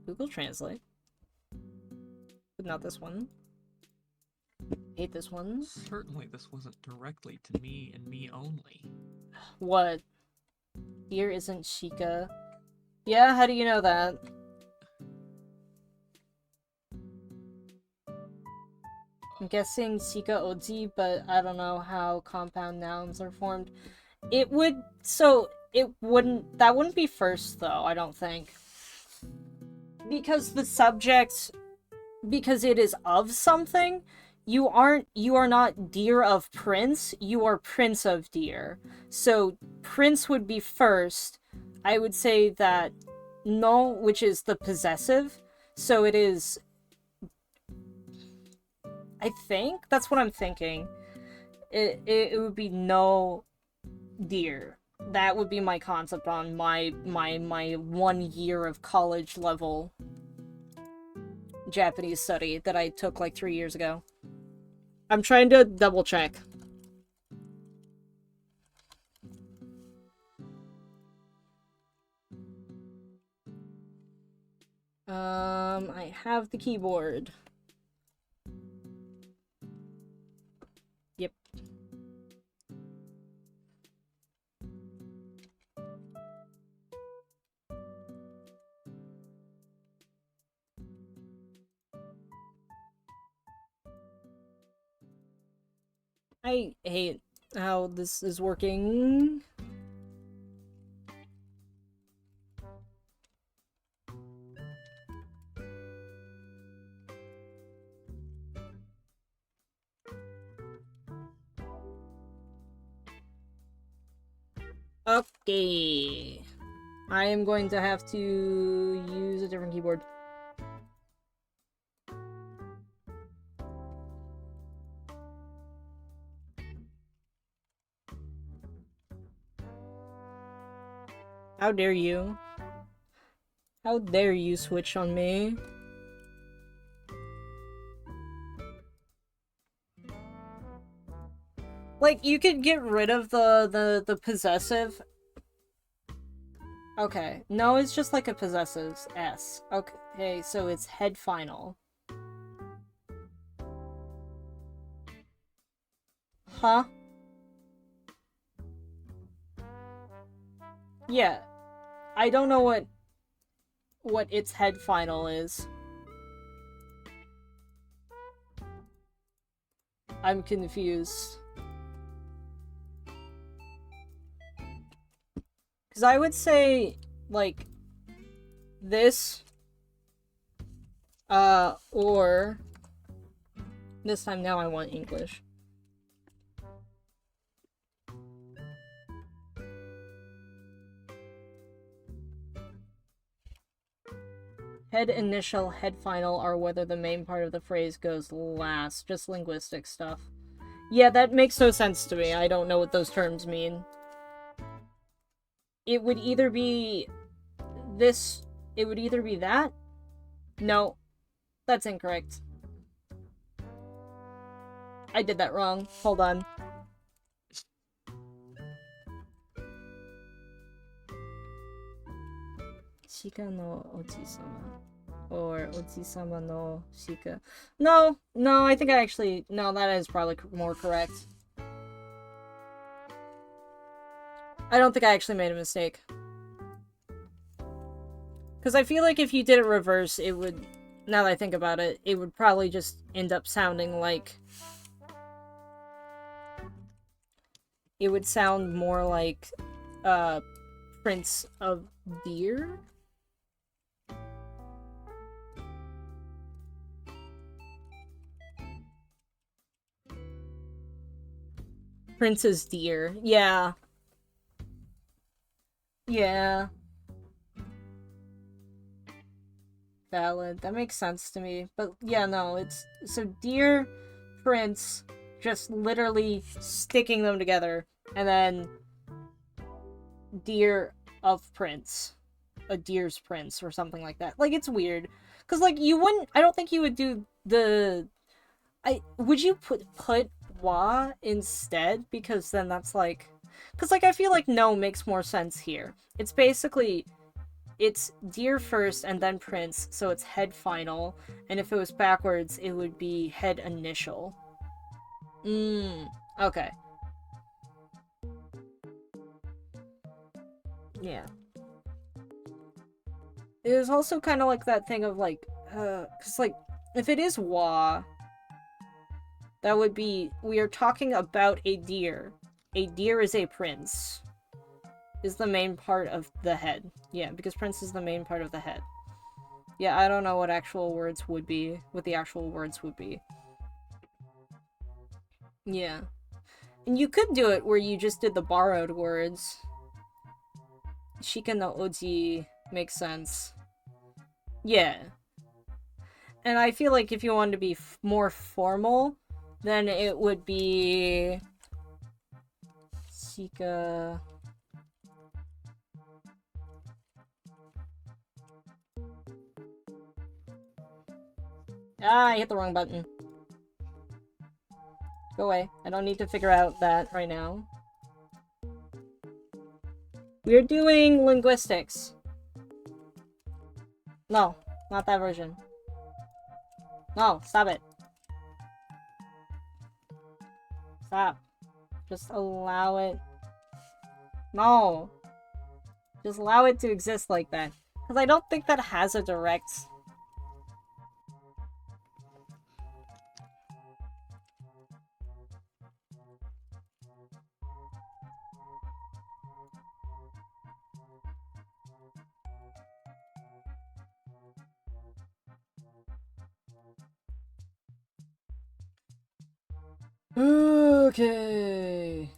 Google Translate, but not this one. Hate this one. Certainly this wasn't directly to me and me only. What? Deer isn't Shika. Yeah, how do you know that? I'm guessing Shika Oji, but I don't know how compound nouns are formed. It would, so it wouldn't, that wouldn't be first though, I don't think. Because the subject, because it is of something, you are not deer of prince, you are prince of deer. So prince would be first. I would say that no, which is the possessive, so it is, I think that's what I'm thinking. It would be no deer. That would be my concept on my 1 year of college level Japanese study that I took like 3 years ago. I'm trying to double check. I have the keyboard. Yep. I hate how this is working. Okay. I am going to have to use a different keyboard. How dare you? How dare you switch on me? Like, you could get rid of the possessive. Okay. No, it's just like a possessive S. Okay, so it's head final. Huh? Yeah. I don't know what its head final is. I'm confused. Because I would say, like, this, or this time now I want English. Head initial, head final are whether the main part of the phrase goes last. Just linguistic stuff. Yeah, that makes no sense to me. I don't know what those terms mean. It would either be this... It would either be that? No. That's incorrect. I did that wrong. Hold on. Shika no Oji-sama. or Oji-sama no Shika. No, I think I actually... No, that is probably more correct. I don't think I actually made a mistake. Because I feel like if you did it reverse, it would... Now that I think about it, it would probably just end up sounding like... It would sound more like, Prince of Deer? Princess Deer. Yeah. Yeah. Valid. That makes sense to me. But yeah, no, it's... So Deer, Prince, just literally sticking them together. And then... Deer of Prince. A Deer's Prince, or something like that. Like, it's weird. Because, like, you wouldn't... I don't think you would do the... Would you put wa instead? Because then that's like... Because, like, I feel like no makes more sense here. It's basically... It's Deer first and then Prince, so it's head final. And if it was backwards, it would be head initial. Okay. Yeah. It was also kind of like that thing of, like, because, like, if it is wa... That would be, we are talking about a deer. A deer is a prince. Is the main part of the head. Yeah, because prince is the main part of the head. Yeah, I don't know what actual words would be, what the actual words would be. Yeah. And you could do it where you just did the borrowed words. Shika no oji makes sense. Yeah. And I feel like if you wanted to be more formal, then it would be... Shika... Ah, I hit the wrong button. Go away. I don't need to figure out that right now. We're doing linguistics. No, not that version. No, stop it. Stop. Just allow it. No. Just allow it to exist like that. Because I don't think that has a direct... Okay.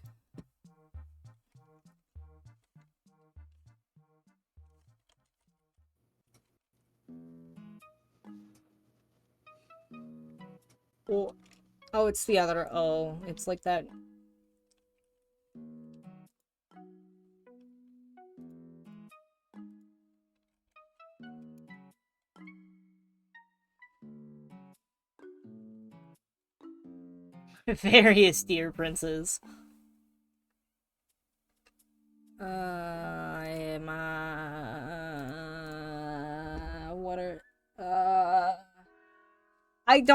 Oh, it's the other O. It's like that. Various deer princes. What are... I'm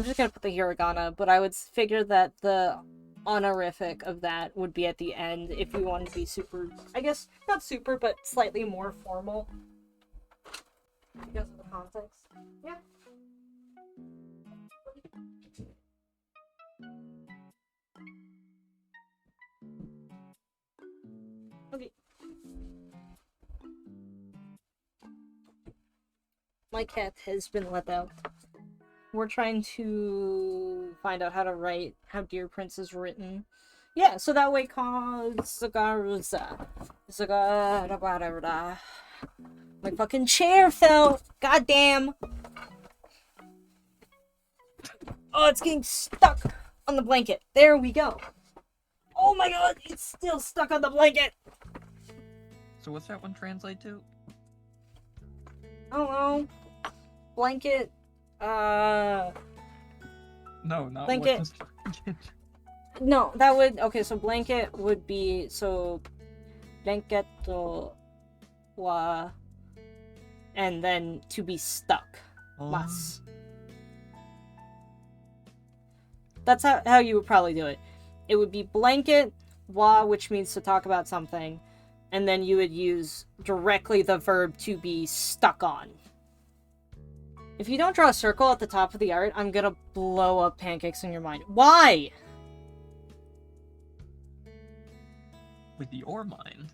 just gonna put the hiragana, but I would figure that the honorific of that would be at the end if we wanted to be super, I guess, not super, but slightly more formal. Because of the context. Yeah. Okay. My cat has been let out. We're trying to find out how to write how Deer Prince is written. Yeah, so that way called Zagaruza. Zagarabara. My fucking chair fell! Goddamn! Oh, it's getting stuck on the blanket. There we go. Oh my god, it's still stuck on the blanket! So what's that one translate to? I don't know. Blanket. No, not blanket. What blanket. No, that would... Okay, so blanket would be... So... Blanket wa... and then to be stuck. Mas. That's how you would probably do it. It would be blanket, wa, which means to talk about something, and then you would use directly the verb to be stuck on. If you don't draw a circle at the top of the art, I'm gonna blow up pancakes in your mind. Why? With your mind.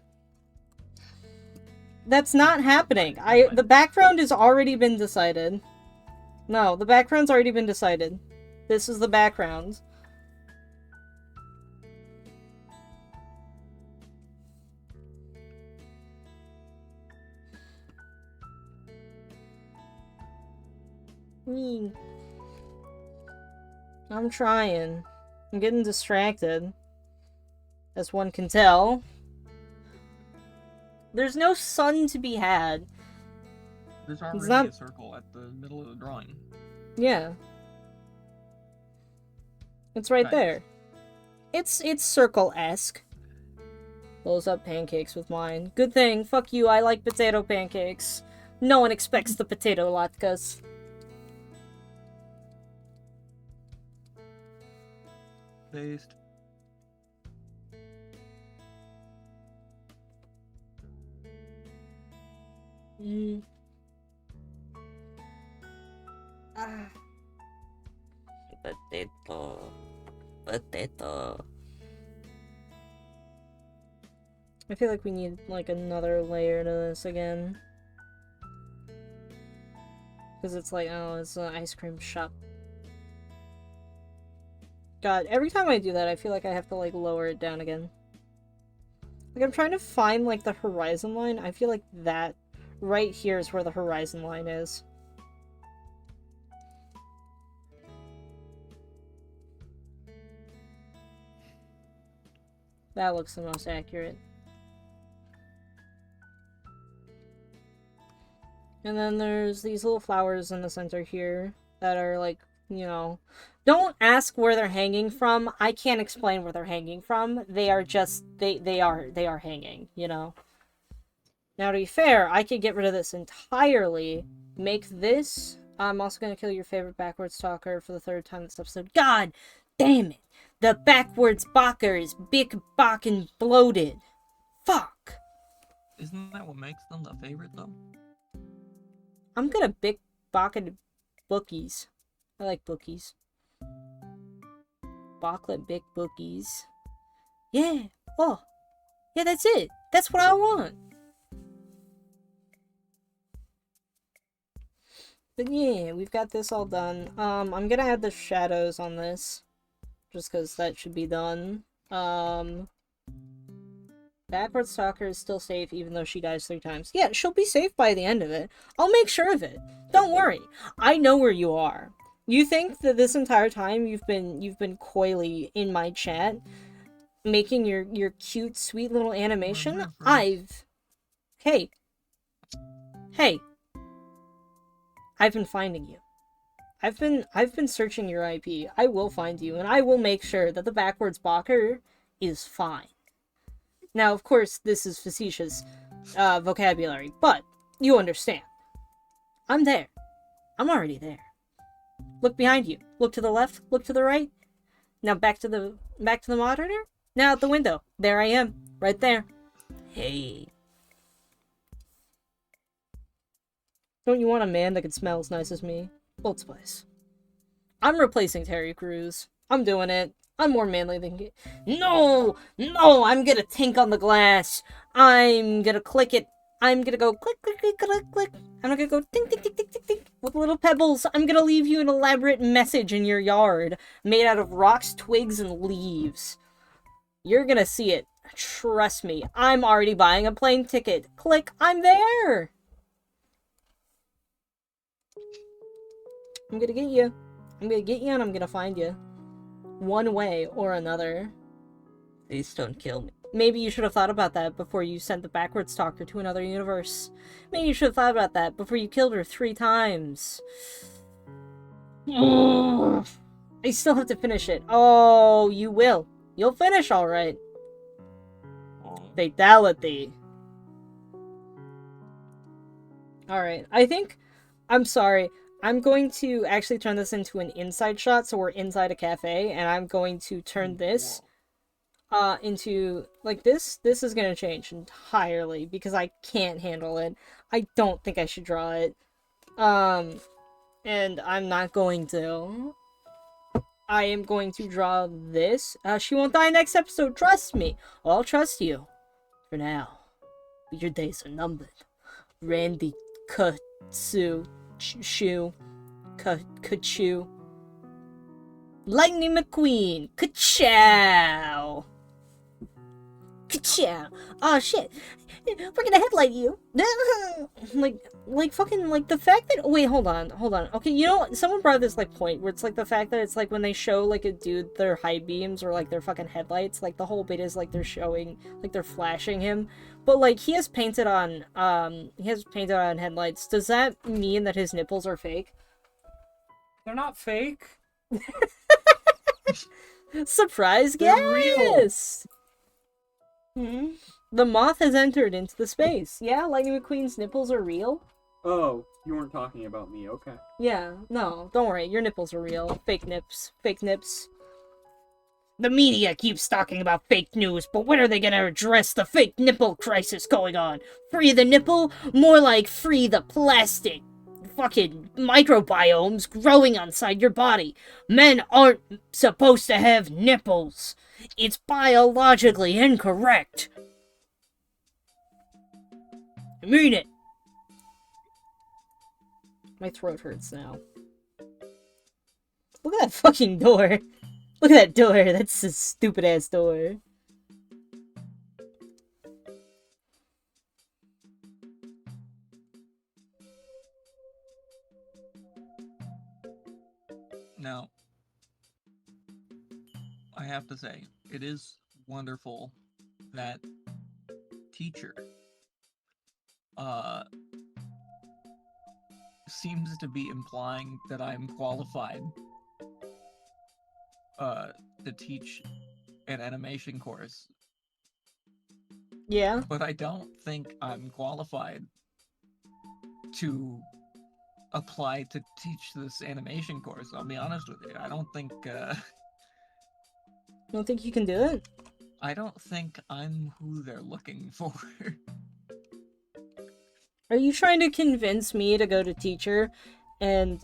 That's not happening. The background has already been decided. No, the background's already been decided. This is the background. I'm trying. I'm getting distracted. As one can tell. There's no sun to be had. There's already not... a circle at the middle of the drawing. Yeah. It's right there. It's circle-esque. Blows up pancakes with mine. Good thing. Fuck you, I like potato pancakes. No one expects the potato latkes. Based. Potato. I feel like we need, like, another layer to this again. Because it's like, oh, it's an ice cream shop. God, every time I do that, I feel like I have to, like, lower it down again. Like, I'm trying to find, like, the horizon line. I feel like that right here is where the horizon line is. That looks the most accurate. And then there's these little flowers in the center here that are like, you know, don't ask where they're hanging from. I can't explain where they're hanging from. They are just, they are hanging, you know. Now to be fair, I could get rid of this entirely. Make this. I'm also going to kill your favorite backwards talker for the third time this episode. God damn it. The backwards backer is big, back, and bloated. Fuck. Isn't that what makes them the favorite, though? I'm gonna big bucket bookies. I like bookies. Chocolate big bookies. Yeah. Oh. Yeah, that's it. That's what I want. But yeah, we've got this all done. I'm gonna add the shadows on this. Just because that should be done. Backwards Stalker is still safe even though she dies 3 times. Yeah, she'll be safe by the end of it. I'll make sure of it. Don't worry. I know where you are. You think that this entire time you've been coyly in my chat making your cute, sweet little animation? Hey. I've been finding you. I've been searching your IP. I will find you, and I will make sure that the backwards Balker is fine. Now, of course, this is facetious vocabulary, but you understand. I'm there. I'm already there. Look behind you. Look to the left. Look to the right. Now back to the monitor. Now out the window. There I am. Right there. Hey. Don't you want a man that can smell as nice as me? Old Spice. I'm replacing Terry Crews. I'm doing it. I'm more manly than... No! I'm gonna tink on the glass. I'm gonna click it. I'm gonna go click, click, click, click, click. I'm gonna go tink, tink, tink, tink, tink, tink. With little pebbles. I'm gonna leave you an elaborate message in your yard. Made out of rocks, twigs, and leaves. You're gonna see it. Trust me. I'm already buying a plane ticket. Click. I'm there! I'm gonna get you. I'm gonna get you and I'm gonna find you. One way or another. Please don't kill me. Maybe you should have thought about that before you sent the backwards talker to another universe. Maybe you should have thought about that before you killed her 3 times. I still have to finish it. Oh, you will. You'll finish alright. Fatality. Alright, I think... I'm sorry. I'm going to actually turn this into an inside shot, so we're inside a cafe, and I'm going to turn this into... Like, this is gonna change entirely, because I can't handle it. I don't think I should draw it. And I'm not going to. I am going to draw this. She won't die next episode, trust me. Well, I'll trust you. For now. But your days are numbered. Randy Kutsu Shu Kachu Lightning McQueen Kachow Kachow. Oh shit. We're gonna headlight you. like fucking, like, the fact that... Wait, hold on. Okay, you know, someone brought this, like, point where it's, like, the fact that it's, like, when they show, like, a dude their high beams or, like, their fucking headlights, like, the whole bit is, like, they're showing, like, they're flashing him. But, like, he has painted on headlights. Does that mean that his nipples are fake? They're not fake. Surprise They're real. guest! Hmm? The moth has entered into the space. Yeah, Lightning McQueen's nipples are real. Oh, you weren't talking about me, okay. Yeah, no, don't worry, your nipples are real. Fake nips. Fake nips. The media keeps talking about fake news, but when are they gonna address the fake nipple crisis going on? Free the nipple? More like free the plastic fucking microbiomes growing inside your body. Men aren't supposed to have nipples. It's biologically incorrect. I mean it. My throat hurts now. Look at that fucking door. Look at that door. That's a stupid ass door. Now, I have to say, it is wonderful that teacher seems to be implying that I'm qualified to teach an animation course. Yeah. But I don't think I'm qualified to apply to teach this animation course. I'll be honest with you. I don't think You don't think you can do it? I don't think I'm who they're looking for. Are you trying to convince me to go to teacher and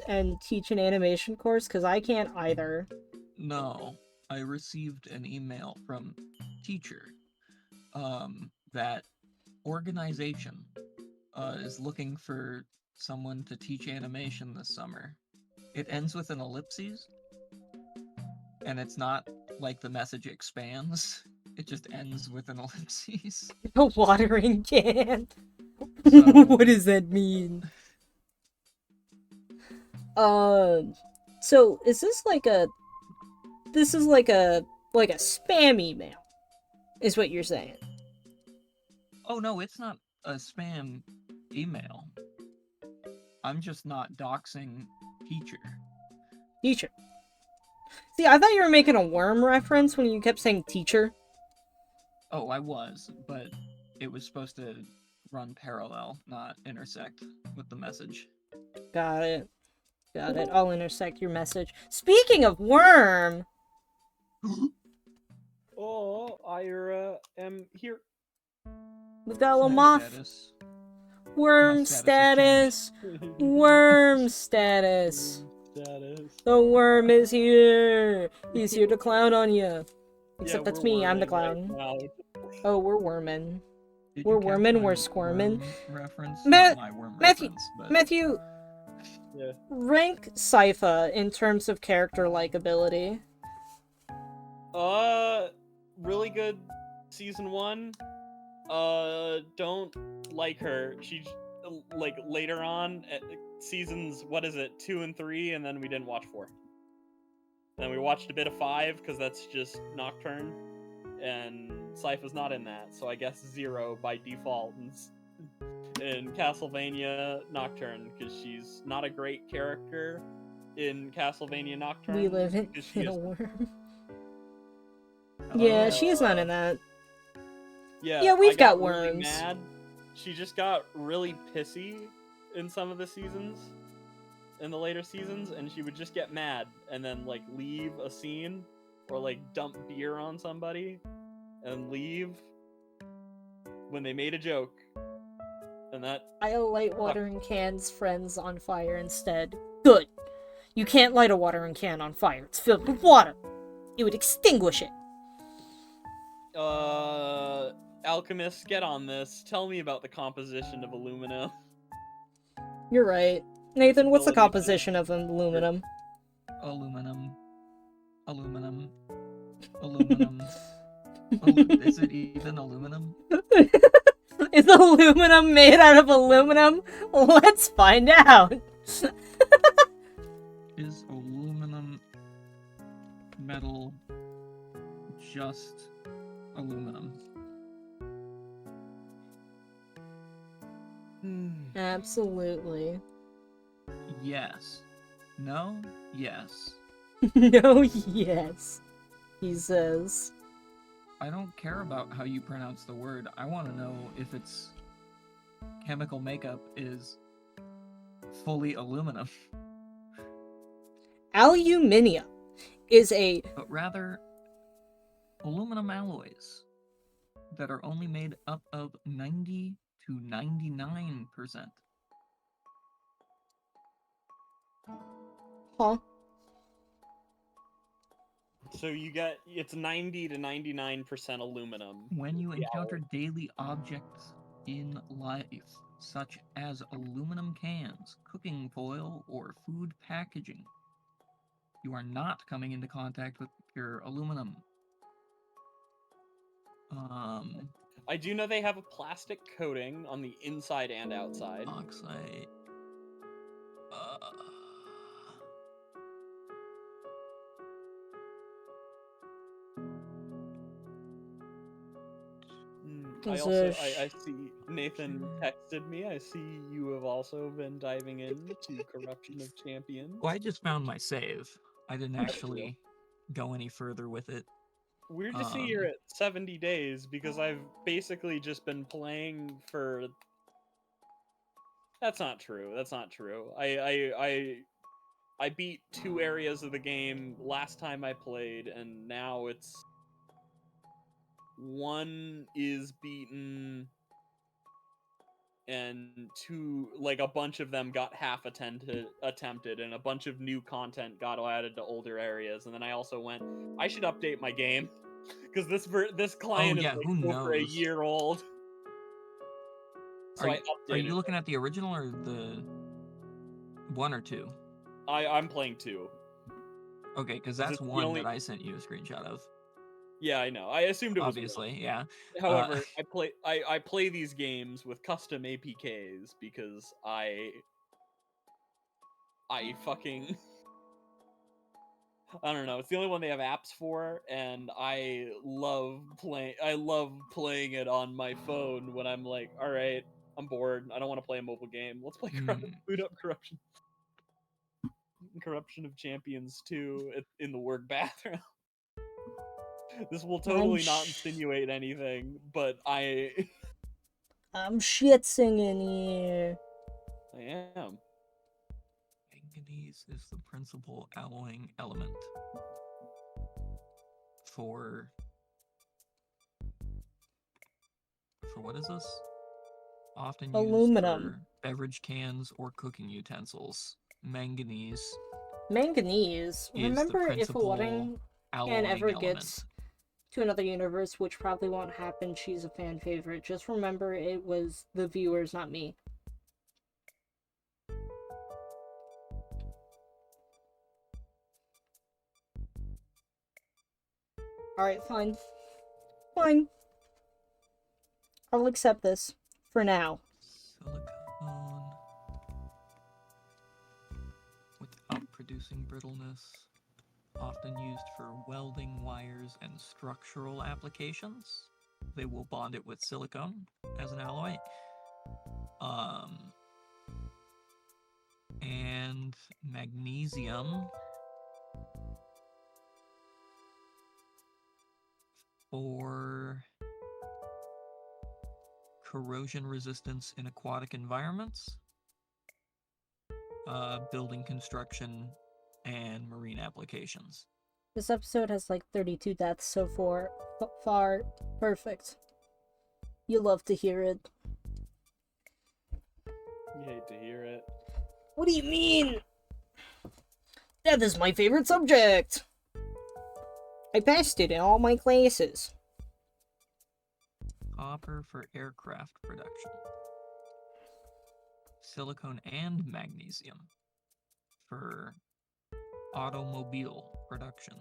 teach an animation course? Because I can't either. No, I received an email from teacher that organization is looking for someone to teach animation this summer. It ends with an ellipses, and it's not like the message expands. It just ends with an ellipses. A watering can. So- What does that mean? So is this like a... This is like a spam email, is what you're saying. Oh no, it's not a spam email. I'm just not doxing teacher. Teacher. See, I thought you were making a worm reference when you kept saying teacher. Oh, I was, but it was supposed to run parallel, not intersect with the message. Got it. Got it. I'll intersect your message. Speaking of worm! Oh, I am here. We've got a little My moth. status. Worm My status status. Worm status. Status. The worm is here. He's here to clown on you. Except Yeah, that's we're me. I'm the worming clown. right Oh, we're wormin'. Did We're you catch wormin', my we're squirmin'. worm Reference? Ma- Not my worm Matthew- reference, but Matthew, Yeah. rank Sypha in terms of character likability. Really good season 1. Don't like her. She's like later on at seasons, what is it, 2 and 3, and then we didn't watch 4. Then we watched a bit of 5 because that's just Nocturne, and Sypha's not in that, so I guess 0 by default. In Castlevania Nocturne, because she's not a great character in Castlevania Nocturne. We live in, because she in a has- worm. Yeah, she's not in that. Yeah, Yeah, we've I got really worms. mad. She just got really pissy in some of the seasons, in the later seasons, and she would just get mad and then like leave a scene or like dump beer on somebody and leave when they made a joke. And that I light watering cans friends on fire instead. Good. You can't light a watering can on fire. It's filled with water. It would extinguish it. alchemists, get on this. Tell me about the composition of aluminum. You're right. Nathan, what's the ability to- composition of aluminum? Aluminum. Aluminum. Aluminum. Is it even aluminum? Is aluminum made out of aluminum? Let's find out. Is aluminum metal just aluminum? Absolutely. Yes. No? Yes. No, yes. He says. I don't care about how you pronounce the word. I want to know if its chemical makeup is fully aluminum. Aluminium is a But rather, aluminum alloys that are only made up of 90 to 99%. huh? So you get it's 90 to 99% aluminum. When you Yeah. encounter daily objects in life, such as aluminum cans, cooking foil, or food packaging, you are not coming into contact with pure aluminum. I do know they have a plastic coating on the inside and outside. Oxide. I see Nathan texted me. I see you have also been diving into Corruption of Champions. Well, I just found my save. I didn't That's actually go any further with it. Weird to see you're at 70 days because I've basically just been playing for. That's not true. That's not true. I beat 2 areas of the game last time I played, and now it's 1 is beaten, and 2, like, a bunch of them got half attempted, and a bunch of new content got added to older areas. And then I also went, I should update my game because this client yeah, is like who over a knows? year old. So I updated. Are you looking at the original or the 1 or 2? I'm playing 2. Okay, because that's one that I sent you a screenshot of. Yeah, I know. I assumed it was obviously, 1. yeah. However, I play these games with custom APKs because I fucking I don't know. It's the only one they have apps for, and I love playing it on my phone when I'm like, all right, I'm bored. I don't want to play a mobile game. Let's play boot up Corruption of Champions 2 in the work bathroom. This will totally not insinuate anything, but I'm shit singing here. I am. Manganese is the principal alloying element for what is this? Often aluminum. used for beverage cans or cooking utensils. Manganese. Remember, if a watering can ever gets to another universe, which probably won't happen, she's a fan favorite. Just remember, it was the viewers, not me. Alright, fine. Fine. I'll accept this. For now. Silicone. Without producing brittleness. Often used for welding wires and structural applications. They will bond it with silicone as an alloy. And magnesium for corrosion resistance in aquatic environments. building construction, and marine applications. This episode has like 32 deaths so far. Perfect. You love to hear it. You hate to hear it. What do you mean? Death is my favorite subject. I passed it in all my classes. Copper for aircraft production. Silicone and magnesium for automobile production.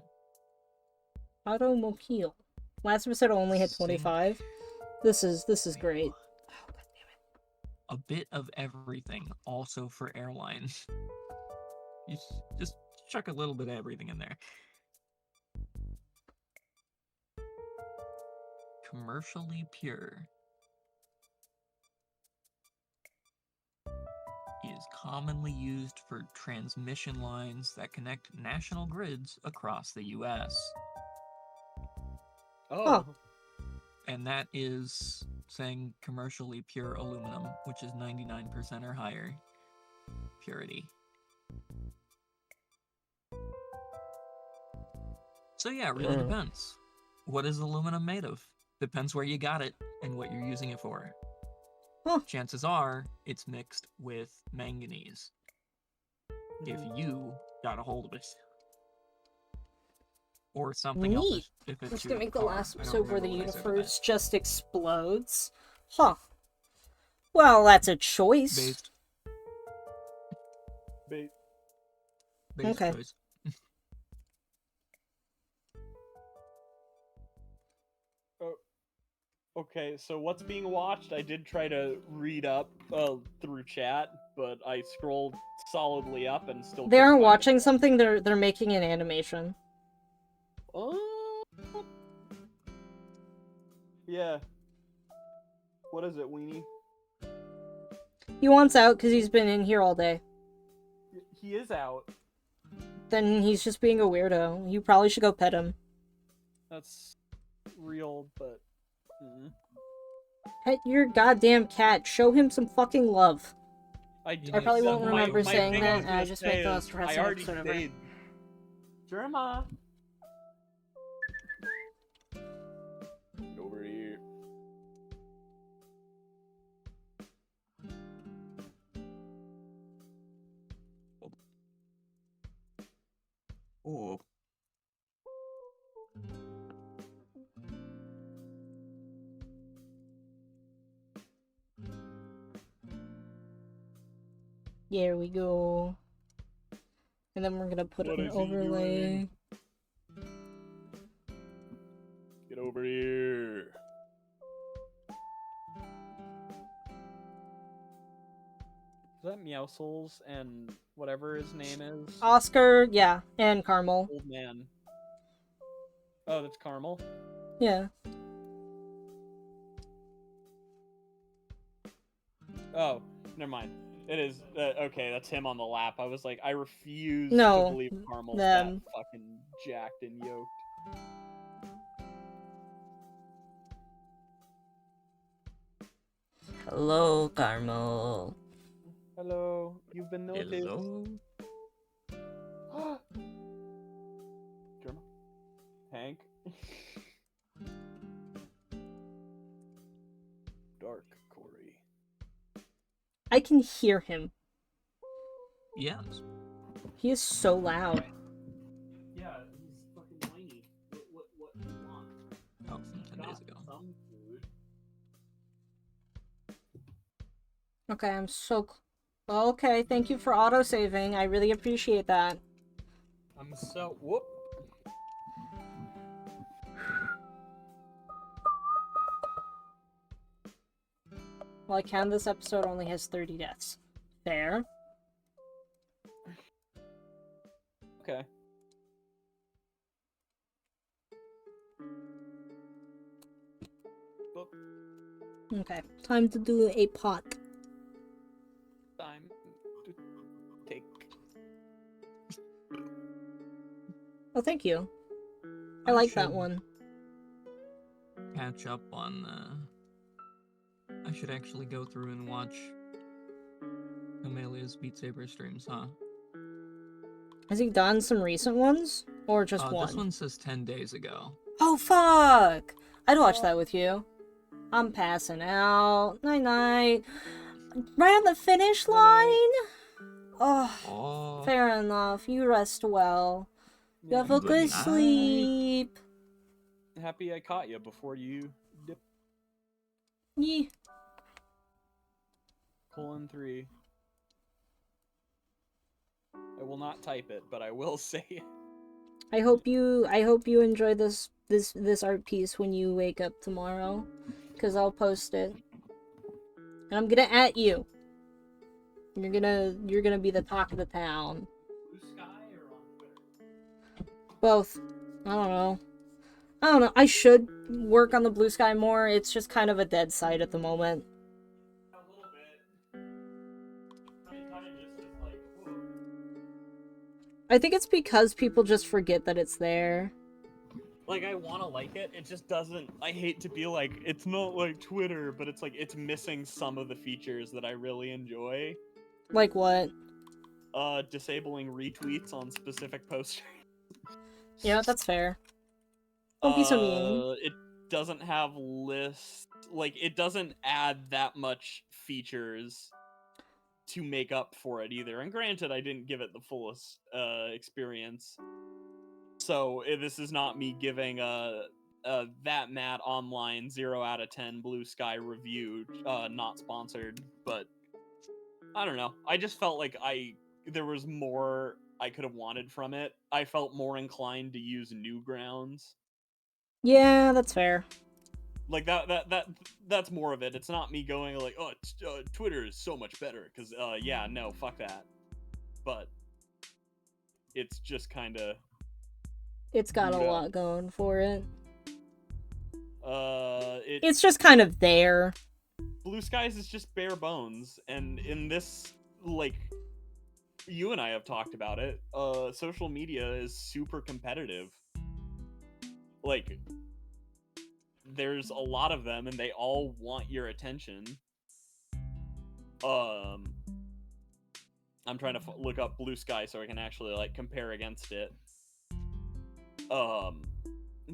Automobile. Last episode only had 25. This is great. Oh, God damn it. A bit of everything also for airlines. You just chuck a little bit of everything in there. Commercially pure is commonly used for transmission lines that connect national grids across the US. Oh. Huh. And that is saying commercially pure aluminum, which is 99% or higher purity. So yeah, it really depends. What is aluminum made of? Depends where you got it and what you're using it for. Huh. Chances are it's mixed with manganese. If you got a hold of it. Or something else. Neat. If it's Just your gonna make the car. last I don't episode where the remember what I said to that. universe just explodes. Huh. Well, that's a choice. Based Okay. choice. Okay, so what's being watched? I did try to read up through chat, but I scrolled solidly up and still. They couldn't aren't find watching it. something, they're making an animation. Yeah. What is it, Weenie? He wants out because he's been in here all day. He is out. Then he's just being a weirdo. You probably should go pet him. That's real, but. Pet your goddamn cat. Show him some fucking love. I probably won't remember saying thing that, was and I gonna just say make the is, most depressing I already episode ever. stayed. Jerma. Get over here. Oh. There we go. And then we're gonna put What an is he overlay. doing? Get over here. Is that Meowscles and whatever his name is? Oscar, yeah, and Carmel. Old man. Oh, that's Carmel? Yeah. Oh, never mind. It is. Okay, that's him on the lap. I was like, I refuse No, to believe Carmel's them. that fucking jacked and yoked. Hello, Carmel. Hello, you've been noticed. Hello? German? Hank? Dark Corey. I can hear him. Yes. He is so loud. Yeah, he's fucking whiny. What do you want? Oh, from 10 days ago. Some food. Okay, I'm so... Okay, thank you for auto-saving. I really appreciate that. I'm so... Whoop. Well, I can. This episode only has 30 deaths. Fair. Okay. Whoop. Okay, time to do a pot. Time to take. Oh, thank you. I like that should one. Catch up on I should actually go through and watch Amelia's Beat Saber streams, huh? Has he done some recent ones? Or just one? This one says 10 days ago. Oh, fuck! I'd watch that with you. I'm passing out. Night-night. Right on the finish line? Oh, fair enough. You rest well. You have a Good good night. sleep. Happy I caught you before you dip. Yeah. :3. I will not type it, but I will say it. I hope you enjoy this art piece when you wake up tomorrow, cause I'll post it, and I'm gonna at you. You're gonna be the talk of the town. Blue Sky or on Twitter? Both. I don't know. I should work on the Blue Sky more. It's just kind of a dead site at the moment. A little bit. I mean, kind of just is like, whoa. I think it's because people just forget that it's there. Like, I want to like it, it just doesn't. I hate to be like, it's not like Twitter, but it's like, it's missing some of the features that I really enjoy. Like what? Disabling retweets on specific posters. Yeah, that's fair. Don't be so mean. It doesn't have lists. Like, it doesn't add that much features to make up for it either. And granted, I didn't give it the fullest experience. So this is not me giving that Matt online 0 out of 10 Blue Sky review, not sponsored, but I don't know. I just felt like there was more I could have wanted from it. I felt more inclined to use Newgrounds. Yeah, that's fair. Like that's more of it. It's not me going like, oh, Twitter is so much better because yeah, no, fuck that. But it's just kind of. It's got a lot going for it. It's just kind of there. Blue Skies is just bare bones, and in this, like, you and I have talked about it. Social media is super competitive. Like, there's a lot of them, and they all want your attention. I'm trying to look up Blue Sky so I can actually like compare against it.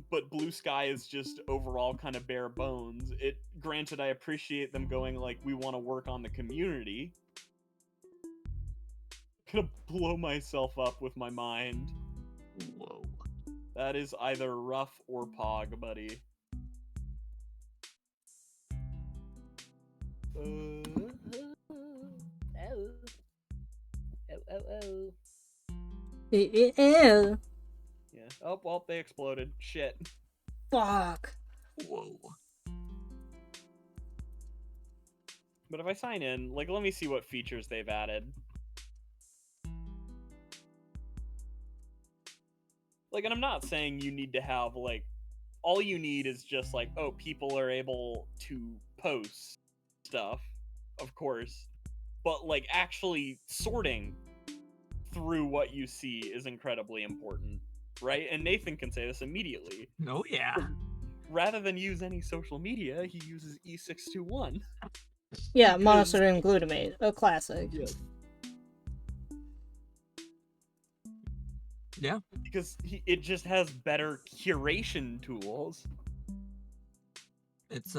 But Blue Sky is just overall kind of bare bones. Granted, I appreciate them going like, we want to work on the community. I'm gonna blow myself up with my mind. Whoa. That is either rough or pog, buddy. Ew. Yeah. Oh, well, they exploded. Shit. Fuck. Whoa. But if I sign in, like, let me see what features they've added. Like, and I'm not saying you need to have, like, all you need is just, like, oh, people are able to post stuff, of course. But, like, actually sorting through what you see is incredibly important, right? And Nathan can say this immediately. Oh, yeah. Rather than use any social media, he uses E621. Yeah, monosodium glutamate, a classic. Yes. Yeah. Because it just has better curation tools. It's,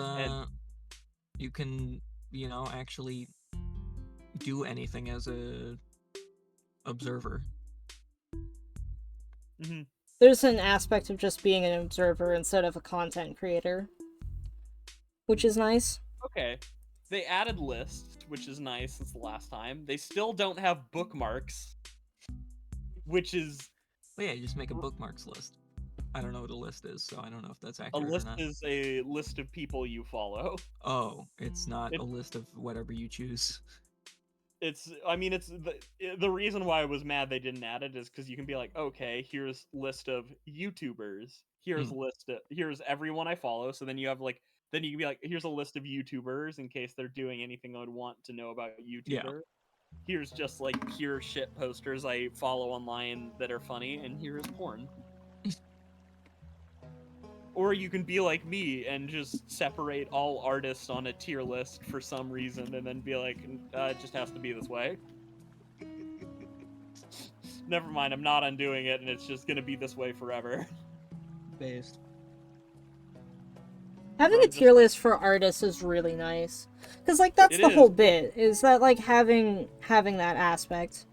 you can, actually do anything as a observer. Mm-hmm. There's an aspect of just being an observer instead of a content creator, which is nice. Okay. They added lists, which is nice since the last time. They still don't have bookmarks, which is... Well, yeah, you just make a bookmarks list. I don't know what a list is, so I don't know if that's A accurate list or not. is a list of people you follow. Oh, it's not a list of whatever you choose. It's the reason why I was mad they didn't add it is because you can be like, okay, here's list of YouTubers. Here's everyone I follow. So then you have like, then you can be like, here's a list of YouTubers in case they're doing anything I'd want to know about YouTuber. Yeah. Here's just like pure shit posters I follow online that are funny, and here's porn. Or you can be like me and just separate all artists on a tier list for some reason and then be like, it just has to be this way. Never mind, I'm not undoing it and it's just gonna be this way forever. Based. Having Or a just tier like- list for artists is really nice. Because, like, that's It the is. whole bit, is that, like, having that aspect.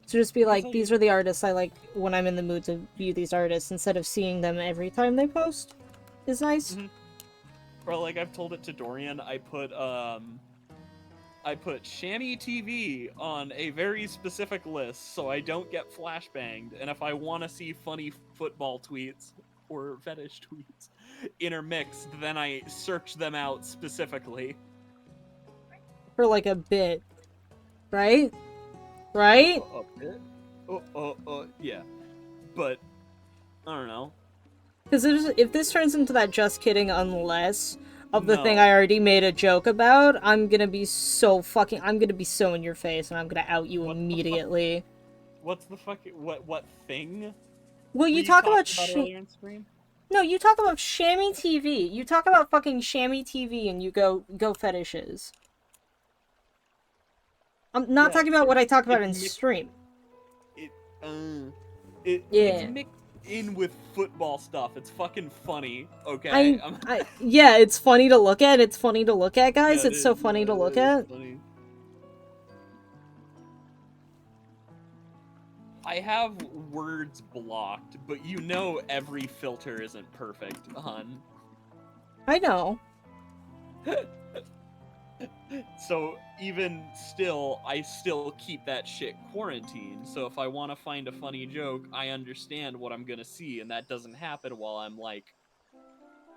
To just be like, like these are the artists I like when I'm in the mood to view these artists, instead of seeing them every time they post, is nice. Mhm. Or like I've told it to Dorian, I put Shammy TV on a very specific list so I don't get flashbanged, and if I want to see funny football tweets or fetish tweets intermixed, then I search them out specifically. For, like, a bit. Right? Right? A bit? Yeah. But, I don't know. Because if this turns into that just kidding unless of the thing No. I already made a joke about, I'm gonna be so in your face and I'm gonna out you What the fuck? immediately. What's the fucking, what thing? Well, you Were talk talking about earlier in stream? No, you talk about Shammy TV. You talk about fucking Shammy TV and you go fetishes. I'm not Yeah, talking about what I talk about in it's stream. It's Yeah. mixed in with football stuff. It's fucking funny, okay? Yeah, it's funny to look at. It's funny to look at, guys. Yeah, It's so funny to look it is at. funny. I have words blocked, but you know every filter isn't perfect, hon. I know. So even still, I still keep that shit quarantined. So if I want to find a funny joke, I understand what I'm gonna see, and that doesn't happen while I'm like,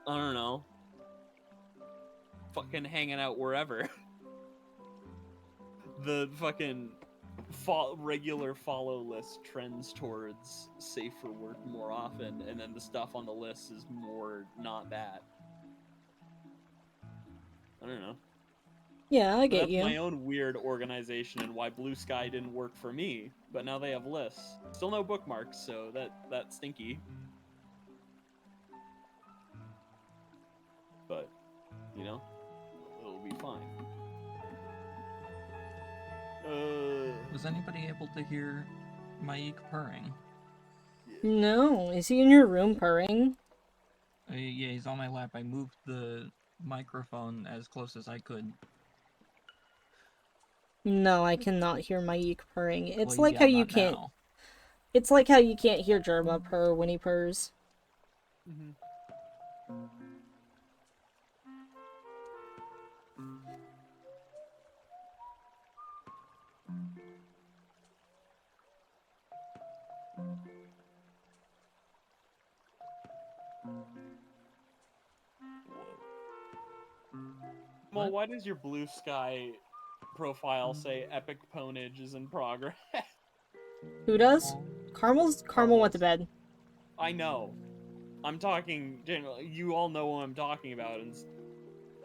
I don't know, fucking hanging out wherever. The fucking regular follow list trends towards safer work more often, and then the stuff on the list is more not that. I don't know. Yeah, I But get that's you. my own weird organization and why Blue Sky didn't work for me. But now they have lists. Still no bookmarks, so that's stinky. But, you know, it'll be fine. Was anybody able to hear Maik purring? No, is he in your room purring? Yeah, he's on my lap. I moved the microphone as close as I could. No, I cannot hear my Yeek purring. It's Well, like yeah, how you not can't. now. It's like how you can't hear Germa purr when he purrs. Mm-hmm. Well, why does your Blue Sky profile say epic ponage is in progress? Who does? Carmel went to bed. I know. I'm talking generally. You all know what I'm talking about, and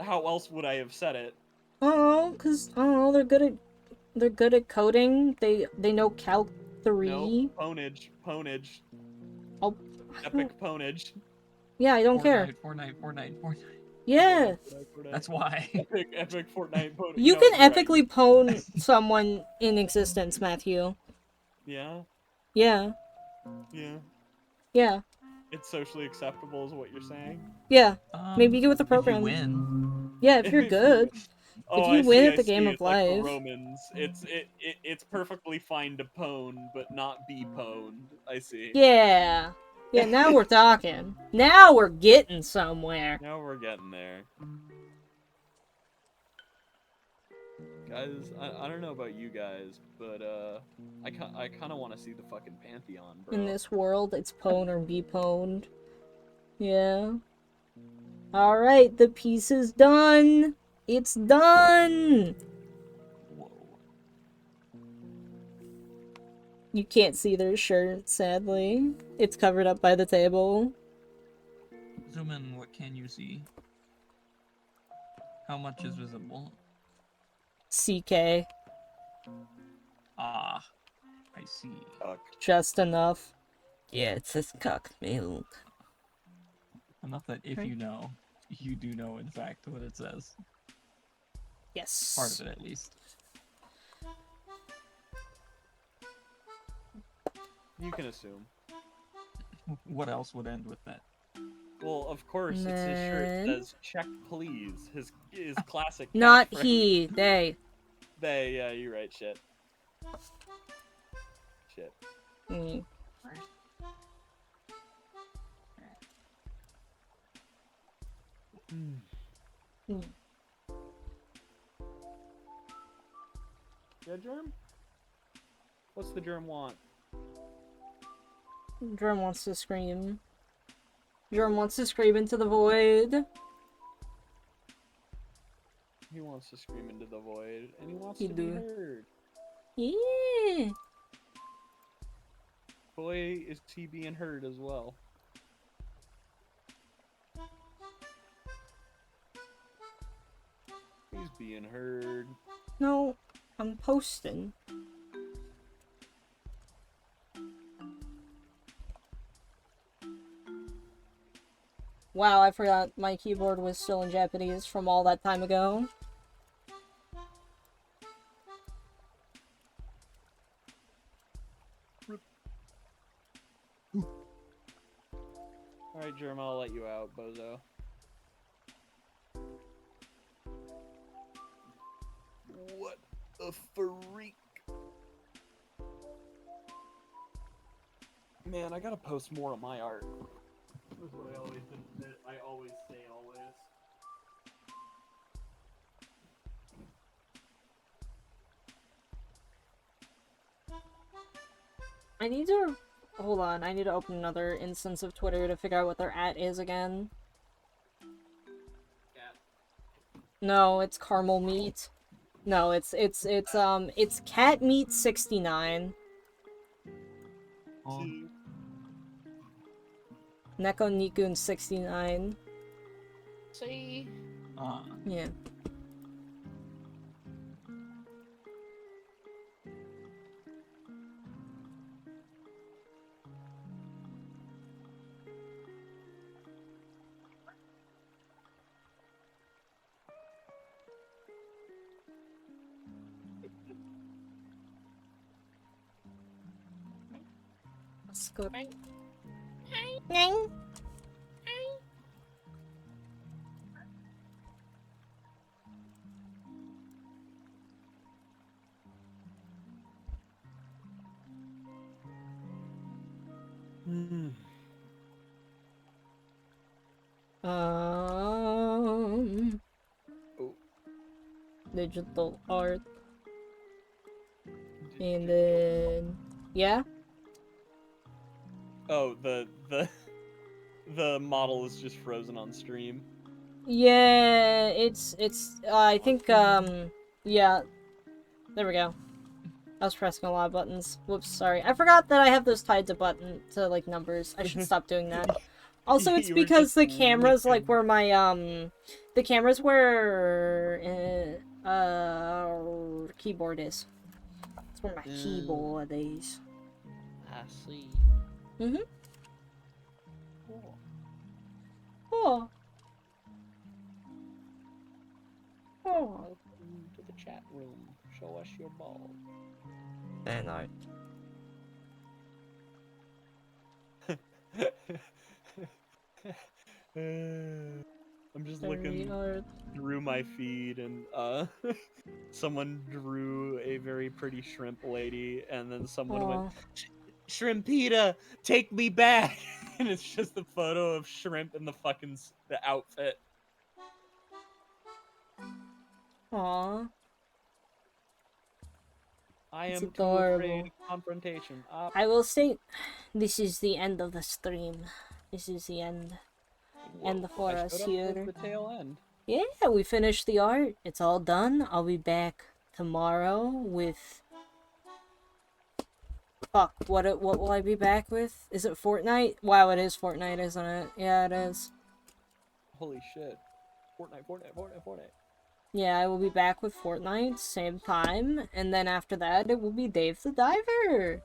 how else would I have said it? Oh, cause I don't know, they're good at coding. They know Calc 3. No, ponage. Oh, Epic ponage. yeah, I don't care. Fortnite. Yeah, That's why. Epic Fortnite ponage. you No, can you're right. epically pwn someone in existence, Matthew. Yeah, Yeah, yeah, it's socially acceptable, is what you're saying. yeah. Maybe you get with the If you program. win. Yeah, if you're good. Oh, you I win see, at the I game see. of It's like the life. Romans. It's perfectly fine to pwn, but not be pwned. I see. Yeah. Yeah, now we're talking. Now we're getting somewhere. Now we're getting there. Guys, I don't know about you guys, but I kind of want to see the fucking Pantheon, bro. In this world, it's pwn or be pwned. Yeah. Alright, the piece is done. It's done. Whoa. You can't see their shirt, sadly. It's covered up by the table. Zoom in, what can you see? How much is visible? CK. Ah, I see. Just enough. Yeah, it says cock milk. Enough that if Okay. you know, you do know in fact what it says. Yes. Part of it, at least. You can assume. What else would end with that? Well, of course, And it's his shirt then- says "Check, please." His classic. Not catchphrase. he, they. They. Yeah, you're right. Shit. Shit. Mm. Mm. Yeah, germ. What's the germ want? Germ wants to scream. Germ wants to scream into the void. He wants to scream into the void, and he wants He to be do. heard. Yeah. Boy, is he being heard as well. He's being heard. No, I'm posting. Wow, I forgot my keyboard was still in Japanese from all that time ago. Alright, Germ, I'll let you out, bozo. What a freak. Man, I gotta post more of my art. That's what I always say always. I need to... Hold on, I need to open another instance of Twitter to figure out what their @ is again. Cat. No, it's caramel meat. No, it's cat meat 69. Oh, Neko Nikun 69. See? Yeah. Let's go. Nang. Hmm. Oh. Digital art. And then... Yeah? Oh, the model is just frozen on stream. Yeah, it's, I think, yeah. There we go. I was pressing a lot of buttons. Whoops, sorry. I forgot that I have those tied to like, numbers. I should stop doing that. Also, it's You were because just the camera's, like, licking. where my, the camera's where, keyboard is. It's where my keyboard is. I see. Mm-hmm. Cool. Oh. Oh. Welcome to the chat room. Show us your balls. Fanart. I'm just Very looking art. through my feed, and someone drew a very pretty shrimp lady, and then someone went, Aw. "Shrimpita, take me back," and it's just a photo of shrimp in the fucking the outfit. Aw. I It's am too afraid adorable. of confrontation. I will state, this is the end of the stream. This is the end. End for I us showed up here. towards the tail end. Yeah, we finished the art. It's all done. I'll be back tomorrow with... Fuck, what will I be back with? Is it Fortnite? Wow, it is Fortnite, isn't it? Yeah, it is. Holy shit. Fortnite. Yeah, I will be back with Fortnite, same time, and then after that, it will be Dave the Diver!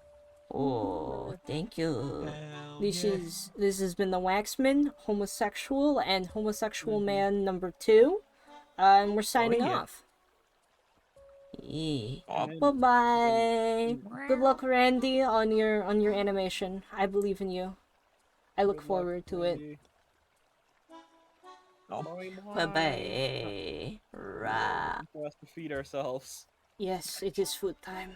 Oh, thank you. Hell This yeah. has been the Waxman, homosexual and homosexual man number 2. And we're signing yeah. off. Yeah. Aw, Bye bye. Good luck, Randy, on your animation. I believe in you. I look Good luck, forward to it. Randy. Oh. Bye bye. Rah. For us to feed ourselves. Yes, it is food time.